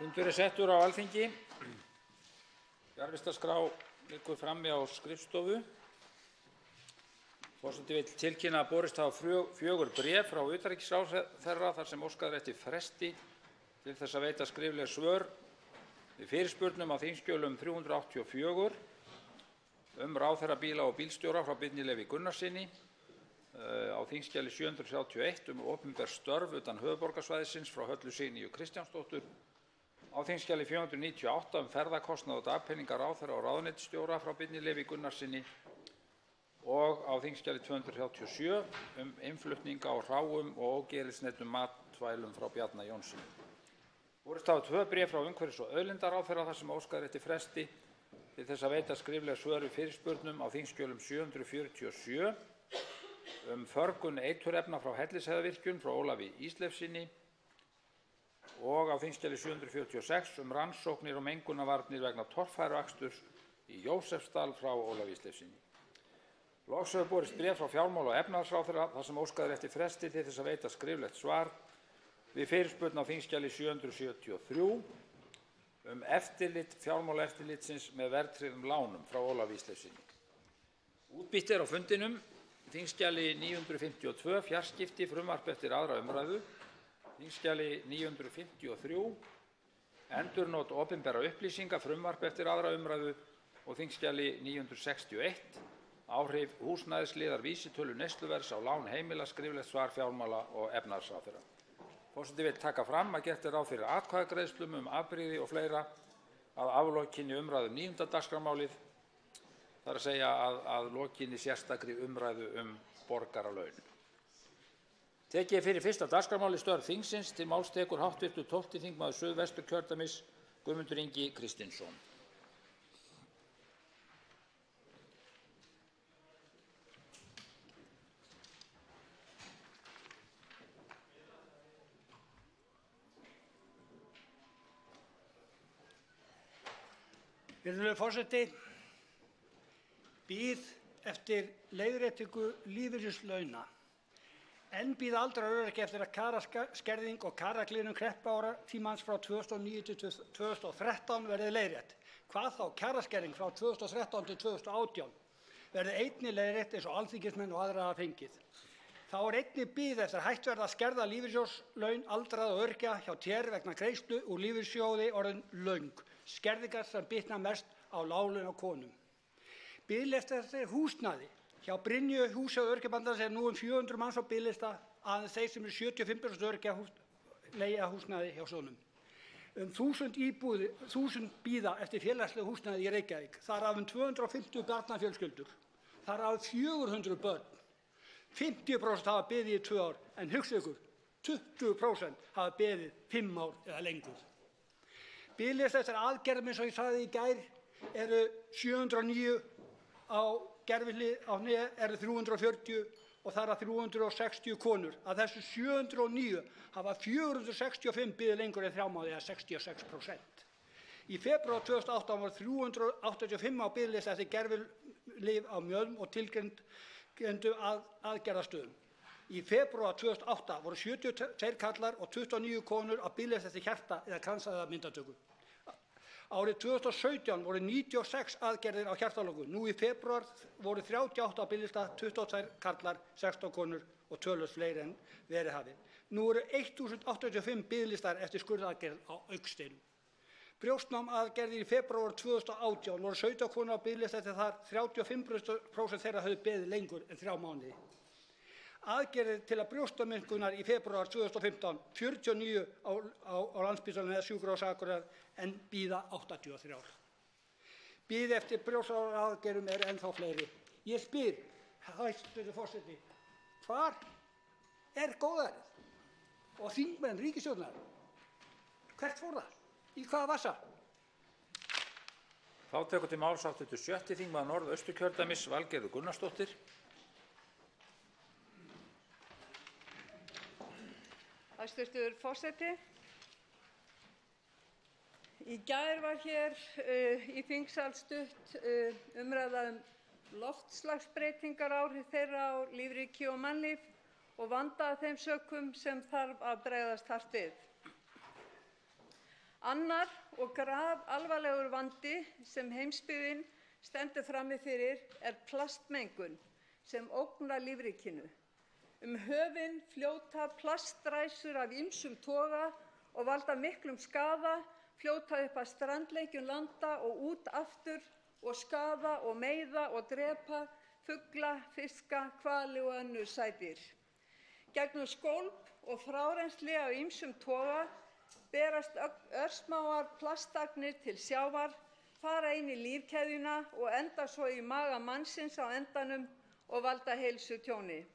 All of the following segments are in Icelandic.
Fundur settur á Alþingi. Fjarvistarskrá liggur frammi á skrifstofu. Forseti vill tilkynna að borist hafa 4 bréf frá utanríkisráðherra þar sem óskað er eftir fresti til þess að veita skrifleg svör við fyrirspurnum á þingskjölum 384 ráðherrabíla og bílstjóra frá Birni Leví Gunnarssyni, á þingskjali 731 opinber störf utan höfuðborgarsvæðisins frá Höllu Signíu Kristjánsdóttur, á þingskjali 498 ferðakostnað og dagpeninga ráðherra og ráðuneytisstjóra frá Birni Leví Gunnarssyni og á þingskjali 237 innflutninga á hráum og ógerilsneyddum matvælum frá Bjarna Jónssyni. Borist hafa 2 bréf frá umhverfis- og auðlindaráðherra þar sem óskað er eftir fresti til þess að veita skrifleg svör við fyrirspurnum á þingskjölum 747 förgun eiturefna frá Hellisheiðarvirkjun frá Ólafi Ísleifssyni og á þingskjali 746 rannsóknir og mengunarvarnir vegna torfæruaksturs í Jósefsdal frá Ólafi Ísleifssyni. Loks hefur borist bréf frá fjármála- og efnahagsráðherra þar sem óskað er eftir fresti til þess að veita skriflegt svar við fyrirspurn á þingskjali 773 eftirlit fjármálaeftirlitsins með verðtryggðum lánum frá Ólafi Ísleifssyni. Útbýtt er á fundinum þingskjali 952 fjarskipti frumvarp eftir 2. umræðu, þingskjali 953 endurnot opinberra upplýsinga frumvarp eftir 2. umræðu og þingskjali 961 áhrif húsnæðisliðar vísitölu neysluverðs á lán heimila skriflegt svar fjármála- og efnahagsráðherra. Forseti vill taka fram að gert er ráð fyrir atkvæðagreiðslum afbrigði og fleira að aflokinni umræðu 9. dagskrármálið, það er að segja að lokinni sérstakri umræðu borgaralaun. Tekið er fyrir fyrsta dagskrármáli störf þingsins. Til máls tekur hv. 12. þingmaður Suðvesturkjördæmis Guðmundur Ingi Kristinsson. Virðulegur forseti, bíð eftir leiðréttingu lífeyrislauna. Enn bíða aldraðir og öryrkjar eftir að kjaraskerðing og kjaragliðnun kreppuáratímans frá 2009 til 2013 verði leiðrétt. Hvað þá kjaraskerðing frá 2013 til 2018 verði einnig leiðrétt eins og alþingismenn og aðra hafa fengið. Þá er einnig bíð eftir að hægt verði að skerða lífeyrissjóðslaun aldraðra og öryrkja hjá TR vegna greiðslu úr lífeyrissjóði orðin löng, skerðingar sem bitna mest á láglaunakonum. Biðlisti eftir húsnæði hjá Brynju hús- og öryrkjabandalags er nú 400 manns á biðlista, aðeins þeir sem eru 75% öryrkja leigja húsnæði hjá sjóðnum. 1000 bíða eftir félagslegu húsnæði í Reykjavík, þar af 250 barnafjölskyldur, þar af 400 börn. 50% hafa beðið í 2 ár, en hugsið ykkur, 20% hafa beðið 5 ár eða lengur. Biðlisti eftir aðgerðum eins og ég sagði í gær eru 709 á gervihlið á hné eru 340 og þar af 360 konur. Af þessu 709 hafa 465 beðið lengur en 3 mánuði eða 66%. Í febrúar 2018 voru 385 á biðlista eftir gervilyf á mjöðm og tilgreindu aðgerðastöðum. Í febrúar 2008 voru 72 karlar og 29 konur á biðlista eftir hjarta- eða kransæðamyndatöku. Árið 2017 voru 96 aðgerðir á hjartaloku. Nú í febrúar voru 38 á biðlista, 22 karlar, 16 konur og töluvert fleiri en verið hafi. Nú eru 1085 biðlistar eftir skurðaðgerð á augnsteinum. Brjóstnámaðgerðir í febrúar 2018 voru 17 konur á biðlista eftir þar, 35% þeirra höfðu beðið lengur en 3 mánuði. Aðgerðir til að brjóstaminnkunar í febrúar 2015, 49 á Landspítalanum eða Sjúkrahúsi Akureyrar en bíða 83. Bíð eftir brjóstaaðgerðum er ennþá fleiri. Ég spyr, hæstv. forseti, hvar er góðærið og þingmenn ríkisstjórnar? Hvert fór það? Í hvaða vasa? Þá tekur til máls hv. 6. þingmaður Norðausturkjördæmis Valgerður Gunnarsdóttir. Hæstv. forseti. Í gær var hér í þingsal stutt umræða loftslagsbreytingar, áhrif þeirra á lífríki og mannlíf og vanda af þeim sökum sem þarf að bregðast hart við. Annar og grafalvarlegur vandi sem heimsbyggðin stendur frammi fyrir plastmengun sem ógnar lífríkinu. Höfin fljóta plastræsur af ýmsum toga og valda miklum skaða, fljóta upp að strandlengjum landa og út aftur og skaða og meiða og drepa fugla, fiska, hvali og önnur sædýr. Gegnum skólp og frárennsli af ýmsum toga berast örsmáar plastagnir til sjávar, fara inn í lífkeðjuna og enda svo í maga mannsins á endanum og valda heilsutjóni.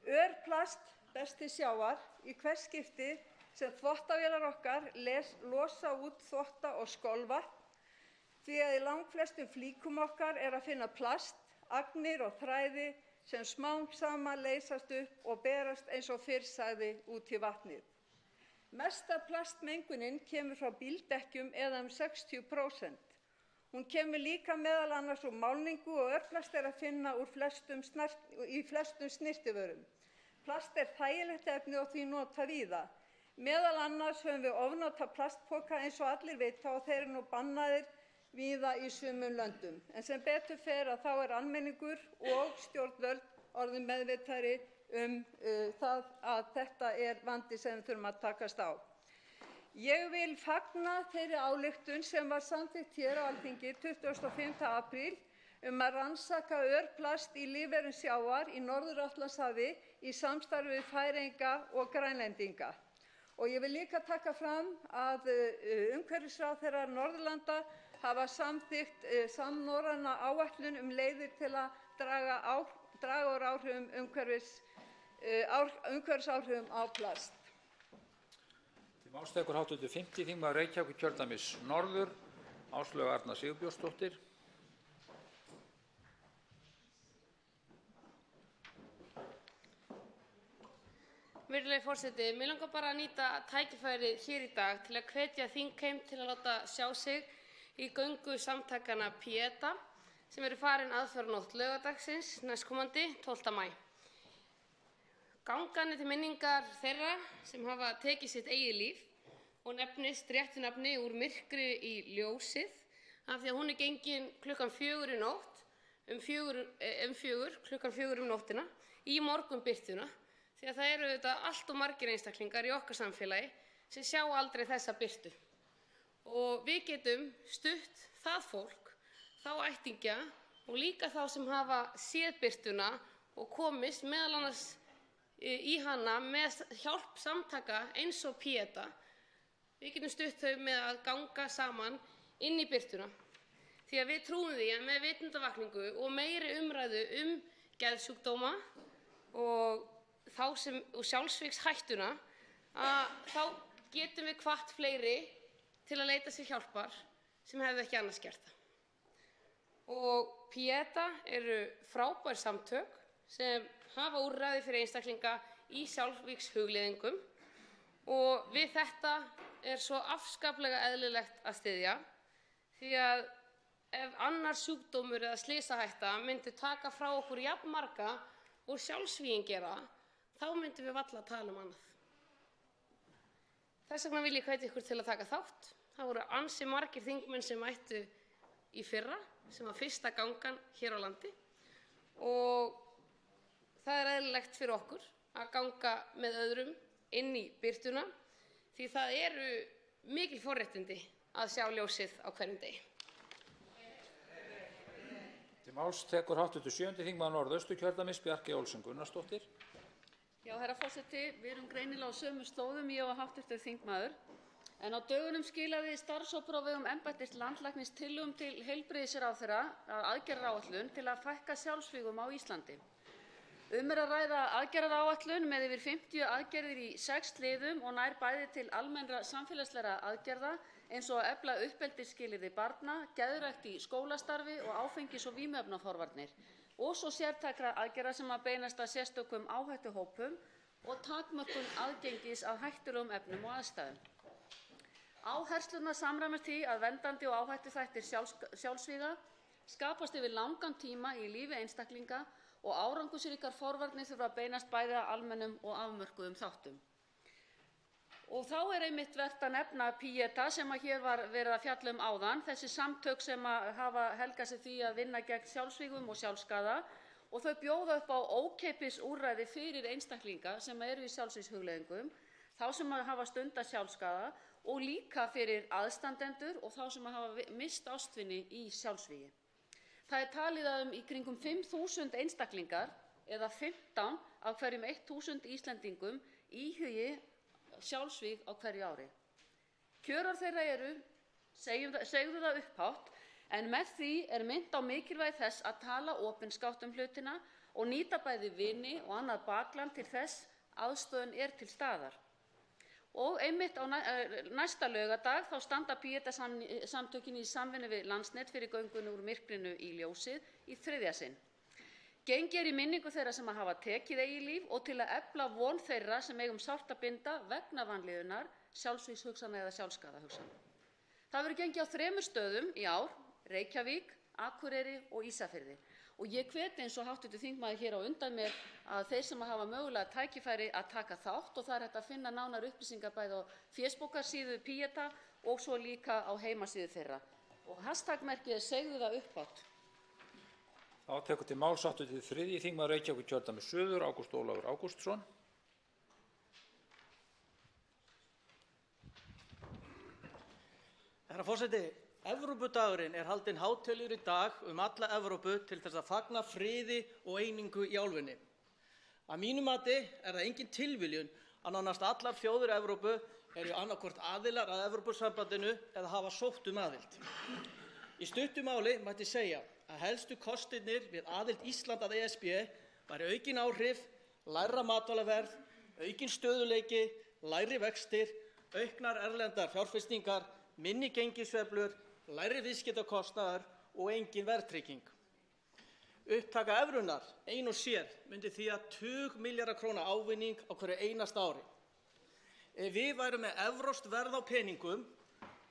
Örplast berst til sjávar í hvert skipti sem þvottavélar okkar losa út þvotta- og skolvatn, því að í langflestum flíkum okkar að finna plast, agnir og þræði sem smám saman leysast upp og berast eins og fyrr sagði út í vatnið. Mesta plastmengunin kemur frá bíldekkjum eða 60%. Hún kemur líka meðal annars úr málningu og örplast að finna í flestum snyrtivörum. Plast þægilegt efni og því notað víða. Meðal annars höfum við ofnota plastpoka eins og allir vita og þeir nú bannaðir víða í sumum löndum. En sem betur fer að þá almenningur og stjórnvöld orðin meðvitaðri það að þetta vandi sem við þurfum að takast á. Ég vil fagna þeirri ályktun sem var samþykkt hér á Alþingi 25. apríl að rannsaka örplast í lífverum sjávar í Norður-Atlantshafi í samstarfi við Færeyinga og Grænlendinga. Og ég vil líka taka fram að umhverfisráðherrar Norðurlanda hafa samþykkt samnorræna áætlun leiðir til að draga úr umhverfisáhrifum á plast. Til máls tekur hv. 5. þingmaður Reykjavíkurkjördæmis norður, Áslaug Arna Sigurbjörnsdóttir. Virðulegi forseti, mig langar bara að nýta tækifærið hér í dag til að hvetja þingheim til að láta sjá sig í göngu samtakanna Pieta sem eru farin aðfararnótt laugardagsins næstkomandi 12. maí. Gangan til minningar þeirra sem hafa tekið sitt eigið líf og nefnist réttu nafni Úr myrkri í ljósið af því að hún gengin klukkan 4 í nótt, klukkan 4 nóttina í morgunbirtuna, því að það eru auðvitað allt of margir einstaklingar í okkar samfélagi sem sjá aldrei þessa birtu. Og við getum stutt það fólk, þá ættingja og líka þá sem hafa séð birtuna og komist meðal annars í hana með hjálp samtaka eins og Pieta. Við getum stutt þau með að ganga saman inn í birtuna. Því að við trúum því að með vitundavakningu og meiri umræðu geðsjúkdóma og sjálfsvígshættuna þá getum við hvatt fleiri til að leita sér hjálpar sem hefðu ekki annars gert það. Og Pieta eru frábær samtök sem hafa úrræði fyrir einstaklinga í sjálfsvígshugleiðingum og við þetta svo afskaplega eðlilegt að styðja því að ef annar sjúkdómur eða slysahætta myndi taka frá okkur jafn marga og sjálfsvígin gera, þá myndum við varla að tala annað. Þess vegna vil ég hvetja ykkur til að taka þátt. Það voru ansi margir þingmenn sem mættu í fyrra, sem var fyrsta gangan hér á landi og það eðlilegt fyrir okkur að ganga með öðrum inn í birtuna því það eru mikil forréttindi að sjá ljósið á hverjum degi. Til máls tekur hv. 7. þingmaður Norðausturkjördæmis Bjarkey Olsen Gunnarsdóttir. Já, herra forseti, við erum greinilega á sömu slóðum, ég og hv. þingmaður. En á dögunum skilaði starfshópur á vegum embættis landlæknis tillögum til heilbrigðisráðherra að aðgerðaáætlun til að fækka sjálfsvígum á Íslandi. Að ræða aðgerðaáætlun með yfir 50 aðgerðir í 6 liðum og nær bæði til almennra samfélagslegra aðgerða eins og að efla uppeldisskilyrði barna, geðrækt í skólastarfi og áfengis- og vímuefnaforvarnir og svo sértækra aðgerða sem að beinast að sérstökum áhættuhópum og takmörkun aðgengis að hættulegum efnum og aðstæðum. Áherslurnar samræmast því að verndandi og áhættuþættir sjálfsvíga skapast yfir langan tíma í lífi einstaklinga og árangursríkar forvarnir þurfa að beinast bæði að almennum og afmörkuðum þáttum. Og þá einmitt vert að nefna Pieta sem hér var verið að fjalla áðan, þessi samtök sem hafa helgað sig því að vinna gegn sjálfsvígum og sjálfsskaða og þau bjóða upp á ókeypis úrræði fyrir einstaklinga sem eru í sjálfsvígshugleiðingum, þá sem hafa stundað sjálfsskaða og líka fyrir aðstandendur og þá sem hafa mist ástvini í sjálfsvígi. Það talið að í kringum 5.000 einstaklingar eða 15 af hverjum 1.000 Íslendingum íhugi sjálfsvíg á hverju ári. Kjörorð þeirra eru, segðu það upphátt, en með því minnt á mikilvægi þess að tala opinskátt hlutina og nýta bæði vini og annað bakland til þess aðstoðin til staðar. Og einmitt á næsta laugardag þá standa Pieta-samtökin í samvinnu við Landsnet fyrir göngunni úr myrkrinu í ljósið í 3. sinn. Gengið í minningu þeirra sem hafa tekið eigið líf og til að efla von þeirra sem eigum sárt að binda vegna vanlíðunar, sjálfsvígshugsana eða sjálfsskaðahugsana. Það verður gengið á 3 stöðum í ár, Reykjavík, Akureyri og Ísafirði. Og ég hvet eins og hv. þingmaður hér á undan mér að þeir sem hafa mögulega tækifæri að taka þátt og það hægt að finna nánar upplýsingar bæði á Facebook-síðu Pieta og svo líka á heimasíðu þeirra. Og hashtagmerkið segðu það upphátt. Þá tekur til máls hv. 3. þingmaður Reykjavíkurkjördæmis suður, Ágúst Ólafur Ágústsson. Herra forseti, Evrópudagurinn haldinn hátíðlegur í dag alla Evrópu til þess að fagna friði og einingu í álfunni. Að mínu mati það engin tilviljun að nánast allar þjóðir Evrópu eru annaðhvort aðilar að Evrópusambandinu eða hafa sótt aðild. Í stuttu máli mætti segja að helstu kostirnir við aðild Íslands að ESB væru aukin áhrif, lægra matvælaverð, aukin stöðugleiki, lægri vextir, auknar erlendar fjárfestingar, minni gengissveiflur, lægri viðskiptakostnaður og engin verðtrygging. Upptaka evrunnar ein og sér myndi þýða tugmilljarða króna ávinning á hverju einasta ári. Ef við værum með evrópskt verð á peningum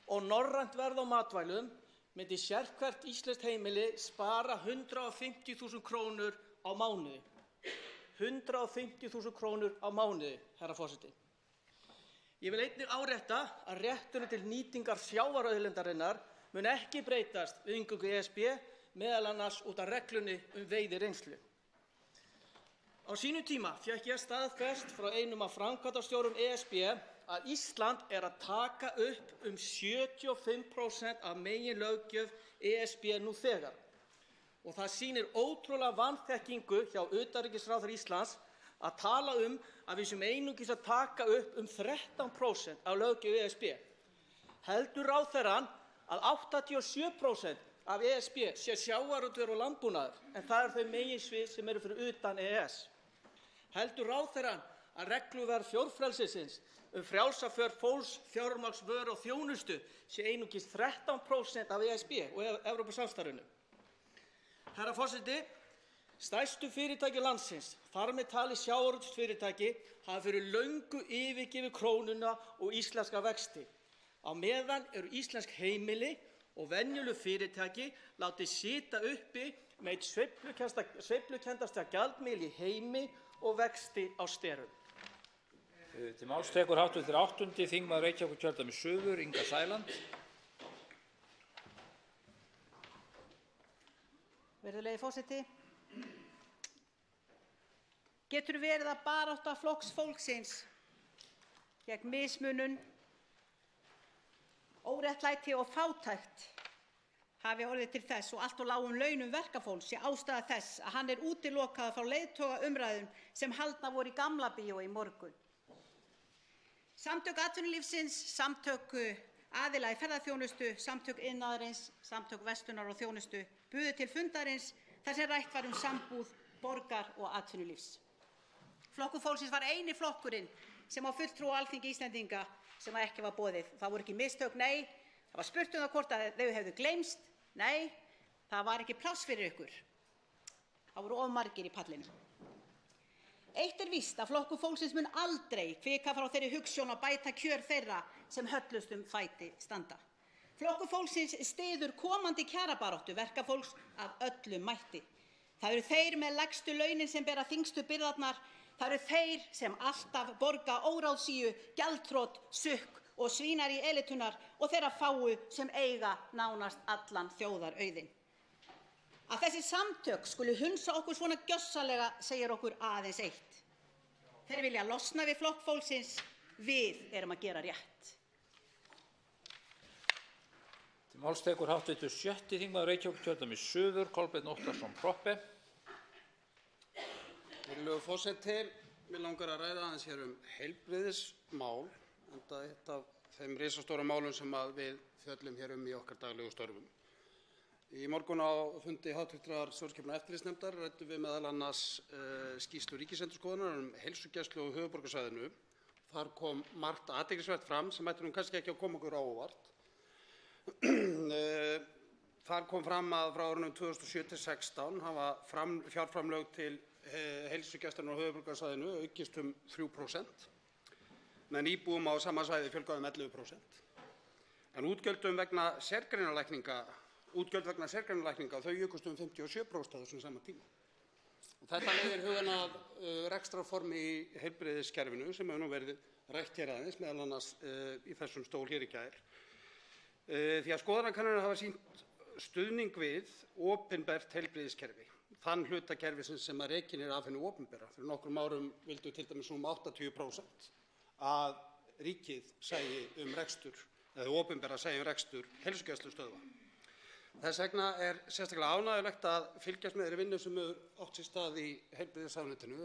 og norrænt verð á matvælum myndi sérhvert íslenskt heimili spara 150.000 krónur á mánuði. 150.000 krónur á mánuði, herra forseti. Ég vil einnig árétta að rétturinn til nýtingar sjávarauðlindarinnar mun ekki breytast við inngöngu ESB, meðal annars út af reglunni veiðireynslu. Á sínum tíma fékk ég staðfest frá einum af framkvæmdastjórum ESB að Ísland að taka upp 75% af meginlöggjöf ESB nú þegar. Og það sýnir ótrúlega vanþekkingu hjá utanríkisráðherra Íslands að tala að við séum einungis að taka upp 13% af löggjöf ESB. Heldur ráðherrann að 87% af ESB sé sjávarútvegur og landbúnaður, en það þau meginsvið sem eru fyrir utan EES. Heldur ráðherrann að regluverk fjórfrelsisins frjálsa för fólks, fjármagns, vöru og þjónustu sé einungis 13% af ESB og Evrópusamstarfinu. Herra forseti, stærstu fyrirtæki landsins, þar með talið sjávarútvegsfyrirtæki, hafa fyrir löngu yfirgefið krónuna og íslenska vexti. Á meðan eru íslensk heimili og venjuleg fyrirtæki látið sitja uppi með eitt sveiflukendasta gjaldmiðil í heimi og vexti á sterum. Til máls tekur hv. 8. þingmaður Reykjavíkurkjördæmis suður, Inga Sæland. Virðulegi forseti. Getur verið að barátta Flokks fólksins gegn mismunun, óréttlæti og fátækt hafi orðið til þess og allt of lágum launum verkafólks sé ástæða þess að hann útilokaður frá leiðtogaumræðum sem haldnar voru í Gamla bíói í morgun. Samtök atvinnulífsins, samtök aðila í ferðaþjónustu, samtök iðnaðarins, samtök verslunar og þjónustu buðu til fundarins þar sem rætt var sambúð borgar og atvinnulífs. Flokkur fólksins var eini flokkurinn sem á fulltrúa á Alþingi Íslendinga sem ekki var boðið. Það voru ekki mistök, nei. Það var spurt það hvort að þau hefðu gleymst. Nei, það var ekki pláss fyrir ykkur. Það voru of margir í pallinu. Eitt víst að Flokkur fólksins mun aldrei hvika frá þeirri hugsjón að bæta kjör þeirra sem höllustum fæti standa. Flokkur fólksins styður komandi kjarabaráttu verkafólks af öllum mætti. Það eru þeir með lægstu launin sem bera þyngstu byrðarnar Það eru þeir sem alltaf borga óráðsíu, gjaldþrot, sukk og svínar í elitunar og þeirra fáu sem eiga nánast allan þjóðarauðinn. Að þessi samtök skuli hunsa okkur svona gjörsamlega segir okkur aðeins eitt. Þeir vilja losna við Flokk fólksins, við erum að gera rétt. Til máls tekur hv. 6. þingmaður Reykjavíkurkjördæmis suður, Kolbeinn Óttarsson Proppé. Virðulegur forseti, mig langar að ræða aðeins hér heilbrigðismál, enda eitt af þeim risastóru málum sem við fjöllum hér í okkar daglegu störfum. Í morgun á fundi hv. stjórnskipunar- og eftirlitsnefndar ræddum við meðal annars skýrslu Ríkisendurskoðunar heilsugæslu á höfuðborgarsvæðinu. Þar kom margt athyglisvert fram sem ætti kannski ekki að koma okkur á óvart. Þar kom fram að frá árunum 2007 til 2016 hafa fjárframlög til heilsugæslunnar á höfuðborgarsvæðinu aukist 3%, meðan íbúum á sama svæði fjölgaði 11%. En útgjöld vegna sérgreinalækninga þau jukust 57% á þessum sama tíma. Þetta leiðir hugann að rekstrarformi í heilbrigðiskerfinu sem hefur nú verið rætt hér aðeins, meðal annars í þessum stól hér í gær. Því að skoðanakannanir hafa sýnt stuðning við opinbert heilbrigðiskerfi, þann hluta kerfisins sem rekinn af hinu opinbera. Fyrir nokkrum árum vildu til dæmis 80% að ríkið sæi rekstur, eða opinbera sæi rekstur heilsugæslustöðva. Þess vegna sérstaklega ánægjulegt að fylgjast með þeirri vinnu sem hefur átt sér stað í heilbrigðisráðuneytinu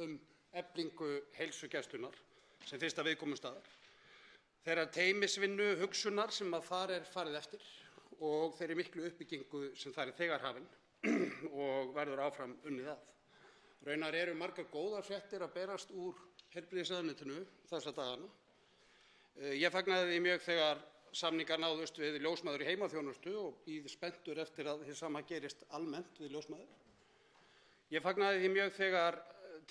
eflingu heilsugæslunnar sem fyrsta viðkomustaðar, þeirrar teymisvinnu hugsunar sem þar farið eftir og þeirri miklu uppbyggingu sem þar þegar hafin og verður áfram unnið að. Raunar eru margar góðar fréttir að berast úr heilbrigðisráðuneytinu þessa dagana. Ég fagnaði því mjög þegar samningar náðust við ljósmæður í heimaþjónustu og bíð spenntur eftir að hið sama gerist almennt við ljósmæður. Ég fagnaði því mjög þegar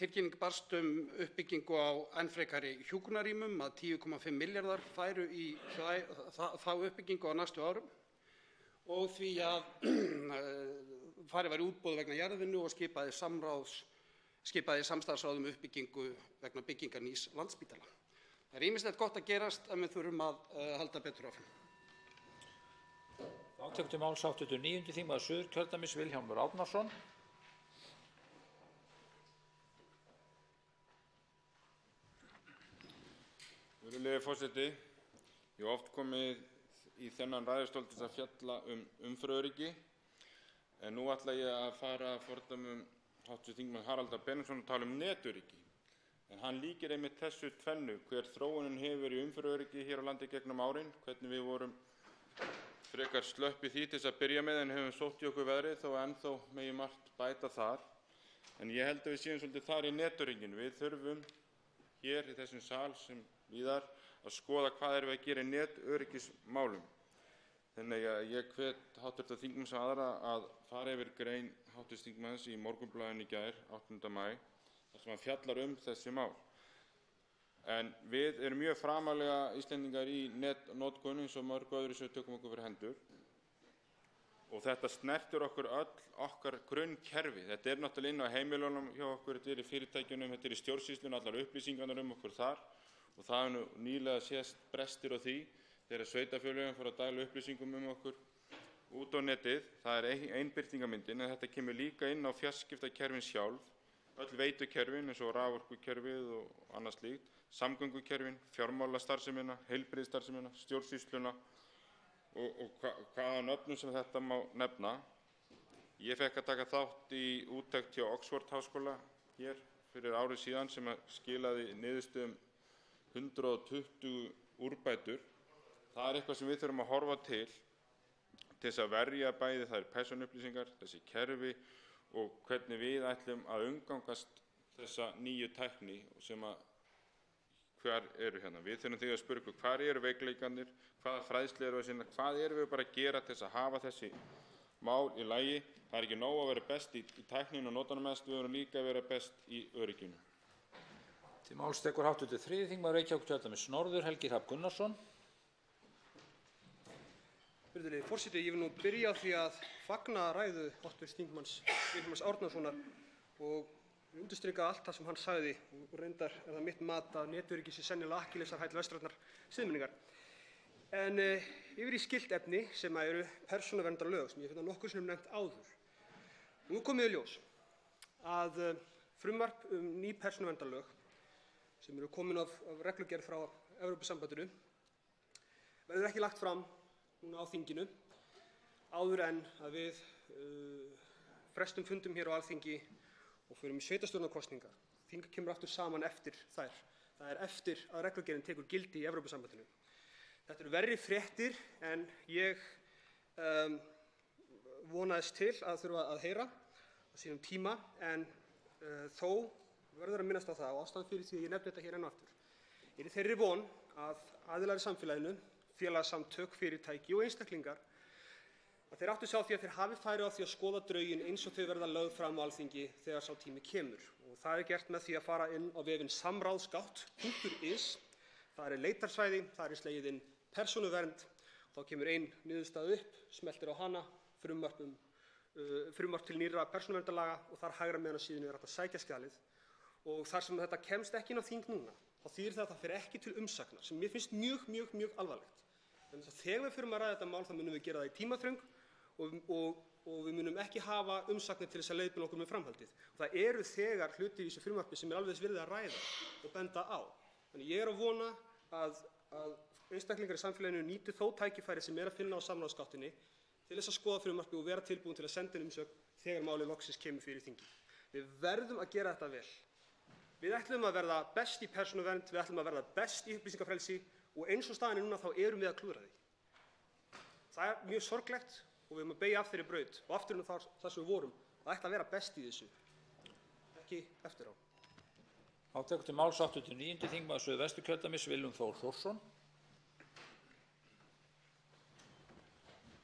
tilkynning barst uppbyggingu á enn frekari hjúkrunarrýmum að 10,5 milljarðar færu í þá uppbyggingu á næstu árum og því að farið var í útboð vegna jarðvinnu og skipaði samstarfsráð uppbyggingu vegna byggingar nýs Landspítala. Það er ýmislegt gott að gerast en við þurfum að halda betur áfram. Þá tekur til máls hv. 9. þingmaður Suðurkjördæmis Vilhjálmur Árnason. Virðulegi forseti, ég hef oft komið í þennan ræðustól til að fjalla umferðaröryggi, en nú ætla ég að fara að fordæmum hv. þingmann Haraldar Benediktsson og tala netöryggi. En hann líkir einmitt þessu tvennu, hver þróunin hefur verið í umferðaröryggi hér á landi gegnum árin, hvernig við vorum frekar slöpp í því til þess að byrja með en höfum sótt í okkur veðrið þó ennþá megi margt bæta þar. En ég held að við séum svolítið þar í netörygginu. Við þurfum hér í þessum sal sem víðar að skoða hvað erum við að gera í netöryggismálum. Þannig að ég hvet hv. þingmann sem aðra að fara yfir grein hv. þingmanns í Morgunblaðinu í gær, 8. maí, þar sem hann fjallar þessi mál. En við erum mjög framarlega Íslendingar í netnotkun eins og mörg öðru sem við tökum okkur fyrir hendur. Og þetta snertir okkur öll okkar grunnkerfi. Þetta náttúrulega inn á heimilunum hjá okkur, þetta í fyrirtækjunum, þetta í stjórnsýslunni, allar upplýsingarnar okkur þar. Og það er nú nýlega sést brestir á því þegar sveitarfélögin fóru að dæla upplýsingum okkur út á netið. Það er ein birtingarmyndin, en þetta kemur líka inn á fjarskiptakerfin sjálf. Öll veitukerfin eins og raforkukerfið og annað slíkt, samgöngukerfin, fjármálastarfsemina, heilbrigðisstarfsemina, stjórnsýsluna og hvaða nöfnum sem þetta má nefna. Ég fekk að taka þátt í úttekt hjá Oxford háskóla hér fyrir árið síðan sem skilaði niðurstöðum 120 úrbætur. Það er eitthvað sem við þurfum að horfa til þess að verja bæði þær persónuupplýsingar, þessi kerfi og hvernig við ætlum að umgangast þessa nýju tækni sem hver eru hérna. Við þurfum því að spyrja okkur hvar eru veikleikarnir, hvaða fræðslu eru að sinna, hvað erum við bara að gera til þess að hafa þessi mál í lagi. Það er ekki nóg að vera best í tækninu og nota hana mest, við verðum líka að vera best í örygginu. Til máls tekur hv. 3. þingmaður Reykjavíkurkjördæmis norður Helgi Hrafn Gunnarsson. Virðulegi forseti, ég vil nú byrja á því að fagna ræðu hv. þingmanns Vilhjálms Árnasonar og undirstrika allt það sem hann sagði og reyndar það mitt mat að netöryggi sé sennilega akkillesarhæll vestrænnar siðmenningar. En yfir í skylt efni sem eru persónuverndarlög sem ég finna nokkuð sinnum nefnt áður. Nú komið í ljós að frumvarp ný persónuverndarlög sem eru komin af reglugerð frá Evrópusambandinu verður ekki lagt fram núna á þinginu áður en að við frestum fundum hér á Alþingi og förum í sveitarstjórnarkosningar. Þing kemur aftur saman eftir þær. Það er eftir að reglugerðin tekur gildi í Evrópusambandinu. Þetta eru verri fréttir en ég vonaðist til að þurfa að heyra á sínum tíma, en þó verður að minnast á það og ástæðan fyrir því að ég nefni þetta hér enn og aftur. Í þeirri von að aðilar í samfélaginu, félagasamtök, fyrirtæki og einstaklingar, að þeir áttu sig á því að þeir hafi færi á því að skoða drögin eins og þau verða lögð fram á Alþingi þegar sá tími kemur. Og það er gert með því að fara inn á vefinn samráðsgátt.is. Það er leitarsvæði, það er slegið inn persónuvernd, þá kemur ein niðurstaða upp, smeltir á hana, frumvarp til nýrra persónuverndarlaga og þar hægra megin á síðunni er hægt að sækja skjalið. Og þar sem þetta kemst ekki inn á þing núna, þá þýðir það að það fer ekki til umsagnar, sem mér finnst mjög alvarlegt. Þannig að þegar við förum að ræða þetta mál, þá munum við gera það í tímaþröng og við munum ekki hafa umsagnir til þess að leiðbeina okkur með framhaldið. Og það eru þegar hlutir í þessu frumvarpi sem er alveg þess virði að ræða og benda á. Þannig ég er að vona að einstaklingar í samfélaginu nýti þó tækifæri sem er að finna á samráðsgáttinni til þess að skoða frumvarpi og vera tilbúin til að senda inn umsögn þegar málið loksins kemur fyrir þingið. Við verðum að gera þetta vel. Við ætlum að verða best í persónuvernd, við ætlum að verða best í upplýsingafrelsi og eins og staðan er núna þá erum við að klúðra því. Það er mjög sorglegt og við erum að beygja af þeirri braut og aftur þar sem við vorum að ætla að vera best í þessu, ekki eftir á. Tekur til máls 89. þingmaður Suðvesturkjördæmis Willum Þór Þórsson.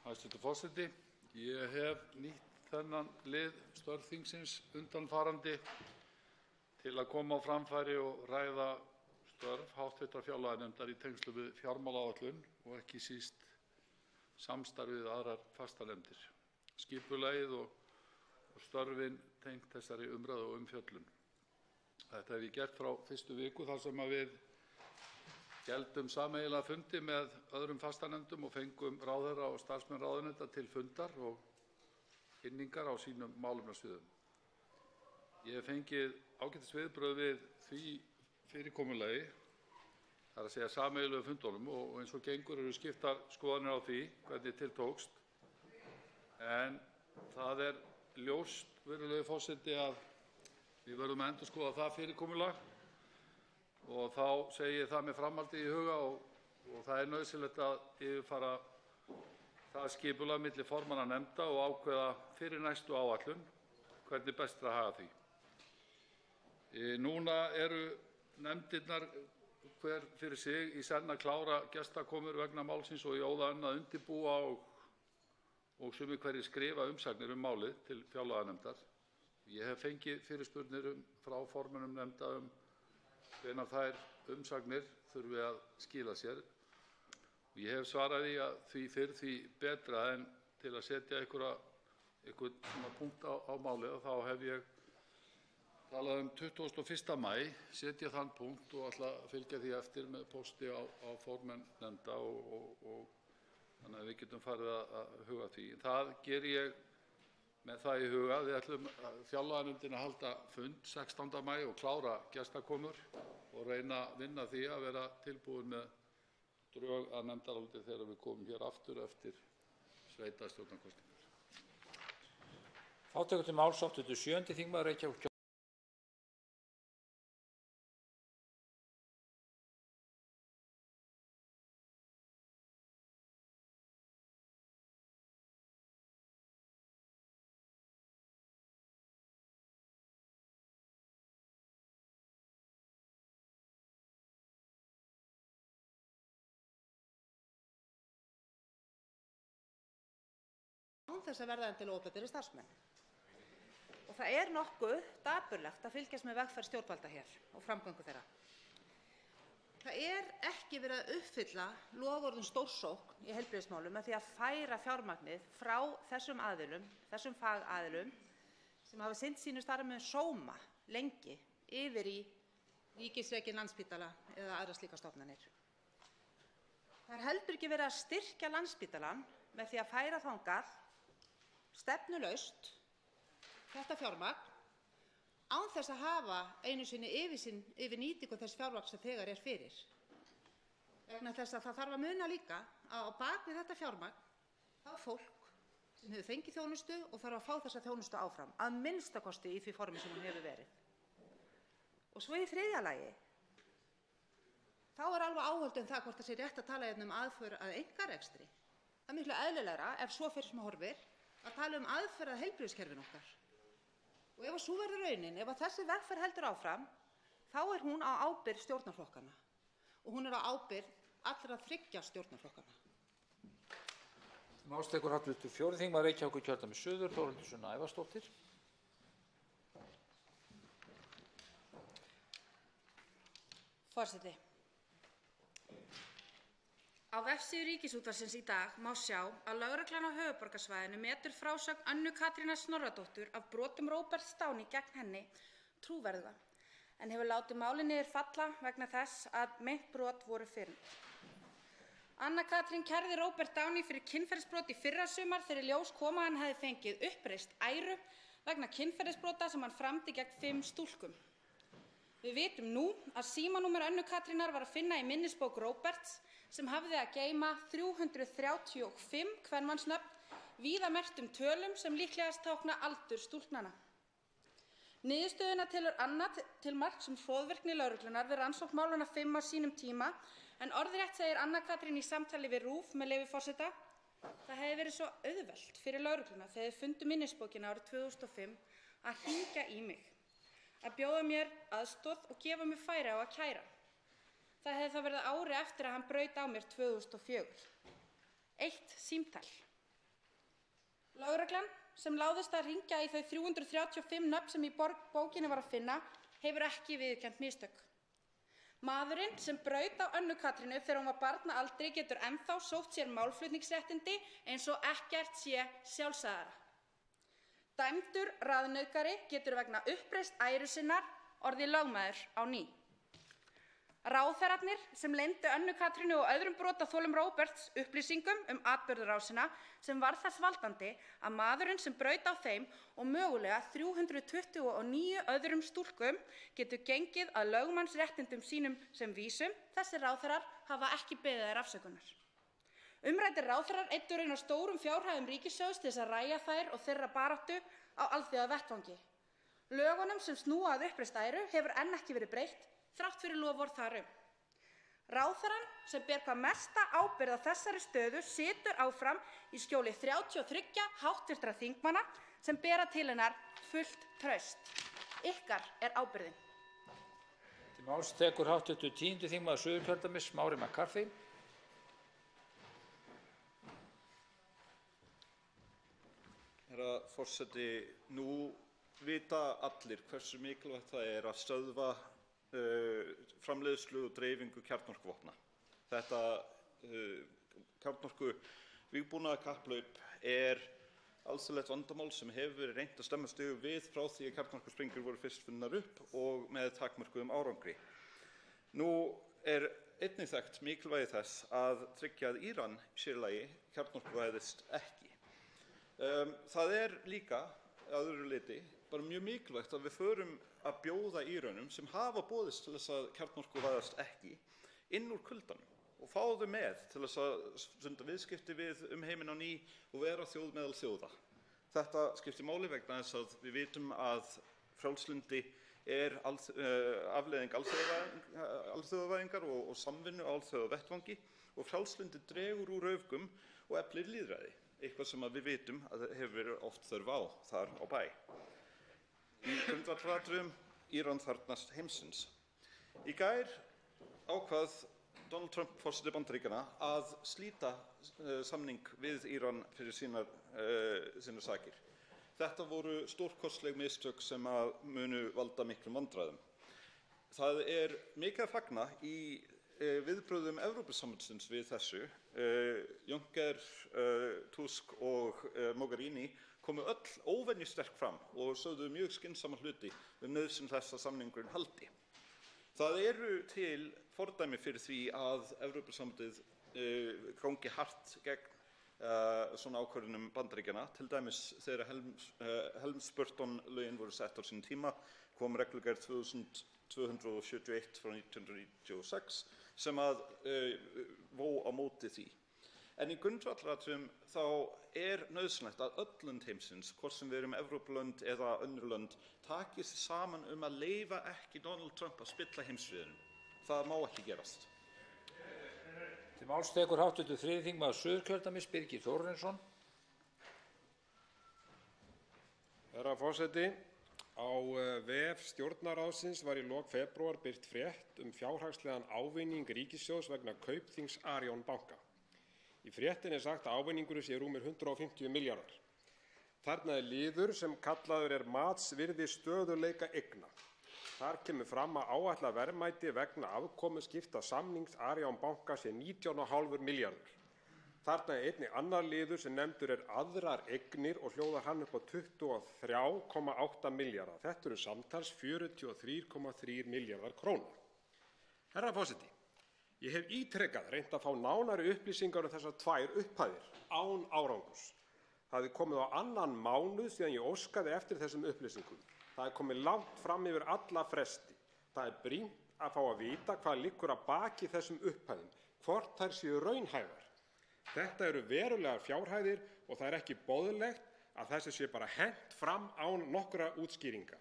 Hæstv. Forseti, ég hef nýtt þennan lið störf þingsins undanfarandi til að koma á framfæri og ræða störf hv. fjárlaganefndar í tengslum við fjármálaáætlun og ekki síst samstarfið við aðrar fastanefndir, skipulagið og störfin tengt þessari umræðu og umfjöllun. Þetta hef ég gert frá fyrstu viku þar sem við héldum sameiginlega fundi með öðrum fastanefndum og fengum ráðherra og starfsmenn ráðuneyta til fundar og kynningar á sínum málefnasviðum. Ég hef fengið ágætis viðbrögð við því fyrirkomulagi, það er að segja sameiginlegu fundunum, og eins og gengur eru skiptar skoðanir á því hvernig til tókst. En það er ljóst, virðulegi forseti, að við verðum að endurskoða það fyrirkomulag og þá segi ég það með framhaldi í huga og það er nauðsynlegt að yfirfara það skipulag milli formanna nefnda og ákveða fyrir næstu áætlun hvernig best er að haga því. Núna eru nefndirnar hver fyrir sig í senn að klára gestakomur vegna málsins og í óðaönn að undirbúa og sumir hverjir skrifa umsagnir málið til fjárlaganefndar. Ég hef fengið fyrirspurnir frá formönnum nefnda hvenær þær umsagnir þurfi að skila sér. Ég hef svarað því að því fyrr því betra, en til að setja einhvern punkt á málið þá hef ég talað 21. maí, setja þann punkt og ætla að fylgja því eftir með pósti á formenn nefnda og þannig að við getum farið að huga því. Það geri ég með það í huga. Við ætlum fjárlaganefndin að halda fund 16. maí og klára gestakomur og reyna að vinna því að vera tilbúin með drög að nefndaráliti þegar við komum hér aftur eftir sveitarstjórnarkosningar. Tekur til máls 87. þingmaður Reykjavík. án þess að verða endilega opinberir starfsmenn. Og það er nokkuð dapurlegt að fylgjast með vegferð stjórnvalda hér og framgöngu þeirra. Það er ekki verið að uppfylla loforð stórsókn í heilbrigðismálum með því að færa fjármagnið frá þessum aðilum, þessum fagaðilum sem hafa sinnt sínu starfi með sóma lengi yfir í ríkisrekinn Landspítala eða aðrar slíkar stofnanir. Það er heldur ekki verið að styrkja Landspítalann með því að færa þangað stefnulaust þetta fjármagn án þess að hafa einu sinni yfirsýn yfir nýtingu þess fjármagns sem þegar er fyrir. Vegna þess að það þarf að muna líka að á bak við þetta fjármagn þá er fólk sem hefur fengið þjónustu og þarf að fá þessa þjónustu áfram, að minnstakosti í því formi sem hún hefur verið. Og svo í þriðja lagi, þá er alveg áhöld það hvort það sé rétt að tala um aðför að einkarekstri. Það er miklu eðlilegra, ef svo fyrir sem horfir, að tala aðför að heilbrigðiskerfinu okkar. Og ef sú verður raunin, ef þessi vegferð heldur áfram, þá er hún á ábyrgð stjórnarflokkanna. Og hún er á ábyrgð allra 3 stjórnarflokkanna. Máls tekur hv. 4. þingmaður Reykjavíkurkjördæmis suður, Þórhildur Sunna Ævarsdóttir. Forseti. Á vefsíðu Ríkisútvarpsins í dag má sjá að lögreglan á höfuðborgarsvæðinu metur frásögn Önnu Katrínar Snorradóttur af brotum Róberts Downey gegn henni trúverðuga, en hefur látið málið niður falla vegna þess að meint brot voru fyrnd. Anna Katrín kærði Róbert Downey fyrir kynferðisbrot í fyrrasumar þegar í ljós kom að hann hefði fengið uppreist æru vegna kynferðisbrota sem hann framdi gegn 5 stúlkum. Við vitum nú að símanúmer Önnu Katrínar var að finna í minnisbók Róberts sem hafði að geyma 335 kvenmannsnöfn víða merktum tölum sem líklegast tákna aldur stúlknanna. Niðurstöðuna telur Anna til marks hroðvirkni lögreglunnar við rannsókn málanna 5 á sínum tíma, en orðrétt segir Anna Katrín í samtali við RÚV með leyfi forseta: Það hefði verið svo auðvelt fyrir lögregluna þegar þeir fundu minnisbókina árið 2005 að hringja í mig, að bjóða mér aðstoð og gefa mér færi á að kæra. Það hefði þá verið ári eftir að hann braut á mér 2004. 1 símtal. Lögreglan, sem láðist að hringja í þau 335 nöfn sem í bókinni var að finna, hefur ekki viðurkennt mistök. Maðurinn sem braut á Önnu Katrínu þegar hún var barnaaldri getur ennþá sótt sér málflutningsréttindi eins og ekkert sé sjálfsagðara. Dæmdur raðnauðgari getur vegna uppreist æru sinnar orðið lögmaður á ný. Ráðherrarnir sem leyndu Önnu Katrínu og öðrum brotaþolum Róberts upplýsingum atburðarásina sem var þess valdandi að maðurinn sem braut á þeim og mögulega 329 öðrum stúlkum getur gengið að lögmannsréttindum sínum sem vísum, þessir ráðherrar hafa ekki beðið þær afsökunar. Umræddir ráðherrar eyddu raunar stórum fjárhæðum ríkissjóðs til þess að ræja þær og þeirra baráttu á alþjóðavettvangi. Lögunum sem snúa að uppreist æru hefur enn ekki verið breytt, þrátt fyrir loforð þar Ráðherrann sem ber hvað mesta ábyrgð á þessari stöðu situr áfram í skjóli 33 háttvirtra þingmanna sem bera til hennar fullt traust. Ykkar ábyrgðin. Til máls tekur hv. 10. þingmaður Suðurkjördæmis, Smári McCarthy. Herra forseti, nú vita allir hversu mikilvægt það er að stöðva framleiðslu og dreifingu kjarnorkuvopna. Þetta kjarnorkuvígbúnaðarkapphlaup er alþjóðlegt vandamál sem hefur verið reynt að stemma stigu við frá því að kjarnorkusprengjur voru fyrst fundnar upp og með takmörkuðum árangri. Nú er einnig þekkt mikilvægi þess að tryggja að Íran sér í lagi kjarnorkuvæðist ekki. Það er líka að öðru leyti bara mjög mikilvægt að við förum að bjóða Írönum sem hafa boðist til þess að kjarnorkuvæðast ekki inn úr kuldanum og fá þau með til þess að stunda viðskipti við heiminn á ný og vera þjóð meðal þjóða. Þetta skiptir máli vegna þess að við vitum að frjálslyndi er afleiðing alþjóðavæðingar og samvinnu á alþjóðavettvangi og frjálslyndi dregur úr öfgum og eflir lýðræði, eitthvað sem við vitum að hefur verið oft þörf á þar á bæ. Í grundvallaratriðum Íran þarfnast heimsins. Í gær ákvað Donald Trump forseti Bandaríkjanna að slíta samning við Íran fyrir sínar sakir. Þetta voru stórkostleg mistök sem munu valda miklum vandræðum. Það er mikið að fagna í viðbrögðum Evrópusambandsins við þessu. Juncker, Tusk og Mogherini komu öll óvenjusterk fram og sögðu mjög skynsama hluti nauðsyn þess að samningurinn haldi. Það eru til fordæmi fyrir því að Evrópusambandið gangi hart gegn svona ákvörðunum Bandaríkjanna. Til dæmis þegar Helms-Burton-lögin voru sett á sínum tíma kom reglugerð 2271 frá 1996 sem að vó á móti því. En í grundvallaratriðum þá nauðsynlegt að öll lönd heimsins, hvort sem við erum Evrópulönd eða önnur lönd, taki sig saman að leyfa ekki Donald Trump að spilla heimsfriðinum. Það má ekki gerast. Til máls tekur hv. 3. þingmaður Suðurkjördæmis, Birgir Þórarinsson. Herra forseti, á vef Stjórnarráðsins var í lok febrúar birt frétt fjárhagslegan ávinning ríkissjóðs vegna kaupþings Arion banka. Í fréttinni sagt að ávinningurinn sé rúmir 150 milljarðar. Þarna liður sem kallaður matsvirði stöðugleika eigna. Þar kemur fram að áætlað verðmæti vegna afkomuskipta samnings Arion banka sé 19,5 milljarður. Þarna einnig annar liður sem nefndur aðrar eignir og hljóðar hann upp á 23,8 milljarða. Þetta eru samtals 43,3 milljarðar króna. Herra forseti, ég hef ítrekað reynt að fá nánari upplýsingar þessar tvær upphæðir án árangurs. Það komið á annan mánuð síðan ég óskaði eftir þessum upplýsingum. Það komið langt fram yfir alla fresti. Það brýnt að fá að vita hvað liggur að baki þessum upphæðum, hvort þær séu raunhæfar. Þetta eru verulegar fjárhæðir og það ekki boðlegt að þessu sé bara hent fram án nokkra útskýringa.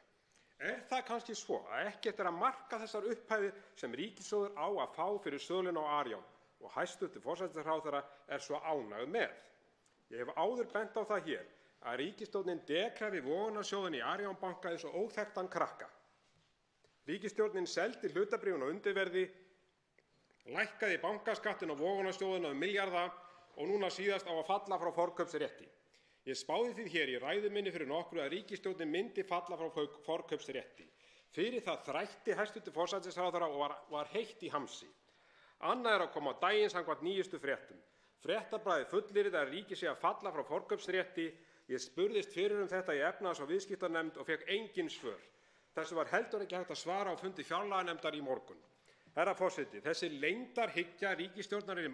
Það kannski svo að ekkert að marka þessar upphæðir sem ríkissjóður á að fá fyrir söluna á Arion og hæstv. Forsætisráðherra svo ánægð með? Ég hef áður bent á það hér að ríkisstjórnin dekraði vogunarsjóðinn í Arion banka eins og óþekktan krakka. Ríkisstjórnin seldi hlutabréfin á undirverði, lækkaði bankaskattinn á vogunarsjóðina milljarða og núna síðast á að falla frá forkaupsrétti. Ég spáði því hér í ræðu minni fyrir nokkru að ríkisstjórnin myndi falla frá forkaupsrétti. Fyrir það þrætti hæstv. Forsætisráðherra og var heitt í hamsi. Annað að koma á daginn samkvæmt nýjustu fréttum. Fréttablaðið fullyrðir að ríkið sé að falla frá forkaupsrétti. Ég spurðist fyrir þetta í efnahags- og viðskiptanefnd og fékk engin svör. Þessu var heldur ekki hægt að svara á fundi fjárlaganefndar í morgun. Herra forseti, þessi leyndarhyggja ríkisstjórnarinnar í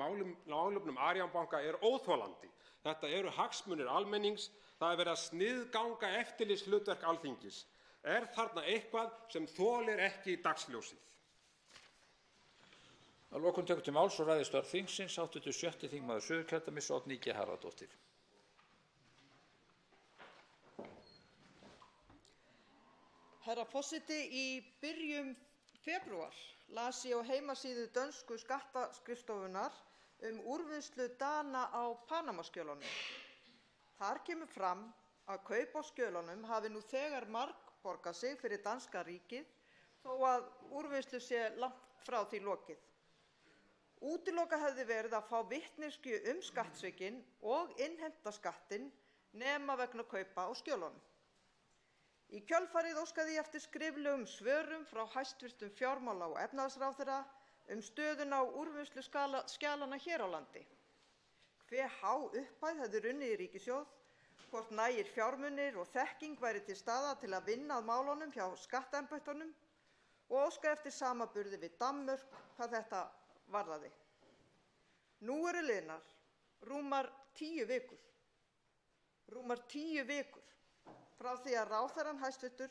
málefnum Arion banka óþolandi. Þetta eru hagsmunir almennings, það verið að sniðganga eftirlitshlutverk Alþingis. Þarna eitthvað sem þolir ekki dagsljósið? Að lokum tekur til máls og ræðir störf þingsins hv. 6. þingmaður Suðurkjördæmis, Oddný G. Harðardóttir. Herra forseti, í byrjun febrúar las ég á heimasíðu dönsku skattaskrifstofunnar úrvinnslu Dana á Panama-skjölunum. Þar kemur fram að kaup á skjölunum hafi nú þegar margborgað sig fyrir danska ríkið þó að úrvinnslu sé langt frá því lokið. Útilokað hefði verið að fá vitneskju skattsvikin og innheimta skattinn nema vegna kaupa á skjölunum. Í kjölfarið óskaði ég eftir skriflegum svörum frá hæstv. Fjármála- og efnahagsráðherra stöðuna á úrvinnslu skjalanna hér á landi. Hve há upphæð hefði runnið í ríkissjóð, hvort nægir fjármunir og þekking væri til staðar til að vinna að málunum hjá skattembættunum og óskaði eftir samanburði við Danmörk hvað þetta varðaði. Nú eru liðnar rúmar 10 vikur frá því að ráðherrann hæstv.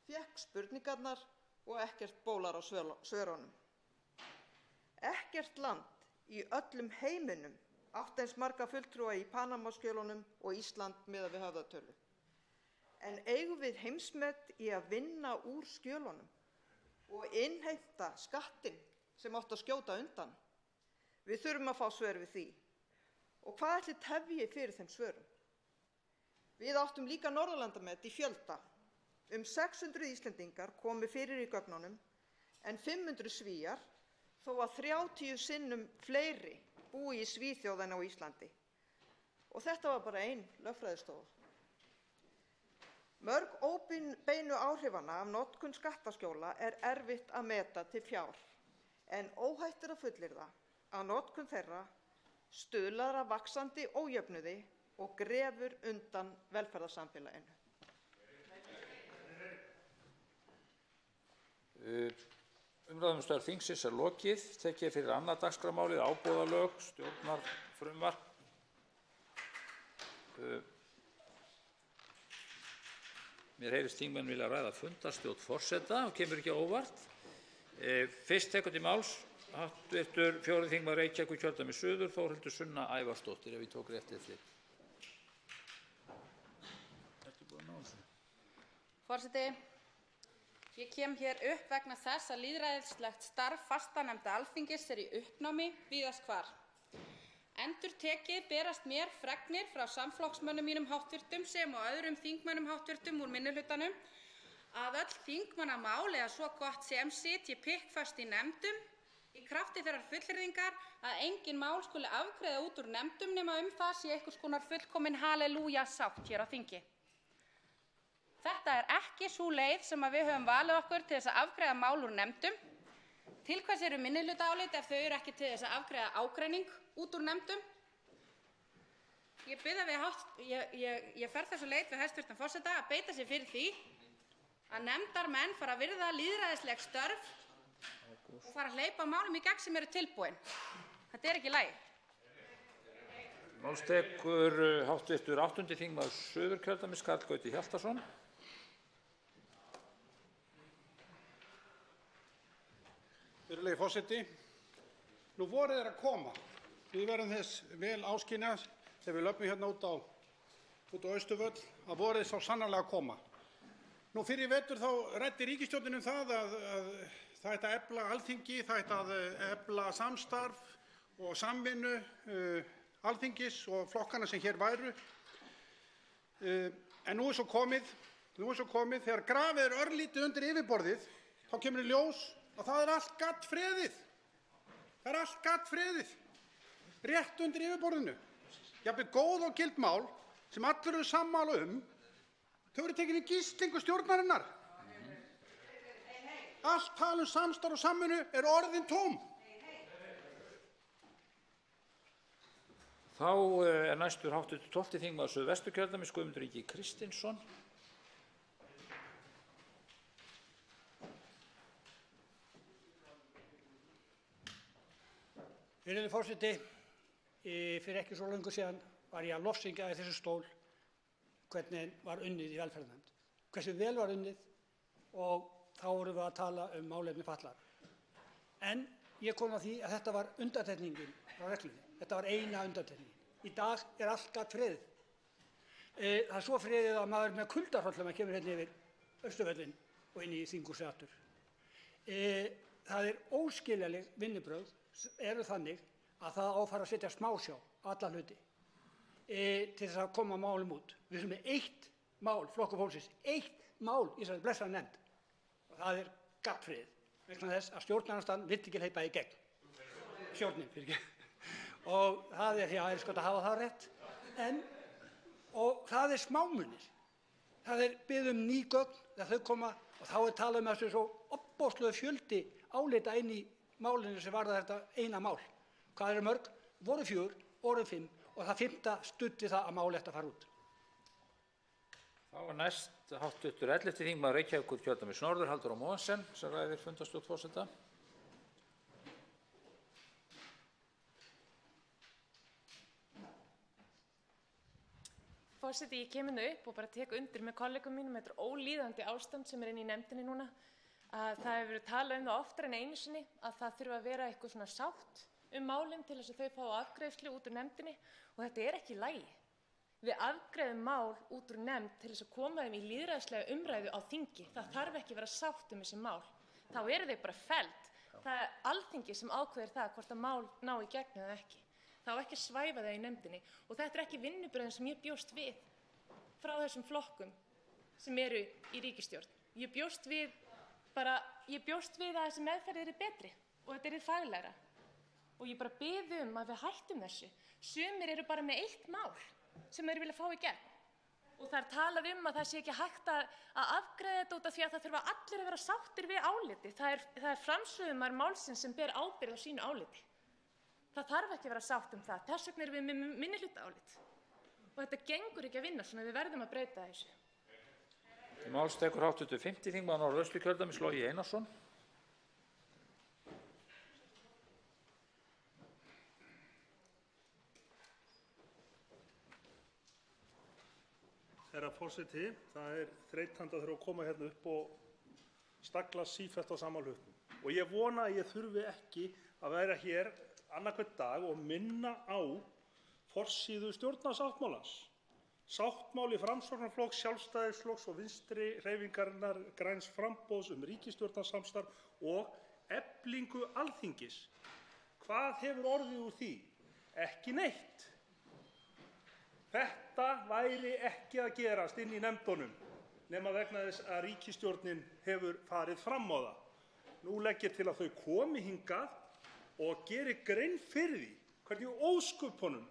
Fékk spurningarnar og ekkert bólar á svörunum. Ekkert land í öllum heiminum átti eins marga fulltrúa í Panama-skjölunum og Ísland miðað við höfðatölu. En eigum við heimsmet í að vinna úr skjölunum og innheimta skattinn sem átti að skjóta undan? Við þurfum að fá svör við því. Og hvað ætli tefji fyrir þeim svörum? Við áttum líka Norðurlandamet í fjölda. 600 Íslendingar komu fyrir í gögnunum en 500 Svíar þó að 30 sinnum fleiri búi í Svíþjóð en á Íslandi. Og þetta var bara ein lögfræðistofa. Mörg óbeinu áhrifanna af notkun skattaskjóla erfitt að meta til fjár en óhætt að fullyrða að notkun þeirra stuðlar að vaxandi ójöfnuði og grefur undan velferðarsamfélaginu. Umræðum störf þingsins lokið. Tekið er fyrir annað dagskrármálið, ábúðarlög, stjórnarfrumvarp. Mér heyrist þingmenn vilja ræða fundarstjórn forseta og kemur ekki á óvart. Fyrst tekur til máls hv. 4. þingmaður Reykjavíkurkjördæmis suður, Þórhildur Sunna Ævarsdóttir, ef ég tók rétt eftir. Ertu búin að ná þessu? Forseti, ég kem hér upp vegna þess að lýðræðislegt starf fastanefnda Alþingis er í uppnámi víðast hvar. Endurtekið berast mér fregnir frá samflokksmönnum mínum háttvirtum sem og öðrum þingmönnum háttvirtum úr minnihlutanum að öll þingmannamál eða svo gott sem sitji pikkföst í nefndum í krafti þeirrar fullyrðingar að engin mál skuli afgreiða út úr nefndum nema það sé einhvers konar fullkomin halelúja sátt hér á þingi. Þetta er ekki sú leið sem við höfum valið okkur til þess að afgreiða mál úr nefndum. Til hvers eru minnihlutaálit ef þau eru ekki til þess að afgreiða ágreining út úr nefndum? Ég fer þessu leit við hæstv. Forseta að beita sér fyrir því að nefndarmenn fara að virða lýðræðisleg störf og fara að hleypa málum í gegn sem eru tilbúin. Þetta er ekki í lagi. Máls tekur hv. 8. þingmaður Suðurkjördæmis, Karl Gauti Hjaltason. Virðulegi forseti, nú vorið er að koma. Við verðum þess vel áskynjað þegar við löpum hérna út á Austurvöll að vorið sá sannarlega að koma. Nú fyrir vetur þá ræddi ríkisstjórnin það að það ætti að efla Alþingi, það ætti að efla samstarf og samvinnu Alþingis og flokkana sem hér væru. En nú er svo komið þegar grafið er örlítið undir yfirborðið, þá kemur í ljós að það er allt gaddfreðið. Það er allt gaddfreðið. Rétt undir yfirborðinu. Jafnvel góð og gild mál sem allir eru sammála þau eru tekin í gíslingu stjórnarinnar. Allt tal samstarf og samvinnu er orðin tóm. Þá er næstur hv. 12. þingmaður Suðvesturkjördæmis, Guðmundur Ingi Kristinsson. Virðulegi forseti, fyrir ekki svo löngu síðan var ég að lofsyngja í þessu stól hvernig var unnið í velferðarnefnd, hversu vel var unnið og þá vorum við að tala málefni fatlaðra. En ég kom að því að þetta var undantekningin frá reglunni. Þetta var eina undantekningin. Í dag er allt gaddfreðið. Það er svo friðið að maður með kuldahrollum kemur hérna yfir Austurvöllinn og inn í þinghúsið aftur. Það er óskiljanleg vinnubrögð eru þannig að það á að fara að setja smásjá á alla hluti til þess að koma málum út. Við erum með eitt mál, Flokkur fólksins, eitt mál í þessari blessaða nefnd og það er gaddfriðið vegna þess að stjórnarandstaðan vill ekki hleypa í gegn. Stjórnin, fyrir ekki. Og það er skott að hafa það rétt. Og það er smámunir. Það er beðið ný gögn þegar þau koma og þá er talað að þessu svo ofboðslegur fjöldi álita inn í málinu sem varða þetta eina mál. Hvað eru mörg? Voru 4, voru 5 og það 5. studdi það að mál ætti að fara út. Þá er næst hv. 11. þingmaður Reykjavíkurkjördæmis norður, Halldór Mogensen, sem ræðir fundarstjórn forseta. Forseti, ég kem hérna upp og bara tek undir með kollegum mínum. Þetta er ólíðandi ástand sem er inn í nefndinni núna. Að það hefur verið talað það oftar en einu sinni að það þurfa að vera eitthvað svona sátt málin til þess að þau fái afgreiðslu út úr nefndinni og þetta er ekki í lagi. Við afgreiðum mál út úr nefnd til þess að koma þeim í lýðræðislega umræðu á þingi. Það þarf ekki að vera sátt þessi mál. Þá eru þau bara felld. Það er Alþingi sem ákveður það hvort að mál ná í gegn eða ekki. Það á ekki að svæfa þau í nefndinni og þetta er ekki vinnubrögðin sem ég bjóst við frá þessum flokkum sem eru í ríkisstjórn. Ég bjóst við að þessi meðferð yrði betri og þetta yrði faglegra. Og ég bara bið að við hættum þessu. Sumir eru bara með eitt mál sem þeir vilja fá í gegn. Og það er talað að það sé ekki hægt að afgreiða þetta út af því að það þurfa allir að vera sáttir við áliti. Það er framsögumaður málsins sem ber ábyrgð á sínu áliti. Það þarf ekki að vera sátt það. Þess vegna erum við með minnihlutaálit. og þetta gengur ekki að vinna svona, við verðum að breyta þessu. Til máls tekur hv. 5. þingmaður Norðausturkjördæmis Logi Einarsson. Herra forseti, það þreytandi að þurfa að koma hérna upp og stagla sífellt á sama hlutnum. Og ég vona að ég þurfi ekki að vera hér annan hvern dag og minna á forsíðu stjórnarsáttmálans. Sáttmáli Framsóknarflokks, Sjálfstæðisflokks og Vinstri hreyfingarinnar græns framboðs ríkisstjórnarsamstarf og eflingu Alþingis. Hvað hefur orðið úr því? Ekki neitt. Þetta væri ekki að gerast inn í nefndunum nema vegna þess að ríkisstjórnin hefur farið fram á það. Nú legg ég til að þau komi hingað og geri grein fyrir því hvernig ósköpunum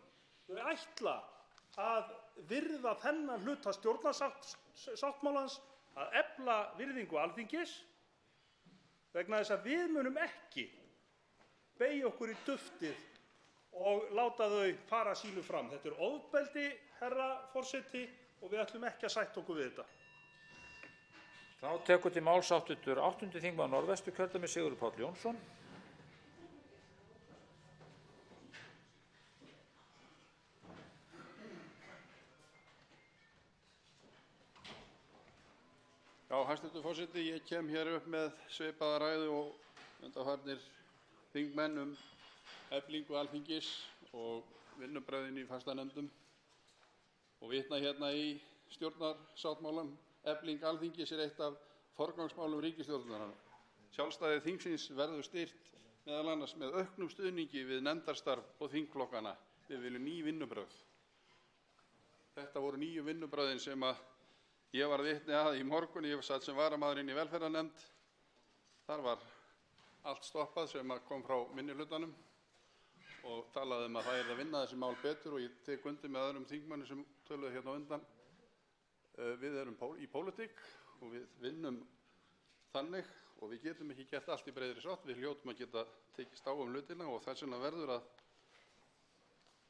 þau ætla að virða þennan hluta stjórnarsáttmálans, að efla virðingu Alþingis, vegna þess að við munum ekki beygja okkur í duftið og láta þau fara sínu fram. Þetta ofbeldi, herra forseti, og við ætlum ekki að sætta okkur við þetta. Þá tekur til máls hv. 8. þingmaður Norðvesturkjördæmis Sigurður Páll Jónsson. Já, hæstv. forseti, ég kem hér upp með svipaða ræðu og undanfarnir þingmenn eflingu Alþingis og vinnubrögðin í fastanefndum og vitna hérna í stjórnarsáttmálann. Efling Alþingis eitt af forgangsmálum ríkisstjórnarinnar. Sjálfstæði þingsins verður styrkt meðal annars með auknum stuðningi við nefndarstarf og þingflokkana. Við viljum ný vinnubrögð. Þetta voru nýju vinnubrögðin sem ég var vitni að í morgun. Ég satt sem varamaður inn í velferðarnefnd. Þar var allt stoppað sem kom frá minnihlutanum og talaði að það að vinna þessi mál betur, og ég tek undir með öðrum þingmönnum sem töluðu hérna á undan. Við erum í pólitík og við vinnum þannig og við getum ekki gert allt í breiðri sátt. Við hljótum að geta tekist á hlutina og þess vegna verður að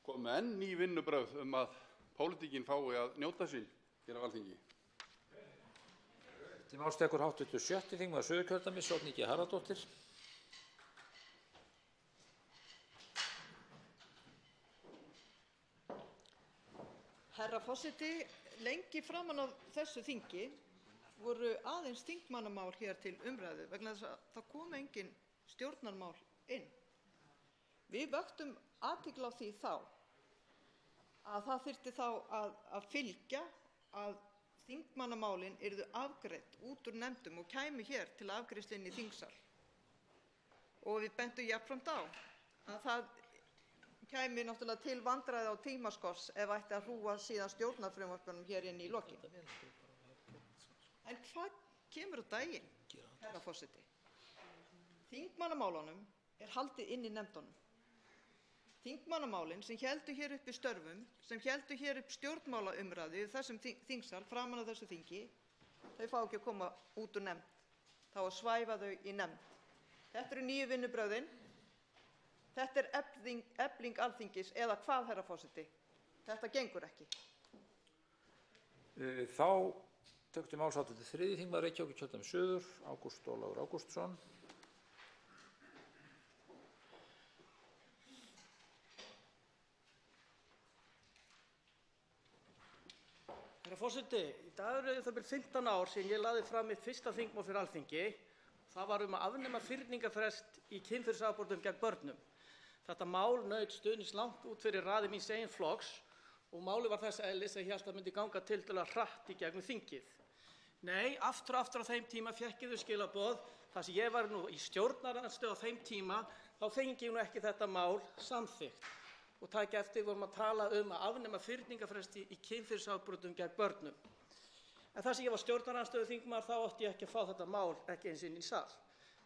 koma enn ný vinnubrögð að pólitíkin fái að njóta sín hér á Alþingi. Til máls tekur hv. 7. þingmaður Suðurkjördæmis Oddný G. Harðardóttir. Herra forseti, lengi framan á þessu þingi voru aðeins þingmannamál hér til umræðu vegna þess að það kom engin stjórnarmál inn. Við vöktum athygli á því þá að það þyrfti þá að fylgja að þingmannamálin yrðu afgreidd út úr nefndum og kæmu hér til afgreiðslu inn í þingsal. Og við bentum jafnframt á að það kæmi náttúrulega til vandræða á tímaskorts ef ætti að hrúga síðan stjórnarfrumvörpunum hér inn í lokin. En hvað kemur á daginn, herra forseti? Þingmannamálunum haldið inn í nefndunum. Þingmannamálin sem héldu hér uppi störfum, sem héldu hér upp stjórnmálaumræðu í þessum þingsal framan á þessu þingi, þau fá ekki að koma út úr nefnd. Þá að svæfa þau í nefnd. Þetta eru nýju vinnubrögðin. Þetta efling Alþingis eða hvað, herra forseti? Þetta gengur ekki. Þá tekur til máls hv. 3. þingmaður Reykjavíkurkjördæmis suður, Ágúst Ólafur Ágústsson. Herra forseti, í dag eru það 15 ár síðan ég lagði fram mitt fyrsta þingmál fyrir Alþingi. Það var að afnema fyrningarfrest í kynferðisafbrotum gegn börnum. Þetta mál naut stuðnings langt út fyrir raðir míns eigin flokks og málið var þess eðlis að ég hélt að myndi ganga tiltölulega hratt í gegnum þingið. Nei, aftur á þeim tíma fékk ég þau skilaboð, þar sem ég var nú í stjórnarandstöðu á þeim tíma, þá fengi ég nú ekki þetta mál samþykkt. Og takk eftir vorum að tala að afnema fyrningarfresti í kynferðisafbrotum gegn börnum. En þar sem ég var stjórnarandstöðuþingmaður þá átti ég ekki að fá þetta mál ekki eins inn í sal.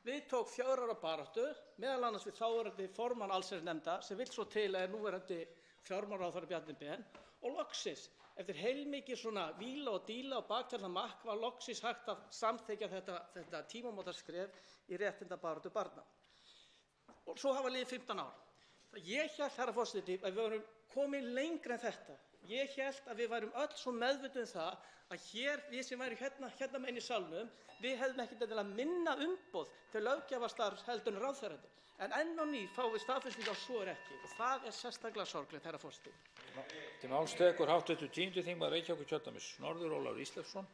Við tók 4 ára baráttu, meðal annars við þáverandi formann allsherjarnefndar sem vill svo til að núverandi fjármálaráðherra Bjarni Ben, og loksins, eftir heilmikið svona víla og díla og baktjarnamakk var loksins hægt að samþykkja þetta tímamótaskref í réttindabaráttu barna. Og svo hafa liðið 15 ár. Ég hélt, herra forseti, að við vorum komin lengra en þetta. Ég hélt að við værum öll svo meðvituð það að hér, við sem værum hérna með inn í salnum, við hefðum ekkert endilega minna umboð til löggjafarstarfs heldur en ráðherrarnir. En enn á ný fáum við staðfestingu á svo ekki og það sérstaklega sorglegt, herra forseti. Til máls tekur hv. 10. þingmaður Reykjavíkurkjördæmis norður, Ólafur Ísleifsson.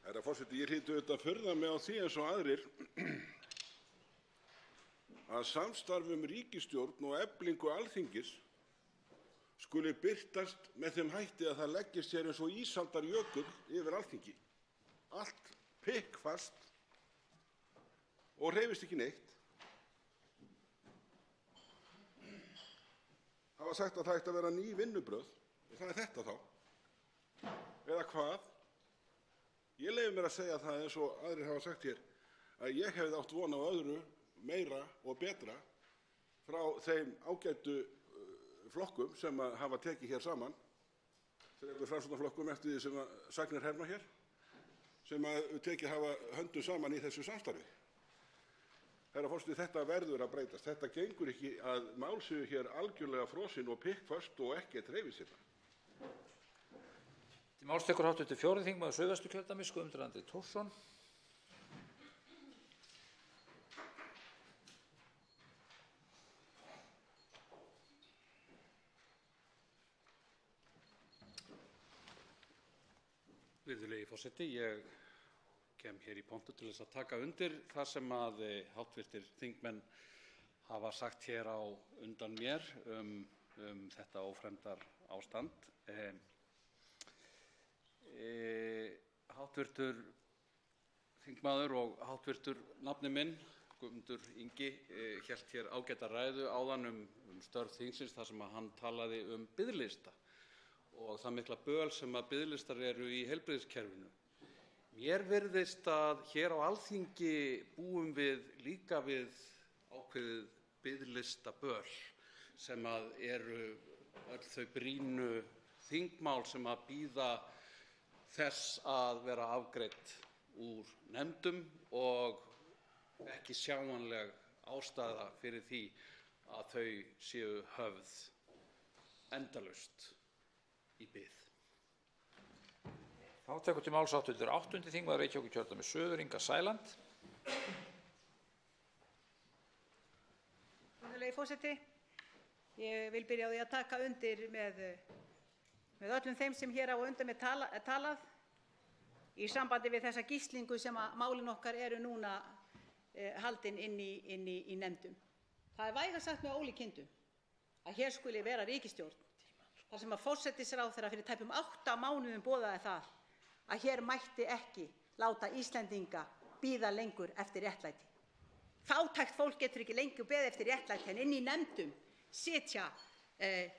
Herra forseti, ég hlýt auðvitað að furða mig á því eins og aðrir að samstarf ríkisstjórn og eflingu Alþingis skuli birtast með þeim hætti að það leggist hér eins og ísaldarjökull yfir Alþingi. Allt pikkfast og hreyfist ekki neitt. Það var sagt að það ætti að vera ný vinnubrögð og það er þetta þá. Eða hvað? Ég leyfi mér að segja það eins og aðrir hafa sagt hér að ég hefði átt von á öðru, meira og betra frá þeim ágætu flokkum sem hafa tekið hér saman, þremur Framsóknarflokkum eftir því sem sagnir herma hér, sem tekið hafa höndum saman í þessu samstarfi. Herra forseti, þetta verður að breytast. Þetta gengur ekki að mál séu hér algjörlega frosin og pikkföst og ekkert hreyfist hérna. Til máls tekur hv. 4. þingmaður Suðvesturkjördæmis Guðmundur Andri Thorsson. Virðulegi forseti, ég kem hér í pontu til þess að taka undir það sem að háttvirtir þingmenn hafa sagt hér á undan mér þetta ófremdar ástand. Háttvirtur þingmaður og háttvirtur nafni minn, Guðmundur Ingi, hélt hér ágæta ræðu áðan störf þingsins þar sem að hann talaði biðlista og það mikla böl sem að biðlistar eru í heilbrigðiskerfinu. Mér virðist að hér á Alþingi búum við líka við ákveðið biðlistaböl sem að eru öll þau brýnu þingmál sem að bíða þess að vera afgreidd úr nefndum og ekki sjáanleg ástæða fyrir því að þau séu höfð endalaust í bið. Þá tekur til máls hv. 8. þingmaður Reykjavíkurkjördæmis Suður, Inga Sæland. Virðulegi forseti, ég vil byrja á því að taka undir með öllum þeim sem hér á undan mér talað í sambandi við þessa gíslingu sem að málin okkar eru núna haldin inn í nefndum. Það er vægast sagt með ólíkindum að hér skuli vera ríkisstjórn þar sem að forsætisráðherra fyrir tæpum 8 mánuðum boðaði það að hér mætti ekki láta Íslendinga bíða lengur eftir réttlæti. Fátækt fólk getur ekki lengur beðið eftir réttlæti en inn í nefndum sitja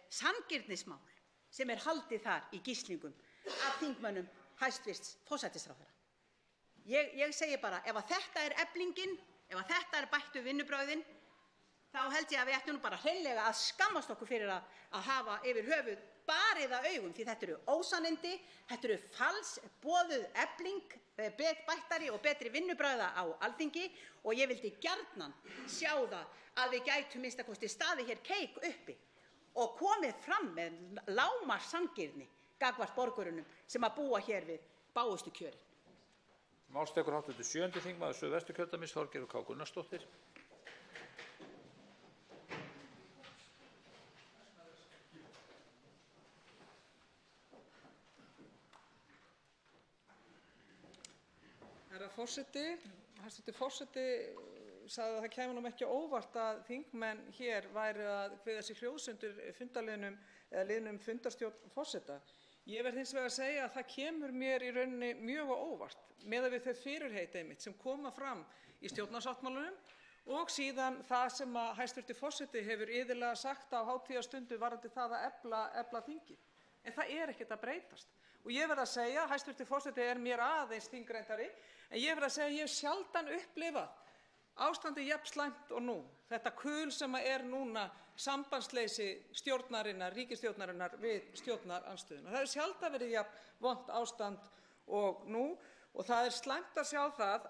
sanngirnismál sem er haldið þar í gíslingum af þingmönnum hæstvirts forsætisráðherra. Ég segi bara, ef að þetta er eflingin, ef að þetta er bættu vinnubrögðin, þá held ég að við ættum bara hreinlega að skammast okkur fyrir að hafa yfir höfuð barið að augum, því þetta eru ósannindi, þetta eru falsboðuð efling, bættari og betri vinnubragða á Alþingi og ég vildi gjarnan sjá það að við gætum minnsta kosti staðið hér keik uppi og komið fram með lágmarkssanngirni gagnvart borgurunum sem að búa hér við bágustu kjörin. Máls tekur hv. 7. þingmaður Suðvesturkjördæmis Þorgerður K. Gunnarsdóttir. Herra forseti, hæstv. Forseti sagði að það kæmi honum ekki á óvart að þingmenn hér væru að kveða sig hljóðs undir fundarliðnum eða liðnum fundarstjórn forseta. Ég verð hins vegar að segja að það kemur mér í rauninni mjög á óvart miðað við þau fyrirheit einmitt sem koma fram í stjórnarsáttmálanum og síðan það sem að hæstv. Forseti hefur iðulega sagt á hátíðarstundu varðandi það að efla þingið. En það er ekkert að breytast. Og ég verð að segja, hæstv. Forseti er mér aðeins þingreyndari, en ég verð að segja að ég hef sjaldan upplifað ástandið jafn slæmt og nú. Þetta kul sem er núna sambandsleysi stjórnarinnar, ríkisstjórnarinnar við stjórnarandstöðuna. Það hefur sjaldan verið jafn vont ástand og nú og það er slæmt að sjá það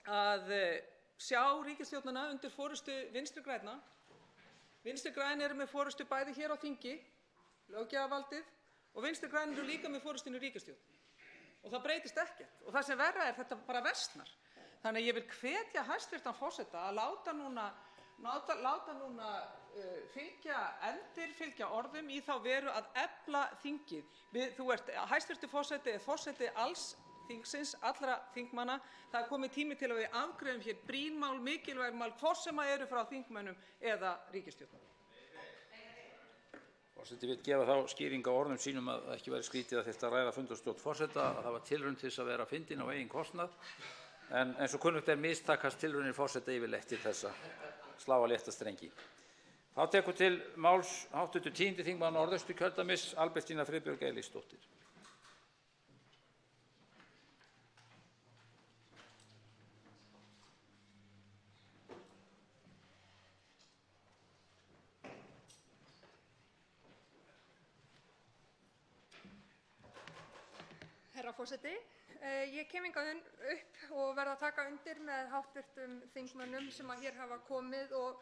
að sjá ríkisstjórnina undir forystu Vinstri grænna. Vinstri græn eru með forystu bæði hér á þingi, löggjafarvaldið, og Vinstri græn eru líka með forystuna í ríkisstjórn. Og það breytist ekkert. Og það sem verra er, þetta bara versnar. Þannig að ég vil hvetja hæstv. Forseta að láta núna fylgja orðum í þá veru að efla þingið. Hæstv. Forseti er forseti alls þingsins, allra þingmanna. Það er komið tími til að við afgreiðum hér brýn mál, mikilvæg mál, hvort sem eru frá þingmönnum eða ríkisstjórn. Forseti vill gefa þá skýringu á orðum sínum að ekki væri skrítið að þetta ræða fundarstjórn forseta, að það var tilraun til þess að vera fyndin á eigin kostnað. En eins og kunnugt mistakast tilraunir forseta yfirleitt til þess að slá á létta strengi. Þá tekur til máls hv. 10. þingmaður Norðausturkjördæmis, Albertína Friðbjörg Elísdóttir. Herra forseti, ég kem hingað upp og verð að taka undir með hv. þingmönnum sem hér hafa komið og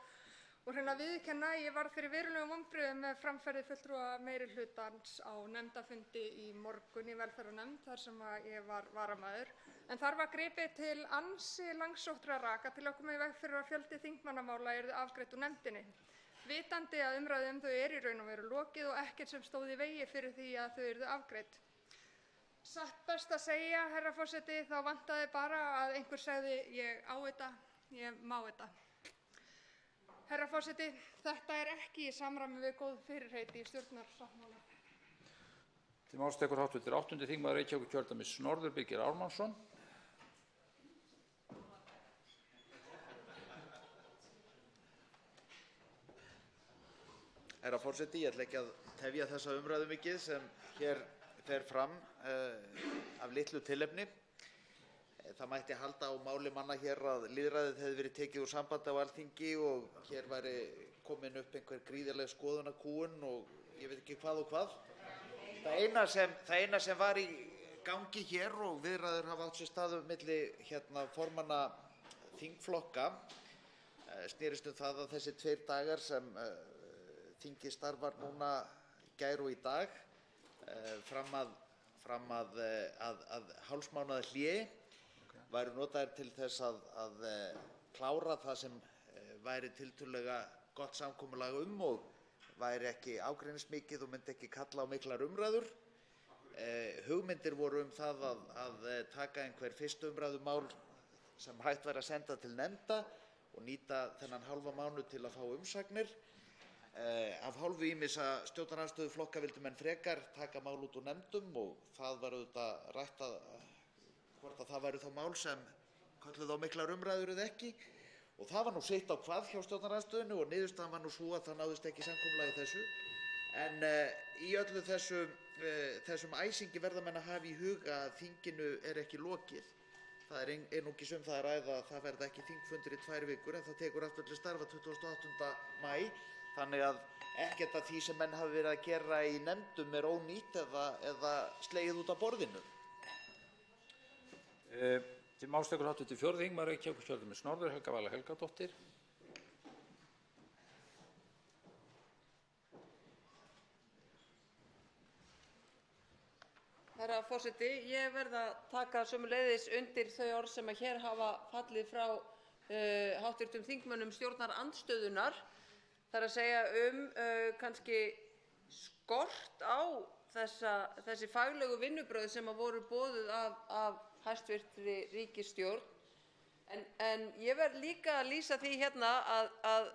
hreinlega viðurkenna að ég varð fyrir verulegum vonbrigðum með framferði fulltrúa meirihlutans á nefndarfundi í morgun í velferðarnefnd þar sem ég var varamaður. En þar var gripið til ansi langsóttra raka til að koma í veg fyrir að fjöldi þingmannamála yrðu afgreidd úr nefndinni, vitandi að umræðu þau í raun og veru lokið og ekkert sem stóð í vegi fyrir því að þau yrðu afgreidd. Satt best að segja, herra forseti, þá vantaði bara að einhver segði ég á þetta, ég má þetta. Herra forseti, þetta er ekki í samræmi við góð fyrirheit í stjórnarsáttmála. Til máls tekur hv. 8. þingmaður Reykjavíkurkjördæmis norður, Birgir Ármannsson. Herra forseti, ég ætla ekki að tefja þessa umræðu mikið sem hér fer fram af litlu tilefni. Það mætti halda á máli manna hér að lýðræðið hefði verið tekið úr sambandi á Alþingi og hér væri komin upp einhver gríðarleg skoðanakúgun og ég veit ekki hvað og hvað. Það eina sem var í gangi hér og viðræður hafa átt sér stað milli formanna þingflokka snerist það að þessi 2 dagar sem þingið starfar núna gær og í dag fram að hálfsmánaðar hléi væru notaðir til þess að klára það sem væri tiltölulega gott samkomulag og væri ekki ágreiningsmikið og myndi ekki kalla á miklar umræður. Hugmyndir voru það að taka einhver fyrstu umræðumál sem hægt væri að senda til nefnda og nýta þennan hálfa mánuð til að fá umsagnir. Af hálfu ýmissa stjórnarandstöðuflokka vildu menn frekar taka mál út úr nefndum og það var auðvitað rætt hvort að það væru þá mál sem kölluðu á miklar umræður eða ekki og það var nú sitt á hvað hjá stjórnarandstöðunni og niðurstaðan var nú sú að það náðist ekki samkomulagi þessu. En í öllu þessum æsingi verða menn að hafa í huga að þinginu er ekki lokið. Það er einungis það að ræða að það verða ekki þingfundir í 2 vikur en það tekur aftur til starfa 28. maí. Þannig að ekkert af því sem menn hafa verið að gera í nefndum er ónýtt eða slegið út af borðinu. Til máls tekur hv. 4. þingmaður Reykjavíkurkjördæmis norður, Helga Vala Helgadóttir. Herra forseti, ég verð að taka sömuleiðis undir þau orð sem hér hafa fallið frá hv. þingmönnum stjórnarandstöðunnar. Það er að segja kannski skort á þessi faglegu vinnubrögð sem voru boðuð af hæstvirtri ríkisstjórn. En ég verð líka að lýsa því hérna að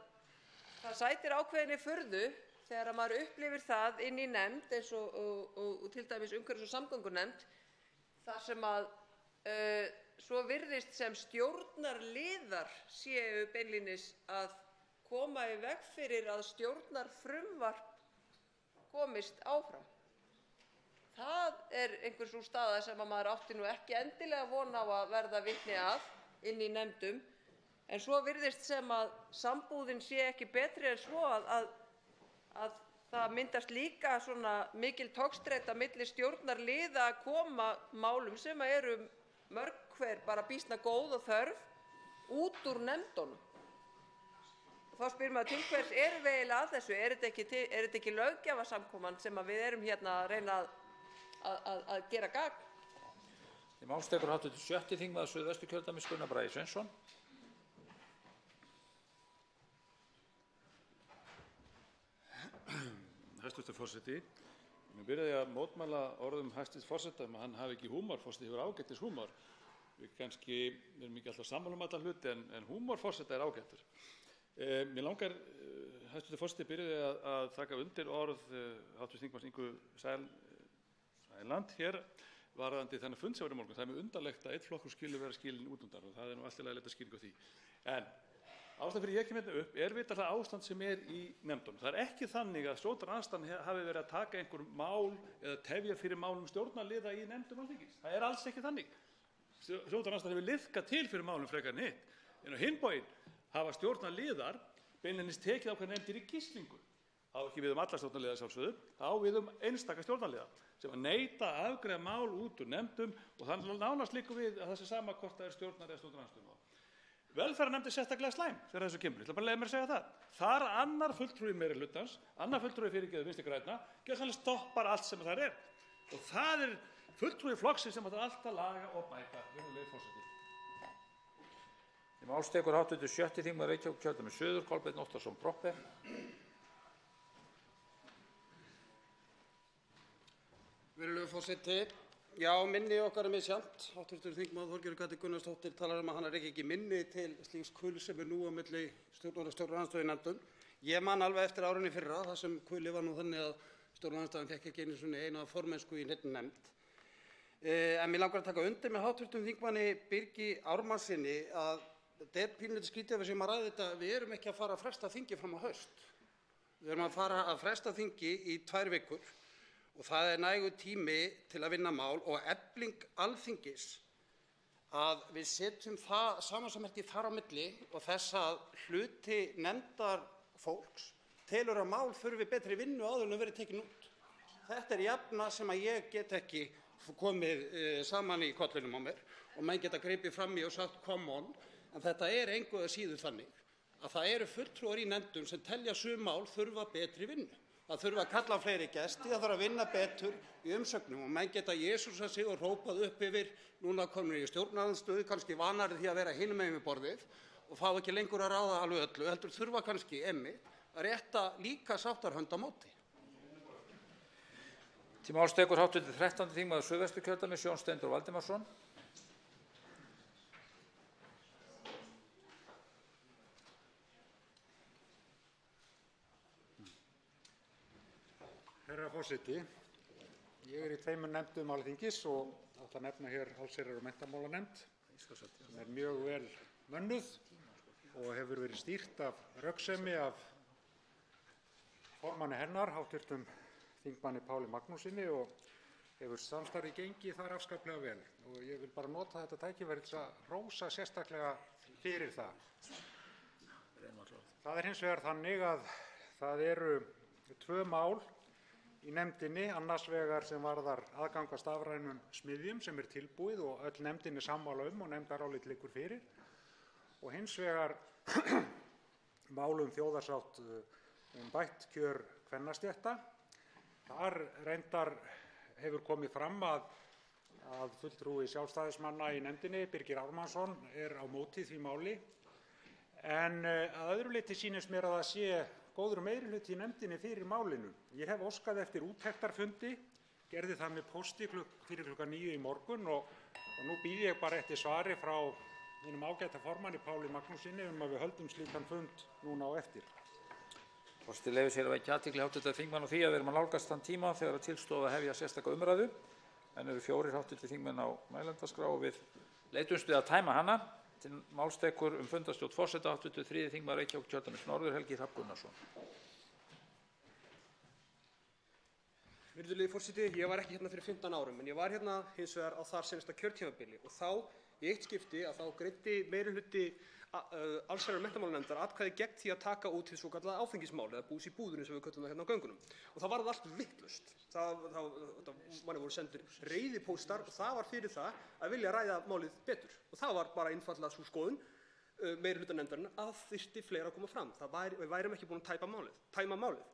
það sætir ákveðinni furðu þegar maður upplifir það inn í nefnd eins og til dæmis umhverfis- og samgöngunefnd þar sem að svo virðist sem stjórnarliðar séu beinlínis að koma í veg fyrir að stjórnarfrumvarp komist áfram. Það er einhver sú staða sem maður átti nú ekki endilega von á að verða vitni að inn í nefndum, en svo virðist sem að sambúðin sé ekki betri en svo að það myndast líka svona mikil togstreita milli stjórnarliða að koma málum sem eru mörg hver bara býsna góð og þörf út úr nefndunum. Þá spyr maður til hvers erum við eiginlega að þessu? Er þetta ekki löggjafarsamkoman sem að við erum hérna að reyna að gera gagn? Til máls tekur hv. 6. þingmaður Suðvesturkjördæmis Gunnar Bragi Sveinsson. Hæstv. forseti, ég byrjaði að mótmæla orðum hæstv. forseta að hann hafi ekki húmor. Forseti hefur ágætis húmor. Við kannski erum ekki alltaf sammála alla hluti en húmor forseta ágætur. Mér langar, hæstv. forseti, byrjaði að taka undir orð hv. þingmanns Ingu Sæland hér varðandi þennan fund sem var í morgun. Það er mjög undarlegt að einn flokkur skuli vera skilinn út undan og það er allt í lagi að leita skýringu á því. En ástæðan fyrir ég kem hérna upp vita það ástand sem í nefndunum. Það er ekki þannig að stjórnarandstaðan hafi verið að taka einhver mál eða tefja fyrir málum stjórnarliða í nefndum Alþingis. Það er alls ekki þannig. Stjórnarandstaðan hefur liðkað til fyrir málum frekar en hitt. En á hinn bóginn hafa stjórnarliðar beinlínis tekið ákveðnar nefndir í gíslingu. Það á ekki við alla stjórnarliða sjálfsögðu, það á við einstaka stjórnarliða sem að neita að afgreiða mál út úr nefndum og þannig nánast líka við að það sé sama hvort það er stjórnar eða stjórnarandstöðumál. Velferðarnefnd er sérstaklega slæm þegar þessu kemur. Ég ætla bara að leyfa mér að segja það. Þar annar fulltrúi meirihlutans, annar fulltrúi Vinstri grænna, gjörsamlega stoppar allt sem það er. Og það er fulltrúi flokksins sem það alltaf laga og bæta. Virðulegi forseti. Til máls tekur hv. 6. þingmaður Reykjavíkurkjördæmis Suður Kolbeinn Óttarsson Proppé. Virðulegur forseti, já, minni okkar er misjafnt. Hv. þingmaður Þorgerður Katrín Gunnarsdóttir talar að hann reki ekki minni til slíks kuls sem nú á milli stjórnar og stjórnarandstöðu í nefndum. Ég man alveg eftir árinu í fyrra þar sem kulið var nú þannig að stjórnarandstaðan fékk ekki einu sinni eina formennsku í neinni nefnd. En mér langar að taka undir með hv. þingmanni Birgi Ármannssyni að þetta er pínlítið skrítið ef við séum að ræða þetta. Við erum ekki að fara að fresta þingi fram á haust. Við erum að fara að fresta þingi í 2 vikur. Og það er nægur tími til að vinna mál og efling Alþingis að við setjum það samansammerki þar á milli og þess að hluti nefndar fólks telur að mál þurfi betri vinnu áður en verið tekin út. Þetta er jafna sem að ég get ekki komið saman í kollinum á mér og menn geta greipið fram í og sagt come on, en þetta er engu að síður þannig að það eru fulltrúar í nefndum sem telja sum mál þurfa betri vinnu. Það þurfa að kalla fleiri gesti, það þarf að vinna betur í umsögnum og menn geta Jesúsa sig og rópað upp yfir núna komnir í stjórnarandstöðu, kannski vanari því að vera hinum megin við borðið og fá ekki lengur að ráða alveg öllu, heldur þurfa kannski einmitt að rétta líka sáttarhönd á móti. Til máls tekur hv. 13. þingmaður Suðvesturkjördæmis Jón Steindór Valdimarsson. Herra forseti, ég er í 2 nefndum Alþingis og ætla að nefna hér allsherjar- og menntamálanefnd sem er mjög vel mönnuð og hefur verið stýrt af röggsemi af formanni hennar, hv. þingmanni Páli Magnússyni og hefur samstarfið gengið þar afskaplega vel og ég vil bara nota þetta tækifæri til að hrósa sérstaklega fyrir það. Það er hins vegar þannig að það eru 2 mál í nefndinni, annars vegar sem varðar aðgang að stafrænum smiðjum sem er tilbúið og öll nefndin er sammála og nefndarálit liggur fyrir og hins vegar málum þjóðarsátt bætt kjör kvennastétta. Þar reyndar hefur komið fram að fulltrúi sjálfstæðismanna í nefndinni, Birgir Ármannsson, er á móti því máli en að öðru leyti sýnist mér að það sé góður meirihluti í nefndinni fyrir málinu. Ég hef óskað eftir úttektarfundi, gerði það með pósti fyrir klukkan 9 í morgun og nú bíð ég bara eftir svari frá mínum ágæta formanni Páli Magnússyni að við höldum slíkan fund núna á eftir. Forseti leyfir sér að vekja athygli hv. þingmann á því að við erum að nálgast þann tíma þegar til stóð að hefja sérstaka umræðu. En eru 4 hv. þingmenn á mælendaskrá og við leitumst við að tæma hana. Til máls tekur fundarstjórn forseta hv. 3. þingmaður Reykjavíkurkjördæmis Norður Helgi Hrafn Gunnarsson. Virðulegi forseti, ég var ekki hérna fyrir 15 árum en ég var hérna hins vegar á þar seinasta kjörtímabili og þá í eitt skipti að þá greiddi meirihluti allsherjar- og menntamálanefndar atkvæði gegn því að taka út hið svokallaða áfengismál eða bús í búðunum sem við köllum það hérna á göngunum. Og það varð allt vitlaust. Manni voru sendir reiðipóstar og það var fyrir það að vilja ræða málið betur. Og það var bara einfaldlega sú skoðun meirihluta nefndarinnar að þyrfti fleira að koma fram. Við værum ekki búin að tæma málið.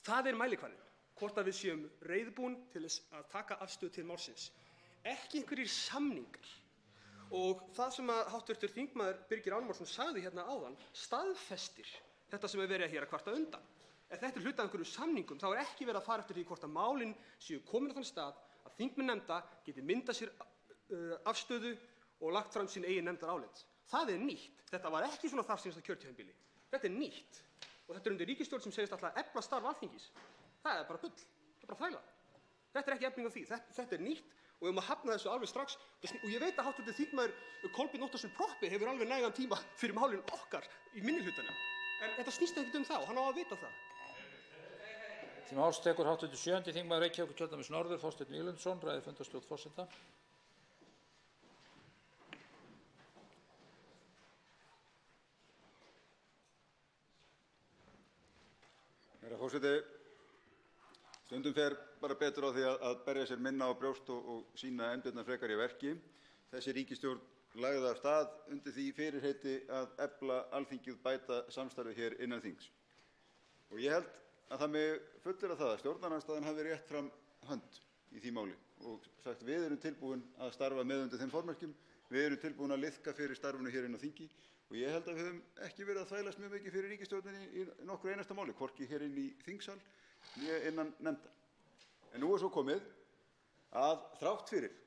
Það er mælikvarðinn, hvort að við séum reiðubúin til þess að taka afstöðu til málsins. Ekki einhverjir samningar. Og það sem að hv. þingmaður Birgir Ármannsson sagði hérna áðan staðfestir þetta sem er verið hér að kvarta undan. Ef þetta er hluti af einhverjum samningum, þá er ekki verið að fara eftir því hvort að málin séu komin á þann stað að þingmenn nefnda geti myndað sér afstöðu og lagt fram sín eigin nefndarálit. Það er nýtt. Þetta var ekki svona þar síðasta kjörtímabili. Þetta er nýtt. Og þetta er undir ríkisstjórn sem segist alltaf að efla starf Alþingis. Það er bara bull. Það er bara þvæla. Þetta er ekki efling á því. Þetta er nýtt og við erum að hafna þessu alveg strax. Og ég veit að hv. þingmaður Kolbeinn Óttarsson Proppé hefur alveg nægan tíma fyrir málin okkar í minnihlutanum. En þetta snýst ekkert það og hann á að vita það. Til máls tekur hv. 7. þingmaður Reykjavíkurkjördæmis norður, Þorsteinn Víglundsson, ræðir fundarstjórn forseta. Herra forseti, stundum fer bara betur á því að berja sér minna á brjóst og sýna embjörnar frekar í verki. Þessi ríkisstjórn lagði af stað undir því fyrirheiti að efla Alþingið, bæta samstarfið hér innan þings. Og ég held að það megi fullyrða það að stjórnarandstaðan hafi rétt fram hönd í því máli og sagt við erum tilbúin að starfa með undir þeim formerkjum, við erum tilbúin að liðka fyrir starfinu hér inn á þingi og ég held að við höfum ekki verið að þvælast mjög mikið fyrir ríkisstjórninni í nokkru einasta máli, hvorki hér inn í þingsal né innan nefnda. En nú er svo komið að þrátt fyrir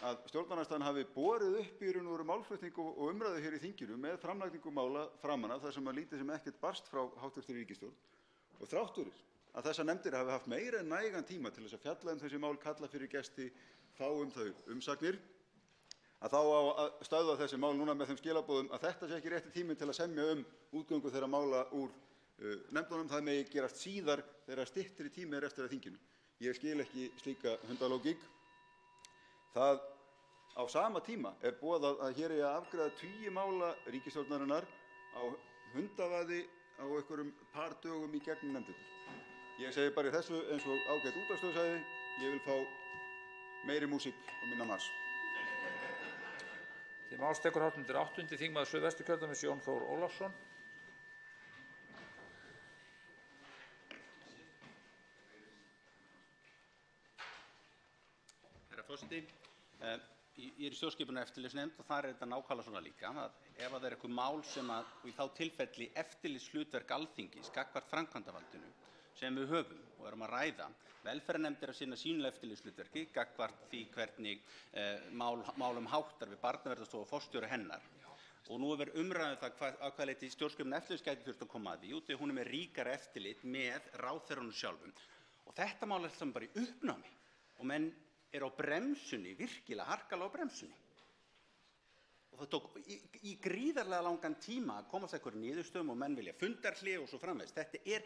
að stjórnarandstaðan hafi borið upp í raun og veru málflutning og umræðu hér í þinginu með framlagningu mála framan af þar sem að lítið sem ekkert barst frá hv. ríkisstjórn og þrátt fyrir að þessar nefndir hafi haft meira en nægan tíma til þess að fjalla þessi mál, kalla fyrir gesti, fá þau umsagnir, að þá á að stöðva þessi mál núna með þeim skilaboðum að þetta sé ekki rétti tíminn til að semja útgöngu þeirra mála úr nefndunum, það megi gerast síðar þegar styttri tími eftir að þinginu. Ég skil ekki slíka hundalógík. Það á sama tíma er boðað að hér eigi að afgreiða tugi mála ríkisstjórnarinnar á hundavaði á einhverjum par dögum í gegnum nefndirnar. Ég segi bara í þessu eins og ágætt útvarpsstöð sagði, ég vil fá meiri músík og minna mars. Til máls tekur hv. 8. þingmaður Suðvesturkjördæmis Jón Þór Ólafsson. Herra forseti, ég er í stjórnskipunar- og eftirlitsnefnd og þar er þetta nákvæmlega svona líka að ef það er eitthvað mál sem að í þá tilfelli eftirlitshlutverk Alþingis gagnvart framkvæmdarvaldinu sem við höfum og erum að ræða, velferðarnefnd er að sinna sínu eftirlitshlutverki gagnvart því hvernig málum háttar við Barnaverndarstofu og forstjóra hennar. Og nú er verið umræðan það að hvað leyti stjórnskipunar- og eftirlits gæti þurft að koma að því, út því hún er með ríkara eftirlit með ráðherrunum sjálfum. Og þetta mál er alltaf bara í uppnámi og menn er á bremsunni, virkilega harkalega á bremsunni. Og það tók í gríðarlega langan tíma að komast að einhverjum niðurstöðum og menn vilja fundarhlé og svo framvegis. Þetta er,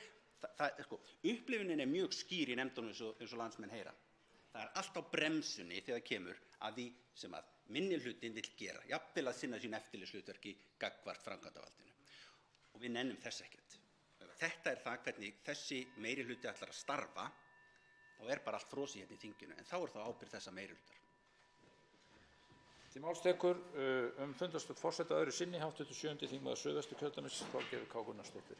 upplifunin er mjög skýr í nefndunum eins og landsmenn heyra. Það er allt á bremsunni þegar það kemur að því sem að minnihlutinn vill gera, jafnvel að sinna sín eftirlitshlutverki gagnvart framkvæmdarvaldinu. Og við nennum þess ekkert. Þetta er það hvernig þessi meirihluti ætlar að starfa, þá er bara allt frosið hérna í þinginu, en þá er það ábyrgð þessa meirihlutar. Til máls tekur fundarstjórn forseta öðru sinni hv. 7. þingmaður Suðvesturkjördæmis Þorgerður K. Gunnarsdóttir.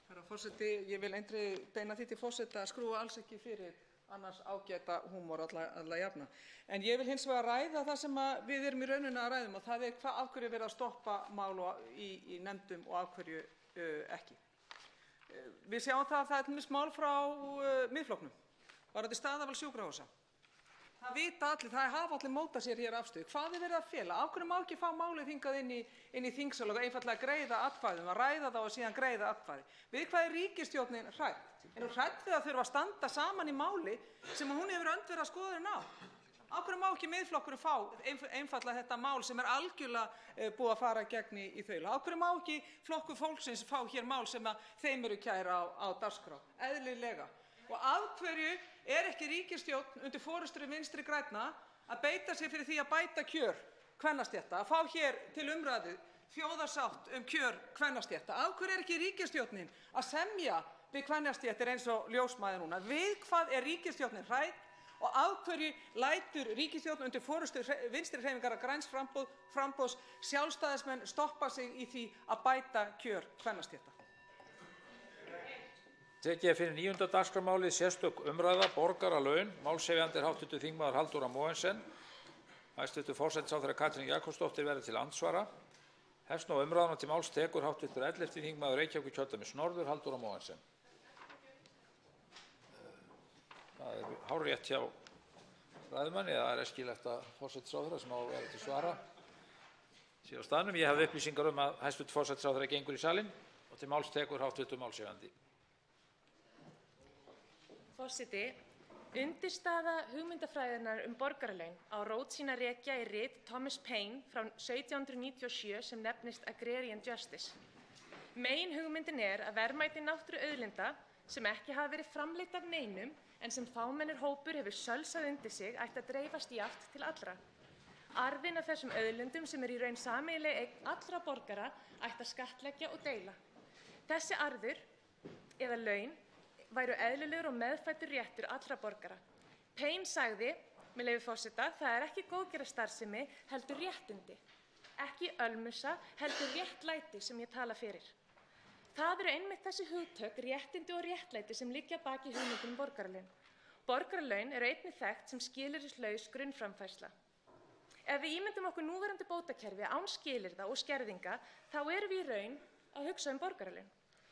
Herra forseti, ég vil eindregið beina því til forseta að skrúfa alls ekki fyrir annars ágæta húmor alla jafna. En ég vil hins vegar ræða það sem við erum í rauninni að ræðum og það er af hverju er verið að stoppa mál í nefndum og af hverju ekki. Við sjáum það að það er til dæmis mál frá Miðflokknum varðandi staðarval sjúkrahúsa. Það vita allir, það hafa allir mótað sér hér afstöðu. Hvað er verið að fela? Af hverju má ekki fá málið hingað inn í þingsal og einfaldlega greiða atkvæði, að ræða það og síðan greiða atkvæði? Við hvað er ríkisstjórnin hrædd? Er hún hrædd við að þurfa að standa saman í máli sem hún hefur öndverða skoðun á? Af hverju má ekki Miðflokkurinn fá einfaldlega þetta mál sem er algjörlega búið að fara gegn í þaula? Af hverju má ekki Flokkur fólksins fá hér mál sem þeim eru kæra á dagskrá? Eðlilega. Og af hverju er ekki ríkisstjórn undir forystu Vinstri grænna að beita sér fyrir því að bæta kjör kvennastétta, að fá hér til umræðu þjóðarsátt kjör kvennastétta? Af hverju er ekki ríkisstjórnin að semja við kvennastéttir eins og ljósmæður núna? Við hvað er ríkisstjórnin hrædd Og af hverju lætur ríkisstjórn undir forystu Vinstri-hreyfingarinnar græns framboðs Sjálfstæðismenn stoppa sig í því að bæta kjör kvennastétta? Tekið fyrir 9. dagskrármálið sérstök umræða borgaralaun. Málshefjandi er hv. þingmaður Halldóra Mogensen. Hæstv. forsætisráðherra Katrín Jakobsdóttir verður til andsvara. Hefst nú umræðan og til máls tekur hv. 11. þingmaður Reykjavíkurkjördæmis norður Halldóra Mogensen. Það er hárrétt hjá ræðumanni, eða er æskilegt að forsætisráðherra sem á að vera til svara sé á staðnum. Ég hafði upplýsingar að hæstv. forsætisráðherra gengur í salinn og til máls tekur hv. málshefjandi. Forseti, undirstaða hugmyndafræðinnar borgaralaun á rót sína rekja í rit Thomas Paine frá 1797 sem nefnist Agrarian Justice. Meginhugmyndin er að verðmæti náttúruauðlinda sem ekki hafa verið framleidd af neinum en sem fámennur hópur hefur sölsað undir sig ætti að dreifast jafnt til allra. Arðinn af þessum auðlindum sem í raun sameiginleg eign allra borgara ætti að skattleggja og deila. Þessi arður eða laun væru eðlilegur og meðfæddur réttur allra borgara. Paine sagði, með leyfi forseta, það er ekki góðgerðarstarfsemi heldur réttindi, ekki ölmusa heldur réttlæti sem ég tala fyrir. Það eru einmitt þessi hugtök, réttindi og réttlæti sem liggja baki hugmyndum borgaralaun. Borgaralaun eru einnig þekkt sem skilyrðislaus grunnframfærsla. Ef við ímyndum okkur núverandi bótakerfi án skilyrða og skerðinga, þá erum við í raun að hugsa borgaralaun.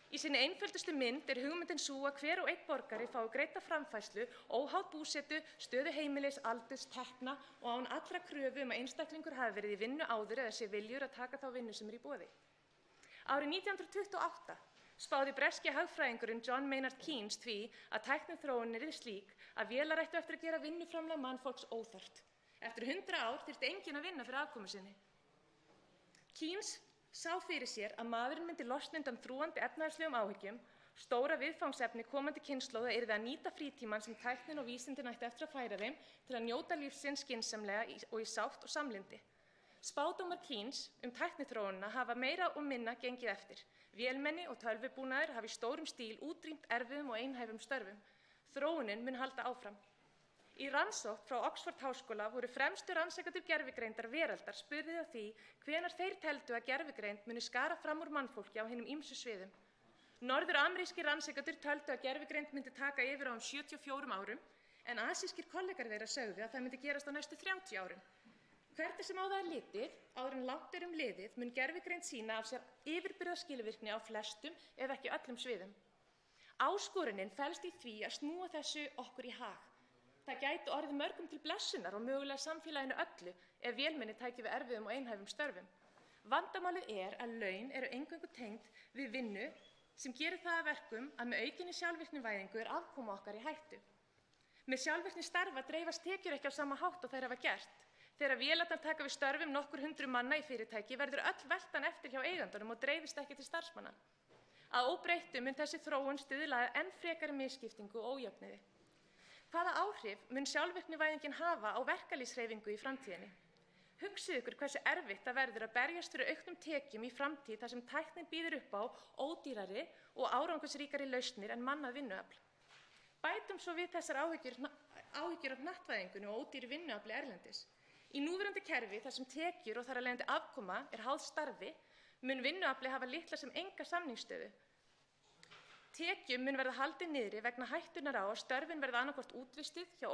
Í sinni einföldustu mynd er hugmyndin sú að hver og einn borgari fái greidda framfærslu, óháð búsetu, stöðu heimilis, aldurs, tekna og án allra kröfu að einstaklingur hafi verið í vinnu áður eða sé viljur að taka þá vinnu sem í boði. Árið 1928 spáði breski hagfræðingurinn John Maynard Keynes því að tækniþróunin yrði slík að vélar ættu eftir að gera vinnuframlag mannfólks óþarft. Eftir 100 ár þyrfti enginn að vinna fyrir afkomu sinni. Keynes sá fyrir sér að maðurinn myndi losna undan þrúgandi efnahagslegum áhyggjum. Stóra viðfangsefni komandi kynslóða yrði að nýta frítímann sem tæknin og vísindin ættu eftir að færa þeim til að njóta lífsins skynsamlega og í sátt og samlyndi. Spádómar Keynes tækniþróunina hafa meira og minna gengið eftir. Vélmenni og tölvubúnaður hafa í stórum stíl útrýmt erfiðum og einhæfum störfum. Þróunin mun halda áfram. Í rannsókn frá Oxford Háskóla voru fremstu rannsakendur gervigreindar veraldar spurðir að því hvenær þeir teldu að gervigreind muni skara fram úr mannfólki á hinum ýmsu sviðum. Norður-amerískir rannsakendur töldu að gervigreind myndi taka yfir á 74 árum, en asískir kollegar þeirra sögðu að það myndi gerast á næstu 30 árum. Hvernig sem á það er litið, áður en langt er liðið, mun gervigreind sýna af sér yfirburðaskilvirkni á flestum ef ekki öllum sviðum. Áskorunin felst í því að snúa þessu okkur í hag. Það gæti orðið mörgum til blessunar og mögulega samfélaginu öllu ef vélmenni tæki við erfiðum og einhæfum störfum. Vandamálið er að laun eru eingöngu tengd við vinnu sem gerir það að verkum að með aukinni sjálfvirknivæðingu er afkoma okkar í hættu. Með sjálfvirkni starfa dreifast tekjur ekki á sama hátt og þær hafa gert. Þegar vélarnar taka við störfum nokkur hundruð manna í fyrirtæki verður öll veltan eftir hjá eigandunum og dreifist ekki til starfsmanna. Að óbreyttu mun þessi þróun stuðla að enn frekari misskiptingu og ójöfnuði. Hvaða áhrif mun sjálfvirknivæðingin hafa á verkalýðshreyfingu í framtíðinni? Hugsið ykkur hversu erfitt það verður að berjast fyrir auknum tekjum í framtíð þar sem tæknin býður upp á ódýrari og árangursríkari lausnir en mannað vinnuafl. Bætum svo við þessar áhyggjur af hnattvæðingunni og ódýru vinnuafli erlendis. Í núverandi kerfi þar sem tekjur og þar af leiðandi afkoma er háð starfi mun vinnuafli hafa litla sem enga samningsstöðu. Tekjum mun verða haldið niðri vegna hættunar á að störfin verða annaðhvort útvistuð hjá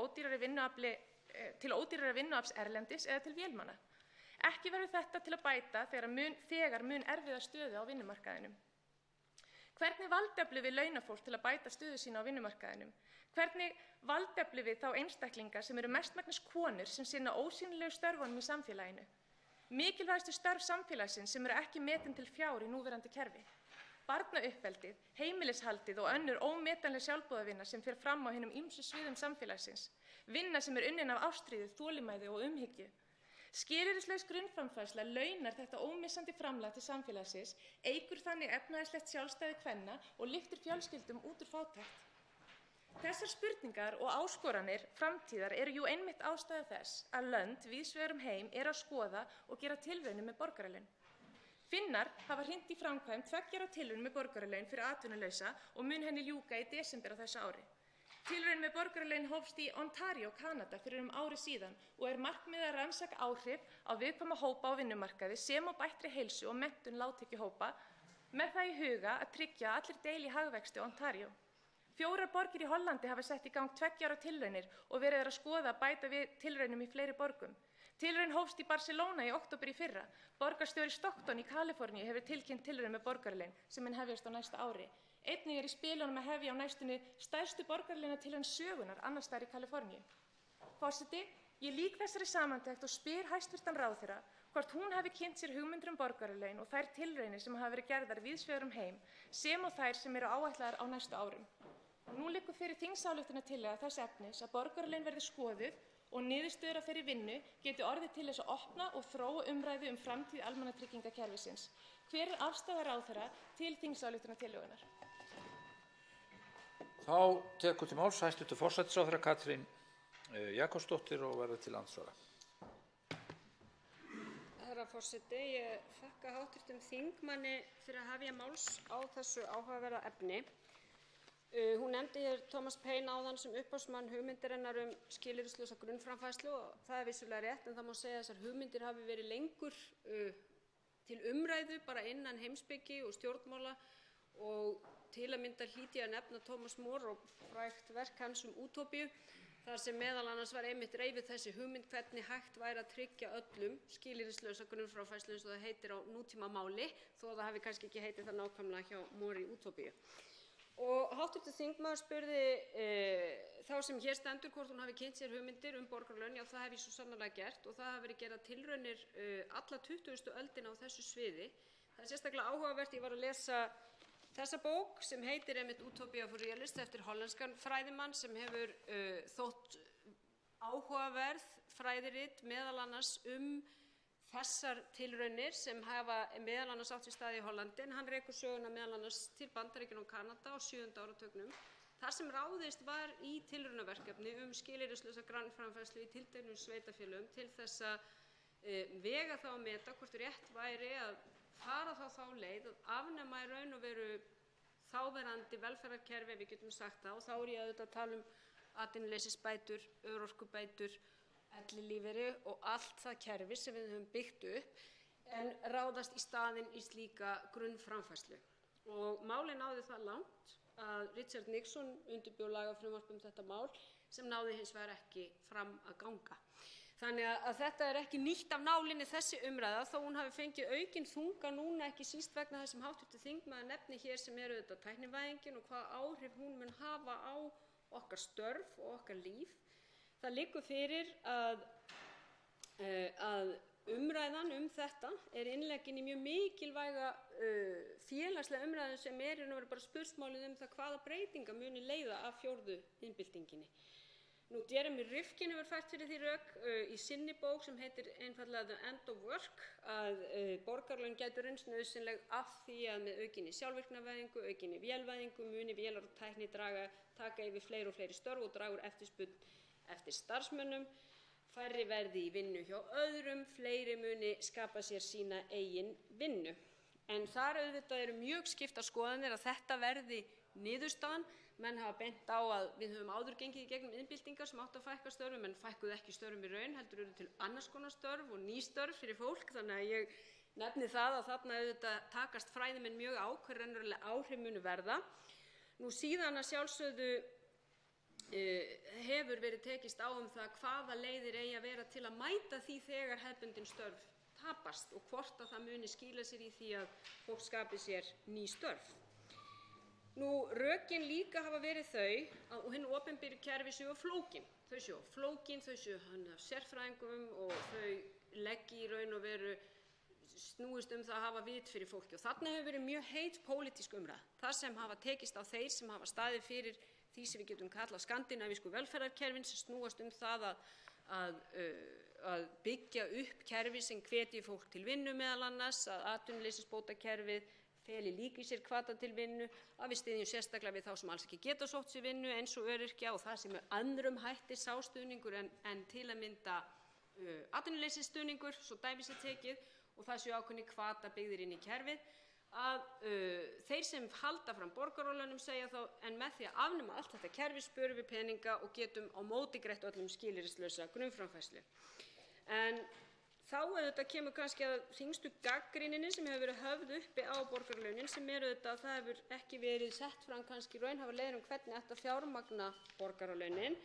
til ódýrara vinnuafls erlendis eða til vélmanna. Ekki verður þetta til að bæta þegar mun erfiða stöðu á vinnumarkaðinum. Hvernig valdeflum við launafólk til að bæta stöðu sína á vinnumarkaðinum? Hvernig valdeflum við þá einstaklinga sem eru mestmegnis konur sem sinna ósýnilegu störfunum í samfélaginu? Mikilvægustu störf samfélagsins sem eru ekki metin til fjár í núverandi kerfi. Barnauppeldið, heimilishaldið og önnur ómetanleg sjálfboðavinna sem fer fram á hinum ýmsu sviðum samfélagsins. Vinna sem er unnin af ástríðu, þolinmæði og umhyggju. Skilyrðislaus grunnframfærsla launar þetta ómissandi framlag til samfélagsins, eykur þannig efnahagslegt sjálfstæði kvenna og lyftir fjölskyldum út úr fátækt. Þessar spurningar og áskoranir framtíðar eru jú einmitt ástæða þess að lönd víðs vegar heim eru að skoða og gera tilraunir með borgaralaun. Finnar hafa hrint í framkvæmd 2 ára tilraun með borgaralaun fyrir atvinnulausa og mun henni ljúka í desember á þessu ári. Tilraun með borgaralaun hófst í Ontario, Kanada, fyrir ári síðan og markmiðið að rannsaka áhrif á viðkvæma hópa á vinnumarkaði sem og bættri heilsu og menntun lágtekjuhópa með það í huga að tryggja að allir deili í hagvexti Ontario. 4 borgir í Hollandi hafa sett í gang 2 ára tilraunir og verið að skoða að bæta við tilraunum í fleiri borgum. Tilraun hófst í Barcelona í október í fyrra. Borgarstjóri Stockton í Kaliforníu hefur tilkynnt tilraun með borgaralaun sem mun hefjast á næsta ári. Einnig í spilunum að hefja á næstunni stærstu borgaralaunatilraun sögunnar annars staðar í Kaliforníu. Forseti, ég lýk þessari samantekt og spyr hæstv. Ráðherra hvort hún hafi kynnt sér hugmyndir borgaralaun og þær tilraunir sem hafa verið gerðar víðs vegar heim sem og þær sem eru áætlaðar á næstu árum. Nú liggur fyrir þingsályktunartillaga þess efnis að borgaralaun verði skoðuð og niðurstöður af þeirri vinnu geti orðið til þess að opna og þróa umræðu framtíð almannatryggingakerfisins. Hver afstaða ráðherra til þingsályktunartillögunnar? Þá tekur til máls hæstv. Forsætisráðherra Katrín Jakobsdóttir og verður til andsvara. Herra forseti, ég þakka hv. þingmanni fyrir að hefja máls á þessu áhugaverða efni. Hún nefndi hér Thomas Paine áðan sem upphafsmann hugmyndarinnar skilyrðislausa grunnframfærslu og það vissulega rétt, en það má segja að þessar hugmyndir hafi verið lengur til umræðu bara innan heimspeki og stjórnmála og til að mynda hlýt ég að nefna Thomas More og frægt verk hans útópíu, þar sem meðal annars var einmitt reifuð þessi hugmynd hvernig hægt væri að tryggja öllum skilyrðislausa grunnframfærslu eins og það heitir á nútímamáli, þó að það hafi kannski ekki heitið það nákvæmlega hjá More í útópíu. Og hv. þingmaður spurði þá sem hér stendur hvort hún hafi kynnt sér hugmyndir borgaralaun. Já, það hef ég svo sannarlega gert og það hafa verið gerðar tilraunir alla 20. öldina á þessu sviði. Það er sérstaklega áhugavert, ég var að lesa þessa bók sem heitir einmitt Utopia for Realists eftir hollenskan fræðimann sem hefur þótt áhugaverð fræðirit meðal annars þessar tilraunir sem hafa meðal annars átt sér stað í Hollandi, en hann rekur söguna meðal annars til Bandaríkjanna og Kanada á 7. áratugnum, þar sem ráðist var í tilraunaverkefni skilyrðislausa grunnframfærslu í tilteknum sveitarfélögum til þess að vega það og meta hvort rétt væri að fara þá leið að afnema í raun og veru þáverandi velferðarkerfi, við getum sagt það, og þá er ég auðvitað að tala atvinnuleysisbætur, örorkubætur, ellilífeyri og allt það kerfi sem við höfum byggt upp, en ráðast í staðinn í slíka grunnframfærslu. Og málið náði það langt að Richard Nixon undirbjó lagafrumvarp þetta mál sem náði hins vegar ekki fram að ganga. Þannig að þetta er ekki nýtt af nálinni þessi umræða, þó hún hafi fengið aukinn þunga núna, ekki síst vegna þess sem hv. þingmaður nefni hér sem auðvitað tæknivæðingin og hvaða áhrif hún mun hafa á okkar störf og okkar líf. Það liggur fyrir að umræðan þetta er innleggin í mjög mikilvæga félagslega umræðu sem í raun og veru bara spursmálið það hvaða breytingar muni leiða af 4. iðnbyltinginni. Nú, Jeremy Rifkin hefur fært fyrir því rök í sinni bók sem heitir einfaldlega The End of Work að borgaralaun gætu reynst nauðsynleg af því að með aukinni sjálfvirknivæðingu, aukinni vélvæðingu muni vélar og tækni taka yfir fleiri og fleiri störf og draga úr eftirspurn eftir starfsmönnum, færri verði í vinnu hjá öðrum, fleiri muni skapa sér sína eigin vinnu. En þar auðvitað eru mjög skiptar skoðanir að þetta verði niðurstaðan. Menn hafa bent á að við höfum áður gengið í gegnum iðnbyltingar sem áttu að fækka störfum en fækkuðu ekki störfum í raun, heldur eru til annars konar störf og ný störf fyrir fólk. Þannig að ég nefni það að þarna auðvitað takast fræðimenn mjög á hver raunveruleg áhrif munu verða. Nú síðan að sjálfsögðu hefur verið tekist á það hvaða leiðir eigi að vera til að mæta því þegar hefðbundin störf tapast og hvort að það muni skila sér í því að fólk skapi sér ný störf. Nú, rökin líka hafa verið þau að hinn opinberu kerfi séu flókin. Þau séu flókin, þau séu sérfræðingum og þau leggi í raun og veru snúist það að hafa vit fyrir fólki. Og þarna hefur verið mjög heit pólitísk umræða. Það sem hafa tekist á þeir sem hafa staðið fyrir því sem við getum kallað skandinavísku velferðarkerfin sem snúast það að byggja upp kerfi sem hvetji fólk til vinnu meðal annars, að atvinnuleysisbótakerfið feli líka í sér hvata til vinnu, að við styðjum sérstaklega við þá sem alls ekki geta sótt sér vinnu eins og öryrkja og það sem öðrum hætti sá stuðningur en til að mynda atvinnuleysisstuðningur, svo dæmi sé tekið, og það séu ákveðnir hvata byggðir inn í kerfið, að þeir sem halda fram borgaralaunum segja þá en með því að afnema allt þetta kerfi spörum við peninga og getum á móti greitt öllum skilyrðislausa grunnframfærslu. En þá auðvitað kemur kannski að þyngstu gagnrýninni sem hefur verið höfð uppi á borgaralaunin sem auðvitað að það hefur ekki verið sett fram kannski raunhæfar leiðir hvernig ætti að fjármagna borgaralaunin.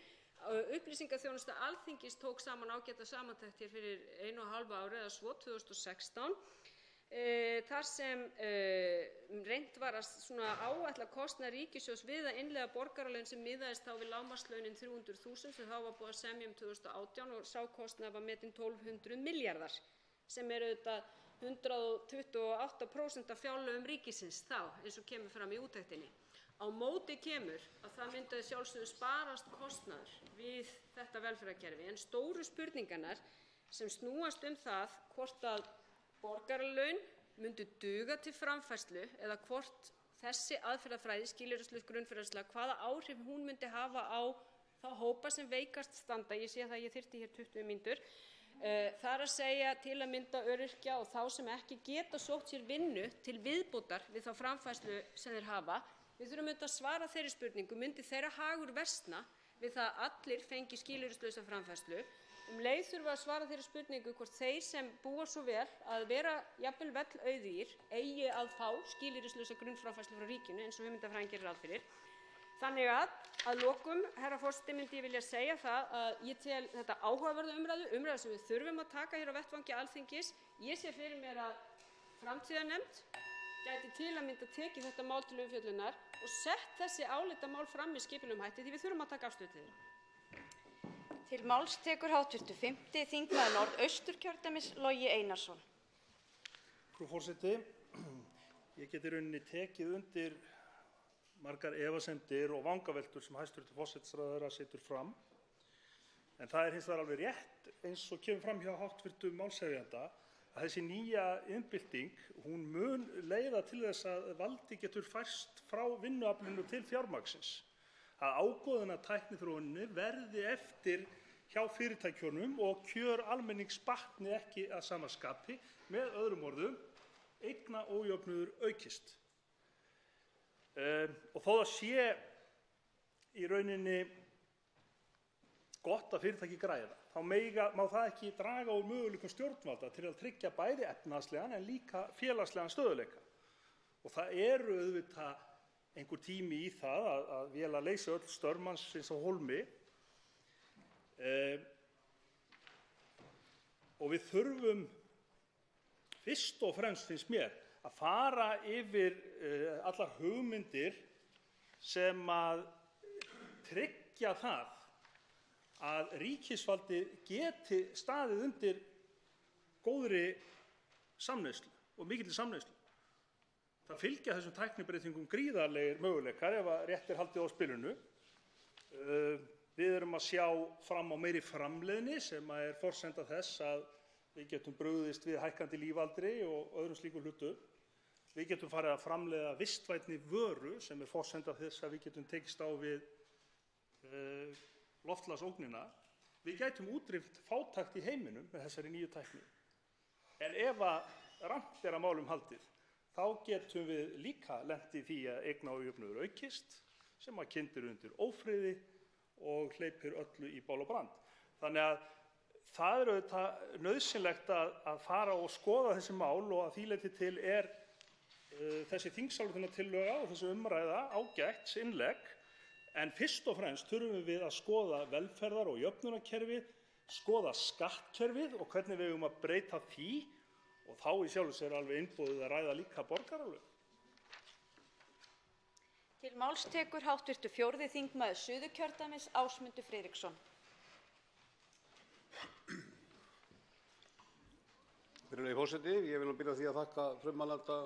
Upplýsingaþjónusta Alþingis tók saman ágæta samantekt hér fyrir 1,5 ári eða svo 2016 þar sem reynt var að áætla kostnað ríkissjóðs við að innleiða borgaralaun sem miðaðist þá við lágmarkslaunin 300.000 sem þá var búið að semja 2018 og sá kostnað var metinn 1200 milljarðar sem auðvitað 128% af fjárlögum ríkisins þá eins og kemur fram í úttektinni. Á móti kemur að það myndi sjálfsögðu sparast kostnaður við þetta velferðarkerfi en stóru spurningarnar sem snúast það hvort að borgaralaun myndu duga til framfærslu eða hvort þessi aðferðafræði skilyrðislaus grunnframfærsla hvaða áhrif hún myndi hafa á þá hópa sem veikast standa. Ég sé að ég þyrfti hér 20 mínútur. Það er að segja til að mynda öryrkja og þá sem ekki geta sótt sér vinnu til viðbótar við þá framfærslu sem þeir hafa. Við þurfum auðvitað að svara þeirri spurningu, myndi þeirra hagur versna við það að allir fengi skilyrðislausa framfærslu. Leið þurfum við að svara þeirri spurningu hvort þeir sem búa svo vel að vera jafnvel vellauðugir eigi að fá skilyrðislausa grunnframfærslu frá ríkinu eins og hugmyndafræðin gerir ráð fyrir. Þannig að lokum, herra forseti, myndi ég vilja segja það að ég tel þetta áhugaverða umræðu sem við þurfum að taka hér á vettvangi Alþingis. Ég sé fyrir mér að framtíðarnefnd gæti til að mynda tekið þetta mál til umfjöllunar og sett þessi álitamál fram með skipulegum hætti því við þurfum að taka afstöðu til þeirra. Til máls tekur hv. 5. þingmaður Norðausturkjördæmis Logi Einarsson. Frú forseti, ég get í rauninni tekið undir margar efasemdir og vangaveltur sem hæstv. Forsætisráðherra setur fram. En það hins vegar alveg rétt eins og kemur fram hjá hv. málshefjanda að þessi nýja innbylting, hún mun leiða til þess að valdi getur færst frá vinnuaflinu til fjármagnsins. Að ágóðan af tækniþróuninni verði eftir hjá fyrirtækjunum og kjör almennings batni ekki að sama skapi. Með öðrum orðum, eignaójöfnuður aukist. Og þó það sé í rauninni gott að fyrirtæki græða, þá má það ekki draga úr möguleikum stjórnvalda til að tryggja bæði efnahagslegan en líka félagslegan stöðugleika. Og það auðvitað einhver tími í það að véla leysa öll störf mannsins á hólmi. Og við þurfum fyrst og fremst, finnst mér, að fara yfir allar hugmyndir sem að tryggja það að ríkisvaldið geti staðið undir góðri samneyslu og mikilli samneyslu. Það fylgja þessum tæknibreytingum gríðarlegir möguleikar ef að rétt haldið á spilinu. Við erum að sjá fram á meiri framleiðni sem er forsenda þess að við getum brugðist við hækkandi lífaldri og öðrum slíkum hlutum. Við getum farið að framleiða vistvænni vöru sem er forsenda þess að við getum tekist á við loftslagsógnina. Við gætum útrýmt fátækt í heiminum með þessari nýju tækni. En ef að rangt að málum haldið, þá getum við líka lent í því að eignaójöfnuður aukist sem að kyndir undir ófriði og hleypir öllu í bál og brand. Þannig að það auðvitað nauðsynlegt að fara og skoða þessi mál og að því leyti til þessi þingsályktunartillaga og þessi umræða ágætt innlegg. En fyrst og fremst þurfum við að skoða velferðar- og jöfnunarkerfið, skoða skattkerfið og hvernig við eigum að breyta því og þá í sjálfu sér alveg innboðið að ræða líka borgaralög. Til máls tekur hv. 4. þingmaður Suðurkjördæmis Ásmundur Friðriksson. Virðulegi forseti, ég vil byrja á því að þakka frummælanda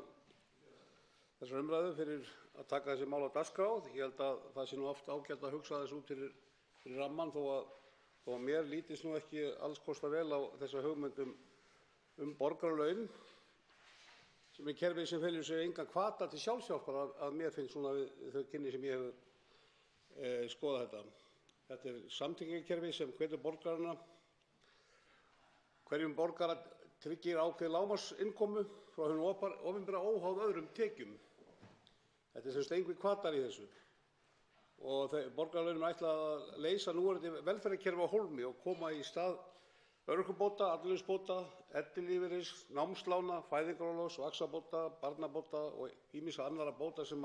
þessar umræðu fyrir að taka þessi mál á dagskrá. Ég held að það sé oft ágætt að hugsa þessu út fyrir rammann þó að mér lítist ekki alls kostar vel á þessa hugmyndum borgaralaun sem er kerfi sem felur sig engan hvata til sjálfshjálpar að mér finnst svona við þau kynni sem ég hef skoðað þetta. Þetta er samtengingarkerfi sem hvetur borgarana hverjum borgara tryggir ákveðið lágmarksinnkomu frá hinu opinbera óháð öðrum tekjum. Þetta er sem sagt engir hvatar í þessu. Og borgaralaunum er ætlað að leysa núverandi velferðarkerfi á hólmi og koma í stað örorkubóta, atvinnuleysisbóta, ellilífeyris, námslána, fæðingarorlofs, vaxtabóta, barnabóta og ýmissa annarra bóta sem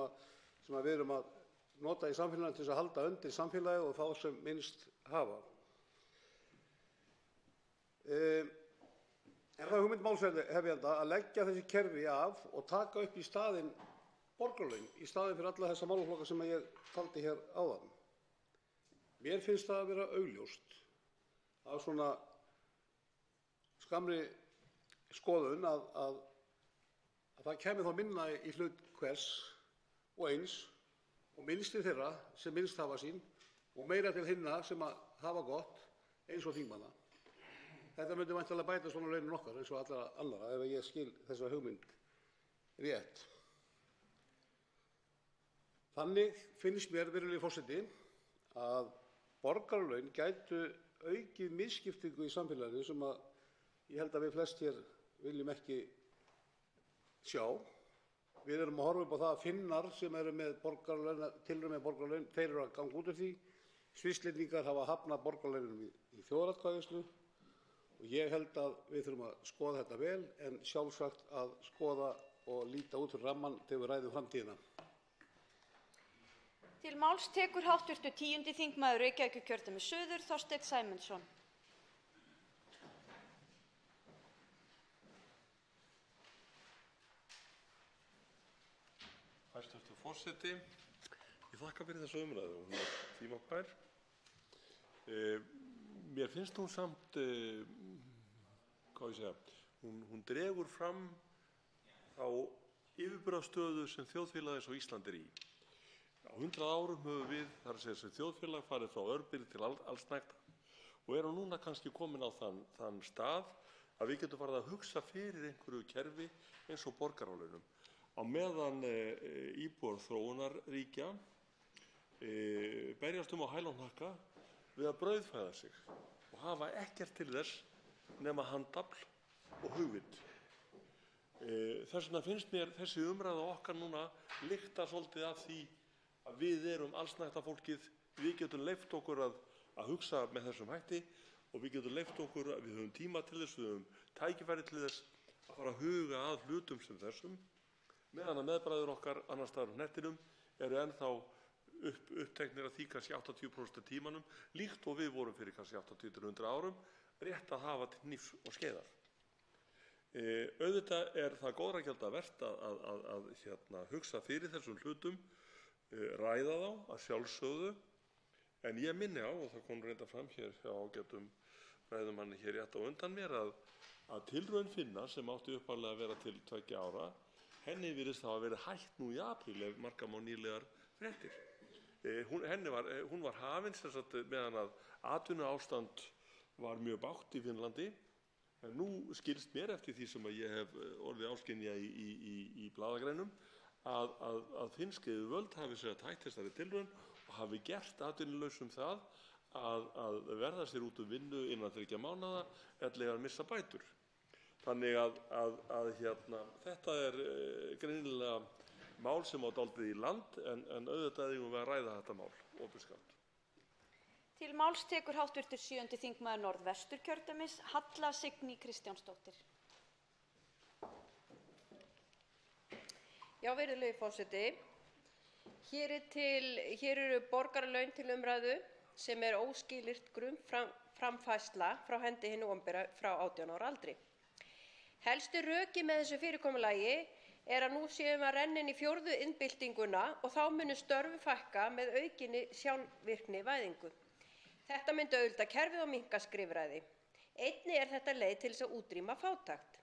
við erum að nota í samfélaginu til þess að halda undir samfélagið og þá sem minnst hafa. Er það hugmynd málshefjanda að leggja þessi kerfi af og taka upp í staðinn borgaralaun í staðinn fyrir alla þessa málaflokka sem ég taldi hér áðan? Mér finnst það að vera augljóst af svona skammri skoðun að það kæmi þá minna í hlut hvers og eins og minnst til þeirra sem minnst hafa sín og meira til hinna sem hafa gott eins og þingmanna. Þetta myndi væntanlega bæta svona launin okkar eins og allra annarra ef ég skil þessa hugmynd rétt. Þannig finnst mér, virðulegi forseti, að borgaralaun gætu aukið misskiptingu í samfélaginu sem ég held að við flest hér viljum ekki sjá. Við erum að horfa upp á það að Finnar sem eru með tilraun með borgaralaun, þeir eru að ganga út úr því. Svisslendingar hafa hafnað borgaralaunum í þjóðaratkvæðagreiðslu og ég held að við þurfum að skoða þetta vel en sjálfsagt að skoða og líta út fyrir rammann þegar við ræðum framtíðina. Til máls tekur hv. 10. þingmaður Reykjavíkurkjördæmis suður, Þorsteinn Sæmundsson. Hæstv. forseti, ég þakka fyrir þessa umræðu, hún er tímabær. Mér finnst hún samt, hún dregur fram þá yfirburðastöðu sem þjóðfélagið eins og Ísland er í. Á 100 árum höfum við, þar að segja sem þjóðfélag, farið frá örbirgð til allsnægta og erum núna kannski komin á þann stað að við getum farið að hugsa fyrir einhverju kerfi eins og borgaralaunum. Á meðan íbúar þróunarríkja berjast á hæl og hnakka við að brauðfæða sig og hafa ekkert til þess nema handafl og hugvit. Þess vegna finnst mér þessi umræða okkar núna lykta svolítið af því að við erum allsnægta fólkið, við getum leyft okkur að hugsa með þessum hætti og við getum leyft okkur að við höfum tíma til þess, við höfum tækifæri til þess að fara að huga að hlutum sem þessum, meðan að meðbræður okkar annars staðar á hnettinum eru ennþá uppteknir að því kannski 80% af tímanum, líkt og við vorum fyrir kannski 80-100 árum, rétt að hafa til hnífs og skeiðar. Auðvitað er það góðra gjalda vert að hugsa fyrir þessum hlutum, ræða þá að sjálfsögðu, en ég minni á, og það kom reynda fram hér hjá ágætum ræðumanni hér rétt á undan mér, að tilraun Finna sem átti upphaflega að vera til 2 ára, henni virðist þá að vera hætt nú í apríl ef marka má nýlegar fréttir. Hún var hafin sem sagt meðan að atvinnuástand var mjög bágt í Finnlandi, en nú skilst mér eftir því sem að ég hef orðið áskynja í blaðagreinum að finnsk yfirvöld hafi sér hætt þessari tilraun og hafi gert atvinnulausum það að verða sér út vinnu innan 3 mánaða ellegar að missa bætur. Þannig að þetta er greinilega mál sem á dálítið í land en auðvitað eigum við að ræða þetta mál opinskátt. Til máls tekur hv. 7. þingmaður Norðvesturkjördæmis, Halla Signý Kristjánsdóttir. Já, virðulegi forseti. Hér eru borgaralaun til umræðu sem er óskilyrt grunnframfærsla frá hendi hinu opinbera frá 18 ára aldri. Helstu rökin með þessu fyrirkomulagi er að nú séum að renna inn í 4. iðnbyltinguna og þá munu störfum fækka með aukinni sjálfvirknivæðingu. Þetta myndi auðvelda kerfið og minnka skrifræði. Einnig er þetta leið til þess að útrýma fátækt.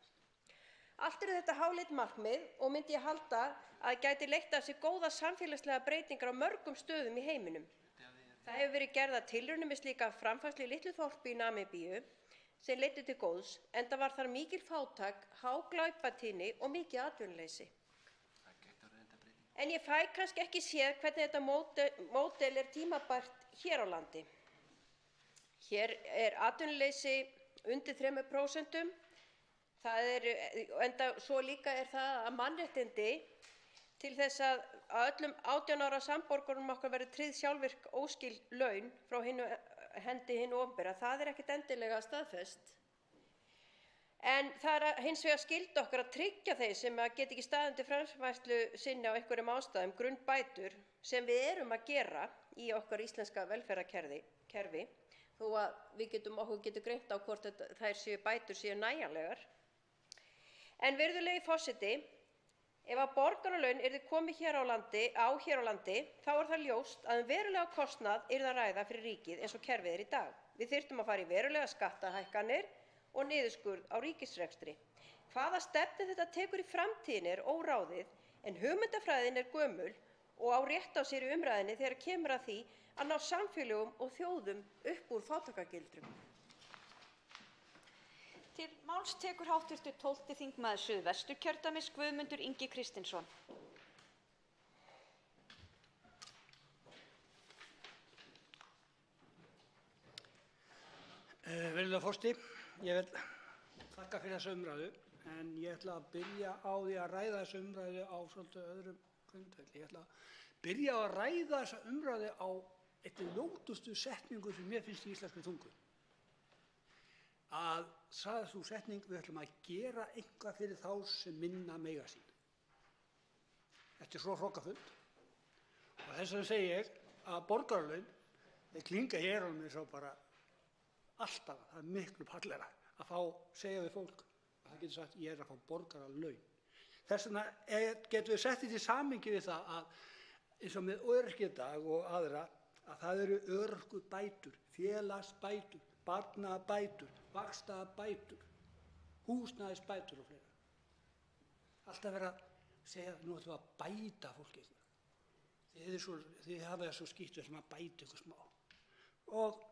Allt eru þetta háleit markmið og myndi ég halda að gæti leitt af sér góða samfélagslega breytingar á mörgum stöðum í heiminum. Það hefur verið gerðar tilraunir með slíka framfærslu í litlu þorpi í Namibíu sem leiddu til góðs, enda var þar mikil fátækt, há glæpatíðni og mikið atvinnuleysi. En ég fæ kannski ekki séð hvernig þetta módel er tímabært hér á landi. Hér er atvinnuleysi undir 3%. Enda svo líka það að mannréttindi til þess að öllum 18 ára samborgurum okkar verði tryggð sjálfvirk óskild laun frá hendi hinu opinbera, það ekkert endilega staðfest. En það hins vegar skylda okkar að tryggja þeir sem geta ekki staðið undir framfærslu sinni á einhverjum ástæðum grunnbætur sem við erum að gera í okkar íslenska velferðarkerfi, þó að okkur getur greint á hvort þær bætur séu nægjanlegar. En virðulegi forseti, ef að borgaralaun yrði komið hér á landi, þá það ljóst að verulega kostnað yrði að ræða fyrir ríkið eins og kerfið í dag. Við þyrftum að fara í verulega skattahækkanir og niðurskurð á ríkisrekstri. Hvaða stefnu þetta tekur í framtíðinni óráðið, en hugmyndafræðin gömul og á rétt á sér í umræðinni þegar kemur að því að ná samfélögum og þjóðum upp úr fátæktargildrum. Til máls tekur hv. 12. þingmaður Suðvesturkjördæmis Guðmundur Ingi Kristinsson. Virðulegur forseti, ég vil þakka fyrir þessa umræðu, en ég ætla að byrja á því að ræða þessa umræðu á svolítið öðrum grundvelli. Ég ætla að byrja á að ræða þessa umræðu á einni ljótustu setningu sem mér finnst í íslenskri tungu. Að sagði sú setning, við ætlum að gera eitthvað fyrir þá sem minna mega sín. Þetta svo hrokkafullt. Og þess vegna segi ég að borgaralaun, þeir klinga hér á mig svo bara alltaf, það miklu fallegra að segja við fólk að það getur sagt ég að fá borgaralaun. Þess vegna getum við sett þetta í samhengi við það að eins og með öryrkjadag og aðra, að það eru örorkubætur, félagsbætur, barnabætur, vaxtabætur, húsnæðisbætur og fleira. Alltaf verið að segja nú ætlum við að bæta fólki eitthvað. Þið hafið það svo skýrt við ætlum að bæta ykkur smá. Og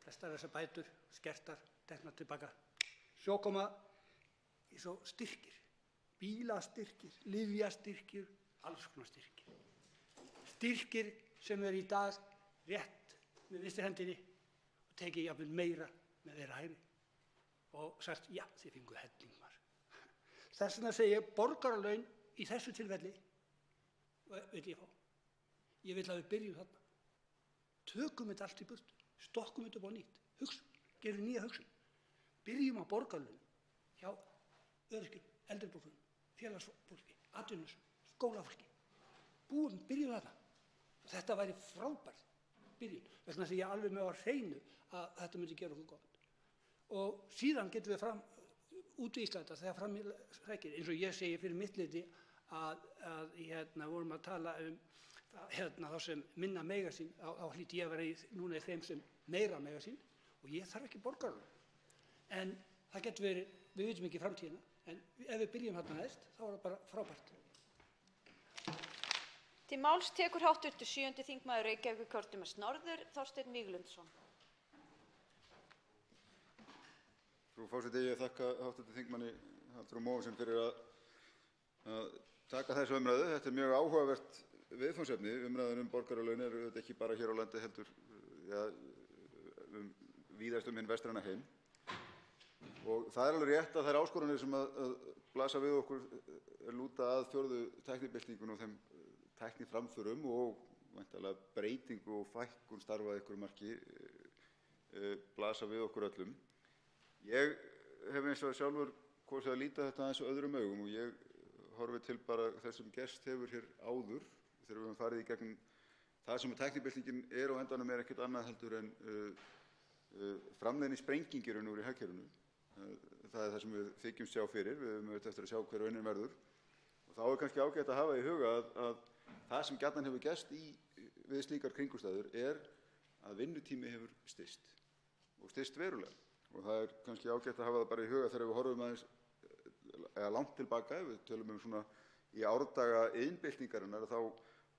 flestar þessar bætur skertar, teknar tilbaka. Svo koma svo styrkir, bílastyrkir, lyfjastyrkir, alls konar styrkir. Styrkir sem í dag rétt með vinstri hendinni og tekið jafnvel meira með þeirra hægri og sagt, já, þið fengu helling maður. Þess vegna segi ég borgaralaun í þessu tilfelli, vil ég fá. Ég vil að við byrjum þarna. Tökum þetta allt í burtu, stokkum þetta upp á nýtt, hugsun, gerum nýja hugsun. Byrjum á borgaralaun hjá öryrkjum, eldri borgurum, félagsfólki, atvinnulausum, skólafólki. Byrjum þarna. Þetta væri frábær byrjun, vegna þess að ég alveg með á hreinu að þetta myndi gera okkur gott. Og síðan getum við útvíkka þetta þegar fram í rækir, eins og ég segi fyrir mitt leyti að vorum að tala þá sem minna mega sín, þá hlýt ég að vera núna í þeim sem meira mega sín og ég þarf ekki borgaralaun. En það getur verið, við vitum ekki framtíðina, en ef við byrjum þarna næst, þá það bara frábært. Til máls tekur hv. 7. þingmaður Reykjavíkurkjördæmis norður, Þorsteinn Víglundsson. Frú forseti, ég þakka hv. þingmanni Halldóru Mogensen fyrir að taka þessa umræðu. Þetta mjög áhugavert viðfangsefni. Umræðan borgaralaun auðvitað ekki bara hér á landi heldur víðast hinn vestræna heim. Og það alveg rétt að þær áskoranir sem að blasa við okkur lúta að fjórðu tæknibyltingunni og þeim tækniframförum og væntanlega breytingu og fækkun starfa að einhverju marki blasa við okkur öllum. Ég hef eins og sjálfur kosið að líta þetta aðeins öðrum augum og ég horfi til bara þess sem gerst hefur hér áður þegar við höfum farið í gegnum það sem tæknibyltingin á endanum ekkert annað heldur en framleiðni sprengingir úr í hagkerfinu. Það það sem við þykjumst sjá fyrir, við höfum auðvitað eftir að sjá hver raunin verður. Og þá kannski ágætt að hafa í huga að það sem gjarnan hefur gerst við slíkar kringumstæður að vinnutími hefur styst og styst verulega. Og það kannski ágætt að hafa það bara í huga þegar við horfum aðeins langt tilbaka, ef við tölum svona í árdaga iðnbyltingarinnar, þá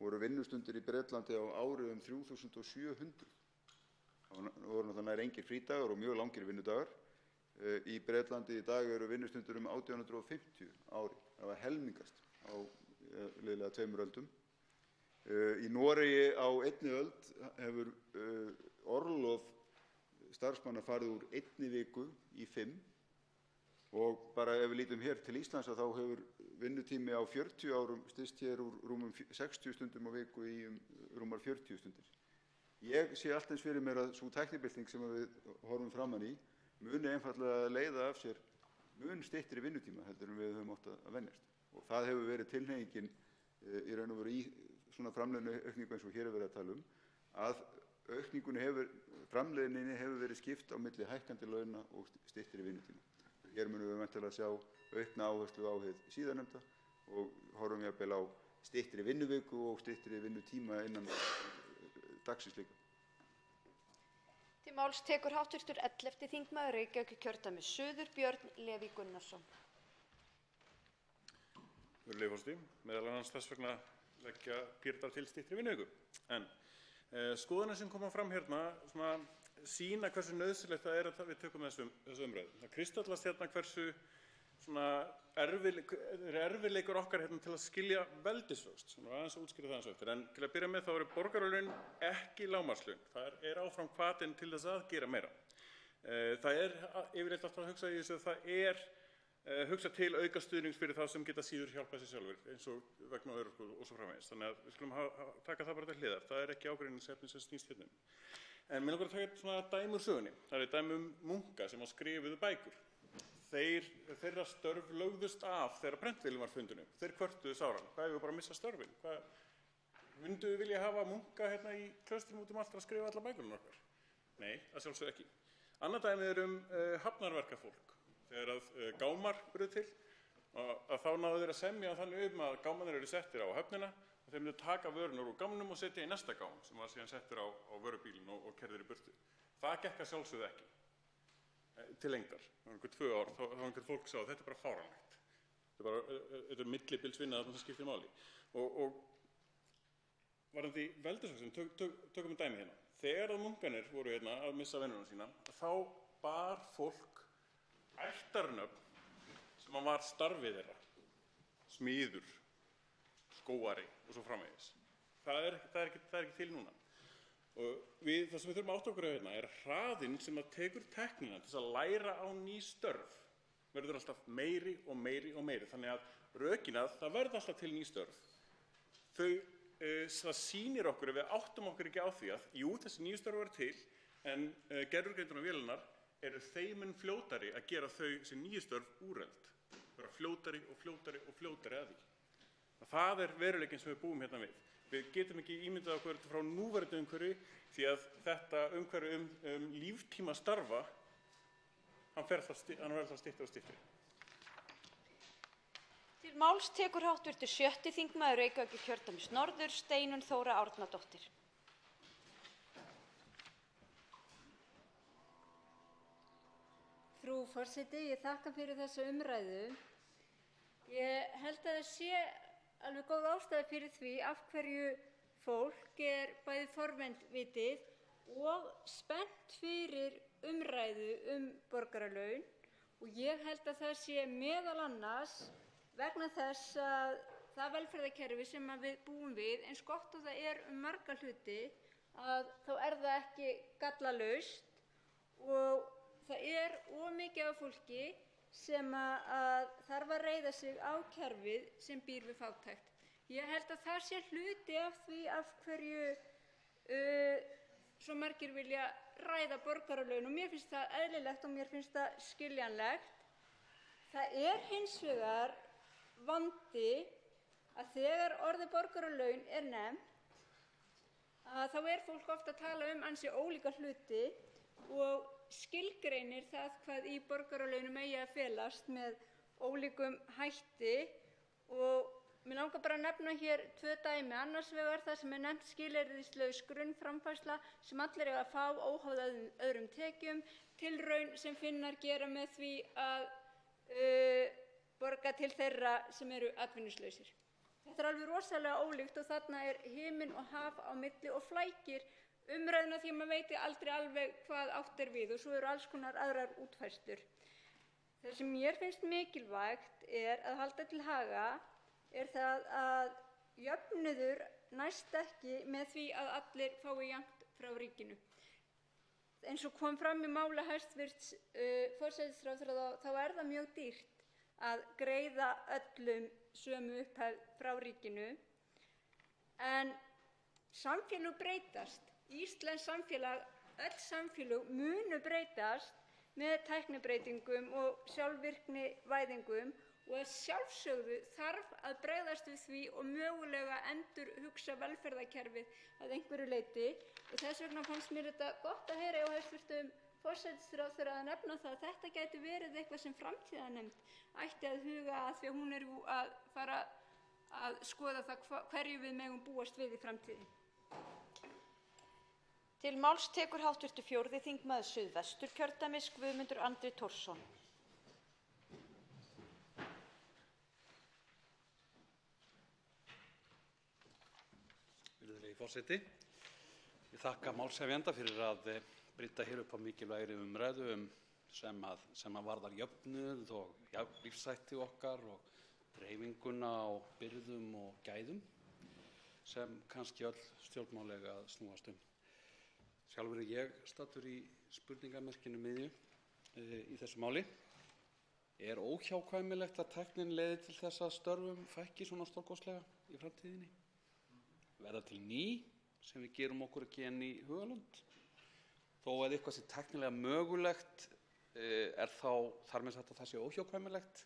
voru vinnustundir í Bretlandi á ári 3700. Það voru náttúrulega nær engir frídagar og mjög langir vinnudagar. Í Bretlandi í dag eru vinnustundir 1850 ári. Það var helmingast á liðlega 2 öldum. Í Noregi á 1 öld hefur orlof starfsmanna farið úr 1 viku í 5 Og bara ef við lítum hér til Íslands þá hefur vinnutími á 40 árum styst hér úr rúmum 60 stundum á viku í rúmar 40 stundir. Ég sé allt eins fyrir mér að sú tæknibylting sem við horfum framan í muni einfaldlega leiða af sér mun styttri vinnutíma heldur en við höfum átt að venjast. Og það hefur verið tilhneigingin í raun og veru í svona framleiðniaukningu eins og hér er verið að tala að framleiðninni hefur verið skipt á milli hækkandi launa og styttri vinnutíma. Hér munum við væntanlega sjá aukna áherslu á hið síðarnefnda og horfum jafnvel á styttri vinnuviku og styttri vinnutíma innan dagsins líka. Til máls tekur hv. 11. þingmaður Reykjavíkurkjördæmis suður Björn Leví Gunnarsson. Virðulegi forseti, meðal annars þess vegna leggja Píratar til styttri vinnuviku. En skoðanir sem koma fram hérna sýna hversu nauðsynlegt það er að við tökum þessu umræðu. Það kristallast hérna hversu erfiðleikur okkar hérna til að skilja veldisvöxt. Aðeins að útskýra það eins og eftir. En til að byrja með þá eru borgaralaun ekki lágmarkslaun. Það er áfram hvatinn til þess að gera meira. Það er yfirleitt alltaf að hugsa í þessu að það er hugsa til auka stuðnings fyrir þá sem geta síður hjálpað sér sjálfur eins og vegna örorku og svo framvegis. Þannig að við skulum taka það bara til hliðar. Það er ekki ágreiningsefni sem snýst hérna. En mér langar að taka svona dæmi úr sögunni. Það er dæmi munka sem skrifuðu bækur. Þeirra störf lögðust af þegar prentvélin var fundin upp. Þeir kvörtuðu sáran. Hvað ef við bara missa störfin? Myndu við vilja hafa munka hérna í klaustrum út allt að skrifa alla bækurnar okkar? Nei, að sjálfsögðu ekki. Annað dæmi er hafnarverkafólk. Þegar að gámar urðu til, að þá náðu þeir að semja þannig að gámarnir eru settir á höfnina og þeir myndu taka vörurnar úr gámnum og setja í næsta gám sem var síðan settur á vörubílinn og keyrður í burtu. Það gekk að sjálfsögðu ekki til lengdar. Það var 2 ár, þá einhver fólk sá að þetta er bara fáránlegt. Þetta er millibilsvinna þarna sem skiptir máli. Og varðandi veldisvöxtinn, tökum við dæmi hérna. Þegar munkarnir voru hérna að missa vinnuna sína, þá bar fólk ættarnöfn sem var starfið þeirra, smíður, skóari og svo framvegis. Það er ekki til núna. Og það sem við þurfum að átta okkur á hérna er hraðinn sem að tekur tæknina til að læra á ný störf verður alltaf meiri og meiri og meiri. Þannig að rökin að það verður alltaf til ný störf. Það sýnir okkur ef við áttum okkur ekki á því að jú, þessi nýju störf verður til en gervigreindin og vélarnar eru þeim fljótari að gera þessi nýju störf úreld. Vera fljótari og fljótari og fljótari að því. Það er veruleikinn sem við búum hérna við. Við getum ekki ímyndað okkur frá núverandi umhverfi því að þetta umhverfi líftíma starfa, hann verður það styttri og styttri. Til máls tekur hv. 7. þingmaður Reykjavíkurkjördæmis norður Steinunn Þóra Árnadóttir. Frú forseti, ég þakka fyrir þessa umræðu. Ég held að það sé alveg góð ástæða fyrir því af hverju fólk er bæði forvitið og spennt fyrir umræðu borgaralaun og ég held að það sé meðal annars vegna þess að það velferðarkerfi sem við búum við, eins gott og það er marga hluti, að þá er það ekki gallalaust og það er mikið af fólki sem að þarf að reiða sig á kerfið sem býr við fátækt. Ég held að það sé hluti af því af hverju svo margir vilja ræða borgaralaun og mér finnst það eðlilegt og mér finnst það skiljanlegt. Það er hins vegar vandi að þegar orðið borgaralaun er nefnt þá er fólk ofta að tala ansi ólíka hluti og skilgreinir það hvað í borgaralaunum eigi að felast með ólíkum hætti og mér langar bara að nefna hér 2 dæmi. Annars vegar það sem er nefnt skilyrðislaus grunnframfærsla sem allir eiga að fá óháð öðrum tekjum, tilraun sem Finnar gera með því að borga til þeirra sem eru atvinnulausir. Þetta er alveg rosalega ólíkt og þarna er himinn og haf á milli og flækir umræðuna því að maður veit aldrei alveg hvað átt er við og svo eru alls konar aðrar útfærslur. Það sem mér finnst mikilvægt er að halda til haga er það að jöfnuður næst ekki með því að allir fái jafnt frá ríkinu. eins og kom fram í máli hæstv. Forsætisráðherra þá er það mjög dýrt að greiða öllum sömu upphæð frá ríkinu. En samfélög breytast. Íslenskt samfélag, öll samfélög munu breytast með tæknibreytingum og sjálfvirknivæðingum og að sjálfsögðu þarf að bregðast við því og mögulega endurhugsa velferðarkerfið að einhverju leyti. Og þess vegna fannst mér þetta gott að heyra hjá hæstv. Forsætisráðherra að nefna það að þetta gæti verið eitthvað sem framtíðarnefnd ætti að huga að, því að hún er að fara að skoða það hverju við megum búast við í framtíðinni. Til máls tekur hv. 4. þingmaður Suðvesturkjördæmis Guðmundur Andri Thorsson. Virðulegi forseti, ég þakka málshefjanda fyrir að brydda hér upp á mikilvægri umræðu sem varðar jöfnuð og lífshætti okkar og dreifinguna á byrðum og gæðum sem kannski öll stjórnmál eiga að snúast um. Sjálfur er ég staddur í spurningamerkinu miðju í þessu máli. Er óhjákvæmilegt að tæknin leiði til þess að störfum fækki svona stórkostlega í framtíðinni? Verða til ný sem við gerum okkur ekki enn í hugarlund? Þó að eitthvað sé tæknilega mögulegt er þá þar með sagt að það sé óhjákvæmilegt.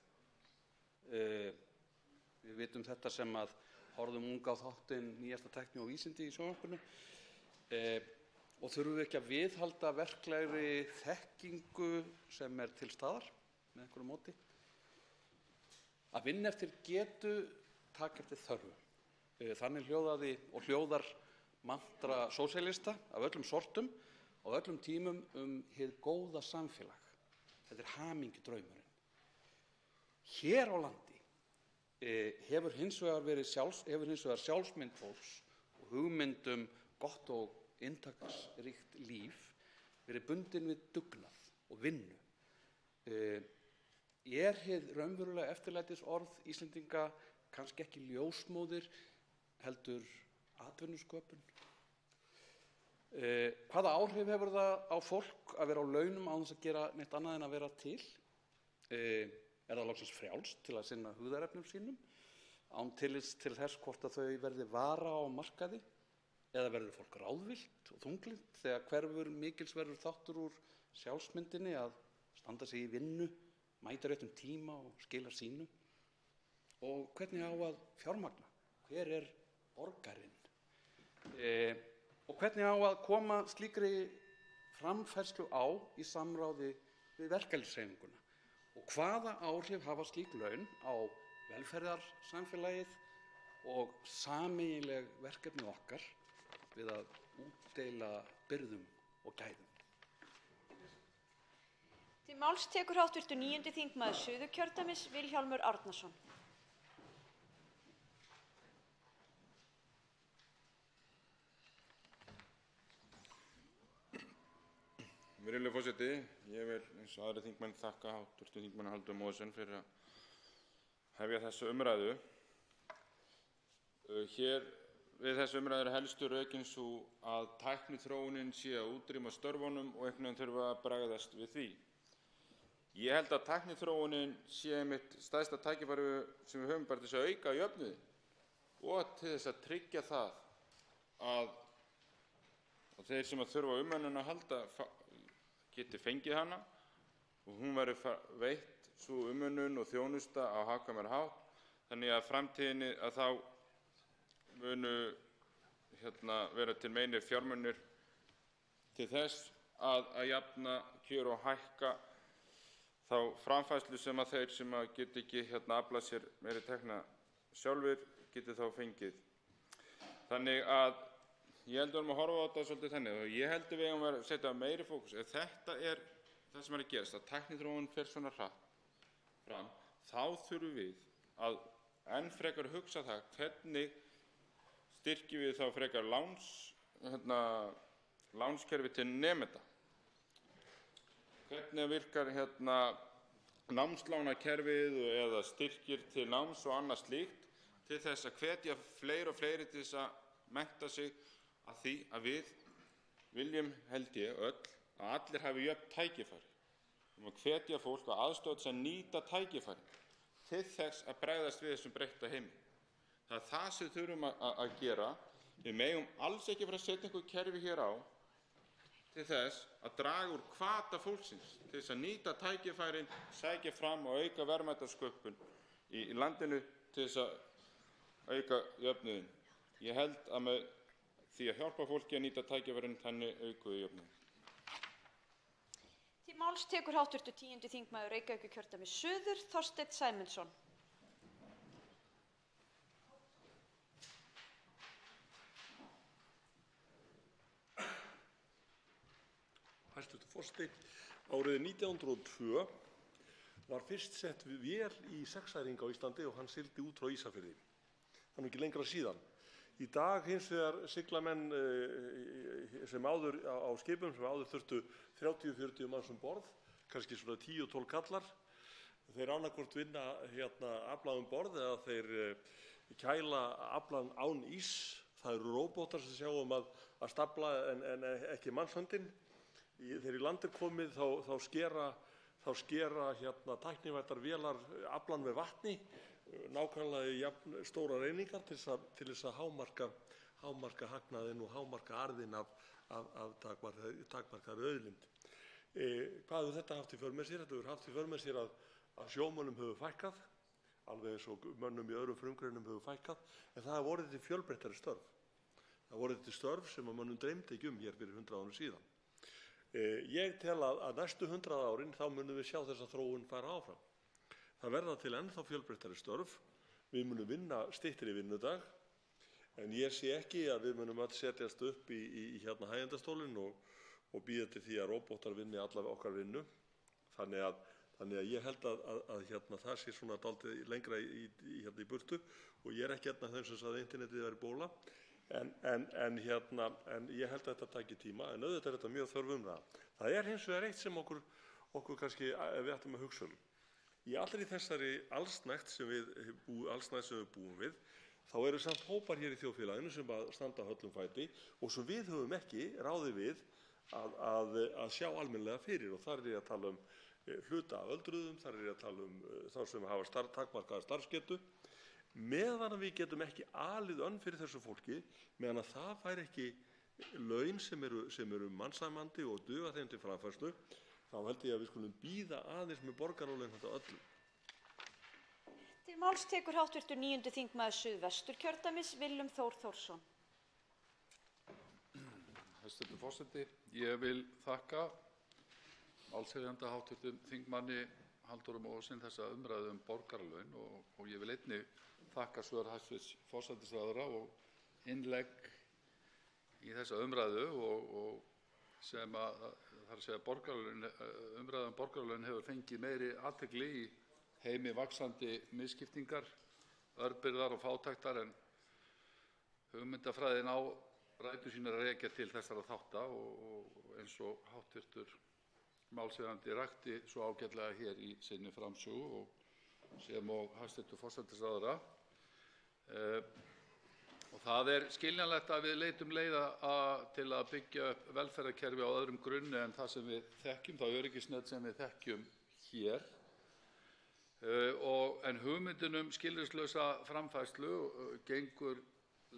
Við vitum þetta sem að horfum unga á þáttinn Nýjasta tækni og vísindi í sjónvarpinu. Og þurfum við ekki að viðhalda verklegri þekkingu sem er til staðar með einhverju móti? Að vinna eftir getu, taka eftir þörfu. Þannig hljóðaði og hljóðar mantra sósíalista af öllum sortum og öllum tímum hið góða samfélag. Þetta er hamingjudraumurinn. Hér á landi hefur hins vegar sjálfsmynd fólks og hugmynd gott og inntaksríkt líf verið bundin við dugnað og vinnu. Er hið raunverulega eftirlætisorð Íslendinga kannski ekki ljósmóðir heldur atvinnusköpun? Hvaða áhrif hefur það á fólk að vera á launum án þess að gera neitt annað en að vera til? Er það loksins frjálst til að sinna hugðarefnum sínum án tillits til þess hvort að þau verði vara á markaði? Eða verður fólk ráðvillt og þunglynt þegar hverfur mikilsverður þáttur úr sjálfsmyndinni að standa sig í vinnu, mæta réttum tíma og skila sínu? Og hvernig á að fjármagna? Hver er borgarinn? Og hvernig á að koma slíkri framfærslu á í samráði við verkalýðshreyfinguna? Og hvaða áhrif hafa slík laun á velferðarsamfélagið og sameiginleg verkefni okkar við að útdeila byrðum og gæðum? Til máls tekur hv. 9. þingmaður Suðurkjördæmis Vilhjálmur Árnason. Virðulegur forseti, ég vil eins og aðrir þingmenn þakka hv. þingmanni Halldóri Mogensen fyrir að hefja þessa umræðu. Hér við þessu umræðu er helstu rökin sú að tækniþróunin sé að útrýma störfunum og einhvern veginn þurfa að bregðast við því. Ég held að tækniþróunin sé einmitt stærsta tækifæri sem við höfum bara til þess að auka jöfnuðinn og til þess að tryggja það að þeir sem að þurfa á umönnun að halda geti fengið hana og hún verður veitt sú umönnun og þjónusta á hagkvæmari hátt, þannig að framtíðinni að þá munu vera til meiri fjármunir til þess að jafna kjör og hækka þá framfærslu sem að þeir sem að geta ekki aflað sér meiri tekna sjálfir geti þá fengið. Þannig að ég held að horfa á þetta svolítið þannig og ég held að við eigum að setja meiri fókus. Ef þetta er það sem er að gerast, að tækniþróun fer svona hratt fram, þá þurfum við að enn frekar hugsa það hvernig styrkjum við þá frekar lánskerfi til nemenda. Hvernig virkar námslánakerfið eða styrkir til náms og annað slíkt til þess að hvetja fleiri og fleiri til þess að mennta sig að því að við viljum, held ég, öll að allir hafi jöfn tækifæri. Við erum að hvetja fólk og aðstoða þess að nýta tækifæri til þess að bregðast við þessum breytta heimi. Það er það sem við þurfum að gera. Við megum alls ekki fara að setja einhver kerfi hér á til þess að draga úr hvata fólksins til þess að nýta tækifærin, sækja fram og auka verðmætasköpun í landinu til þess að auka jöfnuðinn. Ég held að með því að hjálpa fólki að nýta tækifærin þannig aukum við jöfnuðinn. Til máls tekur hv. 10. þingmaður Reykjavíkurkjördæmis suður, Þorsteinn Sæmundsson. Hæstv. Forseti, árið 1902 var fyrst sett vél í sexæring á Íslandi og hann sigldi út frá Ísafirði. Það er ekki lengra síðan. Í dag hins vegar sigla menn sem áður á skipum sem áður þurftu 30-40 manns borð, kannski svona 10-12 kallar. Þeir annarkvort vinna aflað borð eða þeir kæla aflan án ís. Það eru róbótar sem sjáum að stafla en ekki mannshöndin. Þegar í land er komið þá skera tæknivæddar vélar aflan með vatni, nákvæmlega jafn stórar einingar til þess að hámarka hagnaðinn og hámarka arðinn af takmarkaðri auðlind. Hvað hefur þetta haft í för með sér? Þetta hefur haft í för með sér að sjómönnum hefur fækkað, alveg eins og mönnum í öðrum frumgreinum hefur fækkað, en það hefur orðið til fjölbreyttari störf. Það hefur orðið til störf sem mönnum dreymdi ekki hér fyrir 100 árum síðan. Ég tel að næstu 100 árin þá munum við sjá þessa þróun fara áfram. Það verða til ennþá fjölbreyttari störf, við munum vinna styttri vinnudag, en ég sé ekki að við munum öll setjast upp í hægjendastólinn og bíða til því að róbótar vinni alla okkar vinnu. Þannig að ég held að það sé svona dálítið lengra í burtu og ég er ekki þeim sem sagði að internetið væri bóla. En ég held að þetta taki tíma, en auðvitað er þetta mjög þörf umræða. Það er hins vegar eitt sem okkur kannski við ættum að hugsa um. Í allri þessari allsnægt sem við búum við, þá eru samt hópar hér í þjóðfélaginu sem að standa höllum fæti og sem við höfum ekki ráðið við að sjá almennilega fyrir. Og þar er ég að tala um hluta af öldruðum, þar er ég að tala um þá sem hafa takmarkaða starfsgetu, meðan við getum ekki alið önn fyrir þessu fólki, meðan að það fær ekki laun sem eru mannsæmandi og duga þeim til framfærslu, þá held ég að við skulum bíða aðeins með borgaralaun þetta öllum. Til máls tekur hv. 9. þingmaður Suðvesturkjördæmis, Willum Þór Þórsson. Hæstv. Forseti, ég vil þakka málshefjanda hv. þingmanni Halldóru Mogensen þessa umræðu borgaralaun og ég vil einnig þakka svör hæstv. forsætisráðherra og innlegg í þessa umræðu og sem þar að segja umræðan borgaralaun hefur fengið meiri athygli í heimi vaxandi misskiptingar, örbirgðar og fátæktar en hugmyndafræðin á rætur sínar að rekja til þessara þátta og eins og hv. málshefjandi rakti svo ágætlega hér í sinni framsögu og sem og hæstv. forsætisráðherra. Og það er skiljanlegt að við leitum leiða til að byggja upp velferðarkerfi á öðrum grunni en það sem við þekkjum, það öryggisnet sem við þekkjum hér. En hugmyndin skilyrðislausa framfærslu gengur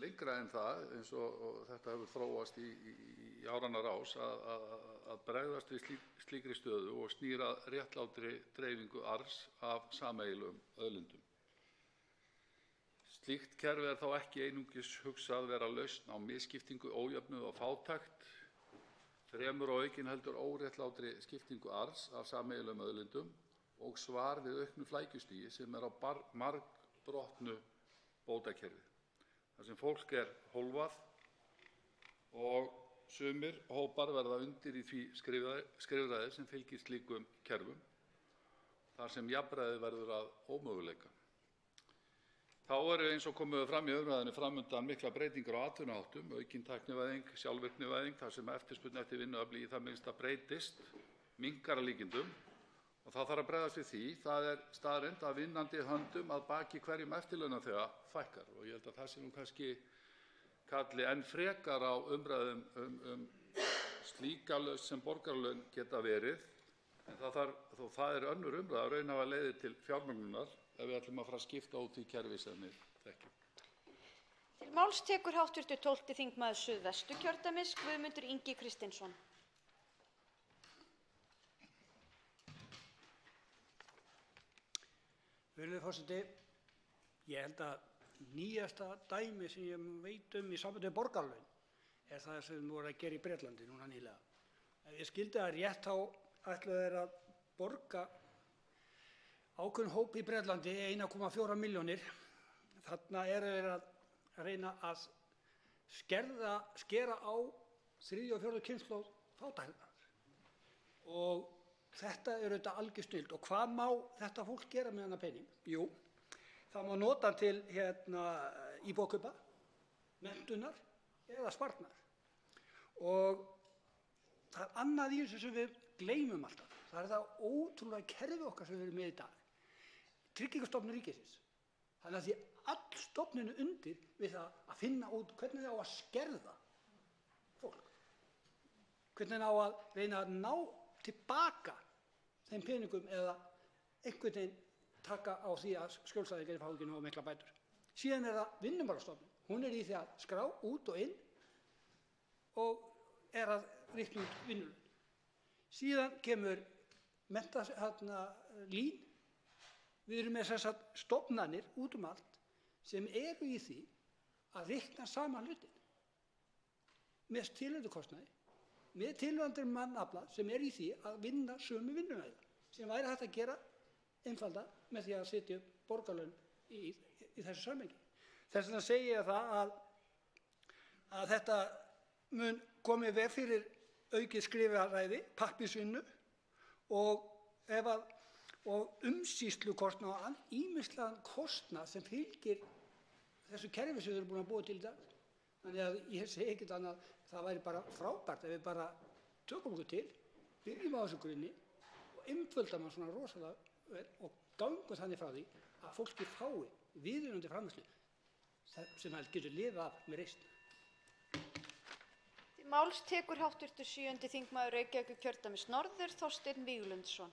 lengra en það, eins og þetta hefur þróast í áranna rás, að bregðast við slíkri stöðu og snýr að réttlátri dreifingu arðs af sameiginlegum auðlindum. Slíkt kerfi er þá ekki einungis hugsað vera lausn á misskiptingu, ójöfnuð og fátækt, fremur og aukinheldur óréttlátri skiptingu arðs af sameiginlegum auðlindum og svar við auknu flækjustigi sem er á margbrotnu bótakerfi, þar sem fólk er hólfað og sumir hópar verða undir í því skrifræði sem fylgir slíkum kerfum, þar sem jafnræði verður að ómöguleika. Þá eru eins og komið fram í umræðunni framundan miklar breytingar á atvinnuháttum, aukin tæknivæðing, sjálfvirknivæðing, þar sem eftirspurn eftir vinnuafli í það minnsta breytist, minnkar að líkindum og það þarf að bregðast við því. Það er staðreynd að vinnandi höndum að baki hverjum eftirlaunaþega fækkar og ég held að það sé nú kannski kalli enn frekar á umræðum líka lausn sem borgaralaun geta verið, en það er önnur umræða að raunhafa leiðir til fjármögnunar ef við ætlum að fara að skipta út í kerfi sem við þekkjum. Til máls tekur hv. 12. þingmaður Suðvesturkjördæmis, Guðmundur Ingi Kristinsson. Virðulegur forseti, ég held að nýjasta dæmi sem ég veit í sambandi við borgaralaun það sem voru að gera í Bretlandi núna nýlega. Ef ég skildi það rétt þá ætluðu þeir að borga ákveðinn hóp í Bretlandi 1,4 milljónir. Þarna eru þeir að reyna að skera á 3. og 4. kynslóð fátæktar. Og þetta er auðvitað algjör snilld. Og hvað má þetta fólk gera með þennan pening? Jú, það má nota til íbúðakaupa, menntunar eða sparnar. Og það er annað í þessu sem við gleymum alltaf. Það er það ótrúlega kerfi okkar sem við erum með í dag. Tryggingastofnun ríkisins. Þannig að því all stofninu undir við það að finna út hvernig það á að skerða fólk. Hvernig það á að reyna að ná tilbaka þeim peningum eða einhvern veginn taka á því að skjólstæðingar fá ekki nógu mikla bætur. Síðan er það Vinnumálastofnun. Hún er í því að skrá út og inn og er að reikna út vinnulaun. Síðan kemur LÍN. Við erum með þessar stofnanir út allt sem eru í því að reikna saman hlutin með tilhöndukostnaði, með tilhöndum mannafla sem er í því að vinna sömu vinnuna sem væri hægt að gera einfalda með því að setja upp borgarlaun í þessu samhengi. Þess vegna segi ég það að þetta mun komið veg fyrir aukið skrifaræði, pappírsvinnu og umsýslukostnað og ýmislegan kostnað sem fylgir þessu kerfi sem við erum búin að búa til í dag. Þannig að ég segi ekkert annað, það væri bara frábært ef við bara tökum okkur til, byrjum á þessu grunni og einföldum hann svona rosalega vel og gangum þannig frá því að fólki fái viðunandi framleiðslu sem það getur lifað af með reisn. Til máls tekur hv. 7. þingmaður Reykjavíkurkjördæmis norður, Þorsteinn Víglundsson.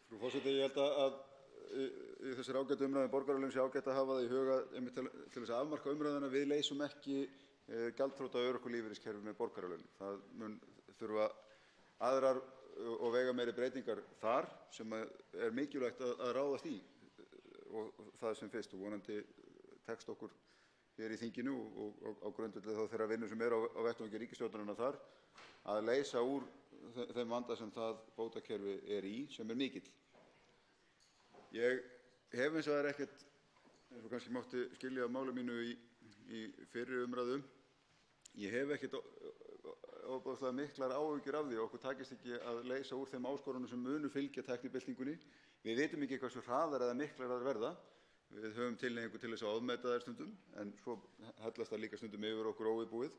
Frú forseti, ég held að í þessari ágætu umræðu borgaralaun sé ágætt að hafa það í huga einmitt til þess að afmarka umræðuna. Við leysum ekki gjaldþrota örorkulífeyriskerfi með borgaralaun. Það mun þurfa aðrar og veigameiri breytingar þar sem er mikilvægt að ráðast í og það sem fyrst og vonandi tekst okkur hér í þinginu og á grundvelli þá þeirra vinnu sem er á vettvangi ríkisstjórnarinnar þar að leysa úr þeim vanda sem það bótakerfi er í sem er mikill. Ég hef eins og það er ekkert, eins og kannski mátti skilja af máli mínu í fyrri umræðu, ég hef ekkert ofboðslega miklar áhyggjur af því að okkur takist ekki að leysa úr þeim áskorunum sem munu fylgja tæknibyltingunni. Við vitum ekki hversu hraðar eða miklar þær verða. Við höfum tilhneigingu til þess að ofmeta þær stundum, en svo hellast það líka stundum yfir okkur óviðbúið.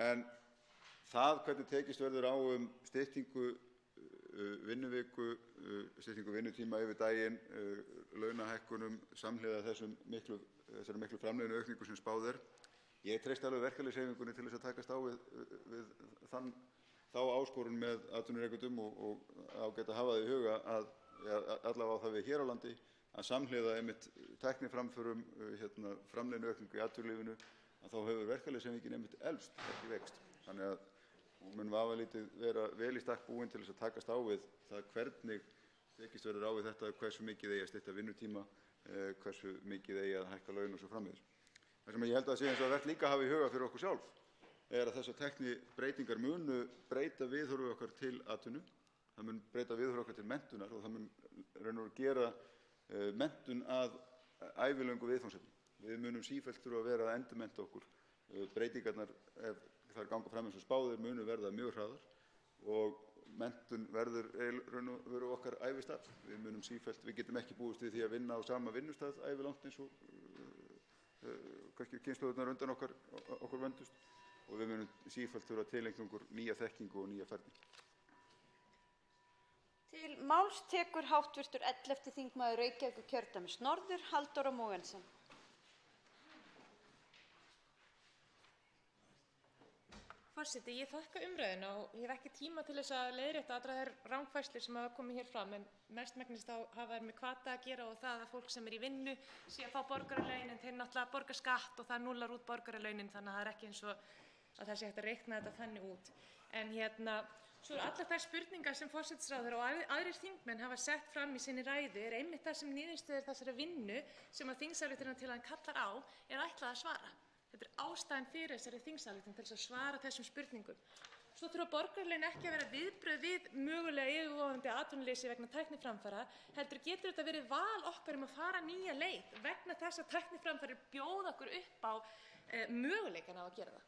En það hvernig tekist verður á styttingu vinnuviku, styttingu vinnutíma yfir daginn, launahækkunum samhliða þessari miklu framleiðnu aukningu sem spáð er. Ég treysti alveg verkalýðshreyfingunni til þess að takast á við þá áskorun með atvinnurekendum og ágætt að hafa það í huga að allavega á það við hér á landi að samhliða einmitt tækniframförum, framleiðnu aukningu í atvinnulífinu, að þá hefur verkalýðshreyfingin einmitt elst, ekki veikst. Þannig að hún mun vafalítið vera vel í stakk búin til þess að takast á við það hvernig tekist verður á við þetta, hversu mikið eigi að stytta vinnutíma, hversu mikið eigi að hækka laun og svo framvegis. Það sem ég held að sé eins og vert líka að hafa í huga fyrir okkur sjálf er að þessar tæknibreytingar munu breyta viðhorfi okkar til atvinnu, það mun breyta viðhorfi okkar til menntunar og það mun raun og gera menntun að ævilöngu viðfangsefni. Við munum sífellt þurfa að vera að endurmennta okkur. Breytingarnar, ef þær ganga fram eins og spáðir, munu verða mjög hraðar og menntun verður raun og veru okkar ævistarf. Við munum sífellt, við getum ekki búist við því að vinna á sama vinnustað ævilangt eins og kannski kynslóðurnar undan okkur vöndust og við munum sífellt þurfa að tileinkna okkur nýja þekkingu og nýja færni. Til máls tekur hv. 11. þingmaður Reykjavíkurkjördæmis norður, Halldóra Mogensen. Forseti, ég þakka umræðuna og ég hef ekki tíma til þess að leiðrétta allra þær rangfærslur sem hafa komið hér fram, en mestmegnis þá hafa þær með hvata að gera og það að fólk sem í vinnu sé að fá borgaralaun en þeir náttúrulega borga skatt og það núllar út borgaralaunin, þannig að það ekki eins og að það sé hægt að reikna þetta þannig út. En svo allar þær spurningar sem forsætisráðherra og aðrir þingmenn hafa sett fram í sinni ræðu einmitt það sem niðurstöður þessara vinnu sem að þingsályktunartillagan kallar á ætlað að svara. Þetta ástæðan fyrir þessari þingsályktun til þess að svara þessum spurningum. Svo þurfa borgaralaun ekki að vera viðbrögð við mögulega yfirvofandi atvinnuleysi vegna tækniframfara, heldur getur þetta verið val okkar að fara nýja leið vegna þess að tækniframfarir bjóða okkur upp á möguleikana á að gera það.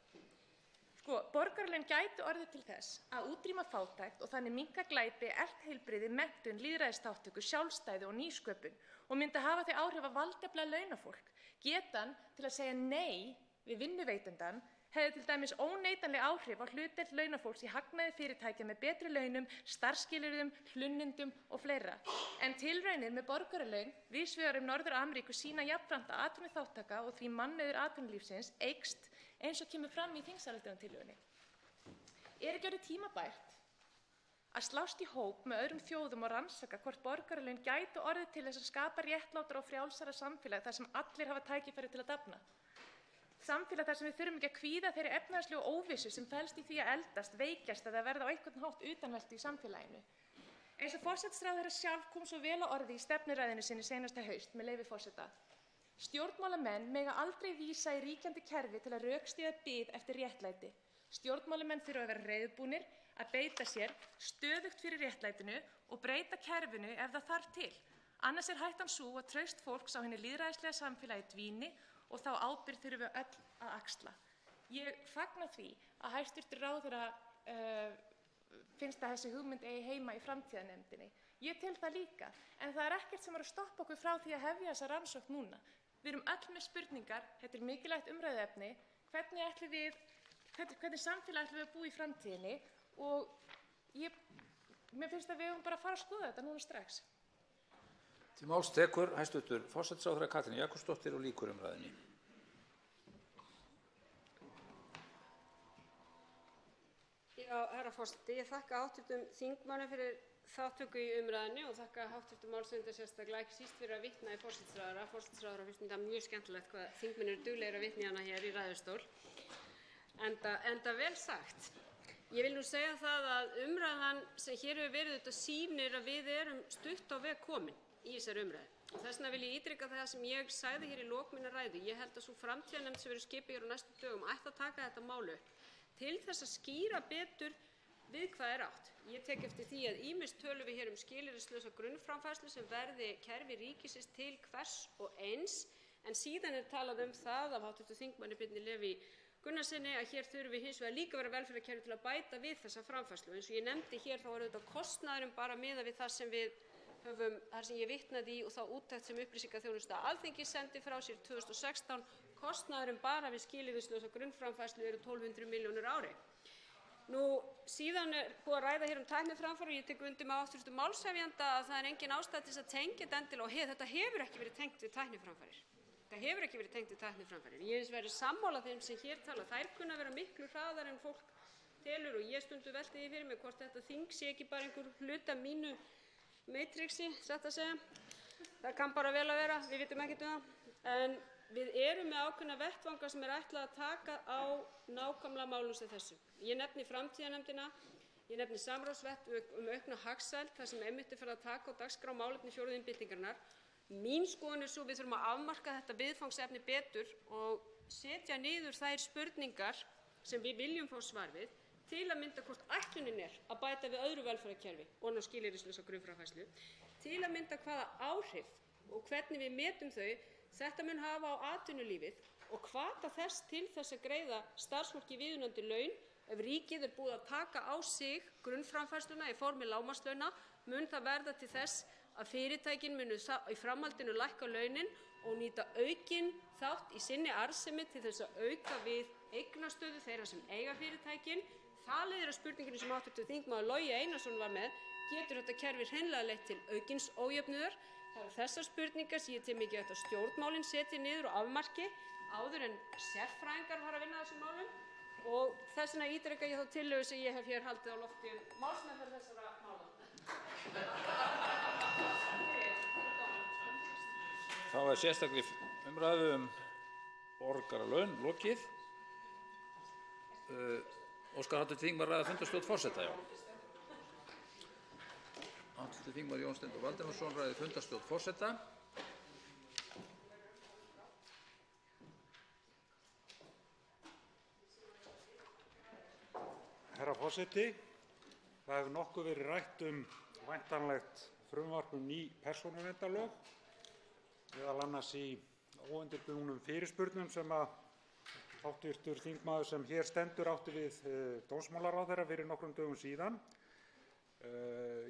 Borgaralaun gætu orðið til þess að útrýma fátækt og þannig minnka glæpi, eflt heilbrigði, menntun, lýðræðisþátttöku, sjálfstæði og nýsköpun og myndi hafa þau áhrif að valdefla launafólk. Getan til að segja nei við vinnuveitandann hefði til dæmis óneitanleg áhrif á hlutdeild launafólks í hagnaði fyrirtækja með betri launum, starfsskilyrðum, hlunnindum og fleira. En tilraunir með borgaralaun víðs vegar Norður-Ameríku sýna jafnframt að atvinnuþátttaka og því mannauður atvinnulífsins eykst eins og kemur fram í þingsályktunartillögunni. Ekki orðið tímabært að slást í hóp með öðrum þjóðum og rannsaka hvort borgaralaun gætu orðið til þess að skapa réttlátara og frjálsara samfélag þar sem allir hafa tækifæri til að dafna? Samfélag þar sem við þurfum ekki að kvíða þeirri efnahagslegu óvissu sem felst í því að eldast, veikjast eða verða á einhvern hátt utanveltu í samfélaginu. Eins og forsætisráðherra sjálf kom svo vel á orði í stefnuræðunni sinni seinasta haust, með leyfi forseta. Stjórnmálamenn mega aldrei vísa í ríkjandi kerfi til að rökstyðja bið eftir réttlæti. Stjórnmálamenn þurfa að vera reiðubúnir að beita sér stöðugt fyrir réttlætinu og breyta kerfinu ef það þarf til. Annars hættan sú að traust fólks á hinni lýðræðislega samfélagi dvíni og þá ábyrgð þurfum við öll að axla. Ég fagna því að hæstv. Ráðherra finnst að þessi hugmynd eigi heima í framtíðarnefndinni. Ég tel það líka, en það ekkert sem að stoppa okkur frá því að hefja þessa rannsókn núna. Við erum öll með spurningar, þetta mikilvægt umræðuefni, hvernig samfélag ætlum við að búa í framtíðinni og mér finnst að við höfum bara að fara að skoða þetta núna strax. Til máls tekur hæstv. Forsætisráðherra Katrín Jakobsdóttir og lýkur umræðunni. Herra forseti, ég þakka hv. þingmanni fyrir þátttöku í umræðunni og þakka hv. málshefjanda sérstaklega, ekki síst fyrir að vitna í forsætisráðherra. Forsætisráðherra finnst þetta mjög skemmtilegt hvað þingmenn eru duglegir að vitna í hana hér í ræðustól. Enda vel sagt. Ég vil nú segja það að umræðan sem hér hefur verið þetta sýnir að við erum stutt á veg komin í þessari umræðu. Og þess vegna vil ég ítreka það sem ég sagði hér í lok minnar ræðu. Ég held að sú framtíðarnefnd sem verður skipuð hér á næstu dögum ætti að taka þetta mál upp til þess að skýra betur við hvað átt. Ég tek eftir því að ýmist tölum við hér skilyrðislausa grunnframfærslu sem verði kerfi ríkisins til hvers og eins, en síðan talað það af hv. þingmanni Birni Leví Gunnarssyni að hér þurfi hins vegar líka vera velferðarkerfi til að bæta við þessa framfærslu. Eins og ég nefndi hér þá þetta kostnaðurinn bara miðað við það sem við höfum, þar sem ég vitnaði í og þá úttekt sem Upplýsingaþjónusta Alþingis sendi frá sér 2016, kostnaðurinn bara við skilyrðislausa grunnframfærslu eru 1.200 milljónir á ári. Síðan búið að ræða hér tækniframfarir og ég tek undir með hv. málshefjanda að það engin ástæða til að tengja þetta endilega og þetta hefur ekki verið tengt við tækniframfarir. Þetta hefur ekki verið tengt við tækniframfarir. Ég hins vegar sammála þeim sem hér tala. Þær kunna vera miklu hraðar en fólk telur og ég stundum velti því fyrir mig hvort þetta þing sé ekki bara einhver hluti af mínu matrixi, satt að segja. Það kann bara vel að vera, við vitum ekkert það. En við erum með ákveðna vettvanga sem ætlað að taka á nákvæmlega málum sem þessu. Ég nefni framtíðarnefndina, ég nefni samráðsvettvang aukna hagsæld þar sem einmitt farið að taka á dagskrá málefni fjórðu iðnbyltingarinnar. Mín skoðun sú við þurfum að afmarka þetta viðfangsefni betur og setja niður þær spurningar sem við viljum fá svar við, til að mynda hvort ætlunin að bæta við öðru velferðarkerfi og ná skilyrðislausa grunnframfærslu, til að mynda hvaða áhrif og hvernig við metum þau þetta mun hafa á atvinnulífið og hvata þess til þess að greiða starfsfólki viðunandi laun. Ef ríkið búið að taka á sig grunnframfærsluna í formi lágmarkslauna, mun það verða til þess að fyrirtækin munu í framhaldinu lækka launin og nýta aukinn þátt í sinni arðsemi til þess að auka við eignastöðu þeirra sem eiga fyrirtækin. Það leiðir að spurninginu sem hv. þingmaður Logi Einarsson var með, getur þetta kerfi hreinlega leitt til aukins ójöfnuðar? Það eru þessar spurningar sem ég tel mikilvægt að stjórnmálin setji niður og afmarki áður en sérfræðingar fara að vinna að þessum málum og þess vegna ítreka ég þá tillögu sem ég hef hér haldið á lofti málsmeðferð þessara mála. Þá sérstakri umræðu borgaralaun lokið. Óskar hv. þingmaður ræða fundarstjórn forseta, já. Hv. þingmaður Jón Steindór Valdimarsson ræði fundarstjórn forseta. Herra forseti, það hefur nokkuð verið rætt væntanlegt frumvarp ný persónuverndarlög, meðal annars í óundirbúnum fyrirspurnum sem að hv. þingmaður sem hér stendur átti við dómsmálaráðherra fyrir nokkrum dögum síðan.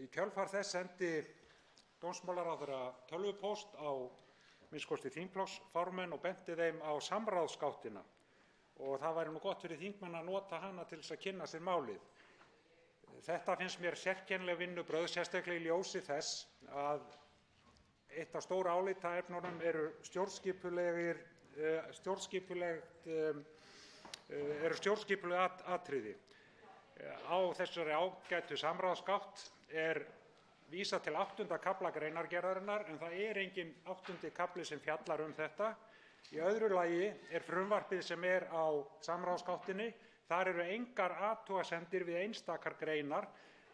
Í kjölfar þess sendi dómsmálaráðherra tölvupóst á minnsta kosti þingflokksformenn og benti þeim á samráðsgáttina og það væri nú gott fyrir þingmenn að nota hana til þess að kynna sér málið. Þetta finnst mér sérkennileg vinnubrögð, sérstaklega í ljósi þess að eitt af stóru álitaefnunum eru stjórnskipuleg atriði. Á þessari ágætu samráðsgátt vísað til 8. kafla greinargerðarinnar en það enginn 8. kafli sem fjallar þetta. Í öðru lagi frumvarpið sem á samráðsgáttinni, þar eru engar athugasemdir við einstakar greinar,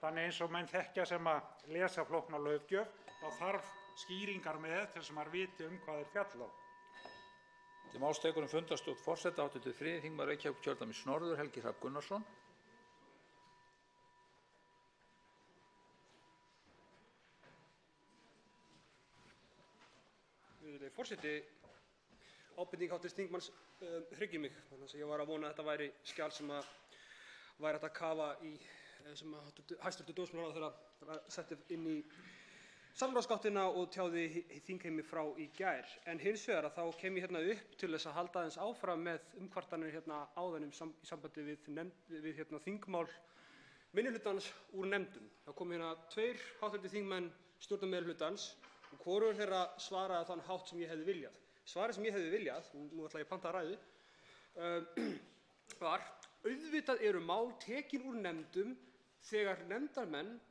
þannig eins og menn þekkja sem að lesa flókna löggjöf, þá þarf skýringar með til þess að maður viti hvað fjalla. Til máls tekur fundarstjórn forseta hv. 3. þingmaður Reykjavíkurkjördæmis norður Helgi Hrafn Gunnarsson. Virðulegi forseti, ábending hv. þingmanns hryggir mig, þannig að ég var að vona að þetta væri skjal sem að væri hægt að kafa í, sem að hæstv. Dómsmálaráðherra setti inn í samráðsgáttina og tjáði þingheimi frá í gær. En hins vegar þá kem ég hérna upp til þess að halda aðeins áfram með umkvartanir hérna áðan í sambandi við þingmál minnihlutans úr nefndum. Það komu hérna 2 hv. þingmenn stjórnarmeirihlutans og hvorugur þeirra svaraði þann hátt sem ég hefði viljað. Svarið sem ég hefði viljað, nú ætla ég að panta ræðu, var auðvitað eru mál tekin úr nefndum þegar nefndarmenn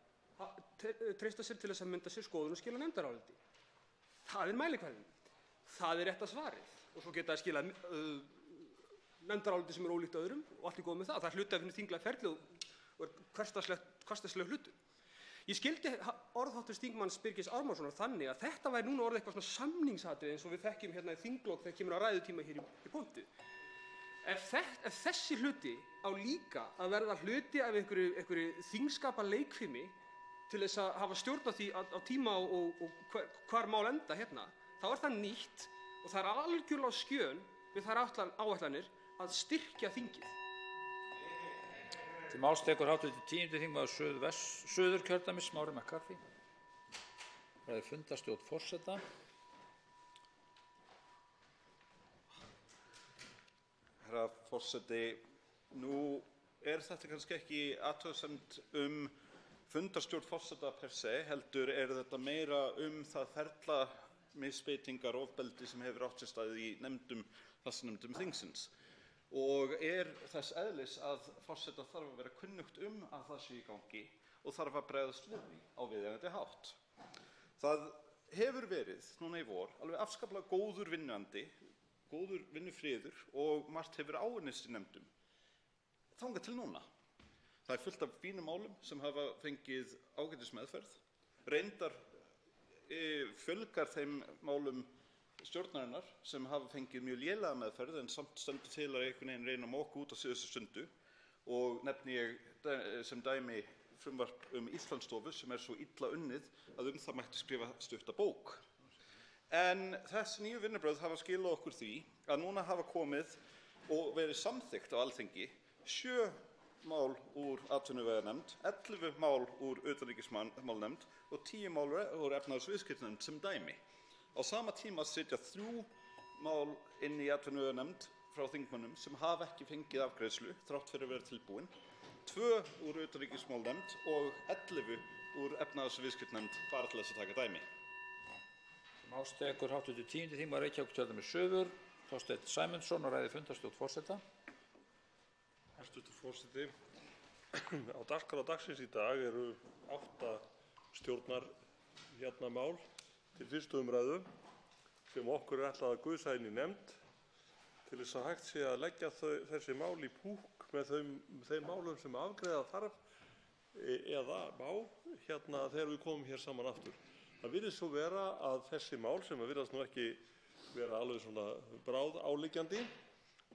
treysta sér til þess að mynda sér skoðun og skila nefndaráliti. Það mælikvarðinn. Það rétta svarið. Og svo geta skila nefndaráliti sem ólíkt öðrum og allt góð með það. Það hluti af hinu þinglega ferli og hversdagsleg hlutur. Ég skildi orð hv. þingmanns Birgis Ármannssonar þannig að þetta væri núna orðið eitthvað svona samningsatriði eins og við þekkjum hérna í þinglok þegar kemur á ræðutíma hér í pontu. Ef þessi hluti á líka að verða hluti af einhverju þingskapa leikfimi til þess að hafa stjórn á því á tíma og hvar mál enda hérna, þá það nýtt og það algjörlega á skjön við þær áætlanir að styrkja þingið. Til máls tekur hv. 10. þingmaður Suðurkjördæmis Smári McCarthy. Ræðir fundarstjórn forseta. Herra forseti, nú þetta kannski ekki athugasemd fundarstjórn forseta per se, heldur þetta meira það ferla misbeitingar og ofbeldi sem hefur átt sér stað í fastanefndum þingsins. Og þess eðlis að forseta þarf að vera kunnugt að það sé í gangi og þarf að bregðast við því á viðeigandi hátt. Það hefur verið núna í vor alveg afskaplega góður vinnufriður og margt hefur áunnist í nefndum þangað til núna. Það fullt af fínum málum sem hafa fengið ágætis meðferð. Reyndar fjölgar þeim málum stjórnarinnar sem hafa fengið mjög lélega meðferð en samt stendur til að einhvern veginn reyna að moka út á síðustu stundu og nefni ég sem dæmi frumvarp Íslandsstofu sem svo illa unnið að það mætti skrifa stutta bók. En þessi nýju vinnubrögð hafa skilað okkur því að núna hafa komið og verið samþykkt á Alþingi 7 mál úr atvinnuveganefnd, 11 mál úr utanríkismálanefnd og 10 mál úr efnahags- og viðskiptanefnd sem dæmi. Á sama tíma sitja 3 mál inn í atvinnuveganefnd frá þingmönnum sem hafa ekki fengið afgreiðslu þrátt fyrir að vera tilbúin, 2 úr utanríkismálanefnd og 11 úr efnahags- og viðskiptanefnd bara til þess að taka dæmi. Máls tekur hv. 10. þingmaður Reykjavíkurkjördæmis suður Þorsteinn Sæmundsson og ræðir fundarstjórn forseta. Hæstv. Forseti. Á dagskrá dagsins í dag eru 8 stjórnarmál til 1. umræðu sem okkur er ætlað að gusa inn í nefnd til þess að hægt sé að leggja þessi mál í púkk með þeim málum sem afgreiða þarf eða má þegar við komum hér saman aftur. Það virðist svo vera að þessi mál sem virðast nú ekki vera alveg svona bráð áliggjandi,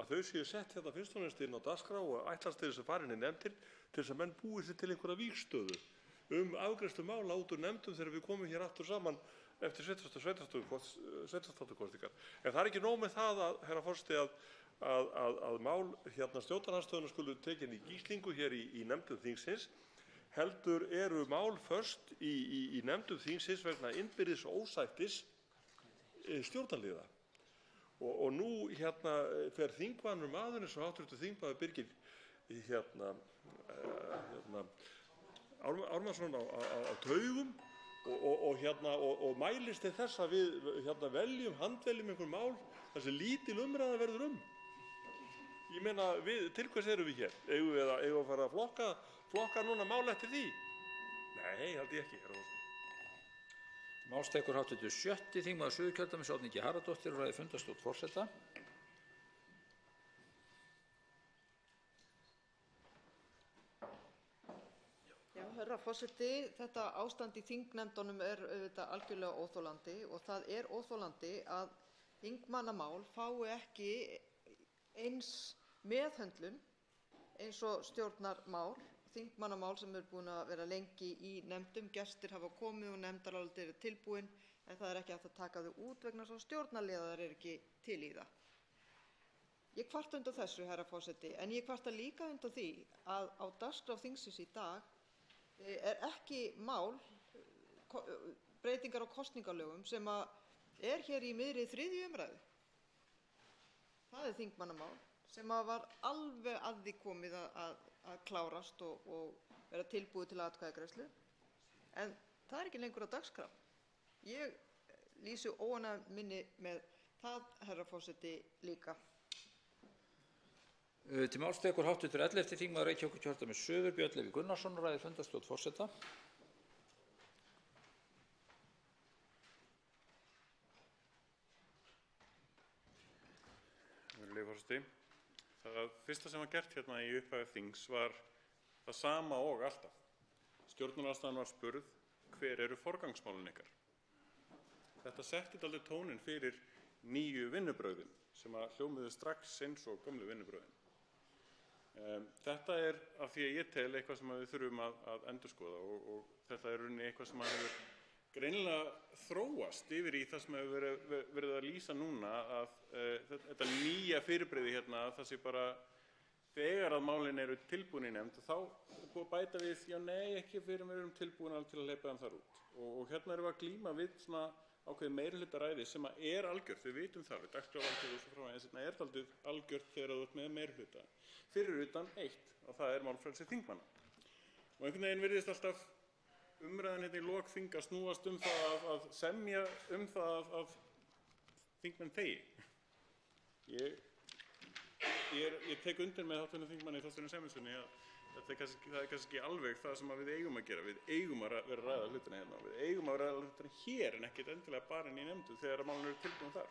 að þau séu sett fyrst og fremst inn á dagskrá og ætlast til þess að fara inn í nefndir til þess að menn búi sér til einhverja vígstöðu afgreiðslu mála út úr nefndum þegar við komum hér aftur saman eftir sveitarstjórnarkosningar. En það er ekki nóg með það, herra forseti, að mál stjórnarandstöðunnar skulu tekin í gíslingu hér í nefndum þingsins, heldur eru mál föst í nefndum þingsins vegna innbyrðis ósættis stjórnarliða. Og nú fer þingmannur maður eins og hv. þingmaður Birgir Ármannsson á taugum og mælist til þess að við handveljum einhver mál þar sem lítil umræða verður Ég meina, til hvers erum við hér? Eigum við að fara að flokka núna mál eftir því? Nei, held ég ekki, herra forseti. Máls tekur hv. 6. þingmaður Suðurkjördæmis Oddný G. Harðardóttir og ræðir fundarstjórn forseta. Já, herra forseti, þetta ástand í þingnefndunum er auðvitað algjörlega óþolandi og það er óþolandi að þingmannamál fái ekki eins meðhöndlun eins og stjórnarmál, þingmannamál sem eru búin að vera lengi í nefndum, gestir hafa komið og nefndarálit eru tilbúin en það er ekki hægt að taka þau út vegna þess að stjórnarliðar eru ekki til í það. Ég kvarta undan þessu, herra forseti, en ég kvarta líka undan því að á dagskrá þingsins í dag er ekki mál breytingar á kosningalögum sem er hér í miðri 3. umræðu. Það er þingmannamál sem var alveg að því komið að klárast og vera tilbúið til atkvæðagreiðslu, en það er ekki lengur á dagskrá. Ég lýsi óánægju minni með það, herra forseti, líka. Til máls tekur hv. 11. þingmaður Reykjavíkurkjördæmis suður Björn Leví Gunnarsson og ræðir fundarstjórn forseta. Virðulegi forseti. Það fyrsta sem var gert hérna í upphafi þings var það sama og alltaf. Stjórnarandstaðan var spurð, hver eru forgangsmálin ykkar? Þetta setti dálítið tóninn fyrir nýju vinnubrögðin sem hljómuðu strax eins og gömlu vinnubrögðin. Þetta er af því að ég tel eitthvað sem við þurfum að endurskoða og þetta er rauninni eitthvað sem hefur greinilega þróast yfir í það sem hefur verið að lýsa núna að þetta nýja fyrirbrigði hérna, það sé bara þegar að málin eru tilbúin í nefnd og þá er búið að bæta við, já nei, ekki fyrir við erum tilbúin alveg til að hleypa þeim þar út. Og hérna erum við að glíma við svona ákveðið meirihlutaræði sem er algjört, við vitum það, við dagskrárvaldið og svo frá en þetta er dálítið algjört þegar þú ert með meirihluta. Fyrir utan eitt, og það er málfrelsi þingmanna. Og einhvern veginn virðist alltaf umræðan hérna í lok þing að snúast það að semja það að þingmenn þegi. Ég tek undir með hv. þingmanni Þorsteini Sæmundssoni að það er kannski ekki alveg það sem við eigum að gera. Við eigum að vera að ræða hlutina hérna. Við eigum að vera að ræða hlutina hér en ekkert endilega bara inn í nefndu þegar málin eru tilbúin þar.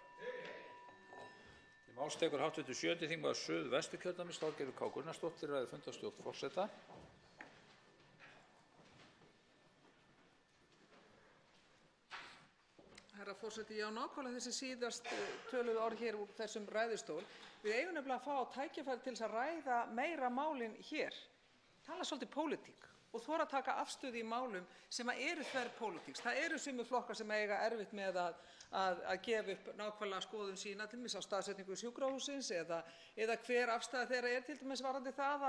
Til máls tekur hv. 7. þingmaður Suðvesturkjördæmis Þorgerður K. Gunnarsdóttir ræðir fundarstjórn forseta. Herra forseti, já, nákvæmlega þessi síðast töluðu orð hér úr þessum ræðustól. Við eigum nefnilega að fá tækifæri til þess að ræða meira málin hér. Tala svolítið pólitík og þora að taka afstöðu í málum sem eru þverpólitísk. Það eru sumir flokkar sem eiga erfitt með að gefa upp nákvæmlega skoðun sína til dæmis á staðsetningu sjúkrahússins eða hver afstaða þeirra er til dæmis varðandi það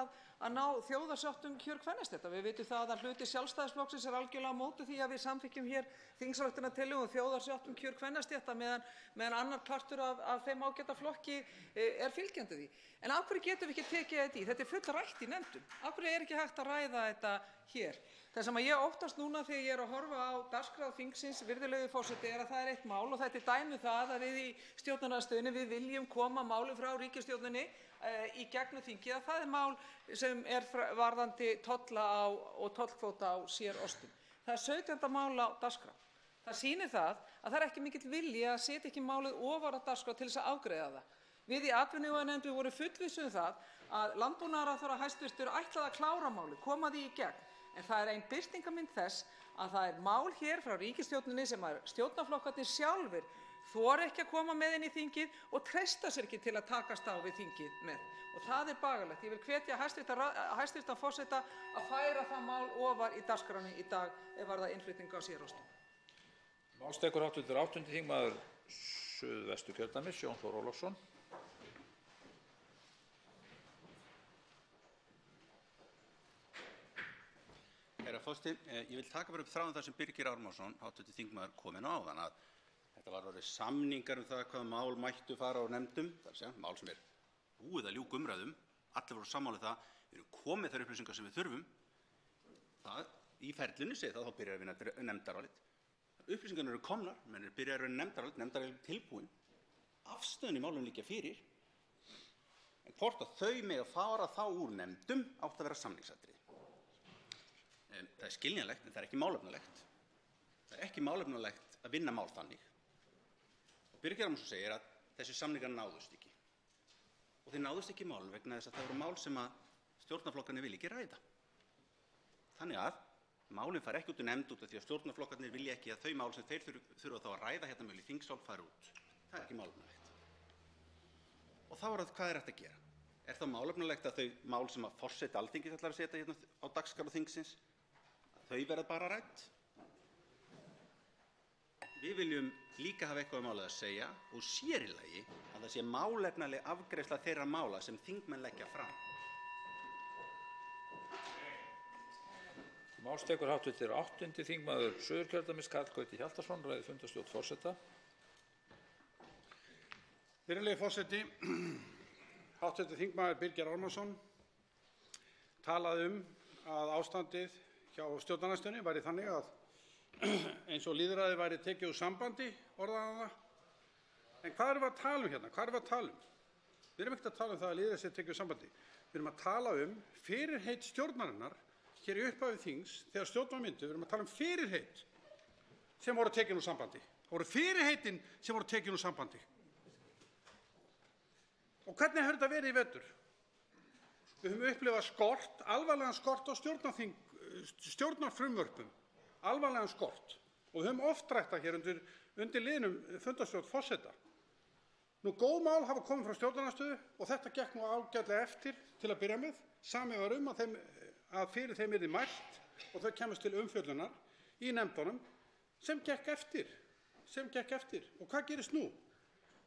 að ná þjóðarsátt um kjör kvennastétta. Við vitum það að hluti Sjálfstæðisflokksins er algjörlega á móti því að við samþykkjum hér þingsályktunartillögu um þjóðarsátt um kjör kvennastétta meðan annar partur af þeim ágæta flokki er fylgjandi því. En af hverju getum við ekki tekið þetta í? Þetta er fullrætt í nefndum. Af hverju er ekki hægt að ræða þetta hér? Það sem ég óttast núna þegar ég er að horfa á dagskrá þingsins, virðulegi forseti, er að það er eitt mál og þetta er dæmi um það að við í stjórnarandstöðunni við viljum koma máli frá ríkisstjórninni í gegnum þingið, að það er mál sem er varðandi tolla og tollkvóta á sérostum. Það er 17. mál á dagskrá. Það sýnir það að það er ekki mikill vilji að setja ekki málið ofar á dagskrá til þess að afgreiða það. Við í atvinnuveganefnd vorum fullviss um það að landbúnaðarráðherra hæstvirtur ætlaði að klára málið, koma því í gegn. En það er ein birtingarmynd þess að það er mál hér frá ríkisstjórninni sem stjórnarflokkarnir sjálfir þora ekki að koma með inn í þingið og treysta sér ekki til að takast á við þingið með. Og það er bagalegt. Ég vil hvetja hæstvirtan forseta að færa það mál ofar í dagskránni í dag ef varðar innflyttingu á sérostum. Málstekur hv. 8. þingmaður Suðvesturkjördæmis, Jón Þór Ólafsson. Herra forseti, ég vil taka bara upp þráðinn þar sem Birgir Ármannsson, hv. þingmaður, kom inn á áðan, að þetta var orðið samningar um það hvaða mál mættu fara á nefndum, það er að segja, mál sem er búið að ljúka umræðum, allir voru sammála það, við erum komið þær upplýsingar sem við þurfum, það í ferlinu segir það, þá byrjar við nefndarálit. Upplýsingarnar eru komnar, menn byrjar við nefndarálit, nefndarálit tilbúin, afstöðun í málum liggja fyrir, en hvort að þau mega fara þá úr nefndum átt að vera samningsatriði. Það er skiljanlegt, en það er ekki málefnalegt. Það er ekki málefnalegt að vinna mál þannig. Og Birgir Ármannsson segir að þessi samningar náðust ekki. Og þeir náðust ekki í málum vegna þess að það voru mál sem að stjórnarflokkarnir vilja ekki ræða. Þannig að málin fara ekki út úr nefnd út af því að stjórnarflokkarnir vilja ekki að þau mál sem þeir þurfa þá að ræða hérna með í þingsál fara út. Það er ekki málefnalegt. Og þá er það hvað er hægt að gera? Er það málefnalegt að þau mál sem að forseti Alþingis ætlar að setja hérna á dagskrá þingsins, þau verða bara rædd? Við viljum líka hafa eitthvað um málið að segja og sér í lagi að það sé málefnaleg afgreiðsla þeirra mála sem þingmenn leggja fram. Málstekur hv. 8. þingmaður Suðurkjördæmis, Karl Gauti Hjaltason, ræðir fundarstjórn forseta. Virðulegi forseti, hv. þingmaður Birgir Ármannsson talaði að ástandið hjá stjórnarandstöðunni væri þannig að eins og lýðræði væri tekið úr sambandi, orðaði það. En hvað erum við að tala um hérna? Hvað erum við að tala um? Við erum ekkert að tala um það að lýðræði sé tekið úr sambandi. Við erum að tala um fyrirheit stjórnarinnar hér í upphafi þings þegar stjórn var mynduð. Við erum að tala um fyrirheit sem voru tekin úr sambandi. Það voru fyrirheitin sem voru tekin úr sambandi. Og hvernig hefur þetta verið í vetur? Við höfum upplifað skort, alvarlegan skort á stjórnarfrumvörpum, alvarlegan skort. Og við höfum oft rætt það hér undir liðnum fundarstjórn forseta. Nú, góð mál hafa komið frá stjórnarandstöðu og þetta gekk nú ágætlega eftir til að byrja með. Samið var að fyrir þeim yrði mælt og þau kemast til umfjöllunar í nefndunum sem gekk eftir. Og hvað gerist nú?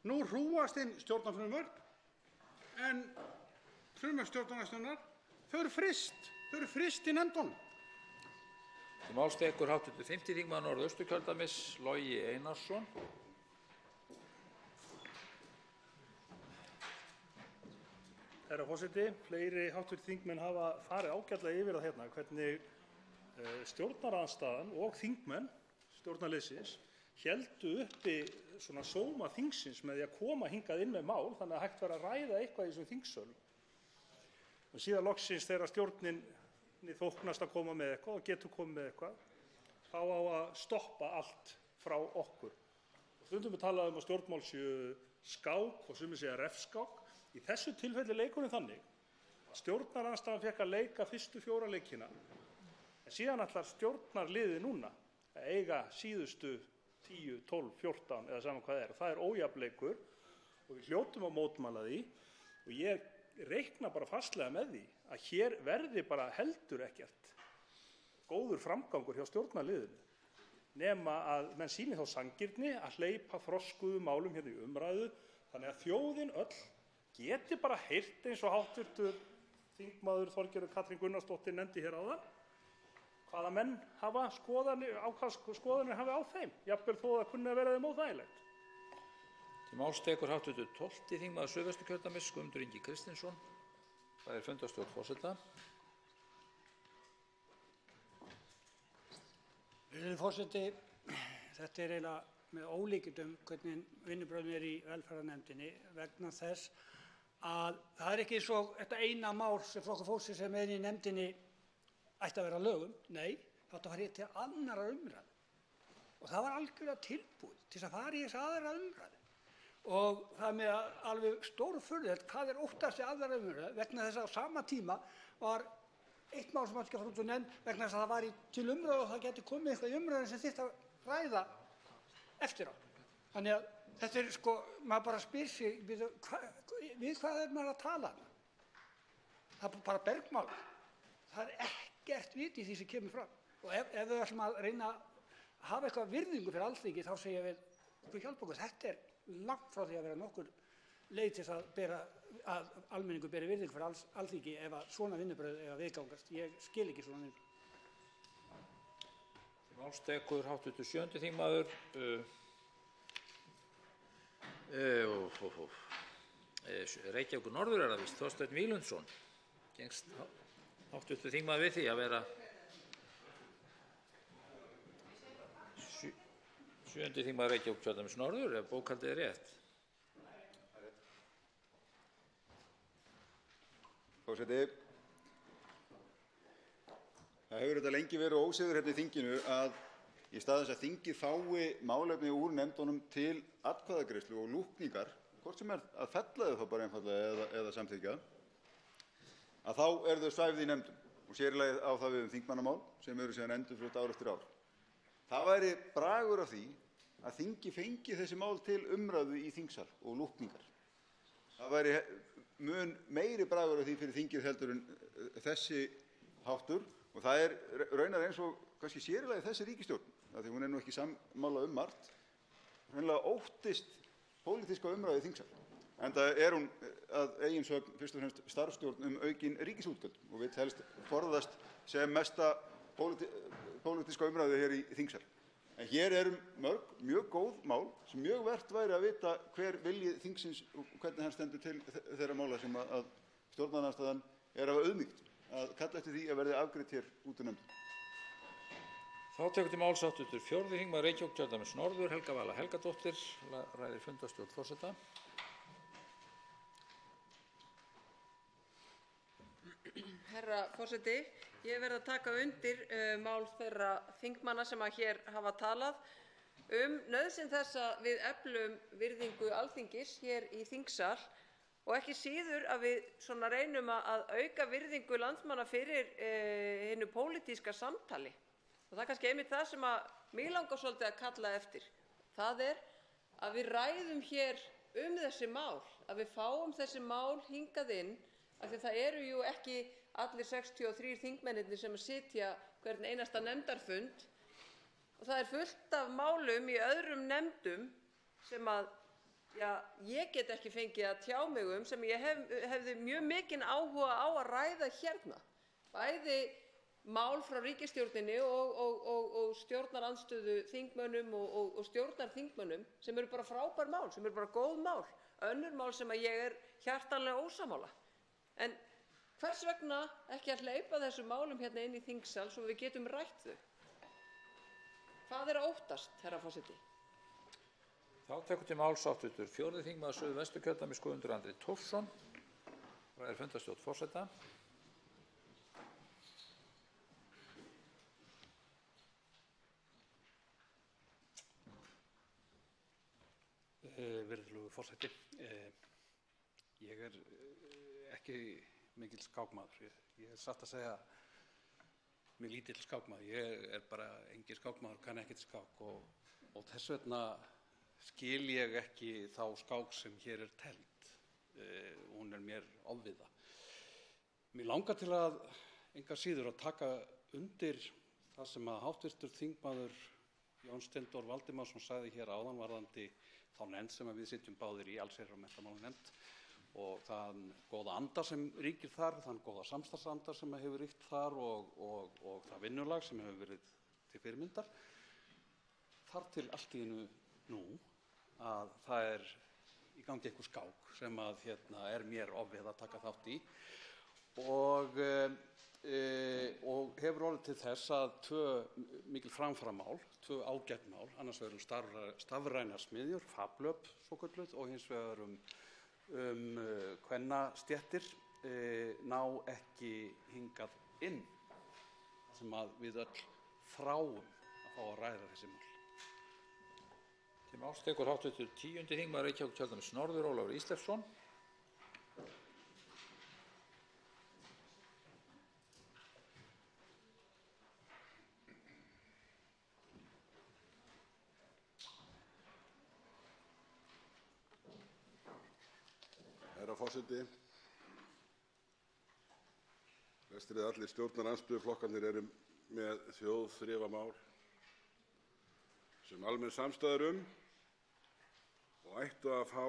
Nú hrúgast inn stjórnarfrumvörp en frumvörp stjórnarandstöðunnar, þau eru fryst í nefndunum. Málstekur hv. 5. þingmaður Norðausturkjördæmis, Logi Einarsson. Herra forseti, fleiri hv. þingmenn hafa farið ágætlega yfir það hérna hvernig stjórnarandstaðan og þingmenn stjórnarliðsins héldu uppi svona sóma þingsins með því að koma hingað inn með mál þannig að hægt var að ræða eitthvað í þessum þingsölum. Og síðan loksins þegar stjórninni þóknast að koma með eitthvað og getur komið með eitthvað, þá á að stoppa allt frá okkur. Stundum við talað um að stjórnmál séu skák og sumir segja refskák. Í þessu tilfelli leikurinn þannig að stjórnarandstaðan fékk að leika fyrstu 4 leikina, en síðan ætlar stjórnarliðið núna að eiga síðustu 10, 12, 14 eða saman hvað það er ójafnleikur og við hljótum að mótmæla því og ég reikna bara fastlega með því að hér verði bara heldur ekkert góður framgangur hjá stjórnarliðinu nema að menn sýni þá sanngirni að hleypa þroskuðum málum hérna í umræðu þannig að þjóðin öll geti bara heyrt eins og hv. þingmaður Þorgerður Katrín Gunnarsdóttir nefndi hér áðan hvaða menn hafa skoðanir hafi á þeim, jafnvel þó það kunni að vera þeim óþægilegt. Til máls tekur hv. 12. þingmaður Suðvesturkjördæmis, Guðmundur Ingi Kristinsson. Það er fundarstjórn forseta. Virðulegi forseti, þetta er eiginlega með ólíkindum hvernig vinnubrögðin í velferðarnefndinni vegna þess að það ekki svo þetta eina mál sem Flokkur fólksins sem í nefndinni ætti að vera lögum. Nei, það átti að fara til annarrar umræðu. Og það var algjörlega tilbúið til að fara í þessa aðra umræðu. Og það með alveg stórfurðulegt hvað óttast í aðra umræðu vegna þess að á sama tíma var eitt mál sem átti ekki að fara út úr nefnd vegna þess að það var til umræðu og það geti komið eitthvað í umræðu sem þyrfti að ræða eftir á. Þannig að þetta maður bara spyr sig, við hvað maður að tala? Það er bara bergmál. Það ekkert vit í því sem kemur fram. Og ef við ætlum að reyna að hafa eitthvað virðingu fyrir Alþingi þá segja við, hjálpa okkur, þetta langt frá því að vera nokkur leið til að almenningur beri virðingu fyrir Alþingi ef að svona vinnubrögð eiga að viðgangast. Ég skil ekki svona vinnubrögð. Máls tekur hv. 7. þingmaður Reykjavíkur norður það víst, Þorsteinn Víglundsson. Gengst hv. þingmaður við því að vera 7. þingmaður Reykjavíkurkjördæmis norður ef bókhaldið er rétt. Forseti, það hefur þetta lengi verið ósiður hérna í þinginu að í stað þess að þingið fái málefni úr nefndunum til atkvæðagreiðslu og lúkningar, hvort sem að fella þau þá bara einfaldlega eða samþykkja, að þá þau svæfð í nefndum og sér í lagi á það við þingmannamál sem eru síðan endurflutt ár eftir ár. Það væri bragur af því að þingi fengi þessi mál til umræðu í þingsal og lúkningar. Það væri mun meiri bragur af því fyrir þingið heldur en þessi háttur og það raunar eins og kannski sér í lagi þessi ríkisstjórn, af því hún nú ekki sammála margt, hreinlega óttist pólitíska umræðu í þingsal. Enda hún að eigin sögn fyrst og fremst starfsstjórn aukin ríkisútgjöld og vill helst forðast sem mesta pólitíska umræðu hér í þingsal. En hér mjög góð mál sem mjög vert væri að vita hver vilji þingsins og hvernig hann stendur til þeirra mála sem að stjórnarandstaðan af auðmýkt að kalla eftir því að verði afgreitt hér út úr nefndum. Þá tekur til máls hv. 4. þingmaður Reykjavíkurkjördæmis norður, Helga Vala Helgadóttir, ræðir fundarstjórn forseta. Herra forseti, ég verð að taka undir mál þeirra þingmanna sem hér hafa talað nauðsyn þess að við eflum virðingu Alþingis hér í þingsal og ekki síður að við reynum að auka virðingu landsmanna fyrir hinu pólitíska samtali. Og það er kannski einmitt það sem mig langar svolítið að kalla eftir. Það að við ræðum hér þessi mál, að við fáum þessi mál hingað inn, af því það eru jú ekki allir 63 þingmennirnir sem sitja hvern einasta nefndarfund og það fullt af málum í öðrum nefndum sem ég get ekki fengið að tjá mig sem ég hefði mjög mikinn áhuga á að ræða hérna. Bæði mál frá ríkisstjórninni og stjórnarandstöðu þingmönnum og stjórnarþingmönnum sem eru bara frábær mál, sem eru bara góð mál. Önnur mál sem ég hjartanlega ósammála. En hvers vegna ekki að hleypa þessum málum hérna inn í þingsal svo við getum rætt þau? Hvað að óttast, herra forseti? Þá tekur til máls hv. 4. þingmaður Suðvesturkjördæmis Guðmundur Andri Thorsson, ræðir fundarstjórn forseta. Virðulegur forseti, ég ekki mikill skákmaður. Ég satt að segja mjög lítill skákmaður. Ég bara engin skákmaður, kann ekkert skák og þess vegna skil ég ekki þá skák sem hér tefld. Hún mér ofviða. Mig langar til að engar síður að taka undir það sem að hv. þingmaður Jón Steindór Valdimarsson sagði hér áðan varðandi þá nefnd sem við sitjum báðir í, allsherjar- og menntamálanefnd, og þann góða anda sem ríkir þar, þann góða samstarfsanda sem hefur ríkt þar og það vinnulag sem hefur verið til fyrirmyndar. Þar til allt í einu nú að það í gangi einhver skák sem að mér ofvið að taka þátt í og og hefur orðið til þess að tvö mikil framfaramál, tvö ágætt mál, annars vegar stafrænar smiðjur, FABLÖB svokölluð, og hins vegar kvennastéttir ná ekki hingað inn, sem að við öll þráum að fá að ræða þessi mál. Til máls tekur hv. 10. þingmaður Reykjavíkurkjördæmis norður, Ólafur Ísleifsson. Herra forseti, flestir eða allir stjórnarandstöðuflokkarnir eru með þjóðþrifamál sem almenn samstaða er og ættu að fá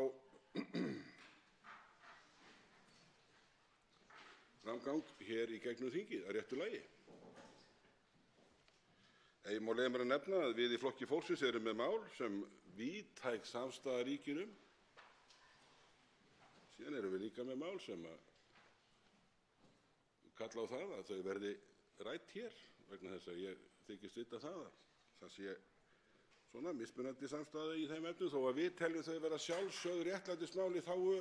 framgang hér í gegnum þingið að réttu lagi. Ég má leyfa mér að nefna að við í Flokki fólksins erum með mál sem víðtæk samstaða ríkir Síðan erum við líka með mál sem kalla á það að þau verði rædd hér vegna þess að ég þykist vita það að það sé svona mismunandi samstaða í þeim efnum þó að við teljum þau vera sjálfsögð réttlætismál í þágu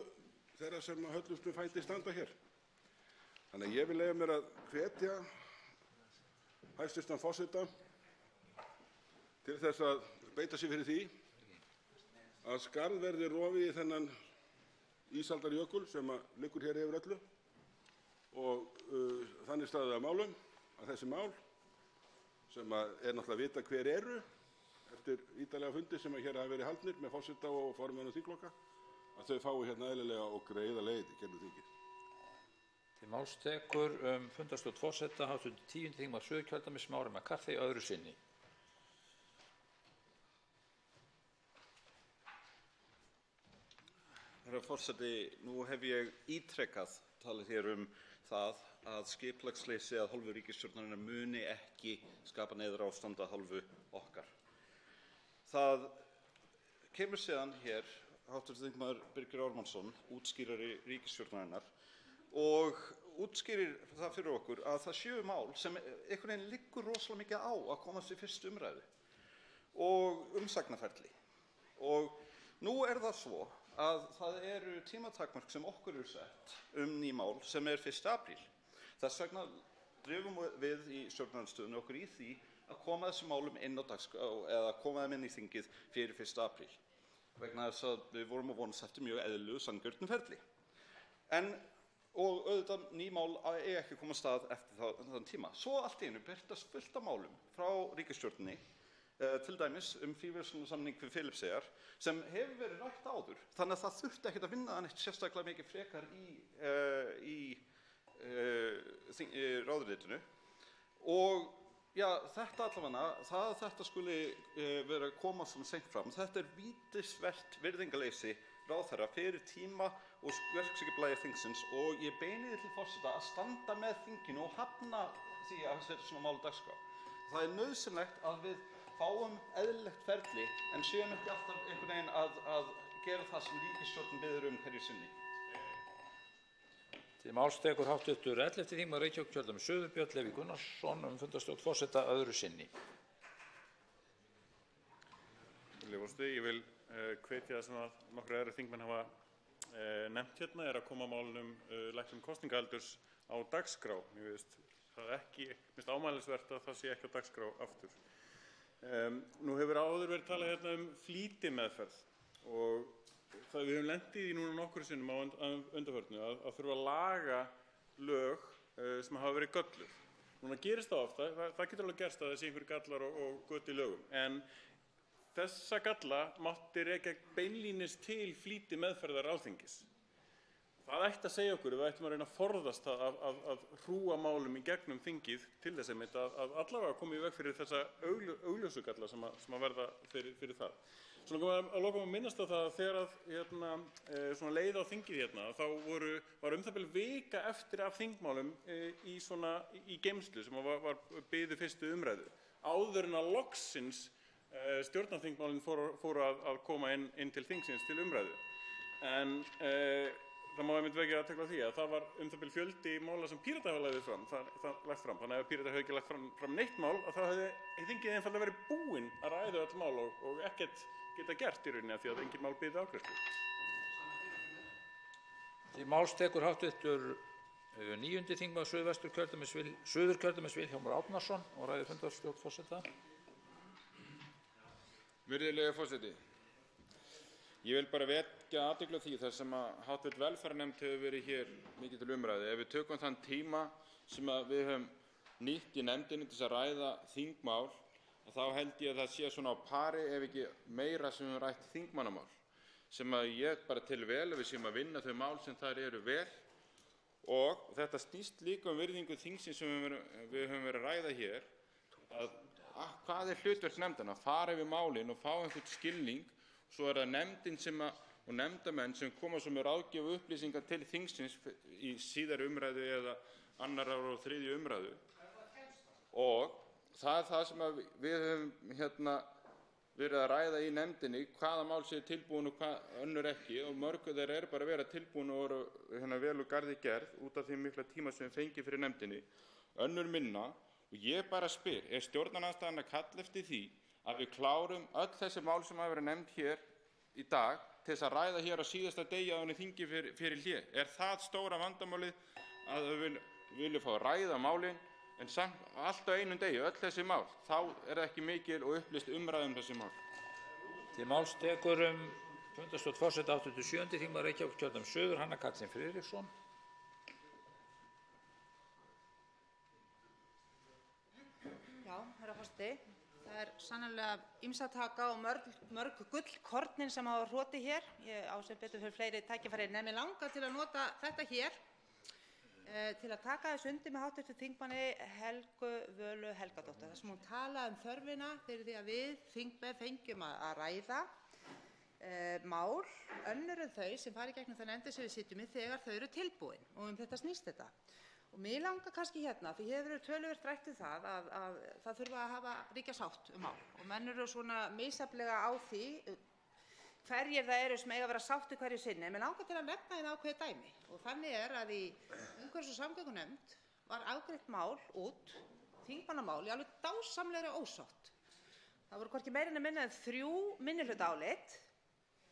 þeirra sem að höllustum fæti standa hér. Þannig að ég vil leyfa mér að hvetja hæstv. Forseta til þess að beita sig fyrir því að skarð verði rofið í þennan ísaldarjökul sem liggur hér yfir öllu og þannig staðið að málum að þessi mál sem er náttúrulega vita hver eru eftir ítarlega fundi sem hér hafa verið haldnir með forseta og formönnum þingflokka að þau fái hérna eðlilega og greiða leið í gegnum þingið. Til máls tekur fundarstjórn forseta hv. 10. þingmaður Suðurkjördæmis Smári McCarthy öðru sinni. Herra forseti, nú hef ég ítrekað talað hér það að skipulagsleysi að hálfu ríkisstjórnarinnar muni ekki skapa neyðarástand að hálfu okkar. Það kemur síðan hér hv. þingmaður Birgir Ármannsson, útskýrari ríkisstjórnarinnar, og útskýrir það fyrir okkur að það séu mál sem einhvern veginn liggur rosalega mikið á að komast í fyrstu umræðu og umsagnarferli. Og nú er það svo að það eru tímatakmörk sem okkur eru sett ný mál sem er 1. apríl. Þess vegna drifum við í stjórnarandstöðunni okkur í því að koma þessum málum inn á dagskrá eða koma þeim inn í þingið fyrir 1. apríl. Vegna þess að við vorum að vonast eftir mjög eðlilegu sanngjörnu ferli. Og auðvitað ný mál eiga ekki að koma af stað eftir þann tíma. Svo allt í einu birtast fullt af málum frá ríkisstjórninni, til dæmis fríverslunarsamning við Filippseyjar sem hefur verið rætt áður. Þannig að það þurfti ekkert að vinna það neitt sérstaklega mikið frekar í ráðuneytinu. Og já, þetta allavega, það að þetta skuli vera að koma svona seint fram, þetta er vítisvert virðingarleysi ráðherra fyrir tíma og verkskipulagi þingsins og ég beini því til forseta að standa með þinginu og hafna því að setja svona mál á dagskrá. Það er nauðsynlegt að við fáum eðlilegt ferli en séum ekki alltaf einhvern veginn að gera það sem ríkisstjórnin biður hverju sinni. Til máls tekur hv. 11. þingmaður Reykjavíkurkjördæmis Suður Björn Leví Gunnarsson fundarstjórn forseta öðru sinni. Ég vil hvetja það sem að nokkrir aðrir þingmenn hafa nefnt hérna er að koma málum lækkun kosningaaldurs á dagskrá. Mér finnst ámælisvert að það sé ekki á dagskrá aftur. Nú hefur áður verið talað hérna flýtimeðferð og við höfum lent í því núna nokkrum sinnum á undanförnu að þurfa að laga lög sem hafa verið gölluð. Núna gerist það ofta, það getur alveg gerst að það sé einhverjir gallar og göt í lögum, en þessa galla mátti rekja beinlínis til flýtimeðferðar Alþingis. Það ætti að segja okkur, við ættum að reyna að forðast að hrúga málum í gegnum þingið til þess að allavega koma í veg fyrir þessa augljósu galla sem að verða fyrir það. Svona að lokum að minnast á það að þegar svona leið á þingið hérna, þá var það bil vika eftir af þingmálum í geymslu sem var biðu fyrstu umræðu. Áður en að loksins stjórnarþingmálin fóru að koma inn til þingsins til umræðu. En það má einmitt vekja athygli á því að það var bil fjöldi mála sem Píratar hafa lagt fram. Þannig að ef Píratar hefði ekki lagt fram neitt mál, þá hefði þingið einfaldlega verið búinn að ræða öll mál og ekkert geta gert í rauninni af því að engin mál biðu afgreiðslu. Til máls tekur hv. 9. þingmaður Suðurkjördæmis Vilhjálmur Árnason og ræðir fundarstjórn forseta. Virðulegi forseti. Ég vil bara vekja athygli á því þar sem að hv. velferðarnefnd hefur verið hér mikið til umræðu. Ef við tökum þann tíma sem að við höfum nýtt í nefndinni til þess að ræða þingmál, þá held ég að það sé svona á pari ef ekki meira sem við höfum rætt þingmannamál, sem að ég bara tel vel að við séum að vinna þau mál sem þar eru vel. Og þetta snýst líka virðingu þingsins sem við höfum verið að ræða hér, að hvað hlutverk nefndanna, fara yfir málin og fá einhvern skilning, svo það nefndin og nefndamenn sem koma svo með ráðgjöf og upplýsingar til þingsins í síðari umræðu eða annarar og þriðju umræðu. Og það það sem við höfum verið að ræða í nefndinni, hvaða mál séu tilbúin og hvað önnur ekki, og mörgu þeirra bara að vera tilbúin og eru vel úr garði gerð út af því mikla tíma sem við fengið fyrir nefndinni, önnur minna. Og ég bara spyr, stjórnarandstaðan að kalla eftir því að við klárum öll þessi mál sem hafa verið nefnd hér í dag til þess að ræða hér á síðasta degi áður en þingið fyrir hlé? Það stóra vandamálið að við viljum fá að ræða málin en samt allt á einum degi, öll þessi mál, þá það ekki mikil og upplýst umræða þessi mál. Til máls tekur fundarstjórn forseta hv. 7. þingmaður Reykjavíkurkjördæmis Suður, Hanna Katrín Friðriksson. Já, herra forseti, það sannarlega ýmsa að taka og mörg gullkornin sem hafa hrotið hér. Ég á sem betur fyrir fleiri tækifæri, en mig langar til að nota þetta hér til að taka þess undir með hv. þingmanni Helgu Völu Helgadóttur, þar sem hún talaði þörfina fyrir því að við þingmenn fengjum að ræða mál önnur en þau sem fara í gegnum það nefndir sem við sitjum í þegar þau eru tilbúin, og þetta snýst þetta. Og mig langar kannski hérna, því hefur verið töluvert rætt það að það þurfa að hafa ríkja sátt mál, og menn eru svona misjafnlega á því hverjir það eru sem eiga að vera sáttir hverju sinni. En mig langar til að nefna hérna ákveðið dæmi, og þannig að í umhverfis- og samgöngunefnd var afgreitt mál út, þingmannamál, í alveg dásamlegri ósátt. Það voru hvorki meira en minna en 3 minnihlutaálit.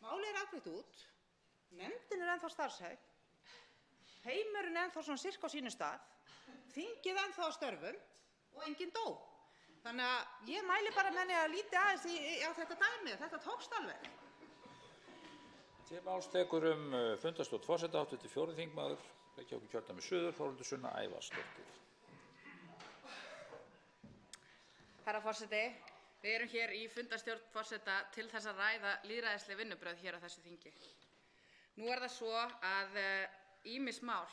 Málið afgreitt út, nefndin ennþá starfhæf, heimurinn ennþá svona sirka á sínum stað, þingið ennþá á störfum og enginn dó. Þannig að ég mæli bara með henni að líti aðeins á þetta dæmi, þetta tókst alveg. Til máls tekur fundarstjórn forseta hv. 4. þingmaður Reykjavíkurkjördæmis Suður, Þórhildur Sunna Ævarsdóttir. Herra forseti, við erum hér í fundarstjórn forseta til þess að ræða lýðræðisleg vinnubrögð hér á þessu þingi. Nú það svo að ýmis mál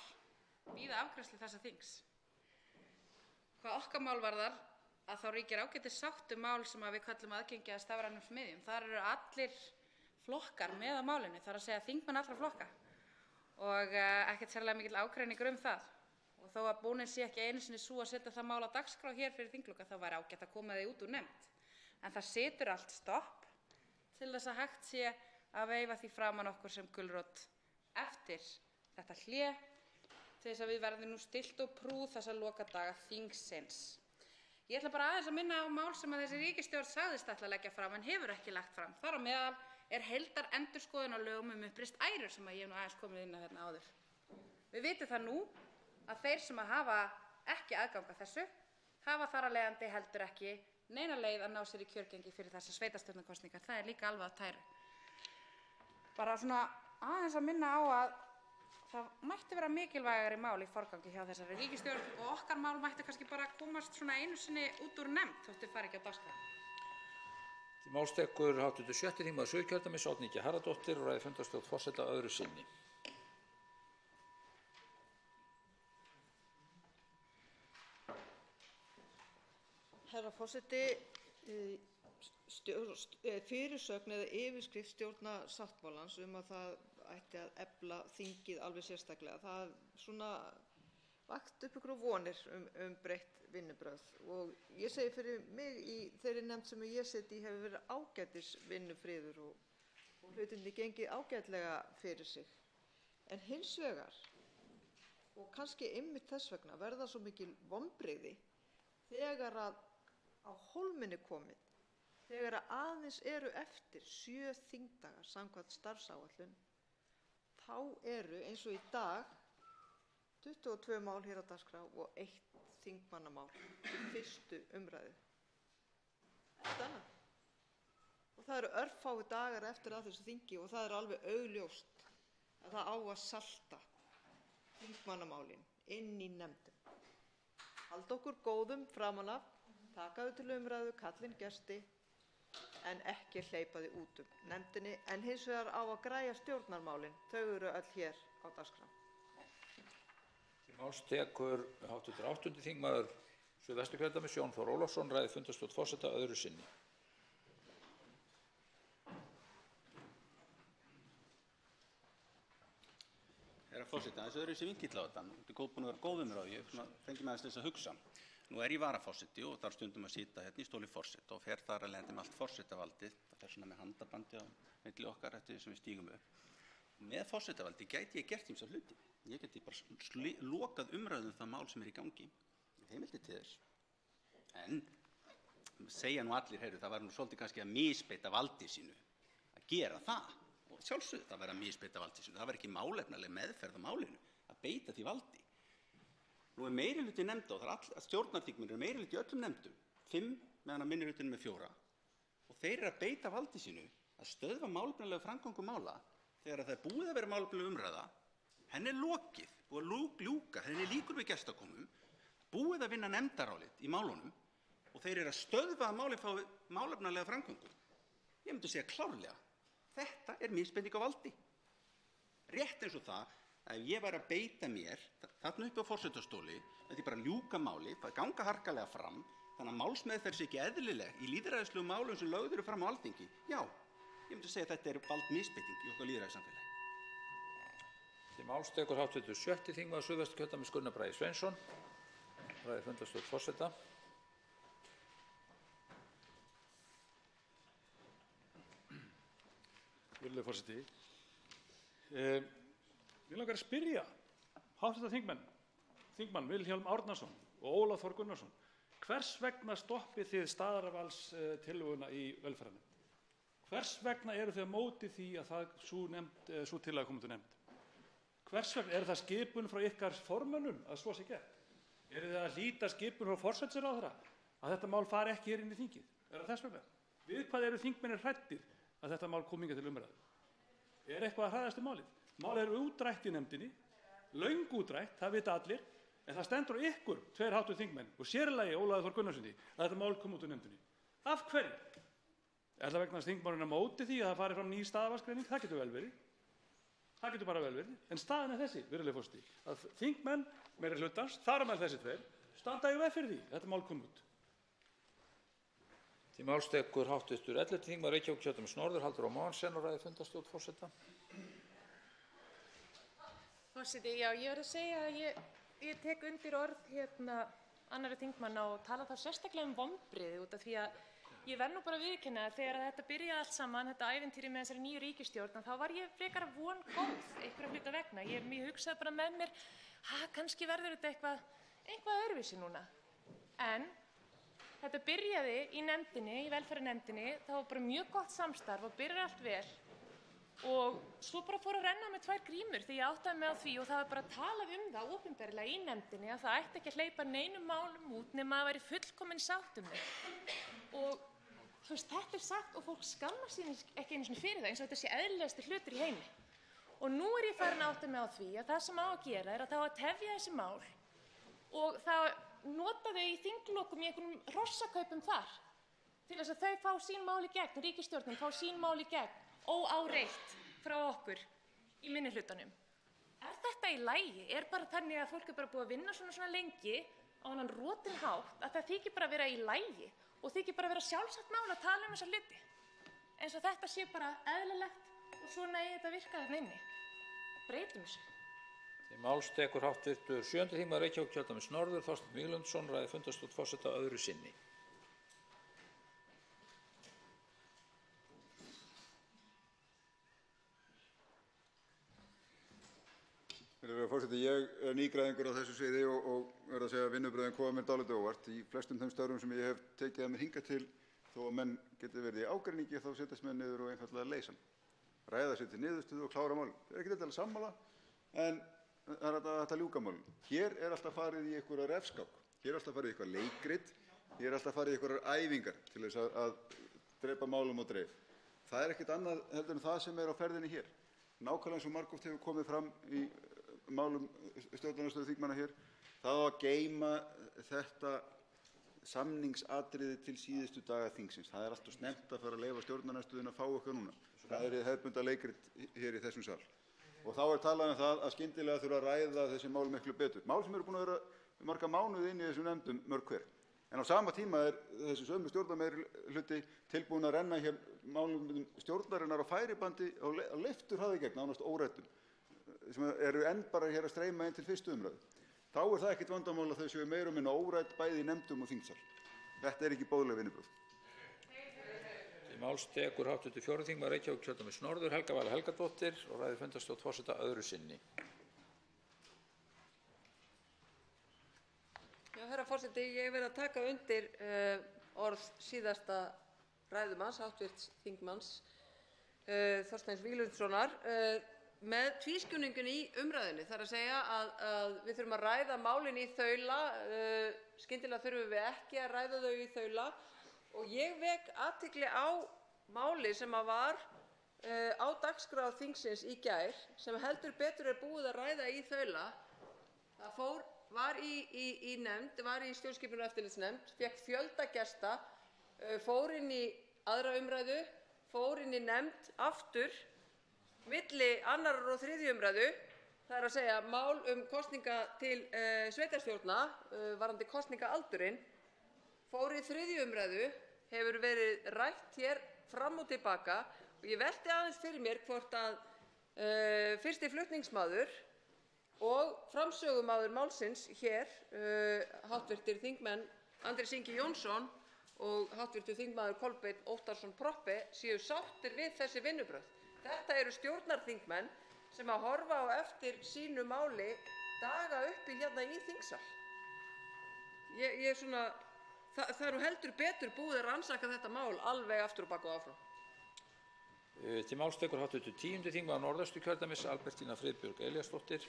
bíða afgreiðslu þessa þings. Hvað okkar mál varðar, að þá ríkir ágætis sátt mál sem við kallum aðgengi að stafrænum smiðjum. Þar eru allir flokkar með á málinu, þar að segja þingmenn allra flokka, og ekkert sérlega mikill ágreiningur það. Og þó að bónin sé ekki einu sinni sú að setja það mál á dagskrá hér fyrir þingloka, þá væri ágætt að koma því út úr nefnd. En það situr allt stopp til þess að hægt sé að veifa því framan okkur sem gulrót eftir þetta hlé, til þess að við verðum nú stillt og prúð þessa lokadaga þingsins. Ég ætla bara aðeins að minna á mál sem að þessi ríkisstjórn sagðist ætla að leggja fram en hefur ekki lagt fram. Þar á meðal heildarendurskoðun á lögum uppreist ærur sem ég hef nú aðeins komið inn á hérna áður. Við vitum það nú að þeir sem hafa ekki aðgang að þessu hafa þar af leiðandi heldur ekki neina leið að ná sér í kjörgengi fyrir þessar sveitarstjórnarkosningar. Það líka alveg að tæru. Bara svona aðeins að minna á að það mætti vera mikilvægari mál í forgangi hjá þessari ríkisstjórn, og okkar mál mætti kannski bara komast svona einu sinni út úr nefnd þótt þau fari ekki á dagskrá. Til máls tekur hv. 7. þingmaður Suðurkjördæmis Oddný G. Harðardóttir og ræðir fundarstjórn forseta öðru sinni. Herra forseti, fyrirsögn eða yfirskrift stjórnarsáttmálans að það ætti að efla þingið alveg sérstaklega, það svona vakti upp ykkur vonir breytt vinnubrögð, og ég segi fyrir mig í þeirri nefnd sem ég seti í hefur verið ágætis vinnufriður og hlutirnir gengið ágætlega fyrir sig. En hins vegar, og kannski einmitt þess vegna, verða svo mikil vonbrigði þegar að á hólminn er komið, þegar að aðeins eru eftir 7 þingdagar samkvæmt starfsáætlun, þá eru eins og í dag 22 mál hér á dagskrá og 1 þingmannamál í 1. umræðu. Ekkert annað. Og það eru örfáir dagar eftir að þessu þingi og það er alveg augljóst að það á að salta þingmannamálin inn í nefndum. Halda okkur góðum framan af, taka þau til umræðu, kalla inn gesti, en ekki hleypa þau út nefndinni, en hins vegar á að græja stjórnarmálin. Þau eru öll hér á dagskrá. Til máls tekur hv. 8. þingmaður Suðvesturkjördæmis Jón Þór Ólafsson, ræðir fundarstjórn forseta öðru sinni. Herra forseti, aðeins öðruvísi vinkill á þetta. Þetta er búin að vera góð umræða, ég fengi með þess að hugsa. Nú er ég varaforseti og þarf stundum að sitja hérna í stóli forseta og fer þar að lendi með allt forsetavaldið. Það fer svona með handabandi á milli okkar eftir því sem við stígum upp. Með forsetavaldi gæti ég gert ýmsa hluti. Ég geti bara lokað umræðum það mál sem er í gangi. Heimildi til þess. En segja nú allir, heyrðu, það var nú svolítið kannski að misbeita valdi sínu að gera það. Og sjálfsögðu það væri að misbeita valdi sínu. Það var ekki málefnaleg meðferð á málinu að beita því valdi. Nú er meirihluti nefnda og það er stjórnarþingmenn eru meirihluti í öllum nefndum, 5 meðan að minnihlutinn með 4. Og þeir eru að beita valdi sínu að stöðva málefnalega framgangu mála þegar það er búið að vera málefnaleg umræða, henni er lokið, búið að ljúka, henni líkur við gestakomum, búið að vinna nefndarálit í málunum og þeir eru að stöðva að málið fái málefnalega framgangu. Ég myndi segja klárlega, þetta er misbeiting á valdi. Rétt eins og það að ef ég væri að beita mér þarna uppi á forsetastóli, þetta er bara að ljúka máli, það ganga harkalega fram, þannig að málsmeðferð sé ekki eðlileg í lýðræðislegu málum sem lögð eru fram á Alþingi. Já, ég myndi segja að þetta er valdmisbeiting í okkar lýðræðissamfélagi. Til máls tekur hv. 6. þingmaður Suðvesturkjördæmis Gunnar Bragi Sveinsson, ræðir fundarstjórn forseta. Virðulegur forseti, mig langar að spyrja hv. þingmann Vilhjálm Árnason og Ólaf Þór Gunnarsson, hvers vegna stoppið þið staðarvalstillöguna í velferðarnefnd? Hvers vegna eru þið á móti því að sú tillaga komi til nefnd? Hvers vegna er það skipun frá ykkar formönnum að svo sé gert? Eru þið að hlíta skipun frá forsætisráðherra að þetta mál fari ekki hér inn í þingið? Er það þess vegna? Við hvað eru þingmennir hræddir að þetta mál komi hingað til umræðu? Er eitthvað að hræðast málið? Málið er útrætt í nefndinni, löngu útrætt, það vita allir, en það stendur á ykkur, 2 hv. þingmenn og sér í lagi Ólafi Þór Gunnarssoni, að þetta mál kom út úr nefndinni. Af hverju? Er það vegna þess að þingmaðurinn er á móti því að það fari fram ný staðarvalsgreining? Það getur vel verið. Það getur bara vel verið. En staðan er þessi, virðulegi forseti, að þingmenn meirihlutans, þar á meðal þessi 2, standa í veg fyrir því að þetta mál kom út. Til máls tekur hv. 11. þingmaður Reykjavíkurkjördæmis norður, Halldór Mogensen, og ræðir fundarstjórn forseta. Forseti, já, ég verð að segja að ég tek undir orð annarra þingmanna og tala þá sérstaklega vonbrigði út af því að ég verð nú bara að viðurkenna að þegar þetta byrjaði allt saman, þetta ævintýri með þessari nýju ríkisstjórn, þá var ég frekar vongóð einhverra hluta vegna. Ég hugsaði bara með mér, kannski verður þetta eitthvað öðruvísi núna. En þetta byrjaði í nefndinni, í velferðarnefndinni, það var bara mjög gott samstarf og byrjar allt vel. Og svo bara fór að renna með 2 grímur því ég áttaði mig á því og það var bara talað það opinberlega í nefndinni að það ætti ekki að hleypa neinum málum út nema að væri fullkomin sátt þau. Og þú veist, þetta er sagt og fólk skammast sín ekki einu sinni fyrir það eins og þetta sé eðlilegasti hlutur í heimi. Og nú er ég farin að átta mig á því að það sem á að gera er að það á að tefja þessi mál og það nota þau í þinglokum í einhverjum hrossakaupum þar til þess að þau fá sín mál í gegn, ríkisstjórnin fá sín mál í gegn, óáreitt frá okkur í minnihlutanum. Er þetta í lagi? Er bara þannig að fólk er bara búið að vinna svona lengi á þennan rotinn hátt að það þykir bara að vera í lagi og þykir bara að vera sjálfsagt mál að tala þessa hluti? Eins og þetta sé bara eðlilegt og svona eigi þetta að virka þarna inni. Breytum þessu. Til máls tekur hv. 7. þingmaður Reykjavíkurkjördæmis norður, Þorsteinn Víglundsson, ræðir fundarstjórn forseta öðru sinni. Virðulegur forseti, ég er nýgræðingur á þessu sviði og verð að segja að vinnubrögðin koma mér dálítið óvart. Í flestum þeim störfum sem ég hef tekið að mér hingað til, þó að menn geti verið í ágreiningi, þá setjast menn niður og einfaldlega leysa hann. Ræða sér til niðurstöðu og klára málin. Það er ekki eitthvað sammála, en það er hægt að ljúka málin. Hér er alltaf farið í einhverja refskák. Hér er alltaf farið í eitthvað leikrit. Hér er alltaf farið í einhverjar æfingar til þess að drepa málum og dreif. Það er ekkert annað heldur en það sem er á ferðinni hér. Nákvæmlega eins og margoft hefur komið fram í málum stjórnarandstöðuþingmanna hér, það á að geyma þetta samningsatriði til síðustu daga þingsins. Það er alltaf snemmt að fara að leyfa stjórnarandstöðunni að fá okkur núna. Það er hefðbundið leikrit hér í þessum sal. Og þá er talað um það að skyndilega þurfa að ræða þessi mál miklu betur. Mál sem eru búin að vera marga mánuði inn í þessum nefndum mörg hver. En á sama tíma er þessi sömu stjórnarmeirihluti tilbúin að renna hér málum stjórnarinnar á færibandi á leiftur hraði gegn, nánast óræddum, sem eru enn bara hér að streyma inn til fyrstu umræðu. Þá er það ekkert vandamál að þau séu meira og minna órædd bæði í nefndum og þingsal. Þetta er ekki boðleg vinnubrögð. Til máls tekur hv. 4. þingmaður Reykjavíkurkjördæmis norður Helga Vala Helgadóttir og ræðir fundarstjórn forseta öðru sinni. Já, herra forseti, ég verð að taka undir orð síðasta ræðumanns, hv. þingmanns Þorsteins Víglundssonar, með tvískinnungin í umræðunni. Það er að segja að við þurfum að ræða málin í þaula, skyndilega þurfum við ekki að ræða þau í þaula. Og ég vek athygli á máli sem var á dagskrá þingsins í gær, sem heldur betur er búið að ræða í þaula. Það var í nefnd, var í stjórnskipunar- og eftirlitsnefnd, fékk fjölda gesta, fór inn í aðra umræðu, fór inn í nefnd aftur milli 2. og 3. umræðu, það er að segja mál kosninga til sveitarstjórna, varðandi kosningaaldurinn, fór í 3. umræðu, hefur verið rætt hér fram og tilbaka og ég velti aðeins fyrir mér hvort að fyrsti flutningsmaður og framsögumaður málsins hér, hv. þingmenn Andrés Ingi Jónsson og hv. þingmaður Kolbeinn Óttarsson Proppé séu sáttir við þessi vinnubrögð. Þetta eru stjórnarþingmenn sem að horfa á eftir sínu máli daga uppi hérna í þingsal. Það er heldur betur búið að rannsaka þetta mál alveg aftur og bak og áfram. Til máls tekur hv. 10. þingmaður Norðausturkjördæmis Albertína Friðbjörg Elíasdóttir.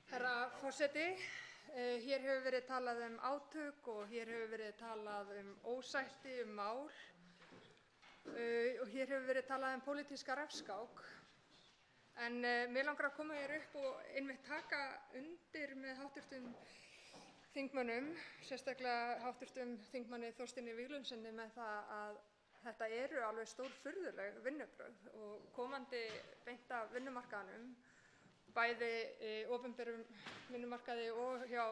Herra forseti, hér hefur verið talað átök og hér hefur verið talað ósætti mál og hér hefur verið talað pólitíska refskák. En mig langar að koma hér upp og einmitt taka undir með hv. þingmönnum, sérstaklega hv. þingmanni Þorsteini Víglundsssyni með það að þetta eru alveg stórfurðuleg vinnubrögð og komandi beint af vinnumarkaðnum, bæði opinberum vinnumarkaði og hjá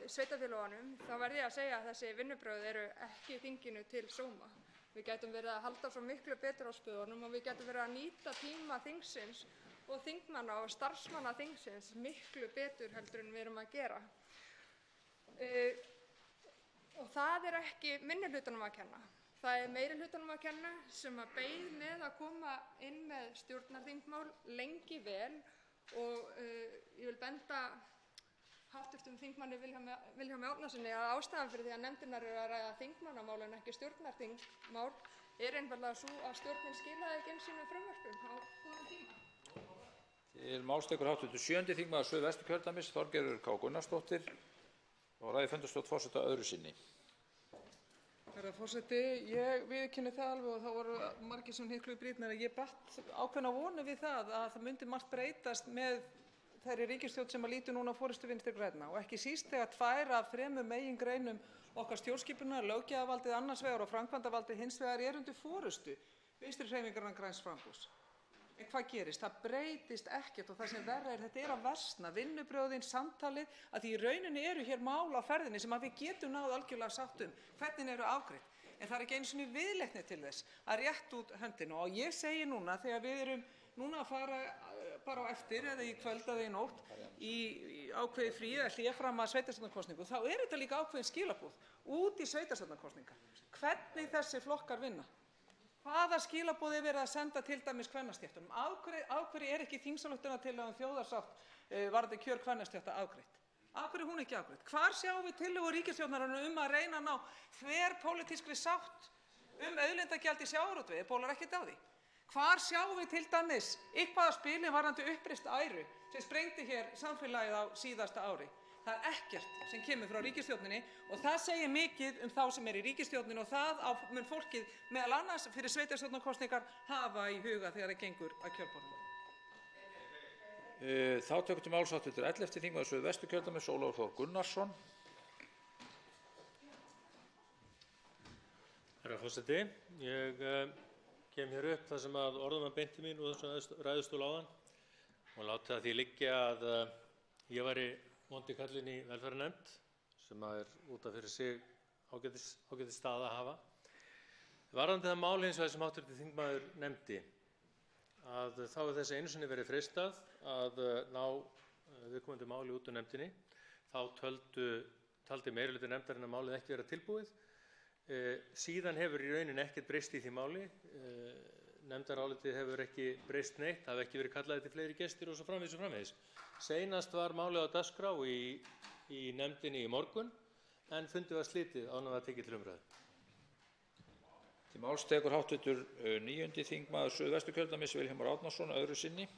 sveitarfélögunum, þá verð ég að segja að þessi vinnubrögð eru ekki þinginu til sóma. Við gætum verið að halda svo miklu betur á spöðunum og við gætum verið að nýta tíma þingsins og þingmanna og starfsmanna þingsins miklu betur heldur en við erum að gera. Og það er ekki minnihlutanum að kenna. Það er meirihlutanum að kenna sem að beið með að koma inn með stjórnarþingmál lengi vel og ég vil benda hv. þingmanni Vilhjálmi Árnasyni að ástæðan fyrir því að nefndirnar eru að ræða þingmannamál en ekki stjórnarþingmál er einfaldlega sú að stjórnin skilaði ekki inn sínum frumvörpum á góðum tíma. Til máls tekur hv. 7. þingmaður Suðvesturkjördæmis Þorgerður K. Gunnarsdóttir og ræðir fundarstjórn forseta öðru sinni. Herra forseti, ég viðurkenni það alveg og þá voru margir sem hnykkluðu brýnnar að ég batt ákveðna vonu við það að það myndi margt breytast með þeirri ríkisstjórn sem að lítur núna á forystu Vinstri grænna og ekki síst þegar 2 af 3 megingreinum okkar stjórnskipunar, löggjafarvaldið annars vegar og framkvæmdarvaldið hins vegar er undir forystu Vinstri-hreyfingarinnar græns framboðs. En hvað gerist? Það breytist ekkert og það sem verra er þetta er að versna, vinnubrögðin, samtalið, að því í rauninni eru hér mál á ferðinni sem að við getum náð algjörlega sátt hvernig eru afgreidd. En það er ekki einu sinni viðleitni til þess að rétta út höndina og ég segi núna þegar við erum núna að fara bara á eftir eða í kvöld eða í nótt í ákveðið frí eða hlé fram að sveitarstjórnarkosningu, þá er þetta líka ákveðin skilaboð út í sveitarstjórnarkosningar. Hvernig þessir flokkar vinna. Hvaða skilaboð er verið að senda til dæmis kvennastéttunum? Af hverju er ekki þingsályktunartillaga um þjóðarsátt varðandi kjör kvennastétta afgreidd? Af hverju er hún ekki afgreidd? Hvar sjáum við tillögur ríkisstjórnarinnar að reyna að ná þverpólitískri sátt auðlindagjald í sjávarútvegi? Bólar ekkert á því. Hvar sjáum við til dæmis eitthvað að spilin varðandi uppreist æru sem sprengdi hér samfélagið á síðasta ári? Það er ekkert sem kemur frá ríkisstjórninni og það segir mikið þá sem í ríkisstjórninni og það mun fólkið meðal annars fyrir sveitarstjórnarkosningar hafa í huga þegar það gengur að kjörborðinu. Þá tekur til máls hv. 11. þingmaður Suðvesturkjördæmis Ólafur Þór Gunnarsson. Herra forseti, ég kem hér upp þar sem að orðum var beint til mín úr þessum ræðustól áðan og láti það því liggja að ég væri vondi kallinn í velferðarnefnd sem er út af fyrir sig ágætis stað að hafa. Varðandi það mál hins vegar sem hv. þingmaður nefndi, að þá er þess einu sinni verið freistað að ná viðkomandi máli út úr nefndinni. Þá taldi meirihluti nefndarinnar málið ekki vera tilbúið. Síðan hefur í rauninni ekkert breyst í því máli. Nefndarálitið hefur ekki breyst neitt, það hafa ekki verið kallaðir til fleiri gestir og svo framvegis. Seinast var málið á dagskrá í nefndinni í morgun en fundið var slitið áður en það tekið til umræðu. Til máls tekur hv. 9. þingmaður Suðvesturkjördæmis Vilhjálmur Árnason öðru sinni.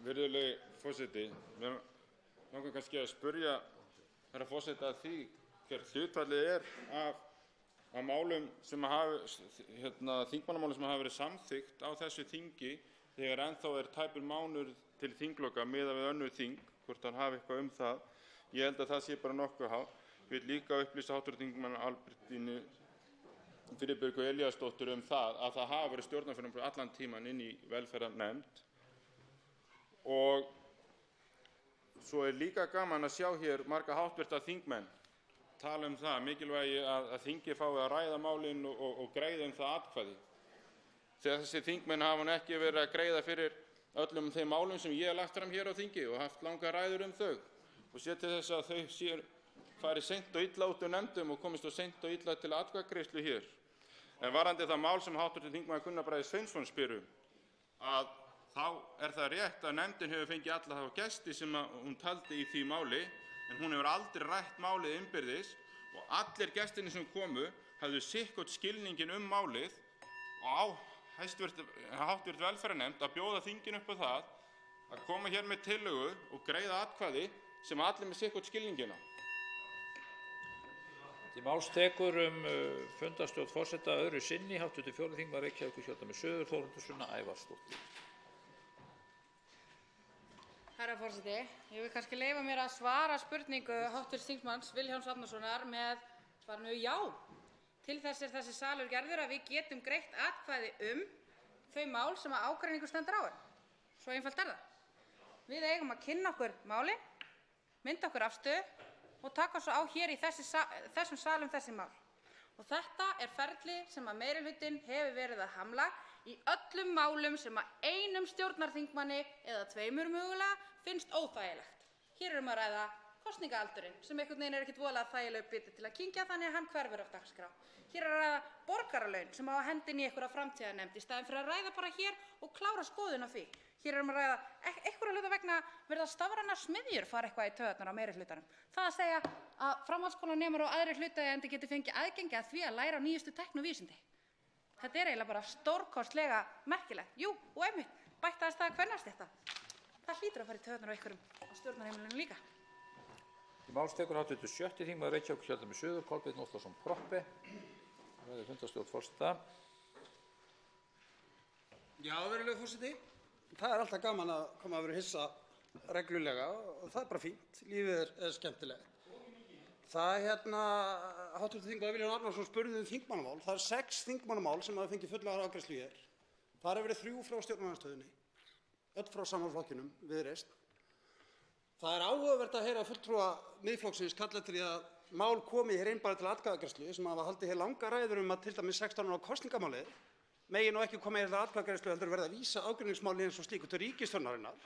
Virðulegi forseti, mér langar kannski að spyrja herra forseta að því hver hlutfallið er af málum sem þingmannamálum sem hafa verið samþykkt á þessu þingi þegar ennþá er tæpur mánuður til þingloka miðað við önnur þing, hvort hann hafi eitthvað um það. Ég held að það sé bara nokkuð hátt. Ég vil líka upplýsa hv. þingmann Albertínu Friðbjörgu Elíasdóttur um það að það hafa verið stjórnarfrumvörp allan tímann inn í velferðarnefnd. Og svo er líka gaman að sjá hér marga háttvirta þingmenn tala um það mikilvægi að þingið fái að ræða málin og greiða um það atkvæði. Þegar þessi þingmenn hafa ekki verið að greiða fyrir öllum þeim málum sem ég hef lagt fram hér á þingi og haft langar ræður um þau og sé til þess að þau fari seint og illa út úr nefndum og komist seint og illa til atkvæðagreiðslu hér. En varðandi það mál sem hv. þingmaður Gunnar Bragi Sveinsson spyr að þá er það rétt að nefndin hefur fengið alla þá gesti sem hún taldi í því máli en hún hefur aldrei rætt málið innbyrðis og allir gestirnir sem komu hafðu sikkort skilningin málið og á hv. velferðarnefnd að bjóða þinginu upp á það að koma hér með tillögu og greiða atkvæði sem allir með sikkort skilningina. Til máls tekur fundarstjórn forseta öðru sinni hv. 4. þingmaður Reykjavíkurkjördæmis suður Þórhildur Sunna Ævarsdóttir. Herra forseti, ég vil kannski leyfa mér að svara spurningu hv. þingmanns Vilhjálms Árnasonar með svarinu já. Til þess er þessi salur gerður að við getum greitt atkvæði þau mál sem ágreiningur stendur á. Svo einfalt er það. Við eigum að kynna okkur málin, mynda okkur afstöðu og taka svo á hér í þessum salum þessi mál. Og þetta er ferli sem að meirihlutinn hefur verið að hamla í öllum málum sem að einum stjórnarþingmanni eða tveimur mögulega finnst óþægilegt. Hér að ræða kosningaaldurinn sem einhvern veginn ekkert voðalega þægilegur biti til að kyngja þannig að hann hverfur af dagskrá. Hér að ræða borgaralaun sem á að henda inn í einhverja framtíðarnefnd í staðinn fyrir að ræða bara hér og klára skoðun á því. Hér að ræða einhverja hluta vegna verða stafrænar smiðjur fara eitthvað í taugarnar á meirihlutanum. Það að segja að framhaldsskólanemar og aðrir hlutaðeigandi geti fengið aðgengi að því að læra nýjustu tækni og vísindi. Þetta er eiginlega bara stórkostlega merkilegt. Jú, og einmitt, bættaðist það að kvennastétta. Það hlýtur að fara í taugarnar á einhverjum á stjórnarheimilinu líka. Til máls tekur hv. 7. þingmaður Reykjavíkurkjördæmis suður Kolbeinn Óttarsson Proppé. Það er fundarstjórn forseta. Já, virðulegur forseti. Það er alltaf gaman að koma að vera hissa reglulega og það er bara fínt. Lífið er skemmtilegt. Það hv. þingmaður Vilhjálmur Árnason spurði þingmannamál. Það 6 þingmannamál sem hafa fengið fulla afgreiðslu hér. Það hafa verið 3 frá stjórnarandstöðunni, öll frá sama flokkinum, Viðreisn. Það er áhugavert að heyra fulltrúa Miðflokksins kalla til því að mál komi hér inn bara til atkvæðagreiðslu sem hafa haldið hér langar ræður að til dæmis 16 ára kosningamálið megi nú ekki koma í þetta atkvæðagreiðslu heldur verða að vísa ágreiningsmáli eins og slíku til ríkisstjórnarinnar.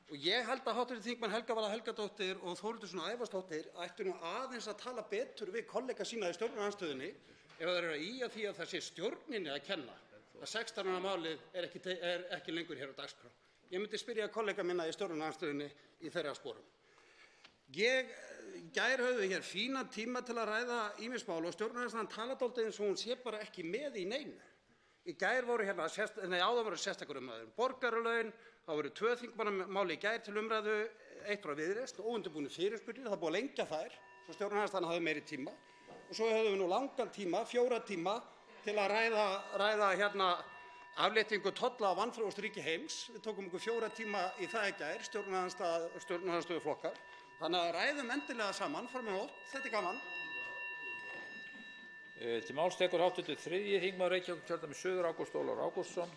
Og ég held að hv. þingmenn Helga Vala Helgadóttir og Þórhildur Sunna Ævarsdóttir ættu nú aðeins að tala betur við kollega sína í stjórnarandstöðunni ef þeir eru að ýja því að það sé stjórninni að kenna að 16. málið er ekki lengur hér á dagskrá. Ég myndi spyrja kollega minna í stjórnarandstöðunni í þeirra sporum. Í gær höfðum við hér fínan tíma til að ræða ýmis mál og stjórnarandstaðan talar dálítið eins og hún sé bara ekki með í neinu. Í gær voru áðan voru sérstakur umræður borgaralaun, það voru 2 þingmannamál í gær til umræðu, 1 frá Viðreisn, óundirbúnir fyrirspurnir, það búið að lengja þær, svo stjórnarandstaðan hafði meiri tíma. Og svo höfðum við nú langan tíma, 4 tíma, til að ræða afléttingu tolla á vanþróuðustu heims. Við tókum okkur 4 tíma í það í gær, stjórnarandstöðuflokkar. Þannig að ræðum endilega saman, fram með nótt, þetta er gaman. Til máls tekur hv. 3. þingmaður Reykjavíkurkjördæmis suður Ágúst Ólafur Ágústsson.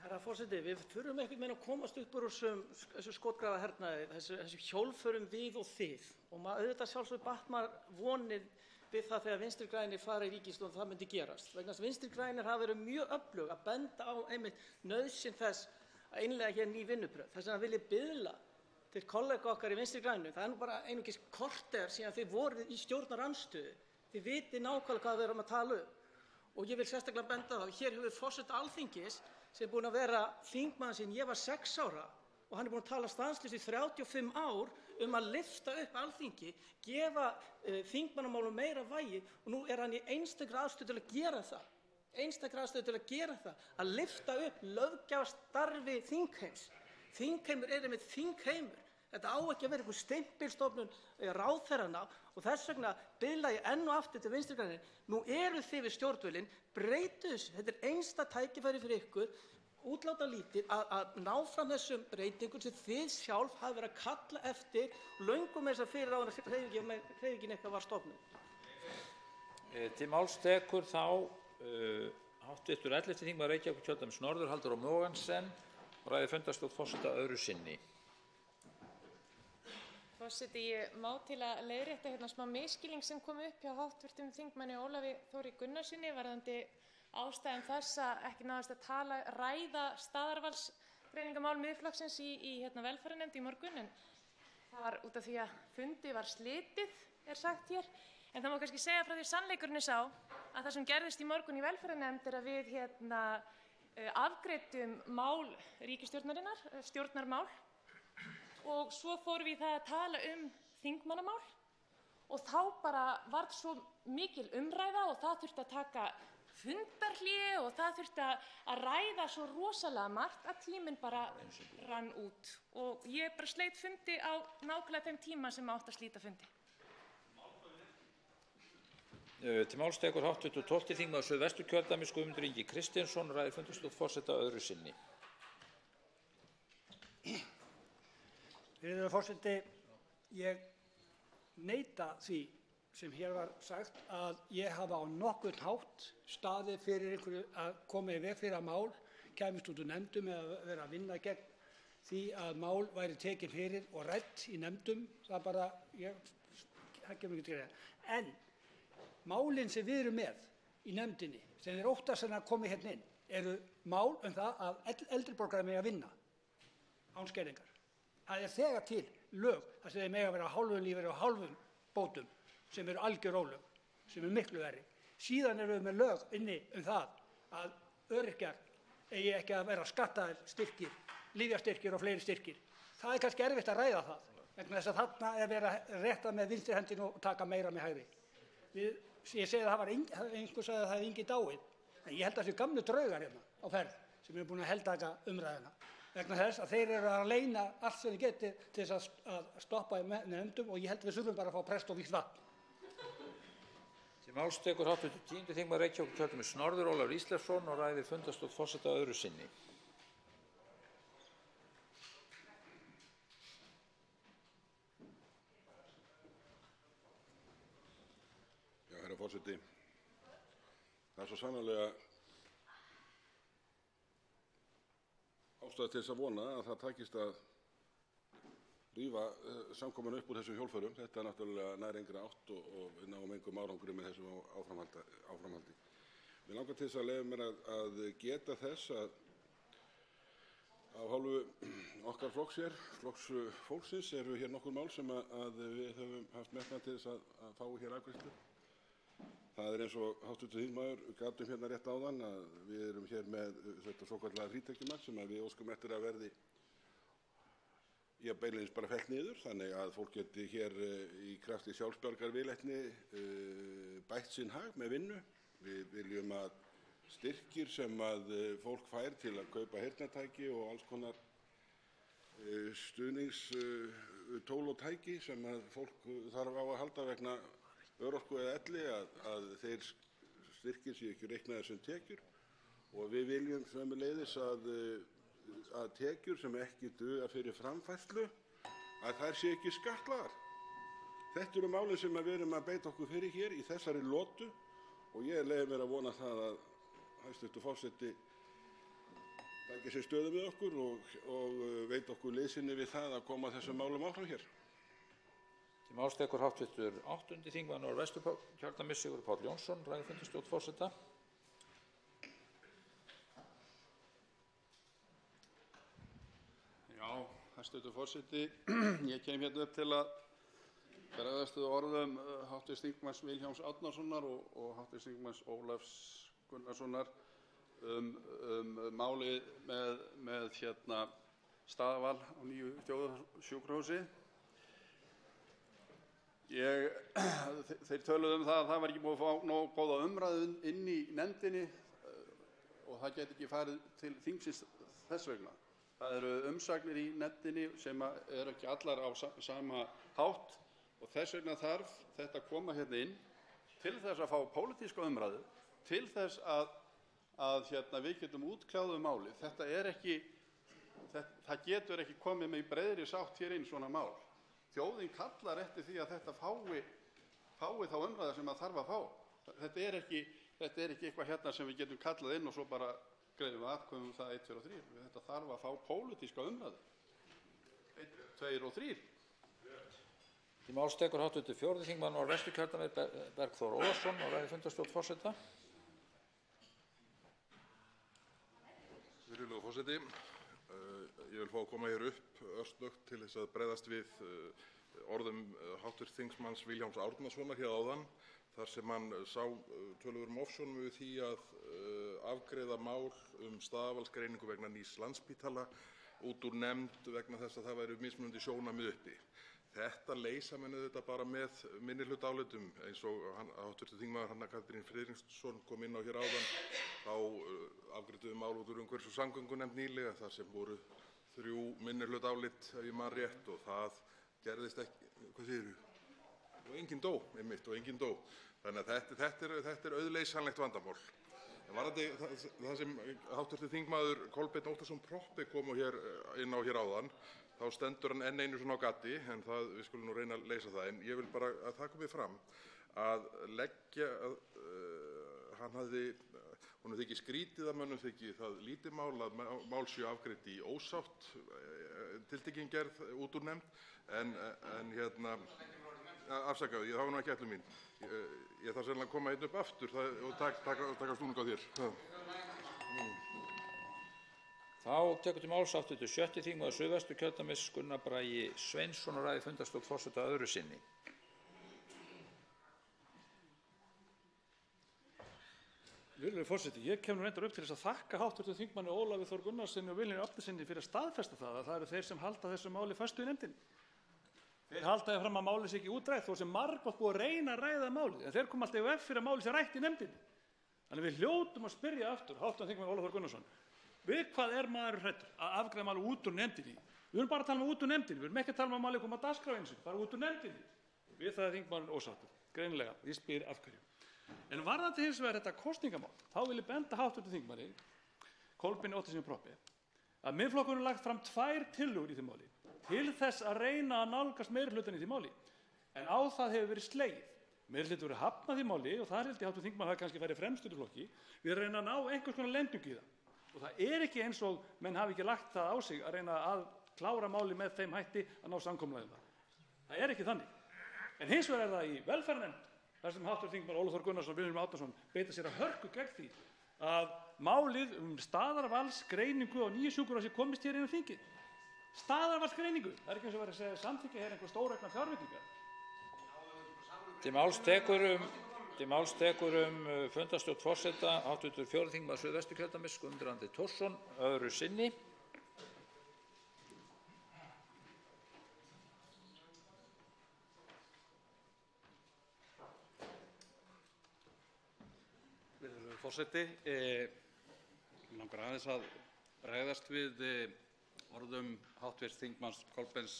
Herra forseti, við þurfum einhvern veginn að komast upp úr þessu skotgrafahernaði, þessu hjólförum við og þið. Og auðvitað sjálfsögðu batt maður vonir við það þegar Vinstri grænir fara í ríkisstjórn það myndi gerast. Vegna þess að Vinstri grænir hafa verið mjög öflug að benda á einmitt nauðsyn þess að innleiða hér ný vinnubrögð. Þess vegna vil ég biðla til kollega okkar í Vinstri grænum. Það er nú bara einungis korter síðan þið voruð í stjórnarandstöðu. Þið vitið nákvæmlega hvað við erum að tala um. Og ég vil sérstaklega benda á það. Hér hefur forseti Alþingis sem er búinn að vera þingmaður síðan ég var 6 ára og hann er búinn að tala stanslaust í 35 ár að lyfta upp Alþingi, gefa þingmannamálum meira vægi og nú er hann í einstakri aðstöðu til að gera það, að lyfta upp löggjafarstarfi þingheims. Þingheimur er einmitt þingheimur. Þetta á ekki að vera einhver stimpilstofnun ráðherranna og þess vegna biðla ég enn og aftur til Vinstri grænir. Nú eru þið við stjórnvölinn, breytu þessu. Þetta er einstakt tækifæri fyrir ykkur, útláta lítið að ná fram þessum breytingum sem þið sjálf hafi verið að kalla eftir löngum þess að fyrir áður að hreyfingin eitthvað var stofnuð. Til máls tekur þá hv. 11. þingmaður Reykjavíkurkjördæmis norður Halldór Mogensen og ræðir fundarstjórn forseta öðru sinni. Forseti, ég má til að leiðrétta hérna smá misskilning sem kom upp hjá hv. þingmanni Ólafi Þóri Gunnarsssyni varðandi ástæðum þess að ekki náðist að ræða staðarvalsgreiningamál Miðflokksins í velferðarnefnd í morgun, en það var út af því að fundi var slitið, er sagt hér. En það má kannski segja frá því sannleikurinn er sá að það sem gerðist í morgun í velferðarnefnd er að við afgreiddum mál ríkisstjórnarinnar, stjórnarmál, og svo fórum við í það að tala þingmannamál og þá bara varð svo mikil umræða og það þurfti að taka fundarhlé og það þurfti að ræða svo rosalega margt að tíminn bara rann út og ég bara sleit fundi á nákvæmlega þeim tíma sem átti að slíta fundi. Til máls tekur hv. 12. þingmaður Suðvesturkjördæmis Guðmundur Ingi Kristinsson ræðir fundarstjórn forseta öðru sinni. Virðulegur forseti, ég neita því sem hér var sagt að ég hafa á nokkurn hátt staðið fyrir einhverju að koma í veg fyrir að mál kæmist út úr nefndum eða vera að vinna gegn því að mál væri tekin fyrir og rædd í nefndum. Það bara, það kemur ekki til að. En málin sem við erum með í nefndinni, sem óttast að komi hérna inn, eru mál það að eldri borgarar mega vinna án skerðingar. Það er þegar til lög þar sem þeir mega vera á hálfum lífeyri og hálfum bótum sem eru algjör ólög, sem miklu verri. Síðan erum við með lög inni það að öryrkjar eigi ekki að vera skattaðir styrkir, lyfjastyrkir og fleiri styrkir. Það er kannski erfitt að ræða það, vegna þess að þarna er verið að rétta með vinstri hendinni og taka meira með hægri. Ég segi að það var einhver sagði að það hefði engin dáið, en ég held að þessi gamlu draugar hérna á ferð sem eru búin að heldaka umræðuna. Vegna þess að þeir eru að leyna allt sem þeir geti til þess að stoppa í nefndum og ég held við þurfum bara að fá prest og vígt vatn. Til máls tekur hv. 10. þingmaður Reykjavíkurkjördæmis norður Ólafur Ísleifsson og ræðir fundarstjórn forseta öðru sinni. Já, herra forseti, það er svo sannarlega ástæða til þess að vona að það takist að rífa samkomuna upp úr þessum hjólförum. Þetta er náttúrulega nær engri átt og við náum engum árangri með þessu áframhaldi. Mér langar til þess að leyfa mér að geta þess að af hálfu okkar flokks hér, Flokks fólksins, eru hér nokkur mál sem að við höfum haft metnað til þess að fái hér afgreiðslu. Það er eins og hv. þingmaður gat hérna rétt áðan að við erum hér með þetta svokallaða frítekjumark sem að við óskum eftir að verði beinlínis bara fellt niður, þannig að fólk geti hér í krafti sjálfsbjargarviðleitni bætt sinn hag með vinnu. Við viljum að styrkir sem að fólk fær til að kaupa heyrnartæki og alls konar stuðningstól og tæki sem að fólk þarf á að halda vegna örorku eða elli, að þeir styrkir séu ekki reiknaðir sem tekjur, og við viljum sömuleiðis að tekjur sem ekki duga fyrir framfærslu, að þær séu ekki skattlagðar. Þetta eru málin sem við erum að beita okkur fyrir hér í þessari lotu og ég leyfi mér að vona það að hæstv. Forseti taki sér stöðu með okkur og veit okkur liðsinni við það að koma þessum málum áfram hér. Til máls tekur hv. 8. þingmaður Norðvesturkjördæmis Sigurður Páll Jónsson, ræður fundarstjórn forseta. Já, hæstv. Forseti, ég kem hérna upp til að bregðast við orðum hv. þingmanns Vilhjálms Árnasonar og hv. þingmanns Ólafs Gunnarssonar málið með staðarval á nýju þjóðarsjúkrahúsi. Þeir töluðu það að það var ekki búið að fá nógu góða umræðu inn í nefndinni og það geti ekki farið til þingsins þess vegna. Það eru umsagnir í nefndinni sem eru ekki allar á sama hátt og þess vegna þarf þetta að koma hérna inn til þess að fá pólitíska umræðu, til þess að við getum útkljáð málið. Þetta er ekki, það getur ekki komið með breiðri sátt hér inn svona mál. Þjóðin kallar eftir því að þetta fái þá umræðu sem það þarf að fá. Þetta er ekki eitthvað hérna sem við getum kallað inn og svo bara greiðum við atkvæðum það 1, 2 og 3. Þetta þarf að fá pólitíska umræðu. 1, 2 og 3. Til máls tekur hv. 4. þingmaður Norðvesturkjördæmis Bergþór Ólason og ræður fundarstjórn forseta. Virðulegur forseti, ég vil fá að koma hér upp örsnöggt til þess að bregðast við orðum hv. þingmanns Vilhjálms Árnasonar hér áðan, þar sem hann sá töluverðum ofsjónum við því að afgreiða mál staðarvalsgreiningu vegna nýs Landspítala út úr nefnd vegna þess að það væru mismunandi sjónarmið uppi. Þetta leysa menn auðvitað bara með minnihlutaálitum eins og hv. þingmaður Hanna Katrín Friðriksson kom inn á hér áðan. Þá afgreidum við mál út úr umhverfis- og samgöngunefnd nýlega þar sem voru 3 minnihlutaálit ef ég man rétt og það gerðist ekki, hvað segirðu? Og enginn dó, einmitt, og enginn dó. Þannig að þetta er auðleysanlegt vandamál. En varðandi það sem hv. þingmaður Kolbeinn Óttarsson Proppé kom inn á hér áðan, þá stendur hann enn einu svona á gati, en við skulum nú reyna að leysa það. En ég vil bara að það komi fram að leggja að honum þykir skrítið að mönnum þykir það lítið mál að mál séu afgreidd í ósátt tiltekin gerð út úr nefnd, en afsakaðu, það var nú ekki ætlun mín. Ég þarf sennilega að koma upp aftur og taka snúning á þér. Þá tekur til máls hv. 7. þingmaður Suðvesturkjördæmis Gunnar Bragi Sveinsson og ræður fundarstjórn forseta öðru sinni. Virðulegur forseti, ég kem nú reyndar upp til þess að þakka hv. þingmanni Ólafi Þór Gunnarssyni og Vilhjálmi Árnasyni fyrir að staðfesta það að það eru þeir sem halda þessu máli föstu í nefndinni. Þeir halda því fram að málið sé ekki útrætt þó sem margoft búið að reyna að ræða málið, en þeir koma alltaf í veg fyrir að málið sé rætt í nefndinni. Þannig við hljótum að spyrja aftur hv. þingmann Ólaf Þór Gunnarsson, við hvað er maður hræddur að afgreiða málið út úr nefndinni? Við erum bara að tala út úr nefndinni, við erum ekki að tala um að málið koma á dagskrá einu sinni, bara út úr nefndinni. Við það er þingmaðurinn ósáttur, greinilega, ég spyr af hverju. En varðandi hins vegar þetta kosningamál, þá vil ég benda hv. þingmanni Kolbeini Óttarssyni Proppé að Miðflokkurinn hefur lagt fram 2 tillögur í því máli til þess að reyna að nálgast meirihlutann í því máli, en á það hefur verið slegið. Meirihluti verið hafnað því máli og þar held ég hv. þingmann hafi kannski farið fremstur í flokki við að reyna að ná einhvers konar lendingu í það. Og það er ekki eins og menn hafi ekki lagt það á sig að reyna að klára máli með þeim hætti að ná samkomulagi um það. Það er ekki þannig. En hins vegar er það í velferðarnefnd, þar sem hv. þingmaður Ólafur Þór Gunnarsson og Vilhjálmur Árnason beita sér að hörku gegn því að málið staðarvalsgreiningu á nýju sjúkrahúsi komist hér inn á þingið. Staðarvalsgreiningu. Það er ekki eins og verið að segja samþykkja hér einhver stóraukna fjárveitingar. Til máls tekur fundarstjórn forseta hv. 4. þingmaður Suðvesturkjördæmis Guðmundur Andri Thorsson öðru sinni. Virðulegur forseti, mig langar aðeins að bregðast við orðum hv. þingmanns Kolbeins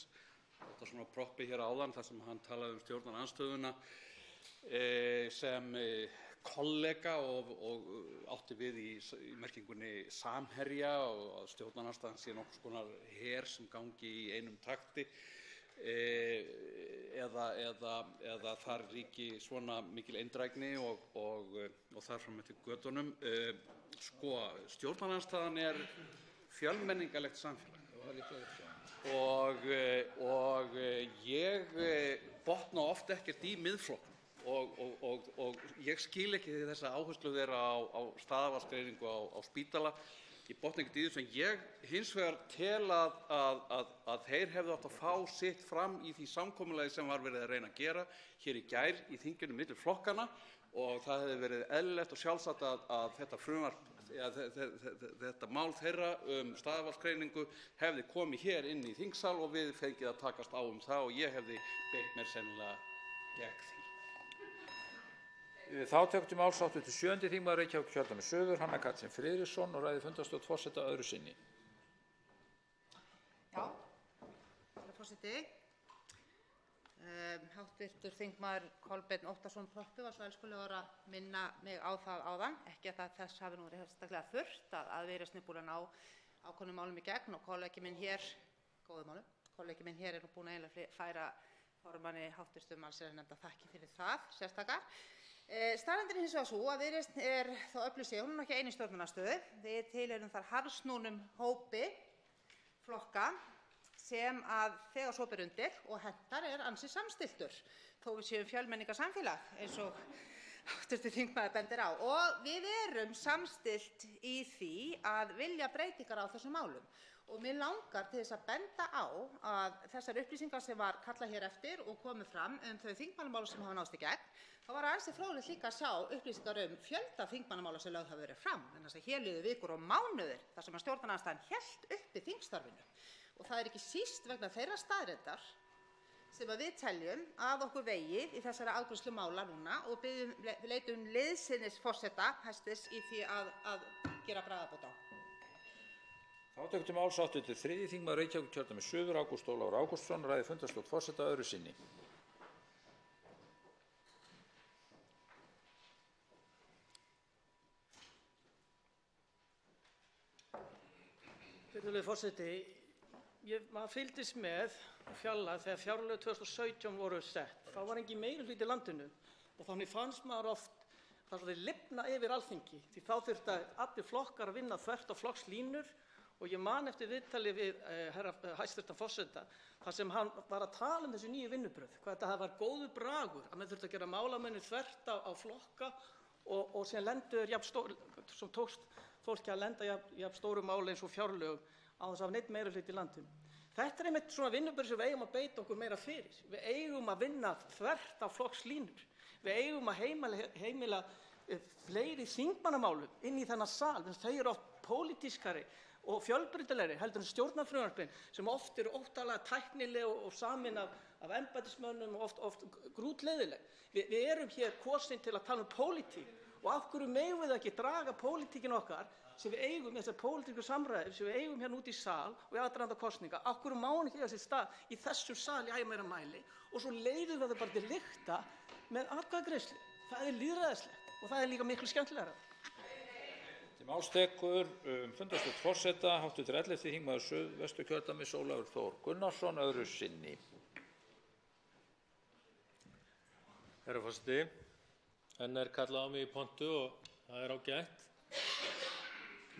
Óttarssonar Proppé hér áðan þar sem hann talaði stjórnarandstöðuna sem kollega og átti við í merkingunni samherja og að stjórnarandstaðan sé nokkurs konar her sem gangi í einum takti eða þar ríki svona mikil eindrægni og þar fram eftir götunum. Stjórnarandstaðan er fjölmenningarlegt samfélag og ég botna oft ekkert í miðflokknum og ég skil ekki þessa áherslu þeirra á staðarvalsgreiningu á spítala. Ég botna ekkert í þessu, en ég hins vegar tel að þeir hefðu átt að fá sitt fram í því samkomulagi sem var verið að reyna að gera hér í gær í þinginu milli flokkana, og það hefði verið eðlilegt og sjálfsagt að þetta frumvarp, þetta mál þeirra staðarvalsgreiningu hefði komið hér inn í þingsal og við fengið að takast á það, og ég hefði beitt mér sennilega gegn því. Þá tekur til máls hv. 7. þingmaður Reykjavíkurkjördæmis suður, Hanna Katrín Friðriksson, og ræðir fundarstjórn forseta öðru sinni. Já, herra forseti. Háttvirtur þingmaður Kolbeinn Óttarsson Proppé var svo elskulegur að minna mig á það áðan, ekki að þess hafi nú verið sérstaklega þurft að Viðreisn er búin að ná ákveðnum málum í gegn, og kollegi minn hér, góðum málum, kollegi minn hér er nú búin að eiginlega færa formanni háttvirtrar allsherjarnefndar þakkir fyrir það sérstakar. Staðreyndin er hins vegar sú að Viðreisn er þó öflug sé, hún er nú ekki einu stjórnunarstöðu. Við tilheyrum þar harðsnúnum hópi flokka sem að þegar svo ber undir og hentar er ansi samstilltur, þó við séum fjölmenningarsamfélag eins og hv. þingmaður bendir á. Og við erum samstillt í því að vilja breytingar á þessum málum. Og mér langar til þess að benda á að þessar upplýsingar sem var kallað hér eftir og komið fram þau þingmannamál sem hafa náðst í gegn, þá var ansi fróðlegt líka að sjá upplýsingar fjölda þingmannamála sem lögð hafa verið fram. Þannig að hér liðu vikur og mánuðir þar sem að stjórnarandstaðan hélt uppi þingstarfinu. Og það er ekki síst vegna þeirra staðreyndar sem að við teljum að okkur vegið í þessari afgreiðslu mála núna, og leitum liðsinnis forseta hæstvirts í því að gera bragarbót á. Þá tekur til máls hv. 3. þingmaður Reykjavíkurkjördæmis suður, Ágúst Ólafur Ágústsson, ræðir fundarstjórn forseta öðru sinni. Virðulegur forseti, maður fylgdist með fjárlög þegar fjárlög 2017 voru sett. Þá var engin meirihluti í landinu og þannig fannst maður oft það svolítið lifna yfir Alþingi, því þá þurftu allir flokkar að vinna þvert á flokkslínur. Og ég man eftir viðtali við hæstv. forseta þar sem hann var að tala þessi nýju vinnubrögð, hvað þetta var góður bragur að menn þurfti að gera málamenni þvert á flokka og síðan sem tókst fólki að lenda jafn stóru máli eins og fjárlögum á þess að hafa neitt meirihluta í landinu. Þetta er einmitt svona vinnubrögð sem við eigum að beita okkur meira fyrir. Við eigum að vinna þvert á flokkslínur. Við eigum að heimila fleiri þingmannamálum inn í þennan sal, en þau eru oft pólitískari og fjölbreytilegri heldur en stjórnarfrumvörpin sem oft eru óttalega tæknileg og samin af embættismönnum og oft grútleiðileg. Við erum hér kosin til að tala pólitík, og af hverju megum við ekki draga pólitíkin okkar sem við eigum, þessar pólitísku samræður sem við eigum hérna út í sal og í aðdraganda kosninga, af hverju má hún ekki eiga sér stað í þessum sal í æ meira mæli, og svo leiðum við það bara til lykta með atkvæðagreiðslu. Það er lýðræðislegt og það er líka miklu skemmtilegra. Til máls tekur fundarstjórn forseta hv. 11. þingmaður Suðvesturkjördæmis Ólafur Þór Gunnarsson öðru sinni. Herra forseti, enn er kallað á mig í pontu og það er ágætt.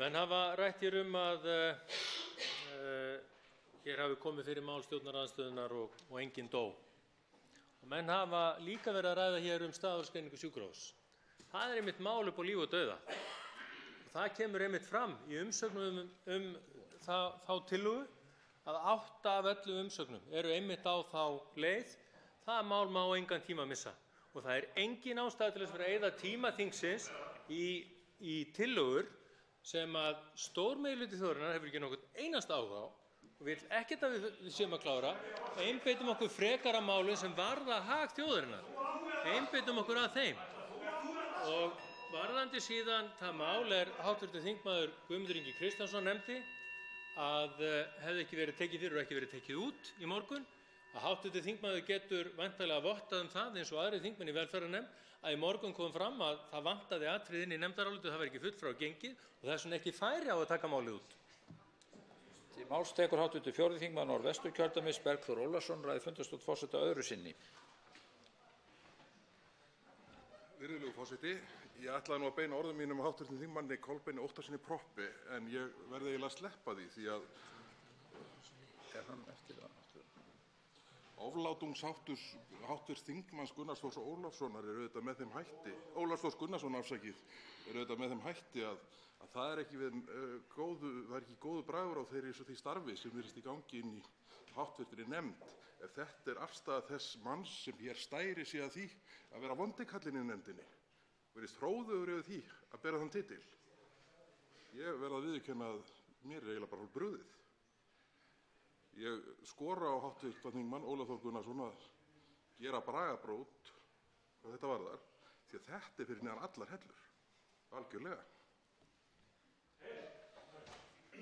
Menn hafa rætt hér að hér hafi komið fyrir mál stjórnarandstöðunnar og enginn dó. Og menn hafa líka verið að ræða hér staðarskreiningu sjúkrahúss. Það einmitt mál upp á líf og dauða. Og það kemur einmitt fram í umsögnum þá tillögu að 8 af 11 umsögnum eru einmitt á þá leið. Það mál má engan tíma missa. Og það er engin ástæða til þess að eyða tíma þingsins í tillögur sem að stór meirihluti þjóðarinnar hefur ekki nokkurn einasta áhuga á og vill ekkert að við séum að klára. Einbeitum okkur frekar að málum sem varða hag þjóðarinnar. Einbeitum okkur að þeim. Og varðandi síðan það mál hv. þingmaður Guðmundur Ingi Kristinsson nefndi að hefði ekki verið tekið fyrir og ekki verið tekið út í morgun, að hv. þingmaður getur væntanlega vottað það eins og aðrir þingmenn í velferðarnefnd að í morgun kom fram að það vantaði atriði inn í nefndarálitið, það var ekki fullfrá gengið og þess vegna ekki færi á að taka málið út. Til máls tekur hv. 4. þingmaður Norðvesturkjördæmis Bergþór Ólason, ræður fundarstjórn forseta öðru sinni. Virðulegur forseti, ég ætlaði nú að beina orðum mínum á hv. þingmanni Kolbeini Óttarssyni Proppi, en ég verði eiginlega að sleppa því að oflátungsháttur hv. þingmanns Gunnars Þórs Ólafssonar er auðvitað með þeim hætti, Ólafs Þórs Gunnarsson er auðvitað með þeim hætti að það er ekki góður bragur á því starfi sem virðist í gangi inn í háttvirtri nefnd. Ef þetta er afstaða þess manns sem hér stæri sig að því að vera vondi kallinn í nefndinni, virðist hróðugur yfir því að bera þann titil. Ég verð að viðurkenna að mér er eiginlega bara hálfbrugðið. Ég skora á hv. þingmann Ólaf Þór Gunnarsson að gera bragarbót hvað þetta varðar, því að þetta er fyrir neðan allar hellur, algjörlega.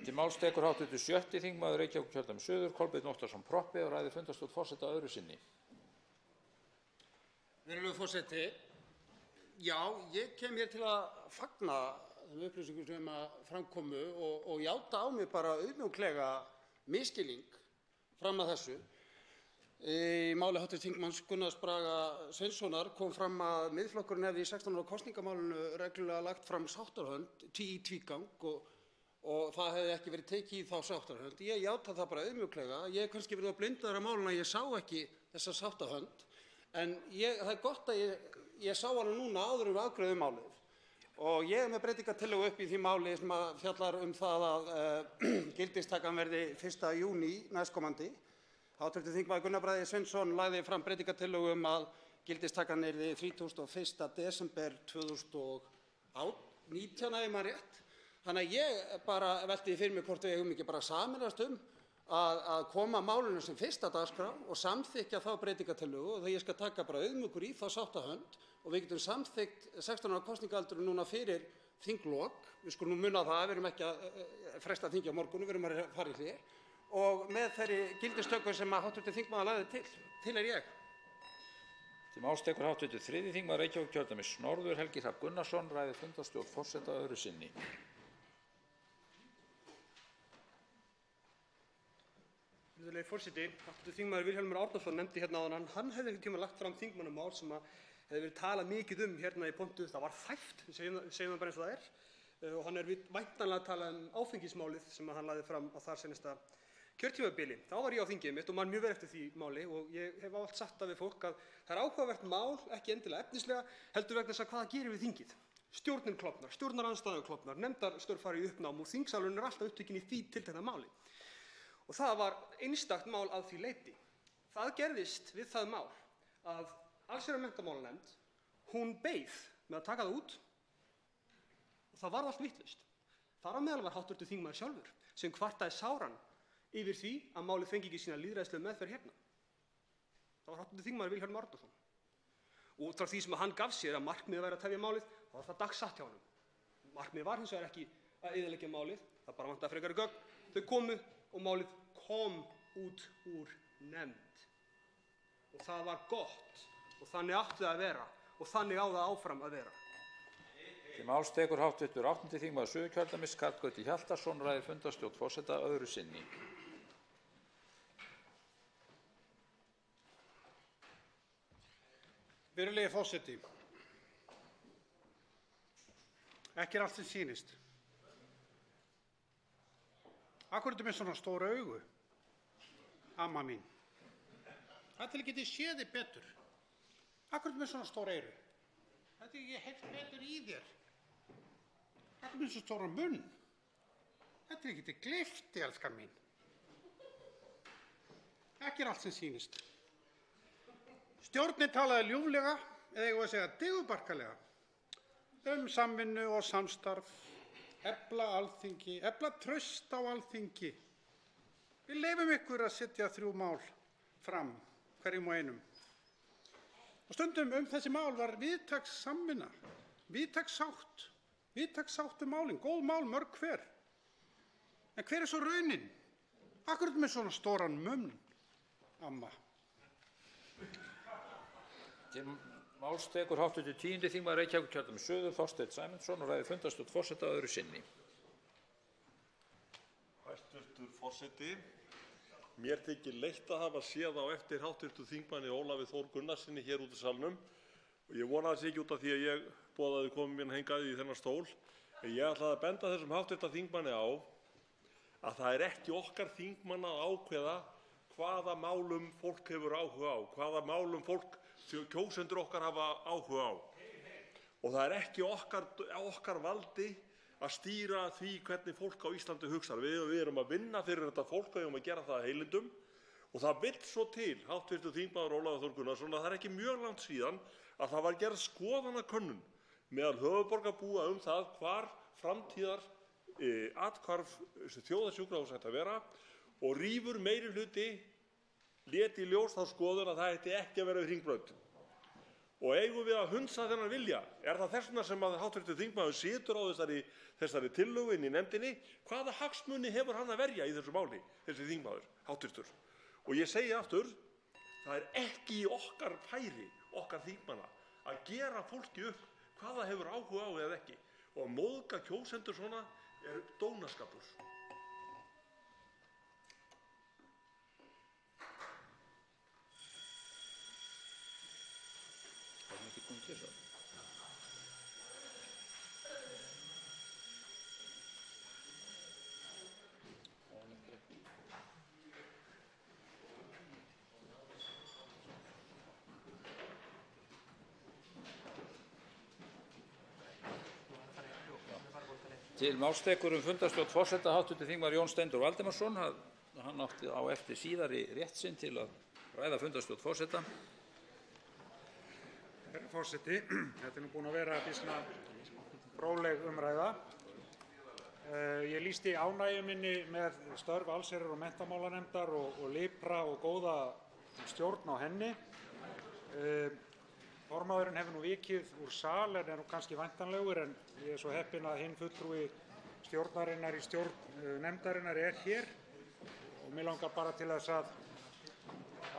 Til máls tekur hv. 7. þingmaður Reykjavíkurkjördæmis suður Kolbeinn Óttarsson Proppi og ræður fundarstjórn forseta öðru sinni. Virðulegur forseti, já, ég kem hér til að fagna þeim upplýsingum sem framkomu og játa á mig bara auðmjúklega misskilning fram að þessu. Í máli hv. þingmanns Gunnars Braga Sveinssonar kom fram að Miðflokkurinn hefði í 16 ára kosningamálinu reglulega lagt fram sáttarhönd í tvígang og það hefði ekki verið tekið í þá sáttarhönd. Ég játa það bara auðmjúklega. Ég hef kannski verið á blindaður af málinu að ég sá ekki þessa sáttarhönd, en það er gott að ég sá hana núna áður en við afgreiðum málið. Og ég er með breytingartillögu upp í því máli sem fjallar það að gildistakan verði 1. júní næstkomandi. Hv. þingmaður Gunnar Bragi Sveinsson lagði fram breytingartillögu að gildistakan yrði 31. desember 2019 ef ég man rétt. Þannig að ég bara velti fyrir mig hvort við eigum ekki bara sameinast að koma málinu sem fyrsta dagskrá og samþykkja þá breytingartillögu og það ég skal taka bara auðmjúkur í þá sáttahönd og við getum samþykkt 16 ára kosningaaldurinn núna fyrir þinglok. Við skulum muna það, við erum ekki að fresta þingi á morgun, við erum að fara í hlé og með þeirri gildistöku sem hv. þingmaður lagði til er ég. Til máls tekur hv. 3. þingmaður Reykjavíkurkjördæmis norður Helgi Hrafn Gunnarsson, ræður fundarstjórn forseta öðru sinni. Virðulegi forseti, hv. þingmaður Vilhjálmur Árnason nefndi hérna áðan að hann hefði einhvern tímann lagt fram þingmannamál sem hefði verið talað mikið hérna í pontu. Það var þæft, segjum bara eins og það er, og hann væntanlega að tala áfengismálið sem hann lagði fram á þar seinasta kjörtímabili. Þá var ég á þingið mitt og man mjög vel eftir því máli og ég hef ávallt sagt það við fólk að það er áhugavert mál, ekki endilega efnislega, heldur vegna þess að hvað það gerir við þingið. Stjórnin klofnar, stjórnarandstaðan klofnar, nefndarstörf fara í uppnám og þingsalurinn er alltaf upptekinn í því tiltekna máli. Og það var einstakt mál að því leyti. Það gerðist við það mál að allsherjar- og menntamálanefnd, hún beið með að taka það út og það varð allt vitlaust. Þar á meðal var hv. þingmaður sjálfur sem kvartaði sáran yfir því að málið fengi ekki sína lýðræðislegu meðferð hérna. Það var hv. þingmaður Vilhjálmur Árnason. Og út frá því sem hann gaf sér að markmiðið væri að tefja málið, þá var það dagsatt hjá honum. Markmiðið var hins vegar ekki að eyðileggja málið, það bara vantaði frekari gögn. Þau komu og málið kom út úr nefnd. Og það var gott og þannig átti það að vera og þannig á það áfram að vera. Til máls tekur hv. 8. þingmaður Suðurkjördæmis Karl Gauti Hjaltason, ræður fundarstjórn forseta öðru sinni. Virðulegi forseti, ekki er allt sem sýnist. Af hverju ertu með svona stór augu? amma mín. Það til að geti séð þig betur. Akkur er með svona stór eyru? Það til ég heyrt betur í þér. Akkur með svona stóra munn? Það til ég geti gleypt þig, elskan mín. Ekki allt sem sýnist. Stjórnin talaði ljúflega, eða ég voru að segja digurbarkalega, samvinnu og samstarf, efla Alþingi, efla traust á Alþingi. Við leyfum ykkur að setja 3 mál fram, hverjum og einum. Og stundum þessi mál var víðtæk samvinna, víðtæk sátt málin, góð mál mörg hver. En hver svo raunin? Akkur með svona stóran munn, amma. Til máls tekur hv. 10. þingmaður Reykjavíkurkjördæmis suður Þorsteinn Sæmundsson og ræðir fundarstjórn forseta öðru sinni. Hæstvirtur forseti, mér þykir leitt að hafa séð á eftir hv. þingmanni Ólafi Þór Gunnarssyni hér út í salnum og ég vona að það sé ekki út af því að ég boðaði komu mín hingað í þennan stól. En ég ætlaði að benda þessum hv. þingmanni á að það er ekki okkar þingmanna að ákveða hvaða málum fólk hefur áhuga á, hvaða málum kjósendur okkar hafa áhuga á. Og það er ekki okkar valdi að stýra því hvernig fólk á Íslandi hugsar. Við erum að vinna fyrir þetta fólk og við erum að gera það að heilindum. Og það vill svo til, hv. þingmaður Ólafur Þór Gunnarsson, að það er ekki mjög langt síðan að það var gerð skoðanakönnun meðal höfuðborgarbúa það hvar framtíðar athvarf þjóðarsjúkrahúss ætti að vera og rífur meirihluti lét í ljós þá skoðun að það ætti ekki að vera við Hringbraut. Og eigum við að hunsa þennan vilja? Er það þess vegna sem að hv. þingmaður situr á þessari tillögu inn í nefndinni? Hvaða hagsmuni hefur hann að verja í þessu máli, þessi þingmaður, hv.? Og ég segi aftur, það er ekki í okkar færi, okkar þingmanna, að gera fólki upp hvað það hefur áhuga á eða ekki. Og að móðga kjósendur svona er dónaskapur. Til máls tekur fundarstjórn forseta hv. þingmaður Jón Steindór Valdimarsson. Hann átti á eftir síðari rétt sinn til að ræða fundarstjórn forseta. Herra forseti, þetta er nú búin að vera býsna róleg umræða. Ég lýsti ánægju minni með störf allsherjar- og menntamálanefndar og lipra og góða stjórn á henni. Formaðurinn hefur nú vikið úr sal en er nú kannski væntanlegur en ég er svo heppinn að hinn fulltrúi stjórnarinnar í stjórn nefndarinnar er hér og mig langar bara til þess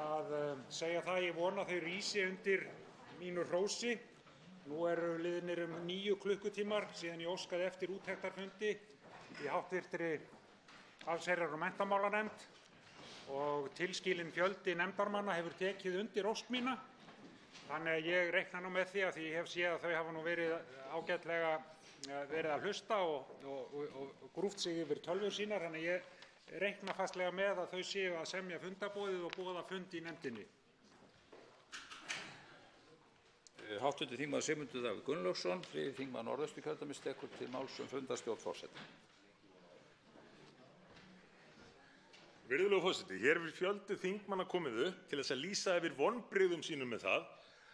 að segja það ég vona þau rísi undir mínu hrósi. Nú eru liðnir 9 klukkutímar síðan ég óskaði eftir úttektarfundi í hv. allsherjar- og menntamálanefnd og tilskilinn fjöldi nefndarmanna hefur tekið undir ósk mína. Þannig að ég reikna nú með því að ég hef séð að þau hafa nú verið ágætlega verið að hlusta og grúft sig yfir tölvur sínar. Þannig að ég reikna fastlega með að þau séu að semja fundarboðið og boða fund í nefndinni. Hv. þingmaður Sigmundur Davíð Gunnlaugsson, 3. þingmaður Norðausturkjördæmis, tekur til máls fundarstjórn forseta. Virðulegur forseti, hér hefur fjöldi þingmanna komið upp til þess að lýsa yfir vonbrigðum sínum með það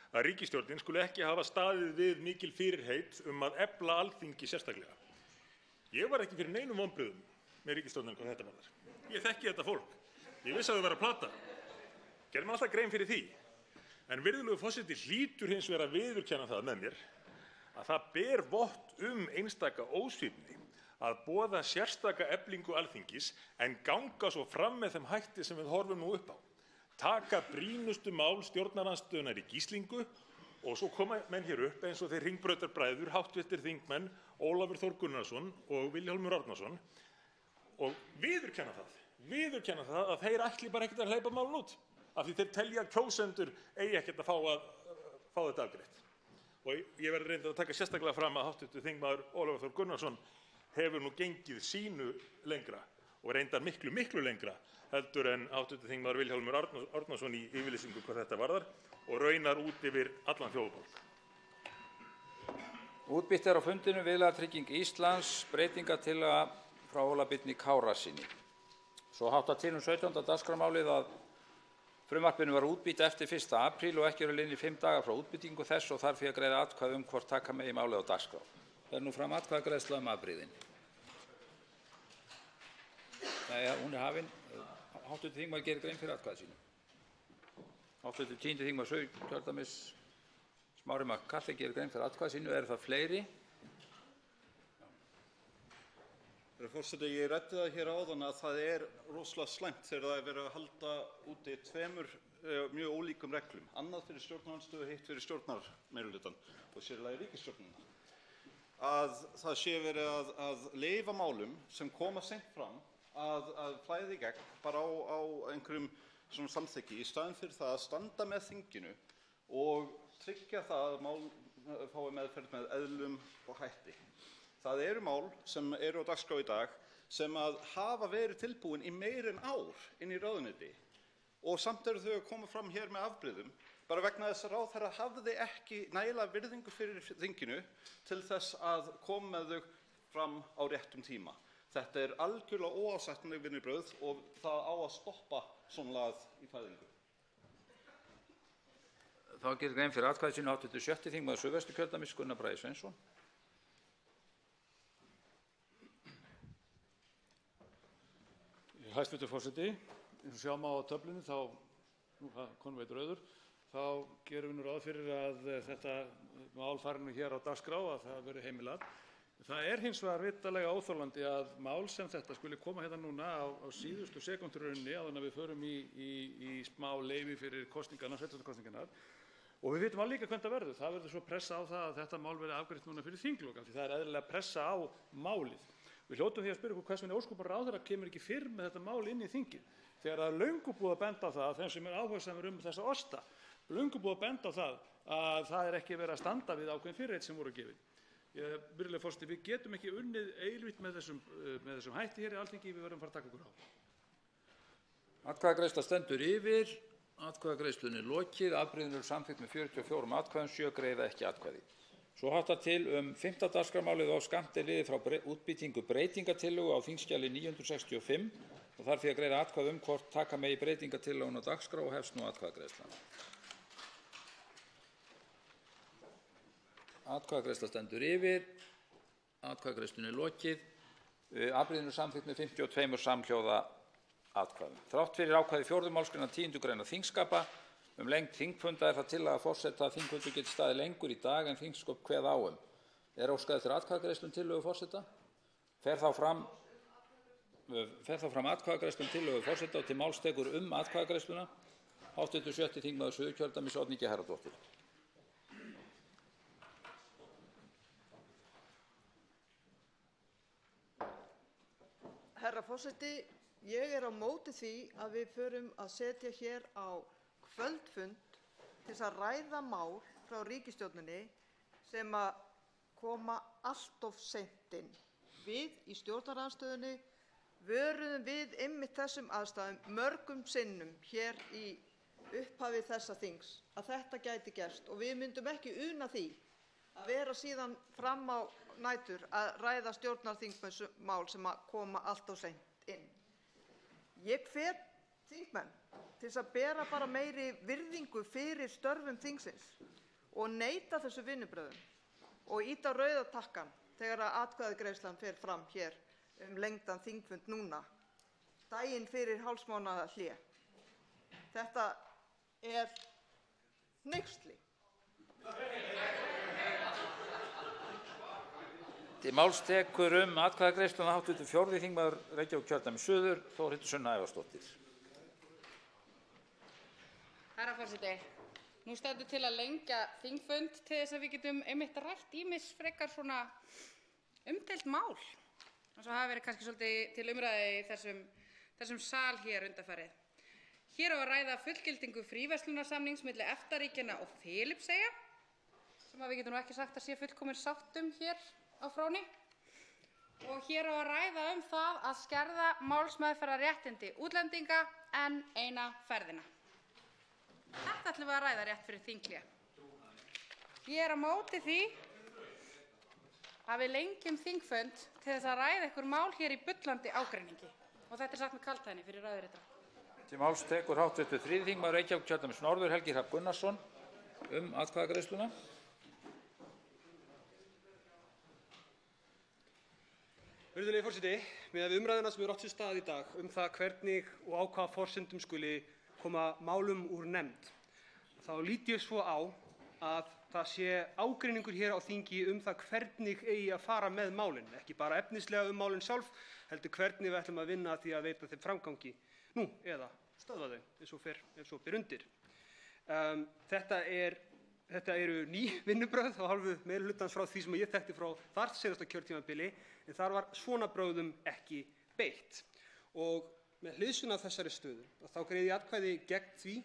að ríkisstjórnin skuli ekki hafa staðið við mikil fyrirheit að efla Alþingi sérstaklega. Ég var ekki fyrir neinum vonbrigðum með ríkisstjórnina hvað þetta varðar. Ég þekki þetta fólk. Ég vissi að þau væru að plata. Gerði mér alltaf grein fyrir því. En virðulegur forseti hlýtur hins vegar að viðurkenna það með mér að það ber vott einstaka ósvífni að boða sérstaka eflingu Alþingis en ganga svo fram með þeim hætti sem við horfum nú upp á. Taka brýnustu mál stjórnarandstöðunnar í gíslingu og svo koma menn hér upp eins og þeir Hringbrautarbræður, hv. þingmenn Ólafur Þór Gunnarsson og Vilhjálmur Árnason og viðurkenna það að þeir ætli bara ekkert að hleypa málun út af því þeir telja að kjósendur eigi ekkert að fá þetta afgreitt. Og ég verður reyndar að taka sérstaklega fram að hv. þingmaður Ólafur Þór Gunnarsson hefur nú gengið sínu lengra og reyndar miklu, miklu lengra heldur en hv. þingmaður Vilhjálmur Árnason í yfirlýsingu hvað þetta varðar og raunar út yfir allan þjóðarbálk. Útbýtt á fundinum Viðlagatrygging Íslands, breytingartillaga frá Óla Birni Kárasyni. Svo háttar til 17. dagskrármálið að frumvarpinu var útbýtt eftir 1. apríl og ekki eru liðnir 5 dagar frá útbýtingu þess og þarf því að greiða atkvæði hvort taka megi málið á dagskrá. Fer nú fram atkvæðagreiðsla afbrigðin. Jæja, hún hafin. Hv. þingmaður gerir grein fyrir atkvæði sínu. Hv. 10. þingmaður Suðurkjördæmis Smári Karli gerir grein fyrir atkvæði sínu. Eru það fleiri? Herra forseti, ég ræddi það hér áðan að það rosalega slæmt þegar það verið að halda úti tveimur mjög ólíkum reglum. Annað fyrir stjórnarandstöðu, hitt fyrir stjórnarmeirihlutann og sér í lagi ríkisstjórnina. Að það sé verið að leyfa málum sem koma seint fram að flæða í gegn bara á einhverjum svona samþykki í staðinn fyrir það að standa með þinginu og tryggja það að mál fái meðferð með eðlum og hætti. Það eru mál sem eru á dagskrá í dag sem að hafa verið tilbúin í meira en ár inn í ráðuneyti og samt eru þau að koma fram hér með afbrigðum bara vegna þess að ráðherra hafði ekki nægilega virðingu fyrir þinginu til þess að koma með þau fram á réttum tíma. Þetta er algjörlega óásættanleg vinnubrögð og það á að stoppa svona lagað í fæðingu. Þá gerir grein fyrir atkvæði sínu hv. 6. þingmaður Suðvesturkjördæmis Gunnar Bragi Sveinsson. Hæstvirtur forseti, eins og sjá má á töflunni konveit rauður, þá gerum við nú ráð fyrir að þetta mál fari nú hér á dagskrá að það verði heimilað. Það er hins vegar vitanlega óþolandi að mál sem þetta skuli koma hérna núna á síðustu sekúndurunni áður en við förum í smá leyfi fyrir kosningarnar, sveitarstjórnarkosningarnar. Og við vitum alveg líka hvernig það verður. Það verður svo pressa á það að þetta mál verði afgreitt núna fyrir þinglok, því það er eðlilega pressa á málið. Við hljótum því að spyrja okkur hvers vegna ósköpunum ráðherra kemur ekki fyrr með þetta mál inn í þingið þegar það er löngu búið að benda á það þeim sem áhugasamir þessa osta, löngu búið að benda á það að það er ekki verið að standa við ákveðin fyrirheit sem voru gefin. Virðulegur forseti, við getum ekki unnið eilíft með þessum hætti hér í Alþingi, við verðum að fara að taka okkur á. Atkvæðagreiðsla stendur yfir, atkvæðagreiðslunni lokið, afbrigðin eru samþykkt með 44 atkvæðum, 7 greiða ekki atkvæði. Svo háttar til 5. dagskrármálið og skammt er liðið frá útbýtingu breytingartillögu á þingskjali 965 og þarf því að greiða atkvæði hvort taka megi breytingartillöguna á dagskrá og hefst nú atkvæðagreiðslan. Atkvæðagreiðsla stendur yfir, atkvæðagreiðslunni lokið, afbrigðin eru samþykkt með 52 samhljóða atkvæðum. Þrátt fyrir ákvæði 4. málsgreinar 10. greinar þingskapa lengd þingfunda er það tillaga forseta að þingfundur geti staðið lengur í dag en þingsköp kveða á Er óskað eftir atkvæðagreiðslu tillögu forseta? Fer þá fram atkvæðagreiðsla tillögu forseta og til máls tekur atkvæðagreiðsluna hv. 7. þingmaður Suðurkjördæmis Oddný G. Harðardóttir. Herra forseti, ég á móti því að við förum að setja hér á kvöldfund til að ræða mál frá ríkisstjórninni sem að koma allt of seint inn. Við í stjórnarandstöðunni vöruðum við einmitt þessum aðstæðum mörgum sinnum hér í upphafi þessa þings að þetta gæti gerst og við myndum ekki una því að vera síðan fram á nætur að ræða stjórnarþingmannamál sem að koma allt of seint inn. Ég hvet þingmenn til þess að bera bara meiri virðingu fyrir störfum þingsins og neita þessu vinnubrögðum og ýta rauða takkann þegar að atkvæðagreiðslan fer fram hér lengdan þingfund núna, daginn fyrir hálfsmánaða hlé. Þetta er hneyksli. Til máls tekur atkvæðagreiðsluna hv. 4. þingmaður Reykjavíkurkjördæmis suður, Þórhildur Sunna Ævarsdóttir. Herra forseti, nú stendur til að lengja þingfund til þess að við getum einmitt rætt ýmis frekar svona umdeild mál eins og hafa verið kannski svolítið til umræðu í þessum sal hér undanfarið. Hér á að ræða fullgildingu fríverslunarsamnings milli EFTA-ríkjanna og Filippseyja sem við getum nú ekki sagt að sé fullkomin sátt hér á fráni. og hér á að ræða það að skerða málsmeðferðarréttindi útlendinga enn eina ferðina. Þetta ætlum við að ræða rétt fyrir þinghlé. Ég á móti því að við lengjum þingfund til þess að ræða einhver mál hér í bullandi ágreiningi. Og þetta sagt með kaldhæðni fyrir ræðuritra. Til máls tekur hv. 3. þingmaður Reykjavíkurkjördæmis norður Helgi Hrafn Gunnarsson atkvæðagreiðsluna. Virðulegi forseti, miðað við umræðuna sem átt sér stað í dag það hvernig og á hvaða forsendum skuli koma málum úr nefnd, þá lít ég svo á að það sé ágreiningur hér á þingi það hvernig eigi að fara með málin, ekki bara efnislega málin sjálf, heldur hvernig við ætlum að vinna að því að veita þeim framgangi nú eða stöðva þau eins og ber undir. Þetta eru ný vinnubrögð á hálfu meirihlutans frá því sem ég þekkti frá þar seinasta kjörtímabili, en þar var svona brögðum ekki beitt. Og með hliðsjón af þessari stöðu þá greiði ég atkvæði gegn því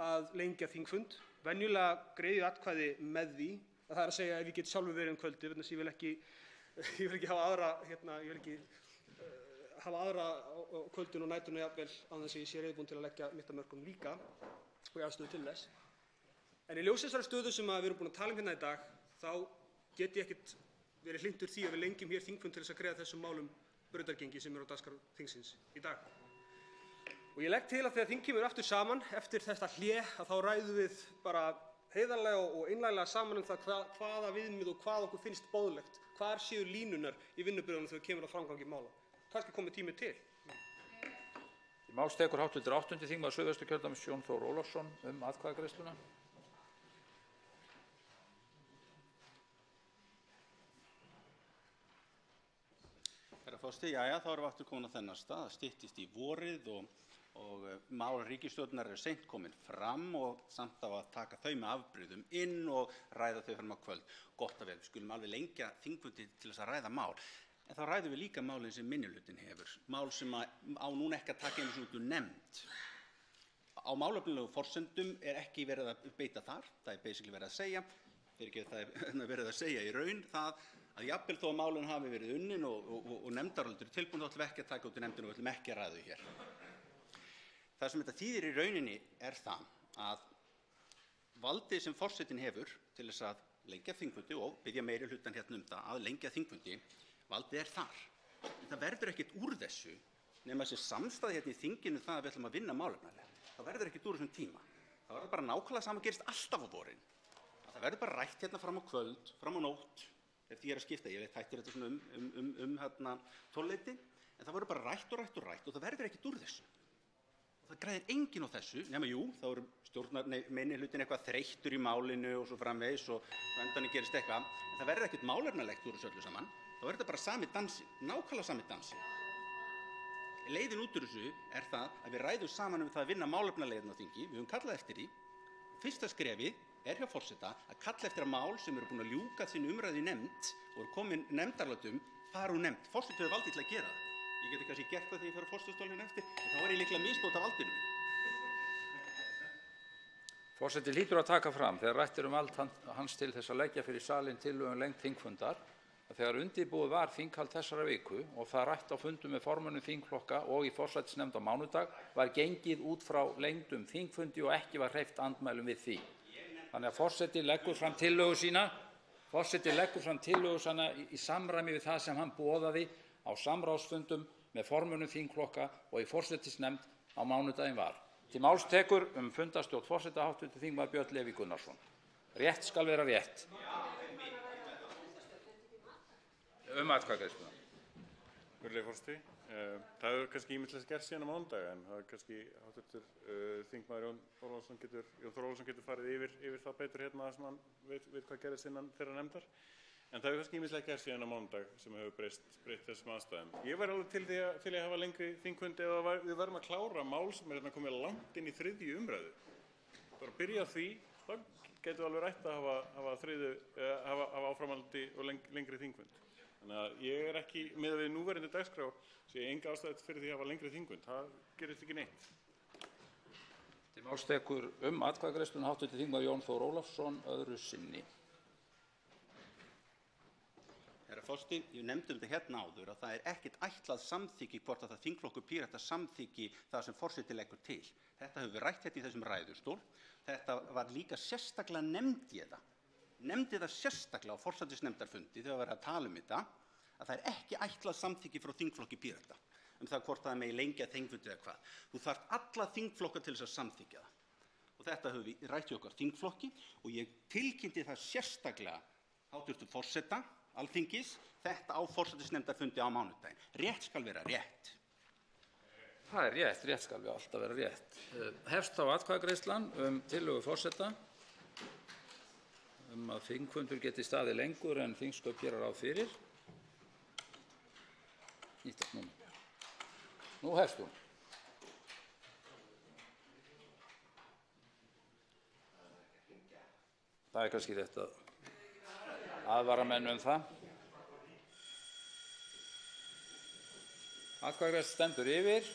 að lengja þingfund. Venjulega greiði ég atkvæði með því, að það er að segja ef ég get sjálfur verið kvöldi, vegna þess að ég vil ekki hafa aðra á kvöldin og næturnar jafnvel án þess að ég sé reiðubúinn til að leggja mitt af mörkum líka og ég aðstöðu til þess. En í ljósi þessarar stöðu sem við erum búin að tala hérna í dag, þá get ég ekkert verið hlynntur því að við lengjum hér þingfund til þess að greiða þessum málum brautargengi sem á dagskrá þingsins í dag. Og ég legg til að þegar þing kemur aftur saman eftir þetta hlé að þá ræðum við bara heiðarlega og einlæglega saman það hvaða viðmið og hvað okkur finnst boðlegt, hvar séu línunar í vinnubrögðunum þegar kemur að framgangi mála. Kannski komið tími til. Til máls tekur hv. 8. þingmaður Suðvesturkjördæmis Jón Þór Ólafsson atkvæðagreiðsluna. Herra forseti, jæja, þá erum við aftur komin á þennan stað, það styttist í vorið og mál ríkisstjórnar eru seint komin fram og samt á að taka þau með afbrigðum inn og ræða þau fram á kvöld. Gott að vel, við skulum alveg lengja þingfundi til þess að ræða mál. En þá ræðum við líka málin sem minnihlutinn hefur, mál sem á núna ekki að taka einu út úr nefnd. Á málefnilegu forsendum er ekki verið að beita þar, það er basically verið að segja, verið að segja í raun það að jafnvel þó að málin hafi verið unnin og nefndarálitið eru tilbúin, þá ætlum við ekki að taka út í nefndina og við ætlum ekki að ræða þau hér. Það sem þetta þýðir í rauninni er það að valdið sem forsetinn hefur til þess að lengja þingfundi og biðja meirihlutann hérna það að lengja þingfundi, valdið er þar. En það verður ekkert úr þessu nema þessi samstaða hérna í þinginu það að við ætlum að vinna málefnalega. Það verður ekkert úr þessum tíma. Það verður bara nákvæmlega sama gerist alltaf á vorin. Það verður bara rætt hérna fram á kvöld, fram á nótt, eftir ég er að skipta. Ég veit þættir þetta svona tólleiti, en það verður bara rætt og það verður ekkert úr þessu. Það græðir enginn á þessu, nema jú, þá eru meirihlutin eitthvað þreyttur í málinu og svo framvegis og endanum gerist eitthvað. En það verður ekkert málefnalegt úr þessu öllu saman. Það verður bara sami dansi, nákvæmlega sami dansi. Leiðin út úr þessu er það að við ræðum saman það að vinna málefnaleginn á þingi. Við höfum kallað eftir því. Fyrsta skrefið er hjá forseta að kalla eftir að mál sem eru búin að ljúka sín umræðu í nefnd og eru komin nefndarlátum fara úr nefnd. Forseti hefur valdið til að gera það. Ég geti kannski gert það þegar ég fer á forsetastólinn eftir, en þá er ég líklega misnota valdinu mínu. Forseti hlýtur að taka fram þegar rætt vald hans til þess að leggja fyrir salinn tillögu lengd þingfundar að þegar undirbúið var þinghald þessara viku og það rætt á fundum með formönnum þingflokka og í forsætisnefnd á mánudag var gengið út frá lengdum þingfundi og ekki var hreyft andmælum við því. Þannig að forseti leggur fram tillögu sína í samræmi við það sem hann boðaði á samráðsfundum með formönnum þingflokka og í forsætisnefnd á mánudaginn var. Til máls tekur fundarstjórn forseta hv. þingmaður Björn Leví Gunnarsson. Rétt skal vera rétt. Atkvæðagreiðsluna. Virðulegi forseti, það hefur kannski ýmislegt gerst síðan á mánudag en það er kannski hv. Þingmaður Jón Þór Ólafsson getur farið yfir það betur hérna sem hann veit hvað gerðist innan þeirra nefndar. En það hefur kannski ýmislegt gerst síðan á mánudag sem hefur breytt þessum aðstæðum. Ég væri alveg til að hafa lengri þingfundi eða við verðum að klára mál sem er komið langt inn í 3. umræðu. Bara byrja á því, þá getum við alveg rætt að hafa áframhaldandi og lengri þingfund. Þannig að ég er ekki, miðað við núverandi dagskrá, sé ég enga ástæðu fyrir því að hafa lengri þingfund. Það gerist ekki neitt. Til máls tekur atkvæðagreiðsluna hv. þingmaður Jón Þór Ólafsson öðru sinni. Herra forseti, ég nefndi þetta hérna áður að það ekkert ætlað samþykki hvort að það þingflokkur Pírata samþykki það sem forseti leggur til. Þetta hefur við rætt hérna í þessum ræðustól. Þetta var líka sérstaklega nefndi það sérstaklega á forsætisnefndarfundi þegar var að tala þetta, að það ekki ætlað samþykki frá þingflokki Pírata það hvort það megi lengja þingfundi eða hvað. Þú þarft alla þingflokka til þess að samþykkja það. Og þetta höfum við rætt í okkar þingflokki og ég tilkynnti það sérstaklega háttvirtum forseta Alþingis þetta á forsætisnefndarfundi á mánudaginn. Rétt skal vera rétt. Það rétt skal við alltaf vera rétt. Hefst þá atkvæðagreiðslan tillögu forseta að þingfundur geti staðið lengur en þingsköp gera ráð fyrir. Nú hefst hún. Það kannski rétt að aðvara menn það. Atkvæðagreiðsla stendur yfir.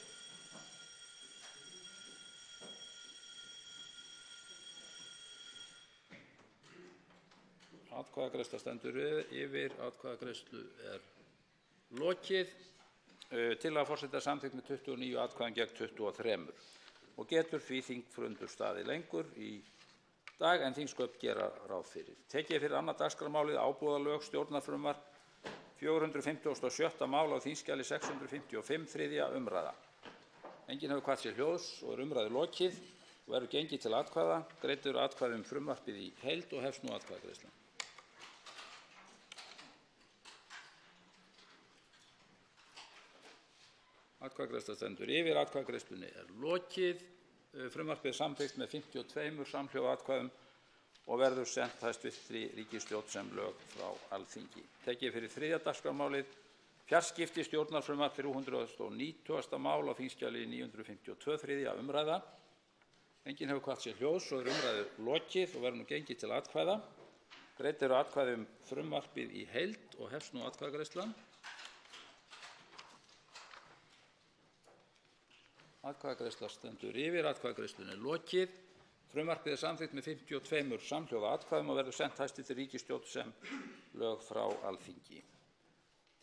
Atkvæðagreiðsla stendur yfir. Atkvæðagreiðslu lokið. Tillaga forseta samþykkt með 29 atkvæðum gegn 23 og getur því þingfundur staðið lengur í dag en þingsköp gera ráð fyrir. Tekið fyrir annað dagskrármálið ábúðarlög stjórnarfrumvarp 457. mál á þingskjali 655 þriðja umræða. Enginn hefur kvatt sér hljóðs og umræðu lokið og verður gengið til atkvæða. Greidd eru atkvæði frumvarpið í heild og hefst nú atkvæðagreiðslan. Atkvæðagreiðsla stendur yfir. Atkvæðagreiðslunni lokið. Frumvarpið samþykkt með 52 samhljóða atkvæðum og verður sent hæstvirtri ríkisstjórn sem lög frá Alþingi. Tekið fyrir þriðja dagskrármálið fjarskipti stjórnarfrumvarp 390. mál á þingskjali 952 þriðja umræða. Enginn hefur kvatt sér hljóðs og umræðu lokið og verður nú gengið til atkvæða. Greidd eru atkvæði frumvarpið í heild og hefst nú atkvæðagreiðslan. Atkvæðagreiðsla stendur yfir. Atkvæðagreiðslunni lokið. Frumvarpið samþykkt með 52 samhljóða atkvæðum og verður sent hæstvirtri ríkisstjórn sem lög frá Alþingi.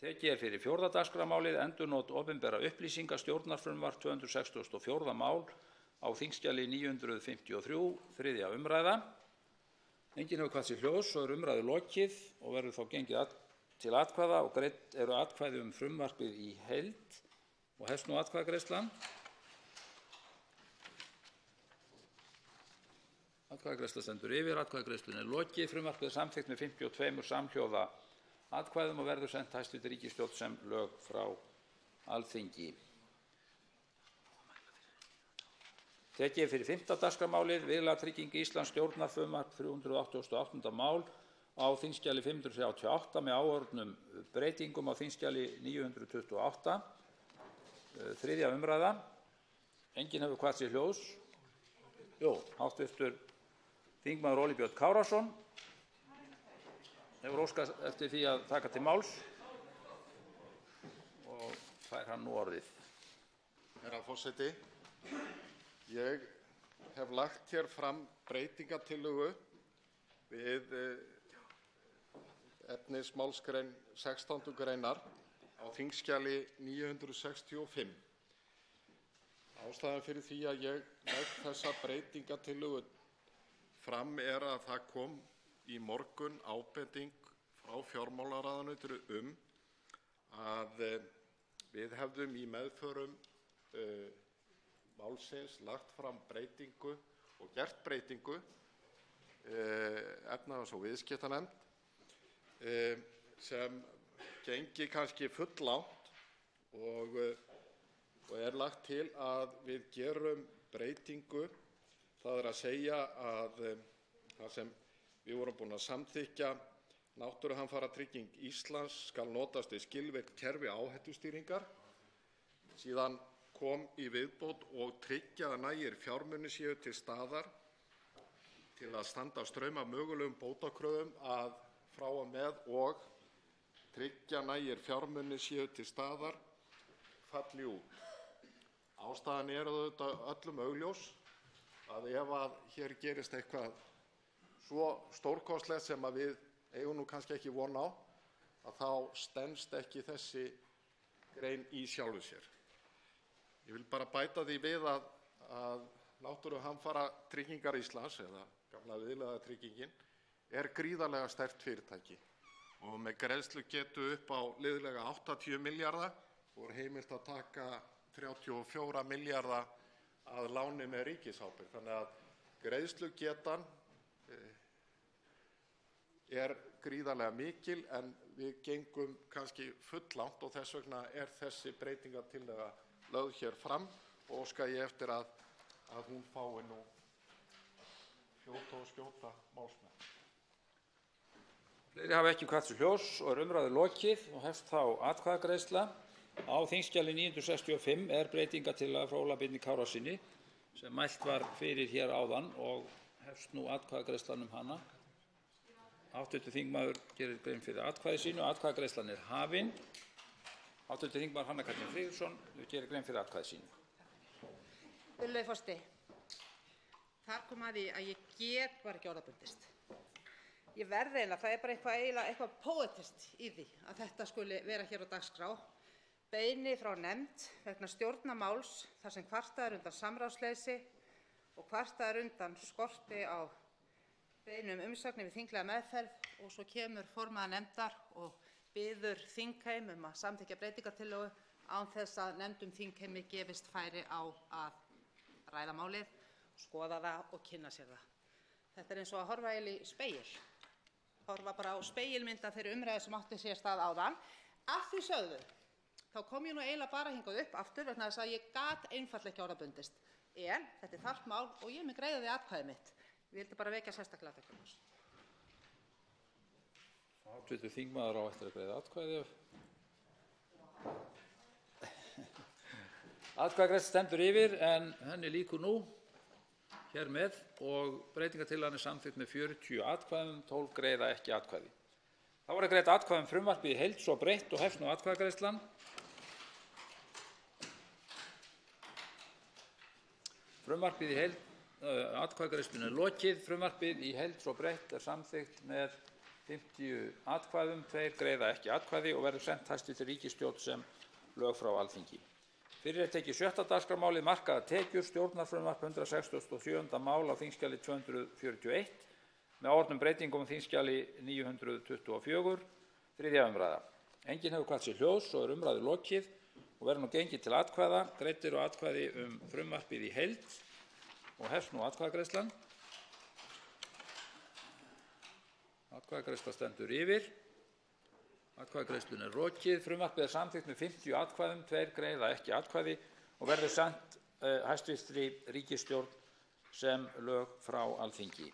Tekið fyrir fjórða dagskrármálið endurnot opinberra upplýsinga stjórnarfrumvarp 264. mál á þingskjali 953 þriðja umræða. Enginn hefur kvatt sér hljóðs og umræðu lokið og verður þá gengið til atkvæða og greidd eru atkvæði frumvarpið í heild og hefst nú atkvæðagreiðslan. Atkvæðagreiðsla stendur yfir. Atkvæðagreiðslunni lokið. Frumvarpið samþykkt með 52 samhljóða atkvæðum og verður sent hæstvirtri ríkisstjórn sem lög frá Alþingi. Tekið fyrir 5. dagskrármálið Viðlagatrygging Íslands stjórnarfrumvarp 388. mál á þingskjali 538 með áorðnum breytingum á þingskjali 928. Þriðja umræða. Enginn hefur kvatt sér hljóðs. Háttvirtur þingmaður Óli Björn Kárason hefur óskað eftir því að taka til máls og fær hann nú orðið. Herra forseti, ég hef lagt hér fram breytingartillögu við efnismálsgrein 16. greinar á þingskjali 965. Ástæðan fyrir því að ég legg þessa breytingartillögu fram að það kom í morgun ábending frá fjármálaráðuneytinu að við hefðum í meðförum málsins lagt fram breytingu og gert breytingu efnahags- og viðskiptanefnd sem gengi kannski fulllangt og lagt til að við gerum breytingu. Það að segja að það sem við vorum búin að samþykkja Náttúruhamfaratrygging Íslands skal notast við skilvirkt kerfi áhættustýringar. Síðan kom í viðbót og tryggja að nægir fjármunir séu til staðar til að standa straum af mögulegum bótakröfum að frá og með og tryggja nægir fjármunir séu til staðar falli út. Ástæðan auðvitað öllum augljós að ef að hér gerist eitthvað svo stórkostlegt sem að við eigum nú kannski ekki von á, að þá stenst ekki þessi grein í sjálfu sér. Ég vil bara bæta því við að Náttúruhamfaratryggingar Íslands, eða gamla Viðlagatrygingin, er gríðarlega sterkt fyrirtæki og með greiðslugetu upp á liðlega 80 milljarða og er heimilt að taka 34 milljarða að láni með ríkisábyrgð. Þannig að greiðslugetan er gríðarlega mikil en við gengum kannski fulllangt og þess vegna er þessi breytingartillaga lögð hér fram og óska ég eftir að hún fái nú skjóta málsmeðferð. Fleiri hafa ekki kvætt til hljóðs og er umræðu lokið og hefst þá atkvæðagreiðsla. Á þingskjali 965 er breytingartillaga frá Óla Birni Kárasyni sem mælt var fyrir hér áðan og hefst nú atkvæðagreiðslan hana. Hv. þingmaður gerir grein fyrir atkvæði sínu. Atkvæðagreiðslan er hafin. Hv. þingmaður Hanna Katrín Friðriksson gerir grein fyrir atkvæði sínu. Virðulegi forseti, þar kom að því að ég get bara ekki orðabundist. Ég verð eiginlega, það er bara eitthvað póetist í því að þetta skuli vera hér á dagskrá. Beiðni frá nefnd vegna stjórnarmáls þar sem kvartað er undan samráðsleysi og kvartað er undan skorti á beiðnum umsagnir við þinglega meðferð og svo kemur formaður nefndar og biður þingheim að samþykkja breytingartillögu án þess að nefndum þingheimi gefist færi á að ræða málið, skoða það og kynna sér það. Þetta er eins og að horfa í spegil. Horfa bara á spegilmynd af þeirri umræðu sem átti sér stað áðan. Að því sögðu, þá kom ég nú eiginlega bara hingað upp aftur vegna þess að ég gat einfaldlega ekki orðabundist. En þetta er þarft mál og ég mun greiða því atkvæðið mitt. Ég vildi bara vekja sérstaklega athygli á þessu. Hv. þingmaður á eftir að greiða atkvæði. Atkvæðagreiðsla stendur yfir en henni lýkur nú hér með og breytingartillagan er samþykkt með 40 atkvæðum, 12 greiða ekki atkvæði. Þá er greitt atkvæði frumvarpið í heild svo breytt og hefst nú atkvæðagreiðslan. Frumvarpið í heild, atkvæðagreiðslunni er lokið. Frumvarpið í heild svo breytt er samþykkt með 50 atkvæðum, 2 greiða ekki atkvæði og verður sent hæstv. Ríkisstjórn sem lög frá Alþingi. Fyrir er tekið 7. dagskrármálið markaðar tekjur, stjórnarfrumvarp 167. mál á þingskjali 241 með áorðnum breytingum á þingskjali 924, 3. umræða. Enginn hefur kvætt sér hljóðs og er umræðu lokið og verður nú gengið til atkvæða. Greidd eru atkvæði frumvarpið í heild og hefst nú atkvæðagreiðslan. Atkvæðagreiðsla stendur yfir. Atkvæðagreiðslunni er lokið. Frumvarpið er samþykkt með 50 atkvæðum, 2 greiða ekki atkvæði og verður sent hæstv. Ríkisstjórn sem lög frá Alþingi.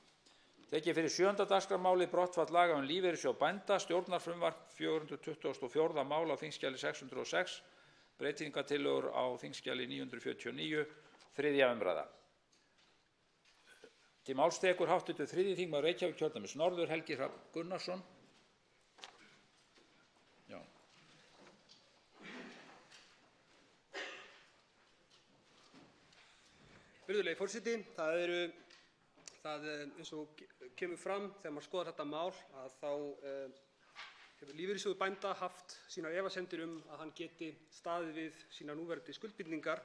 Tekið fyrir 7. dagskrármálið brottfall laga lífeyrissjóð bænda, stjórnarfrumvarp 424. mál á þingskjali 606, breytingartillögur á þingskjali 949, 3. umræða. Til máls tekur hv. 3. þingmaður Reykjavíkurkjördæmis norður Helgi Hrafn Gunnarsson. Virðulegi forseti, það eins og kemur fram þegar maður skoðar þetta mál að þá hefur lífeyrissjóður bænda haft sínar efasemdir að hann geti staðið við sínar núverandi skuldbindingar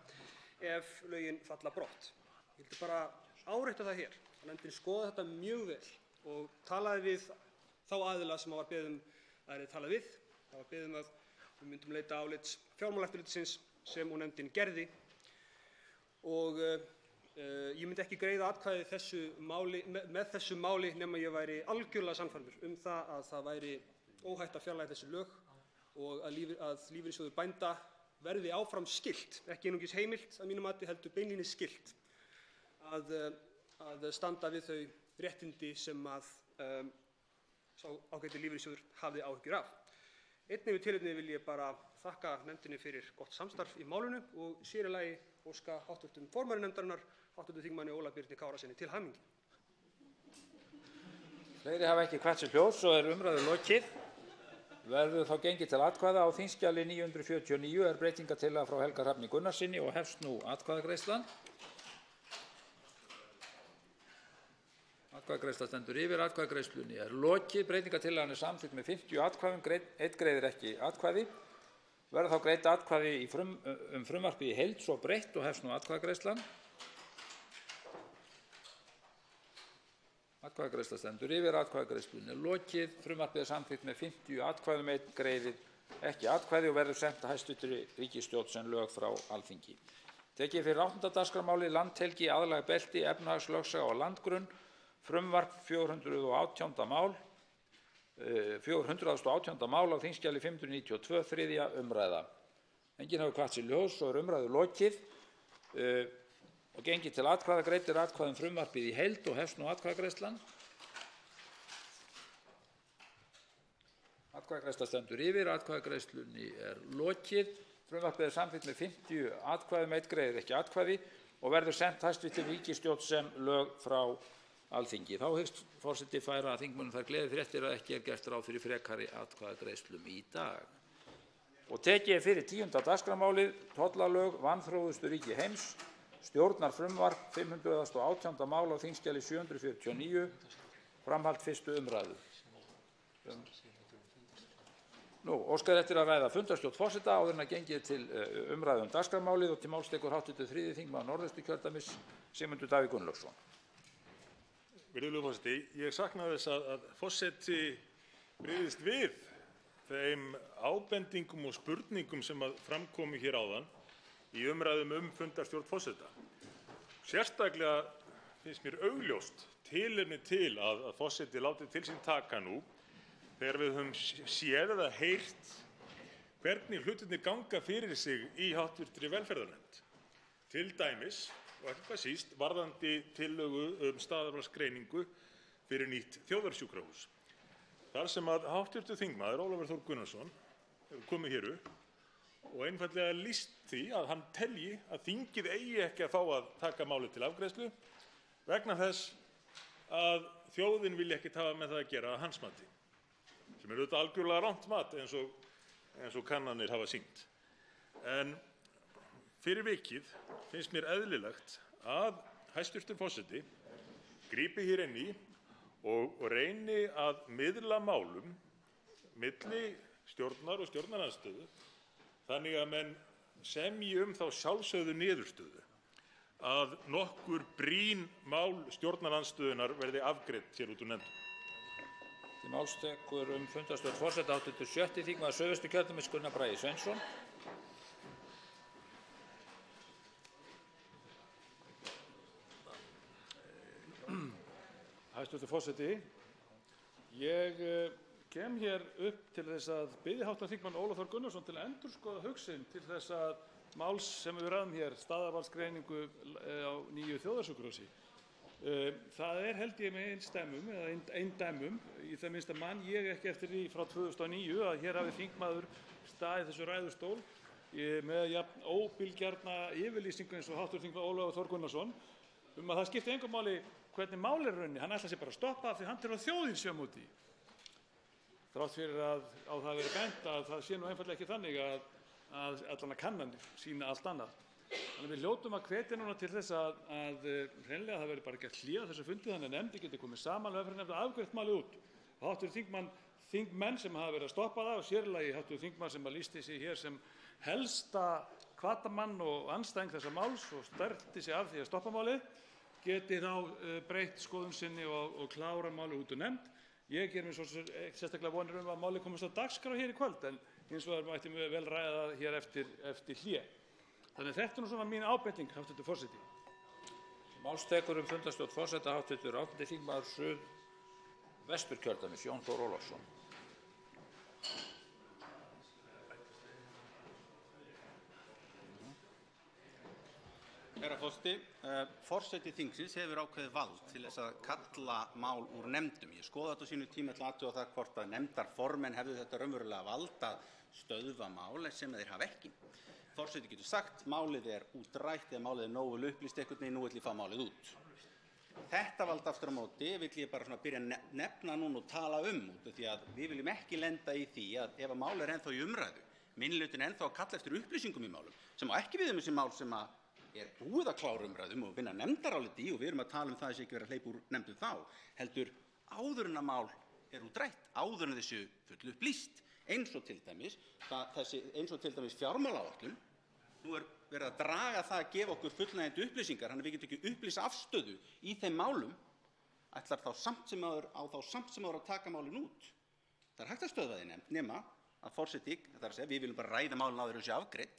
ef lögin falla brott. Ég vildi bara árétta það hér. Nefndin skoðaði þetta mjög vel og talaði við þá aðila sem var beðið að yrði talað við. Það var beðið að við myndum leita álits Fjármálaeftirlitsins sem og nefndin gerði og ég myndi ekki greiða atkvæði með þessu máli nema ég væri algjörlega sannfærður það að það væri óhætt að fjarlægja þessi lög og að lífeyrissjóður bænda verði áfram skylt, ekki einungis heimilt að mínu mati heldur beinlínis skylt að standa við þau réttindi sem að sá ágæti lífeyrissjóður hafði áhyggjur af. Einnig við tilefni vil ég bara þakka nefndinni fyrir gott samstarf í málinu og sér í lagi óska hv. formanni nefndarinnar, hv. þingmanni Óla Birni Kárasyni til hamingju. Fleiri hafa ekki kvætt sér hljóðs og er umræðu lokið. Verður þá gengið til atkvæða. Á þingskjali 949 er breytingartillaga frá Helga Hrafni Gunnarssyni og hefst nú atkvæðagreiðslan. Atkvæðagreiðsla stendur yfir. Atkvæðagreiðslunni er lokið. Breytingartillagan er samþykkt með 50 atkvæðum. Einn greiðir ekki atkvæði. Verða þá greidd atkvæði frumvarpið í heild svo breytt og hefst nú atkvæðagreiðslan. Atkvæðagreiðsla stendur yfir. Atkvæðagreiðslunni er lokið. Frumvarpið er samþykkt með 50 atkvæðum. Einn greiðir ekki atkvæði og verður sent hæstvirtri ríkisstjórn sem lög frá Alþingi. Tekið fyrir 8. dagskrármálið landhelgi, aðlag belti, efnahagslögsaga og landgrunn. Frumvarp 418. mál á þingskjali 592, 3. umræða. Enginn hefur kvatt sér ljós og er umræðu lokið og gengið til atkvæða. Greiddir atkvæðum frumvarpið í heild og hefst nú atkvæðagreiðslan. Atkvæðagreiðsla stendur yfir. Atkvæðagreiðslunni er lokið. Frumvarpið er samþykkt með 50 atkvæðum. Einn greiðir ekki atkvæði og verður sent hæstvirtri ríkisstjórn sem lög frá Alþingi. Þá hyggst forseti færa þingmönnum þær gleðifréttir að ekki er gert ráð fyrir frekari atkvæðagreiðslum í dag. Og tekið er fyrir 10. dagskrármálið, tollalög, vanþróuðustu ríki heims, stjórnarfrumvarp, 518. mál á þingskjali 749, framhald 1. umræðu. Óskað er eftir að ræða fundarstjórn forseta áður en að gengið til umræðu dagskrármálið og til máls tekur hv. 3. þingmaður Norðausturkjördæmis, Sigmundur Davíð Gunnlaugsson. Virðulegur forseti, ég sakna þess að forseti brygðist við þeim ábendingum og spurningum sem fram komu hér áðan í umræðum fundarstjórn forseta. Sérstaklega finnst mér augljóst tilefni til að forseti láti til sín taka nú þegar við höfum séð eða heyrt hvernig hlutirnir ganga fyrir sig í háttvirtri velferðarnefnd. Til dæmis, og ekki hvað síst, varðandi tillögu staðarvalsgreiningu fyrir nýtt þjóðarsjúkrahús. Þar sem að háttvirtur þingmaður Ólafur Þór Gunnarsson hefur komið hér upp og einfaldlega lýst því að hann telji að þingið eigi ekki að fá að taka málið til afgreiðslu vegna þess að þjóðin vilji ekkert hafa með það að gera að hans mati. Sem er auðvitað algjörlega rangt mat eins og kannanir hafa sýnt. En fyrir vikið finnst mér eðlilegt að hæstvirtur forseti grípi hér inn í og reyni að miðla málum milli stjórnar og stjórnarandstöðu þannig að menn semji þá sjálfsögðu niðurstöðu að nokkur brýn mál stjórnarandstöðunnar verði afgreidd hér út úr nefndum. Til máls tekur fundarstjórn forseta hv. 7. þingmaður Suðvesturkjördæmis Gunnar Bragi Sveinsson. Hæstvirtur forseti, ég kem hér upp til þess að biðja hv. þingmann Ólaf Þór Gunnarsson til að endurskoða hug sinn til þess að máls sem við ræðum hér, staðarvalsgreiningu á nýju þjóðarsjúkrahúsi. Það er held ég með einstemmum eða eindæmum, í það minnsta man ég ekki eftir því frá 2009 að hér hafi þingmaður staðið þessu ræðustól með jafn óbilgjarna yfirlýsingu eins og hv. þingmaður Ólafur Þór Gunnarsson að það skipti engu máli hvernig mál er rauninni, hann ætlar sér bara að stoppa af því hann telur að þjóðin sé á móti. Þrátt fyrir að á það verið bent að það sé nú einfaldlega ekki þannig að allan að kannanir sýna allt annað. Þannig við hljótum að hvetja núna til þess að hreinlega það verði bara gert hlé á þessu fundi þannig að nefndin geti komið saman velferðarnefnd og afgreitt málið út. Og þingmenn sem hafa verið að stoppa það og sérlagi hv. þingmann sem lýsti sig hér sem helsta hvatamann og andstæðing þessa máls og stærti sig af því að stoppa málið geti þá breytt skoðun sinni og klára málið út úr nefnd. Ég ger mér svo sérstaklega vonir að málið komist á dagskrá hér í kvöld en hins vegar mætti við vel ræða það hér eftir hlé. Þannig að þetta er nú svona mín ábending, hæstvirtur forseti. Máls tekur fundarstjórn forseta hv. 8. þingmaður Suðvesturkjördæmis Jón Þór Ólafsson. Herra forseti, forseti þingsins hefur ákveðið vald til þess að kalla mál úr nefndum. Ég skoða þetta á sínu tíma til að athuga það hvort að nefndarformenn hefðu þetta raunverulega vald að stöðva mál sem þeir hafa ekki. Forseti getur sagt, málið er útrætt eða málið er nógu upplýst einhvern veginn, nú vill ég fá málið út. Þetta vald aftur á móti vill ég bara svona byrja að nefna núna og tala út af því að við viljum ekki lenda í því að ef að mál er ennþá í umræðu, minnihlutinn ennþá að kalla eftir upplýsingum í málum, sem á ekki við þessi mál sem er búið að klára umræðum og vinna nefndaráliti og við erum að tala um það að ekki vera að hleypa úr nefndum þá, heldur áður en að mál er útrætt, áður en þessu fullu upplýst, eins og til dæmis fjármálaáætlun. Nú er verið að draga það að gefa okkur fullnægjandi upplýsingar, þannig að við getum ekki upplýsa afstöðu í þeim málum, ætlar þá samt sem áður að taka málin út. Það er hægt að stöðva því nema að forseti, það er að segja, við viljum bara ræða málin áður en þessi afgreitt,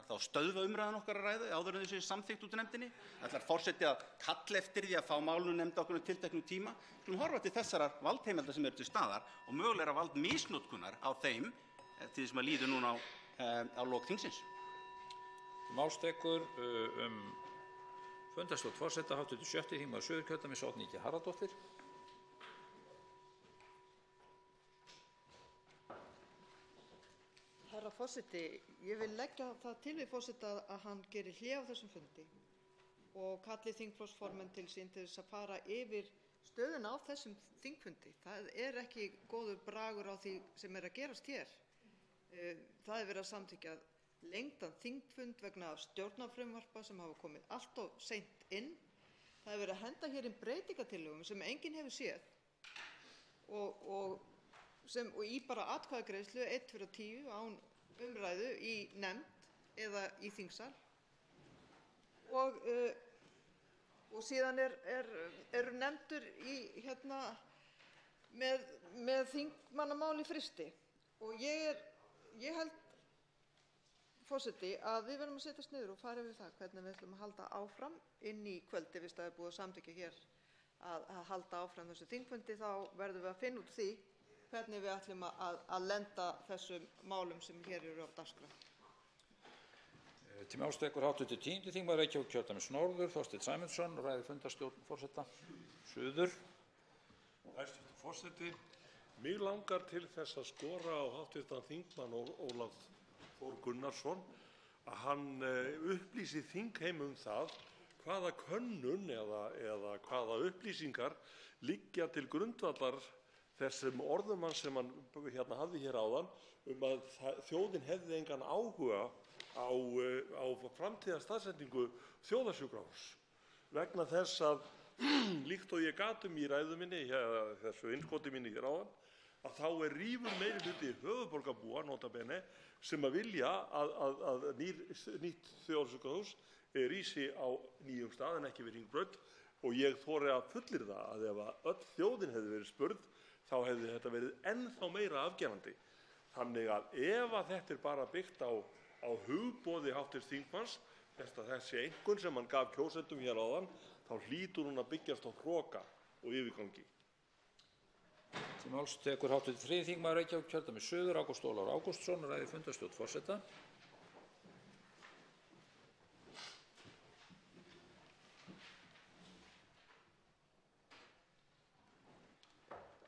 þá stöðva umræðan okkar að ræða áður en þessi samþykkt út í nefndinni, ætlar forseti að kalla eftir því að fá málinu nefnd okkur tilteknum tíma. Skulum horfa til þessarar valdheimilda sem eru til staðar og mögulega valdmisnotkunar á þeim til þess að líður núna á lok þingsins. Málstekur fundarstjórn forseta, hv. 6. þingmaður Suðurkjördæmis, Oddný G. Harðardóttir. Herra forseti, ég vil leggja það til við forseta að hann geri hlé á þessum fundi og kalli þingflokksformenn til sín til þess að fara yfir stöðuna á þessum þingfundi. Það er ekki góður bragur á því sem er að gerast hér. Það er verið að samþykkja lengdan þingfund vegna stjórnarfrumvarpa sem hafa komið allt of seint inn. Það er verið að henda hér inn breytingartillögum sem enginn hefur séð og í bara atkvæðagreiðslu 1 fyrir 10 án umræðu í nefnd eða í þingsal. Og síðan eru nefndur með þingmannamál í frysti. Og ég held, forseti, að við verðum að setjast niður og fara yfir það hvernig við ætlum að halda áfram inn í kvöldi. Fyrst það er búið að samþykkja hér að halda áfram þessu þingfundi, þá verðum við að finna út því hvernig við ætlum að lenda þessum málum sem hér eru á dagskrá. Til máls tekur hv. 10. þingmaður Reykjavíkurkjördæmis norður, Þorsteinn Sæmundsson, og ræðir fundarstjórn forseta suður. Hæstv. forseti, mig langar til þess að skora á hv. þingmann Ólaf Þór Gunnarsson að hann upplýsi þingheim það hvaða könnun eða hvaða upplýsingar liggja til grundvallar þessum orðum hans sem hann hafði hér áðan að þjóðin hefði engan áhuga á framtíðarstaðsetningu þjóðarsjúkrahúss, vegna þess að líkt og ég gat í ræðu minni, þessu innskoti minni hér áðan, að þá er rífur meirihluti höfuðborgarbúa, nota bene, sem að vilja að nýtt þjóðarsjúkrahús rísi á nýjum stað en ekki við Hringbraut, og ég þori að fullyrða að ef öll þjóðin hefði verið spurð, þá hefði þetta verið ennþá meira afgerandi. Þannig að ef þetta er bara byggt á hugboði hv. þingmanns, þessi einkunn sem hann gaf kjósendum hér áðan, þá hlýtur hún að byggjast á hroka og yfirgangi. Til máls tekur hv. 3. þingmaður Reykjavíkurkjördæmis suður, Ágúst Ólafur Ágústsson, og ræðir fundarstjórn forseta.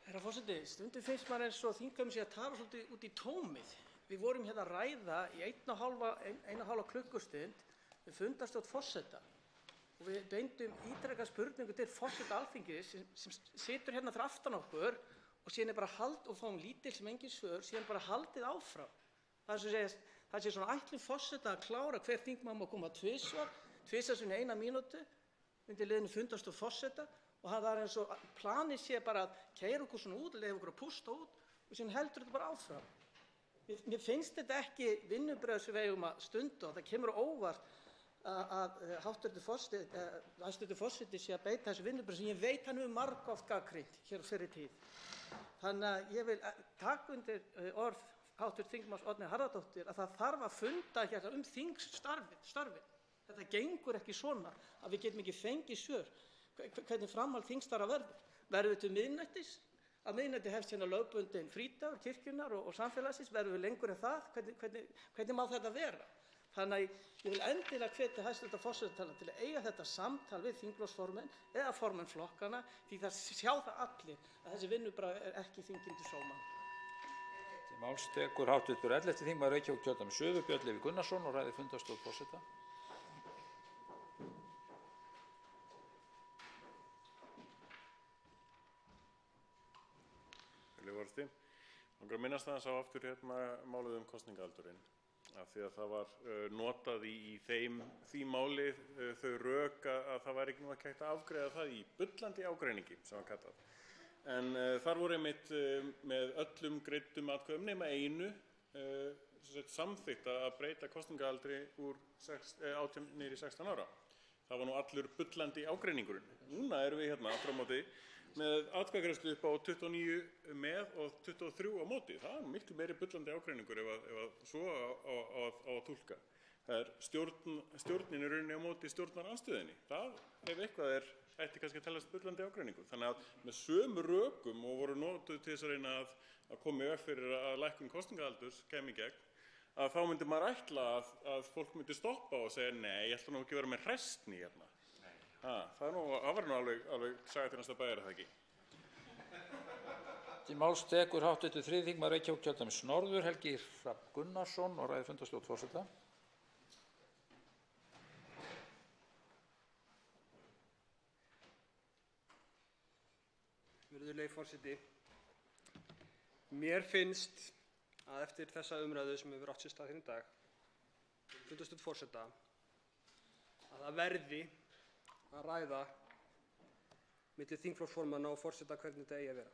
Herra forseti, stundum finnst maður eins og þingheimur sé að tala svolítið út í tómið. Við vorum hérna að ræða í 1,5 klukkustund við fundarstjórn forseta og við beindum ítrekað spurningu til forseta Alþingis sem situr hérna fyrir aftan okkur og síðan bara og fáum lítil sem engin svör, síðan bara haldið áfram. Það sé svona ætlun forseta að klára hver þingmaður má koma tvisvar sinni 1 mínútu undir liðinu fundarstjórn forseta. Og það er eins og planið sé bara að keyra okkur svona út, leyfa okkur að pústa út og síðan heldur þetta bara áfram. Mér finnst þetta ekki vinnubrögð sem við eigum að stunda og það kemur á óvart að hæstv. forseti sé að beita þessu vinnubrögð sem ég veit hann hefur margoft gagnrýnt hér á fyrri tíð. Þannig að ég vil taka undir orð hv. þingmanns Oddnýjar Harðardóttur að það þarf að funda hér þingstarfið. Þetta gengur ekki svona að við getum ekki fengið svör. Hvernig framhald þingstarfa verður. Verður við til miðnættis? Að miðnætti hefst hérna lögbundinn frídagur kirkjunnar og samfélagsins. Verður við lengur en það? Hvernig má þetta vera? Þannig að ég vil endilega hvetja hæstv. forseta til að eiga þetta samtal við þingflokksformenn eða formenn flokkanna því það sjá það allir að þessi vinnubragð er ekki þinginu til sóma. Til máls tekur hv. 11. þingmaður Reykjavíkurkjördæmis suður, Björn Leví Gunnarsson, og ræðir fundarstjórn forseta. Langar að minnast aðeins á aftur málið kosningaaldurinn. af því að það var notað í því máli þau rök að það væri ekki nú ekki hægt að afgreiða það í bullandi ágreiningi sem var kallað. En þar voru einmitt með öllum greiddum atkvæðum nema einu samþykkt að breyta kosningaaldri úr 18 niður í 16 ára. Það var nú allur bullandi ágreiningurinn. Núna erum við hérna aftur á móti með atkvæðagreiðslu upp á 29 með og 23 á móti. Það er miklu meiri bullandi ágreiningur ef svo á að túlka. Það er stjórnin í rauninni á móti stjórnarandstöðinni. Það ef eitthvað ætti kannski að teljast bullandi ágreiningur. Þannig að með sömu rökum og voru notuð til þess að reyna að koma í veg fyrir að lækkun kosningaaldurs kæmi í gegn, að þá myndi maður ætla að fólk myndi stoppa og segja nei, ég ætla nú ekki að vera með hræstni hérna. Það var nú alveg saga til næsta bæjar, það ekki? Til máls tekur hv. 3. þingmaður Reykjavíkurkjördæmis norður, Helgi Hrafn Gunnarsson, og ræðir fundarstjórn forseta. Virðulegi forseti, mér finnst að eftir þessa umræðu sem hefur átt sér stað hérna í dag, fundarstjórn forseta, að það verði að ræða milli þingflokksformanna og forseta hvernig þetta eigi að vera.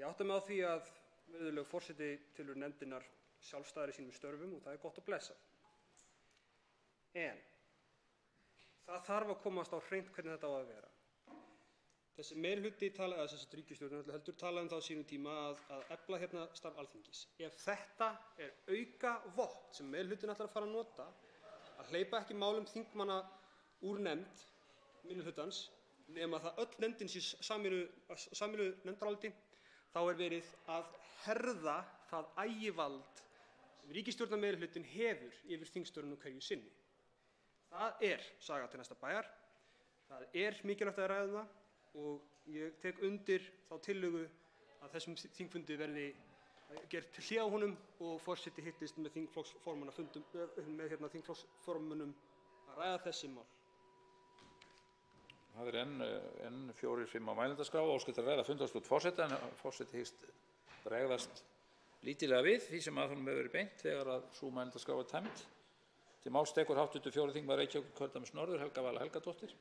Ég átta mig á því að virðulegur forseti telur nefndirnar sjálfstæðar í sínum störfum og það er gott og blessað. En það þarf að komast á hreint hvernig þetta á að vera. Þessi meirihluti talaði, eða þessi ríkisstjórn heldur talaði það á sínum tíma að efla hérna starf Alþingis. Ef þetta er auka vopn sem meirihlutin ætlar að fara að nota, að hleypa ekki málum þingmanna úr nefnd minnihlutans, nema það öll nefndin sé sameiginlegu nefndaráliti, þá er verið að herða það ægivald sem ríkisstjórnarmeirihlutin hefur yfir þingstörfum hverju sinni. Það er saga til næsta bæjar. Það er mikilvægt að ræða það. Og ég tek undir þá tillögu að þessum þingfundi verði gert hlé á honum og forseti hittist með þingflokksformönnum að ræða þessi mál. Það er enn 4-5 á mælendaskrá og óskert að ræða fundarstjórn forseta, en forseti hyggst bregðast lítillega við því sem að honum hefur verið beint þegar að sú mælendaskrá er tæmd. Til máls tekur hv. 4. þingmaður Reykjavíkurkjördæmis norður, Helga Vala Helgadóttir.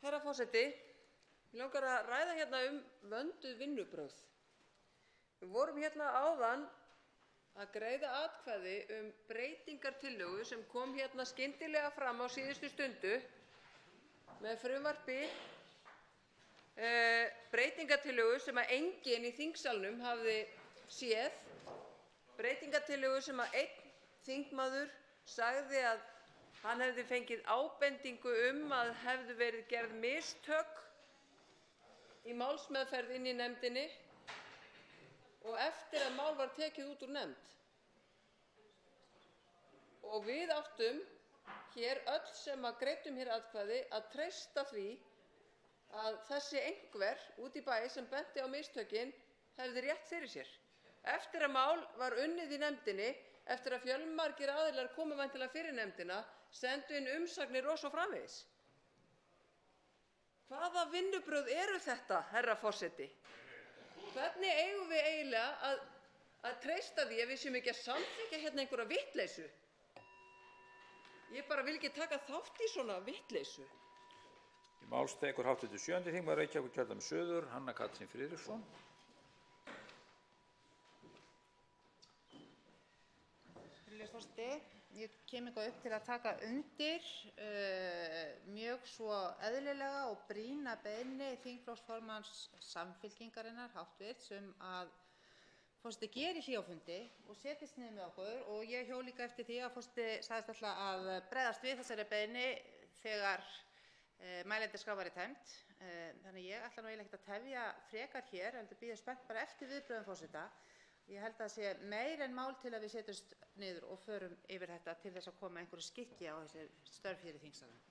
Herra forseti, mig langar að ræða hérna vönduð vinnubrögð. Við vorum hérna áðan að greiða atkvæði breytingartillögu sem kom hérna skyndilega fram á síðustu stundu með frumvarpi breytingartillögu sem að enginn í þingsalnum hafði séð, breytingartillögu sem að einn þingmaður sagði að hann hefði fengið ábendingu að hefðu verið gerð mistök í málsmeðferð inni í nefndinni og eftir að mál var tekið út úr nefnd. Og við áttum hér öll sem að greiddum hér atkvæði að treysta því að þessi einhver út í bæ sem benti á mistökin hefði rétt fyrir sér. Eftir að mál var unnið í nefndinni, eftir að fjölmargir aðilar komu væntanlega fyrir nefndina, sendu inn umsagnir og svo framvegis. Hvaða vinnubrögð eru þetta, herra forseti? Hvernig eigum við eiginlega að treysta því að við séum ekki að samþykkja hérna einhverja vitleysu? Ég bara vil ekki taka þátt í svona vitleysu. Í máls tekur hv. 7. þingmaður Reykjavíkurkjördæmis suður, Hanna Katrín Friðriksson. Virðulegur forseti, ég kem eitthvað upp til að taka undir mjög svo eðlilega og brýna beiðni þingflokksformanns Samfylkingarinnar, háttvirts, að forseti geri hlé á fundi og setjist niður með okkur, og ég hjó líka eftir því að forseti sagðist ætla að bregðast við þessari beiðni þegar mælendaskrá væri tæmd. Þannig ég ætla nú eiginlega ekkert að tefja frekar hér, heldur bíða spennt bara eftir viðbrögðum forseta. Ég held að það sé meira en mál til að við setjumst niður og förum yfir þetta til þess að koma einhverju skikki á þessi störf hér í þingsalnum.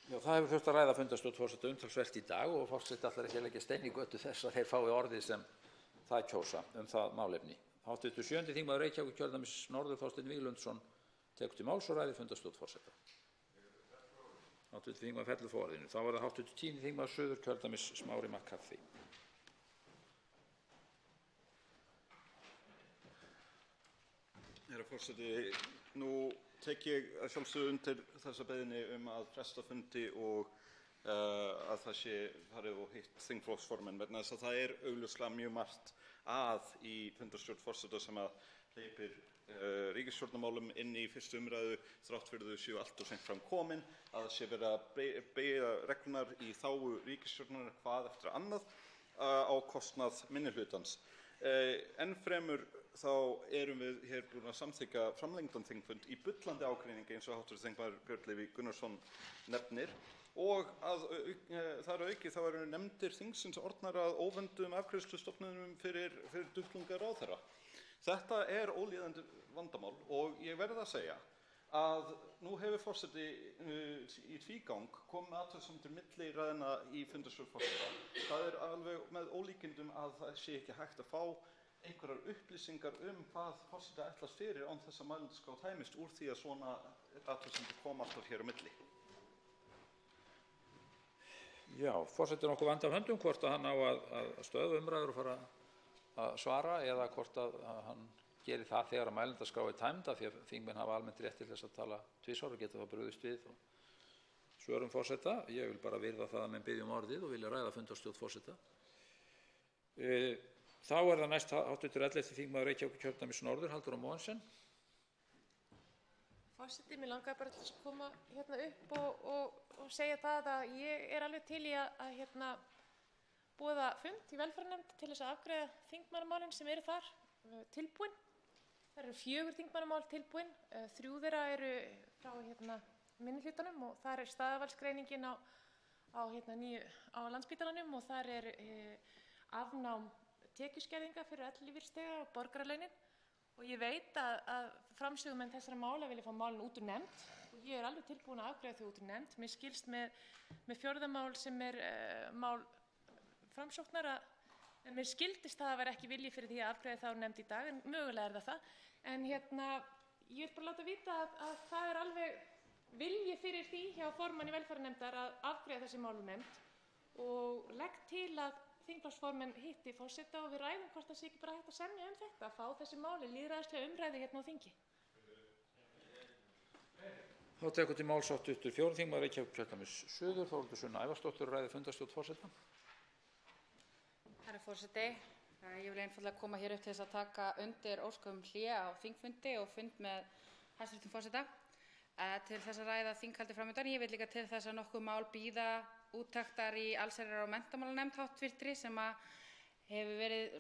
Já, það hefur þurft að ræða fundarstjórn forseta umtalsvert í dag og forseti ætlar ekki að leggja stein í götu þess að þeir fái orðið sem það kjósa það málefni. Hv. 7. þingmaður Reykjavíkurkjördæmis norður, Þorsteinn Víglundsson, tekur til máls og ræðir fundarstjórn forseta. Hv. þingmaður fellur frá orðinu. Þá er það hv. 10. þingmaður Suðurkjördæmis, Smári McCarthy. Herra forseti, nú tek ég að sjálfsögðu undir þessa beiðni að fresta fundi og að það sé farið og hitt þingflokksformenn vegna þess að það er augljóslega mjög margt að í fundarstjórn forseta sem að hleypir ríkisstjórnarmálum inn í fyrstu umræðu þrátt fyrir þau séu allt of seint fram komin, að það sé verið að beygja reglurnar í þágu ríkisstjórnar hvað eftir annað á kostnað minnihlutans. Enn fremur þá erum við hér búin að samþykkja framlengdan þingfund í bullandi ágreiningi eins og hv. þingmaður Björn Leví Gunnarsson nefnir og að þar að auki þá eru nefndir þingsins orðnar að óvönduðum afgreiðslustofnunum fyrir duttlunga ráðherra. Þetta er ólíðandi vandamál og ég verð að segja að nú hefur forseti í tvígang komið athugasemdir milli ræðna í fundarstjórn forseta. Það er alveg með ólíkindum að það sé ekki hægt að fá einhverjar upplýsingar hvað forseti ætlast fyrir án þess að mælendaskrá tæmist úr því að svona athugasemdir koma alltaf hér á milli. Já, forseti er nokkuð vandi af höndum hvort að hann á að stöðva umræður og fara að svara eða hvort að hann geri það þegar að mælendaskrá er tæmd af því að þingmenn hafa almennt rétt til þess að tala tvisvar og geta þá brugðist við og svörum forseta. Ég vil bara virða það að menn biðja orðið og vilja ræða fundarstjórn forseta. Þá er það næst hv. 11. þingmaður Reykjavíkurkjördæmis norður, Halldór Mogensen. Forseti, mér langaði bara til að koma hérna upp og segja það að ég er alveg til í að boða fund í velferðarnefnd til þess að afgreiða þingmannamálin sem eru þar tilbúin. Það eru 4 þingmannamál tilbúin, 3 þeirra eru frá minnihlutanum og þar er staðarvalsgreiningin á Landspítalanum og þar er afnám tekjuskerðinga fyrir ellilífeyrisþega og borgaralaunin og ég veit að framsögumenn þessara mála vilja fá málin út úr nefnd og ég er alveg tilbúin að afgreiða þau út úr nefnd. Mér skilst með 4. mál sem er mál framsóknar en mér skildist það að vera ekki vilji fyrir því að afgreiða það úr nefnd í dag en mögulega er það það. En ég vil bara láta vita að það er alveg vilji fyrir því hjá formanni velferðarnefndar að afgreiða þessi mál úr nefnd og legg til að þingflokksformenn hitti forseta og við ræðum hvort það sé ekki bara hægt að semja þetta, að fá þessi máli lýðræðislega umræðu hérna á þingi. Þá tekur til máls 84. þingmaður Reykjavíkurkjördæmis suður, Þórhildur Sunna Ævarsdóttir, ræðir fundarstjórn forseta. Herra forseti, ég vil einfaldlega koma hér upp til þess að taka undir ósk um hlé á þingfundi og fund með hæstv. Forseta til þess að ræða þinghaldi framundan. Ég vil líka til þess að nokkuð mál bíða úttektar í allsherjar- og menntamálanefnd háttvirtri sem hefur verið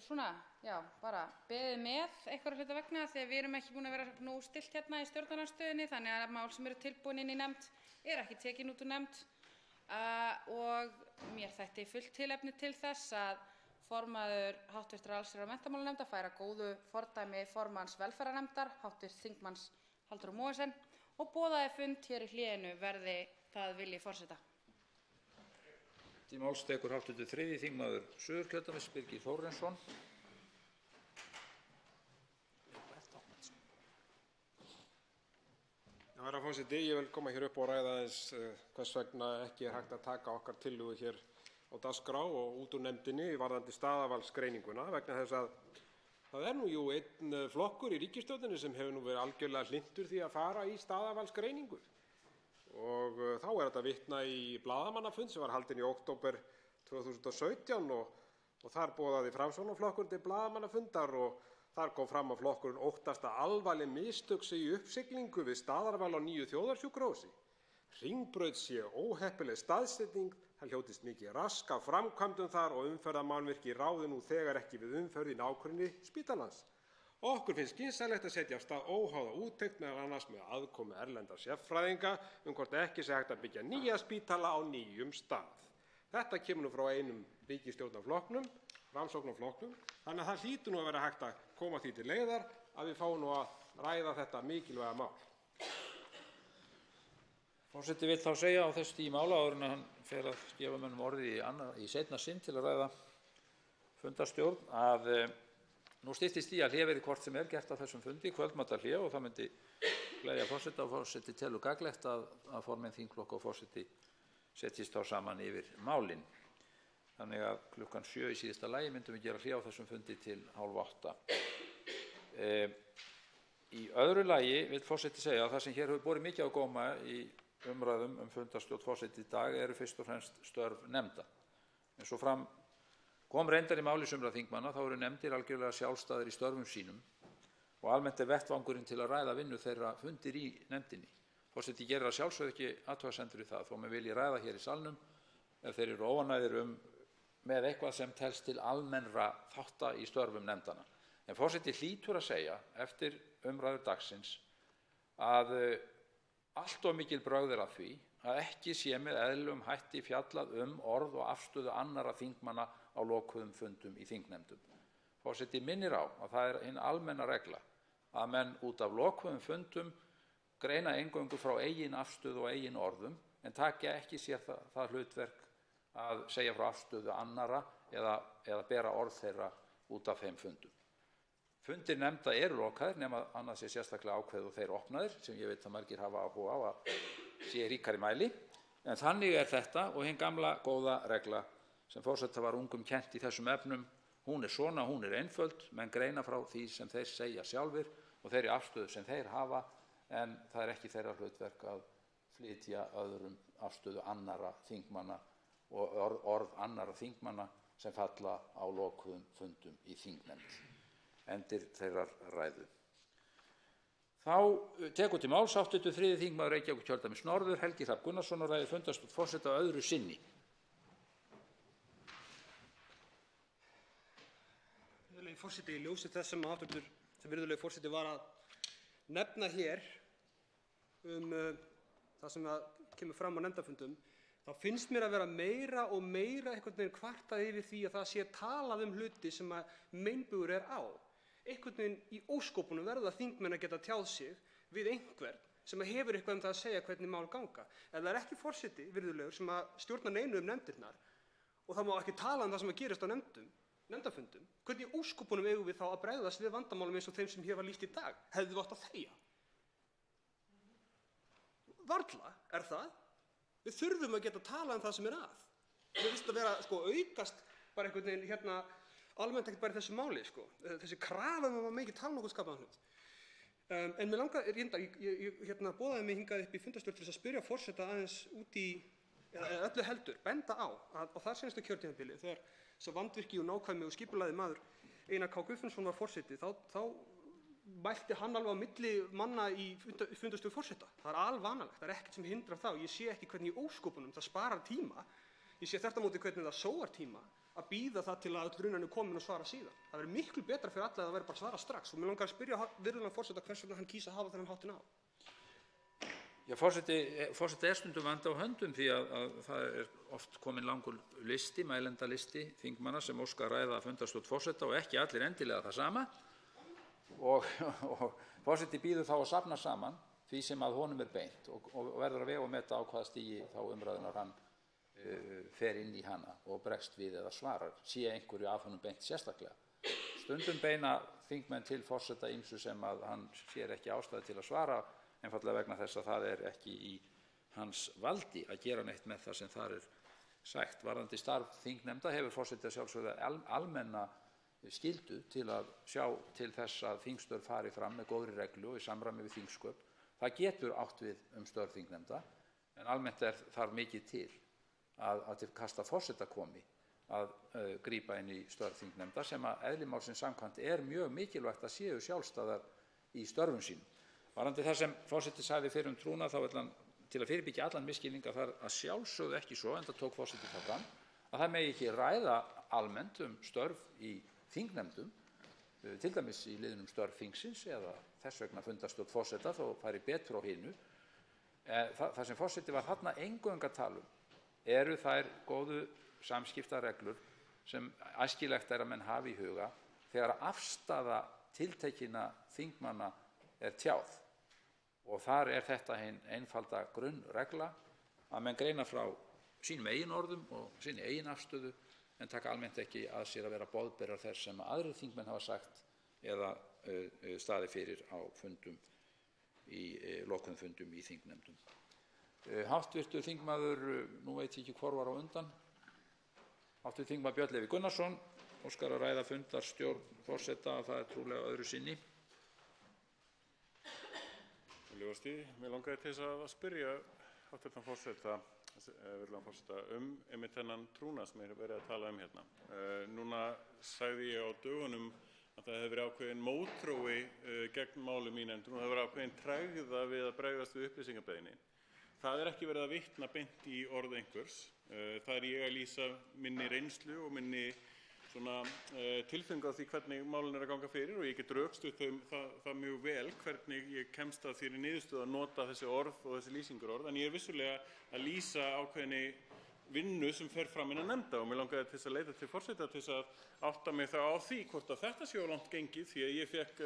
bara beðið með einhverra hluta vegna því að við erum ekki búin að vera nú stillt hérna í stjórnarandstöðunni þannig að mál sem eru tilbúin inn í nefnd er ekki tekin út úr nefnd og mér þætti fullt tilefni til þess að formaður háttvirtrar allsherjar- og menntamálanefndar færa góðu fordæmi formanns velferðarnefndar, hv. þingmanns Halldórs Mogensen og boðaði fund hér í hléinu verði það vilji forseta. Til máls tekur hv. 3. þingmaður Suðurkjördæmis, Birgir Þórarinsson. Herra forseti, ég vil koma hér upp og ræða aðeins hvers vegna ekki er hægt að taka okkar tillögu hér á dagskrá og út úr nefndinni varðandi staðarvalsgreininguna vegna þess að það er nú einn flokkur í ríkisstjórninni sem hefur nú verið algjörlega hlynntur því að fara í staðarvalsgreiningu. Og þá er þetta vitna í blaðamannafund sem var haldinn í október 2017 og þar boðaði Framsóknarflokkurinn til blaðamannafundar og þar kom fram að flokkurinn óttast að alvarleg mistök séu í uppsiglingu við staðarval á nýju þjóðarsjúkrahúsi. Hringbraut sé óheppileg staðsetning, það hljótist mikið rask af framkvæmdum þar og umferðarmannvirki ráði nú þegar ekki við umferð í nágrenni spítalans. Okkur finnst skynsamlegt að setja af stað óháða úttekt meðal annars með aðkomu erlendra sérfræðinga hvort ekki sé hægt að byggja nýja spítala á nýjum stað. Þetta kemur nú frá einum ríkisstjórnarflokknum, Framsóknarflokknum, þannig að það hlýtur nú að vera hægt að koma því til leiðar að við fáum nú að ræða þetta mikilvæga mál. Forseti vill þá segja á þessu stigi mála áður en hann fer að gefa mönnum orðið í seinna sinn til að ræða fundarstjórn að Nú styttist í að hlé verði hvort sem er gert á þessum fundi, kvöldmatarhlé, og það myndi gleðja forseta og forseti telur gagnlegt að formenn þingflokka og forseti setjist þá saman yfir málin. Þannig að klukkan 7 í síðasta lagi myndum við gera hlé á þessum fundi til 7:30. Í öðru lagi vill forseti segja að það sem hér hefur borið mikið á góma í umræðum fundarstjórn forseta í dag eru fyrst og fremst störf nefnda. Eins og fram kom reyndar í máli sumra þingmanna þá eru nefndir algjörlega sjálfstæðir í störfum sínum og almennt er vettvangurinn til að ræða vinnu þeirra fundir í nefndinni. Forseti gerir að sjálfsögðu ekki athugasemdir við það þó með vilji ræða hér í salnum ef þeir eru óánægðir með eitthvað sem telst til almennra þátta í störfum nefndanna. En forseti hlýtur að segja eftir umræður dagsins að allt of mikil brögð er að því að ekki sé með eðlilegum hætti fjallað orð og afstöðu annarra þingmanna á lokuðum fundum í þingnefndum. Forseti minnir á að það er hin almenna regla að menn út af lokuðum fundum greina eingöngu frá eigin afstöðu og eigin orðum en taki ekki sér það hlutverk að segja frá afstöðu annarra eða bera orð þeirra út af þeim fundum. Fundir nefnda eru lokaðir nema annað sé sérstaklega ákveðið og þeir opnaðir sem ég veit að margir hafa áhuga á að sé í ríkari mæli. En þannig er þetta og hin gamla góða regla sem forseta var ungum kennt í þessum efnum. Hún er svona, hún er einföld, menn greina frá því sem þeir segja sjálfir og þeirri afstöðu sem þeir hafa en það er ekki þeirra hlutverk að flytja öðrum afstöðu annarra þingmanna og orð annarra þingmanna sem falla á lokuðum fundum í þingnefnd. Endir þeirrar ræðu. Þá tekur til máls 83. þingmaður Reykjavíkurkjördæmis norður, Helgi Hrafn Gunnarsson, og ræðir fundarstjórn forseta öðru sinni. Virðulegi forseti, í ljósi þess sem virðulegi forseti var að nefna hér það sem kemur fram á nefndarfundum, þá finnst mér að vera meira og meira einhvern veginn kvartað yfir því að það sé talað hluti sem að meinbugur er á. Einhvern veginn í óskopunum verða þingmenn að geta tjáð sig við einhvern sem hefur eitthvað það að segja hvernig mál ganga. Ef það er ekki forseti, virðulegur, sem að stjórna neinu nefndirnar og það má ekki tala það sem að gerist á nefndarfundum, hvernig í óskopunum eigum við þá að bregðast við vandamálum eins og þeim sem hér var lýst í dag? Hefðum við átt að þegja? Varla er það. Við þurfum að geta talað það sem er að. Mér finnst að vera aukast bara einhvern veginn almennt ekkert bara í þessu máli, þessi krafa að mikið tala nokkuð skapaðan hlut. En mér langar, ég boðaði mig hingað upp í fundarstjórn til þess að spyrja forseta aðeins út í, eða öllu heldur, benda á að á þar seinustu kjörtímabili, þegar sá vandvirki og nákvæmi og skipulagði maður Einar K. Guðfinnsson var forseti, þá mælti hann alveg á milli manna í fundarstjórn forseta. Það er alvanalegt, það er ekkert sem hindrar það og ég sé ekki hvernig í óskopunum það sparar tíma. Ég sé þvert á móti hvernig það sóar tíma að bíða það til að öll runan er komin og svara síðan. Það verður miklu betra fyrir alla að það verður bara svara strax og mér langar að spyrja virðulegan forseta hvers vegna hann kýs að hafa þennan háttinn á. Já, forseti er stundum vandi á höndum því að það er oft komin langur listi, mælendalisti þingmanna sem óska að ræða fundarstjórn forseta og ekki allir endilega það sama og forseti býður þá að safna saman því sem að honum er beint og verður að vega og meta á hvaða stigi þá umræðunar hann fer inn í hana og bregst við eða svarar, sé einhverju af honum beint sérstaklega. Stundum beina þingmenn til forseta ýmsu sem að hann sér ekki ástæðu til að svara, einfaldlega vegna þess að það er ekki í hans valdi að gera neitt með það sem þar er sagt. Varðandi starf þingnefnda hefur forseti að sjálfsögðu almenna skyldu til að sjá til þess að þingstörf fari fram með góðri reglu og í samræmi við þingsköp. Það getur átt við störf þingnefnda en almennt þarf mikið til að til kasta forseta komi að grípa inn í störf þingnefnda sem að eðli málsins samkvæmt er mjög mikilvægt að séu sjálfstæðar í störfum sínum. Varðandi það sem forseti sagði fyrir trúnað þá vill hann til að fyrirbyggja allan misskilning að það að sjálfsögðu ekki svo, enda tók forseti það fram, að það megi ekki ræða almennt störf í þingnefndum, til dæmis í liðnum störf þingsins eða þess vegna fundarstjórn forseta þó færi betur á hinu. Það sem forseti var þarna eingöngu að tala eru þær góðu samskiptareglur sem æskilegt er að menn hafi í huga þegar afstaða tiltekinna þingmanna er tjáð. Og þar er þetta hin einfalda grunnregla að menn greina frá sínum eigin orðum og sinni eigin afstöðu en taka almennt ekki að sér að vera boðberar þess sem aðrir þingmenn hafa sagt eða staðið fyrir á fundum lokuðum fundum í þingnefndum. Háttvirtur þingmaður, nú veit ég ekki hvor var á undan, háttvirtur þingmaður Björn Leví Gunnarsson óskar að ræða fundarstjórn forseta, það trúlega öðru sinni. Mér langaði til þess að spyrja háttvirtan forseta einmitt þennan trúnað sem er verið að tala hérna. Núna sagði ég á dögunum að það hefði verið ákveðin mótþrói gegn málum í nefndum og það hefði verið ákveðin tregða við að bregðast við upplýsingabeiðni. Það er ekki verið að vitna beint í orð einhvers. Það er ég að lýsa minni reynslu og minni tilfinningu á því hvernig málin er að ganga fyrir og ég get rökstutt það mjög vel hvernig ég kemst að þeirri niðurstöðu að nota þessi orð og þessi lýsingarorð, en ég er vissulega að lýsa ákveðinni vinnu sem fer fram innan nefnda og mér langaði til þess að leita til forseta til þess að átta mig þá á því hvort að þetta sé of langt gengið, því að ég fékk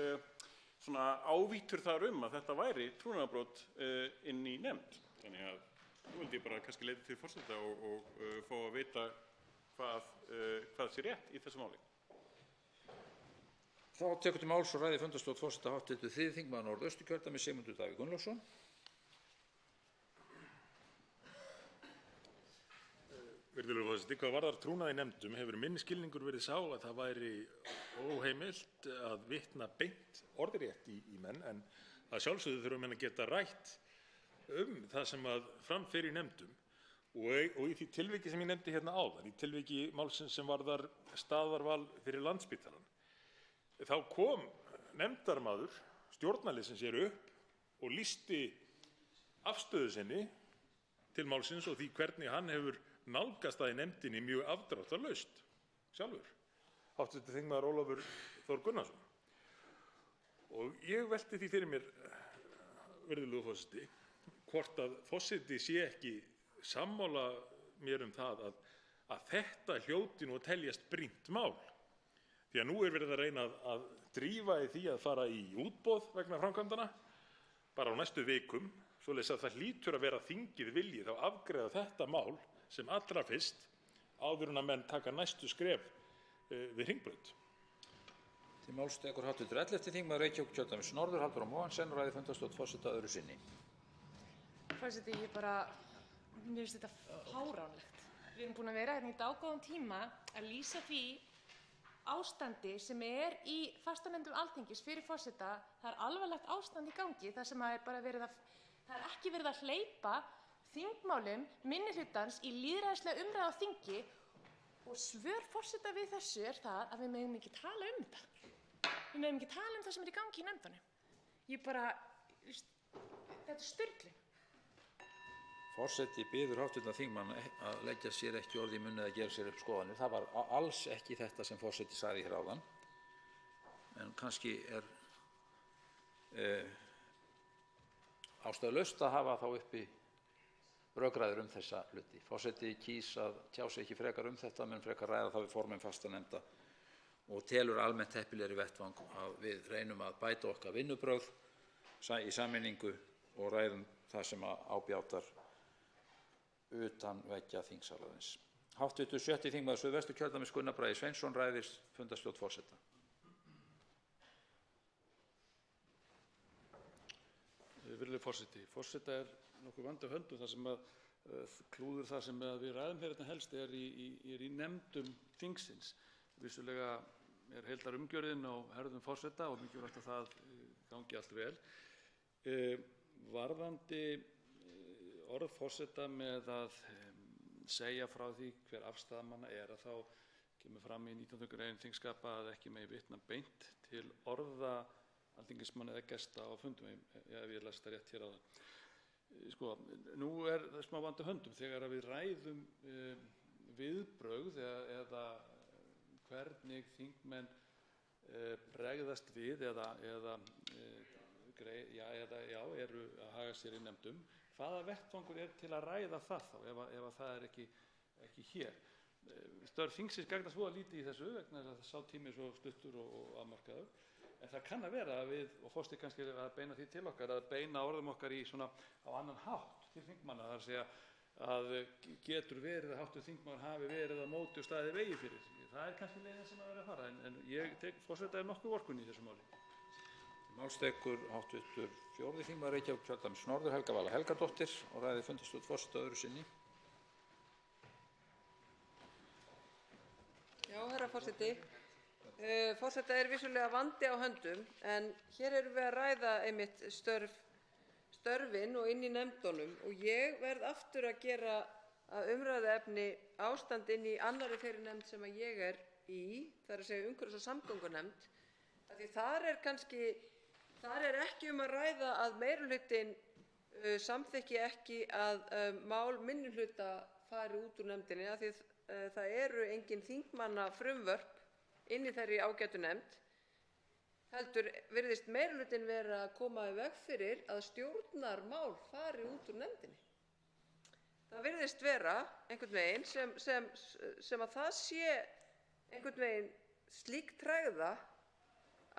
ávítur þar að þetta væri trúnaðarbrot inn í nefnd. Þannig að nú vildi ég bara kannski leita til forseta og fá að vita hvað sé rétt í þessu máli. Þá tekur til máls og ræðir fundarstjórn forseta háttvirtur 3. þingmaður Norðausturkjördæmis Sigmundur Davíð Gunnlaugsson. Virðulegur forseti, hvað varðar trúnað í nefndum hefur minn skilningur verið sá að það væri óheimilt að vitna beint orðrétt í menn, en að sjálfsögðu þurfum menn að geta rætt það sem að fram fer í nefndum. Og í því tilviki sem ég nefndi hérna áðan, í tilviki málsins sem varðar staðarval fyrir Landspítalann, þá kom nefndarmaður stjórnarliðsins hér upp og lýsti afstöðu sinni til málsins og því hvernig hann hefur nálgast það í nefndinni mjög afdráttarlaust sjálfur, háttvirtur þingmaður Ólafur Þór Gunnarsson. Og ég velti því fyrir mér, virðulegur forseti, hvort að forseti sé ekki sammála mér það að þetta hljóti nú að teljast brýnt mál. Því að nú er verið að reyna að drífa í því að fara í útboð vegna framkvæmdanna bara á næstu vikum, svoleiðis að það hlýtur að vera þingið viljið að afgreiða þetta mál sem allra fyrst áður en að menn taka næstu skref við Hringbraut. Til máls tekur háttvirtur 11. þingmaður Reykjavíkurkjördæmis norður Halldór Mogensen og ræðir fundarstjórn forseta öðru sinni. Forseti, mér finnst þetta fáránlegt. Við erum búin að vera hérna í dágóðan tíma að lýsa því ástandi sem er í fastanefndum Alþingis fyrir forseta. Það er alvarlegt ástand í gangi þar sem það er ekki verið að hleypa þingmálum minnihlutans í lýðræðislega umræðu á þingi og svör forseta við þessu er það að við megum ekki tala um þetta. Við megum ekki tala um það sem er í gangi í nefndunum. Þetta er sturlun. Forseti biður háttvirtan þingmann að leggja sér ekki orð í munni eða gera sér upp skoðanir. Það var alls ekki þetta sem forseti sagði hér áðan. En kannski er ástæðulaust að hafa þá uppi rökræður þessa hluti. Forseti kýs að tjá sig ekki frekar þetta, menn frekar ræða það við formenn fastanefnda og telur almennt heppilegri vettvang að við reynum að bæta okkar vinnubrögð í sameiningu og ræðum það sem ábjátar utan veggja þingsalarins. Háttvirtur 7. þingmaður Suðvesturkjördæmis Gunnar Bragi Sveinsson ræðir fundarstjórn forseta. Virðulegur forseti, forseta er nokkuð vandi á höndum þar sem að klúður það sem við ræðum hérna helst er í nefndum þingsins. Vissulega er heildarumgjörðin á herðum forseta og mikilvægt að það gangi allt vel. Varðandi orð forseta með að segja frá því hver afstaða manna er, að þá kemur fram í 19. grein þingskapa að ekki megi vitna beint til orða alþingismanna eða gesta á fundum, ef ég las það rétt hér áðan. Sko, nú er það smá vandi á höndum þegar við ræðum viðbrögð eða hvernig þingmenn bregðast við eða eru að haga sér í nefndum. Hvaða vettvangur er til að ræða það þá ef það er ekki hér? Störf þingsins gagnast voða lítið í þessu vegna þess að sá tími er svo stuttur og afmarkaður. En það kann að vera að við, og forseti kannski að beina því til okkar, að beina orðum okkar í svona á annan hátt til þingmanna. Það er að segja getur verið að hv. þingmaður hafi verið á móti og staðið í vegi fyrir. Það er kannski leiðin sem verður að fara, en ég tek forseta nokkuð vorkunn í þessu máli. Máls tekur hv. 4. þingmaður Reykjavíkurkjördæmis norður, Helga Vala Helgadóttir, og ræðir fundarstjórn forseta öðru sinni. Já, herra forseti. Forseta er vissulega vandi á höndum, en hér erum við að ræða einmitt störfin og inn í nefndunum, og ég verð aftur að gera að umræðuefni ástand inn í annarri þeirri nefnd sem að ég er í, það er að segja umhverfis- og samgöngunefnd, af því þar er ekki um að ræða að meirihlutinn samþykki ekki að mál minnihluta fari út úr nefndinni, af því það eru engin þingmannafrumvörp inn í þeirri ágætu nefnd, heldur virðist meirihlutinn vera að koma í veg fyrir að stjórnarmál fari út úr nefndinni. Það virðist vera einhvern veginn sem að það sé einhvern veginn slík tregða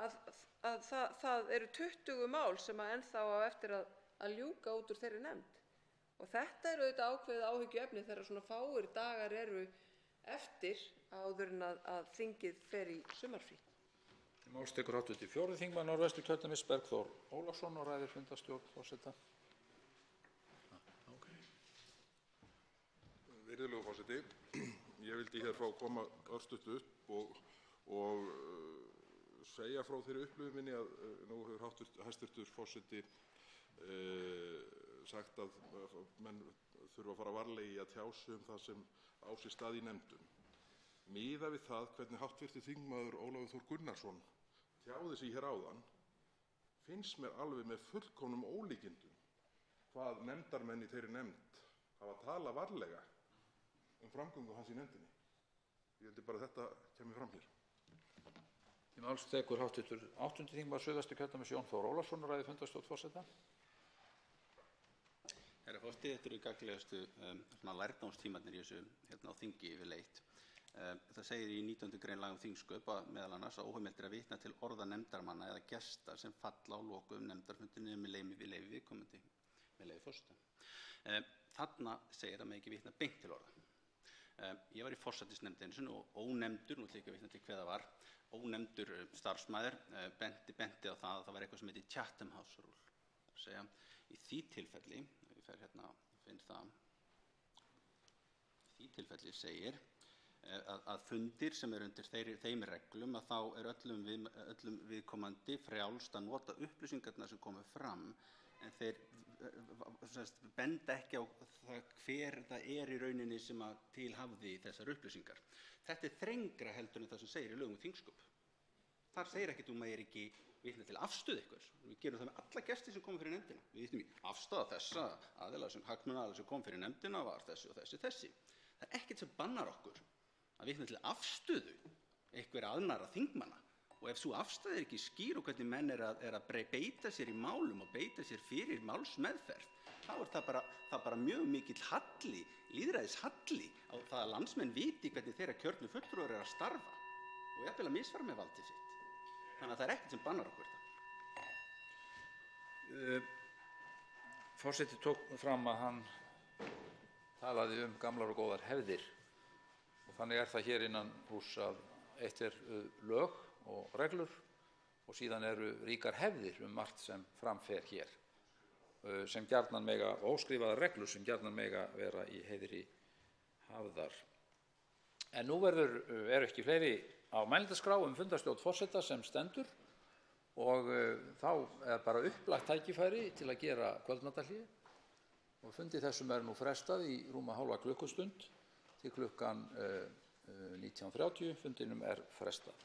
að það eru 20 mál sem að ennþá á eftir að ljúka út úr þeirri nefnd. Og þetta er auðvitað ákveðið áhyggjuefni þegar svona fáir dagar eru eftir áður en að þingið fer í sumarfrí. Máls tekur hv. 4. þingmaður Norðvesturkjördæmis Bergþór Ólason og ræðir fundarstjórn forseta. Virðulegur forseti, ég vildi hér fá að koma örstutt upp og segja frá þeirri upplifun minni að nú hefur hæstv. Forseti sagt að menn þurfa að fara varlega í að tjá sig það sem á sér stað í nefndum. Miðað við það hvernig hv. þingmaður Ólafur Þór Gunnarsson tjáði sig hér áðan, finnst mér alveg með fullkomnum ólíkindum hvað nefndarmenn í þeirri nefnd hafa talað varlega framgöngu hans í nefndinni. Ég heldur bara að þetta kemur fram hér. Máls tekur hv. 8. þingmaður Suðvesturkjördæmis Jón Þór Ólafsson og ræðir fundarstjórn forseta. Herra forseti, þetta eru gagnlegustu lærdómstímarnir í þessu á þingi yfirleitt. Það segir í 19. grein laga um þingsköp meðal annars að óheimilt er að vitna til orða nefndarmanna eða gesta sem falla á lokuðum nefndarfundinni með leyfi viðkomandi, með leyfi forseta. Þarna segir að megi vitna beint til orða. Ég var í forsætisnefndinni og ónefndur, nú ætla ég ekki að vitna til hver það var, ónefndur starfsmaður benti á það að það var eitthvað sem heitir Chatham House Rule. Það er að segja, í því tilfelli, ég fer hérna og finn það, í því tilfelli segir að fundir sem eru undir þeim reglum að þá er öllum viðkomandi frjálst að nota upplýsingarnar sem komu fram, en þeir benda ekki á það hver það er í rauninni sem að til hafði þessar upplýsingar. Þetta er þrengra heldur en það sem segir í lögum um þingsköp. Þar segir ekkert maður ekki vitna til afstöðu einhvers. Við gerum það með alla gesti sem koma fyrir nefndina. Við vitnum í afstöða þessa hagsmunaaðila sem kom fyrir nefndina var þessi og þessi. Það er ekkert sem bannar okkur að vitna til afstöðu einhverja annarra þingmanna. Og ef svo afstæða er ekki skýr og hvernig menn er að beita sér í málum og beita sér fyrir málsmeðferð, þá er það bara mjög mikill halli, lýðræðishalli á það að landsmenn viti hvernig þeirra kjörnu fulltrúar að starfa og jafnvel að misfara með valdið sitt. Þannig að það er ekkert sem bannar okkur þetta. Forseti tók fram að hann talaði gamlar og góðar hefðir og þannig er það hér innan húss að eitt er lög og reglur og síðan eru ríkar hefðir margt sem framfer hér sem gjarnan mega óskrifaðar reglur sem gjarnan mega vera í heiðri hafðar. En nú eru ekki fleiri á mælendaskrá fundarstjórn forseta sem stendur og þá er bara upplagt tækifæri til að gera kvöldmatarhlé og fundi þessum nú frestað í rúma hálfa klukkustund til klukkan 19:30. Fundinum er frestað.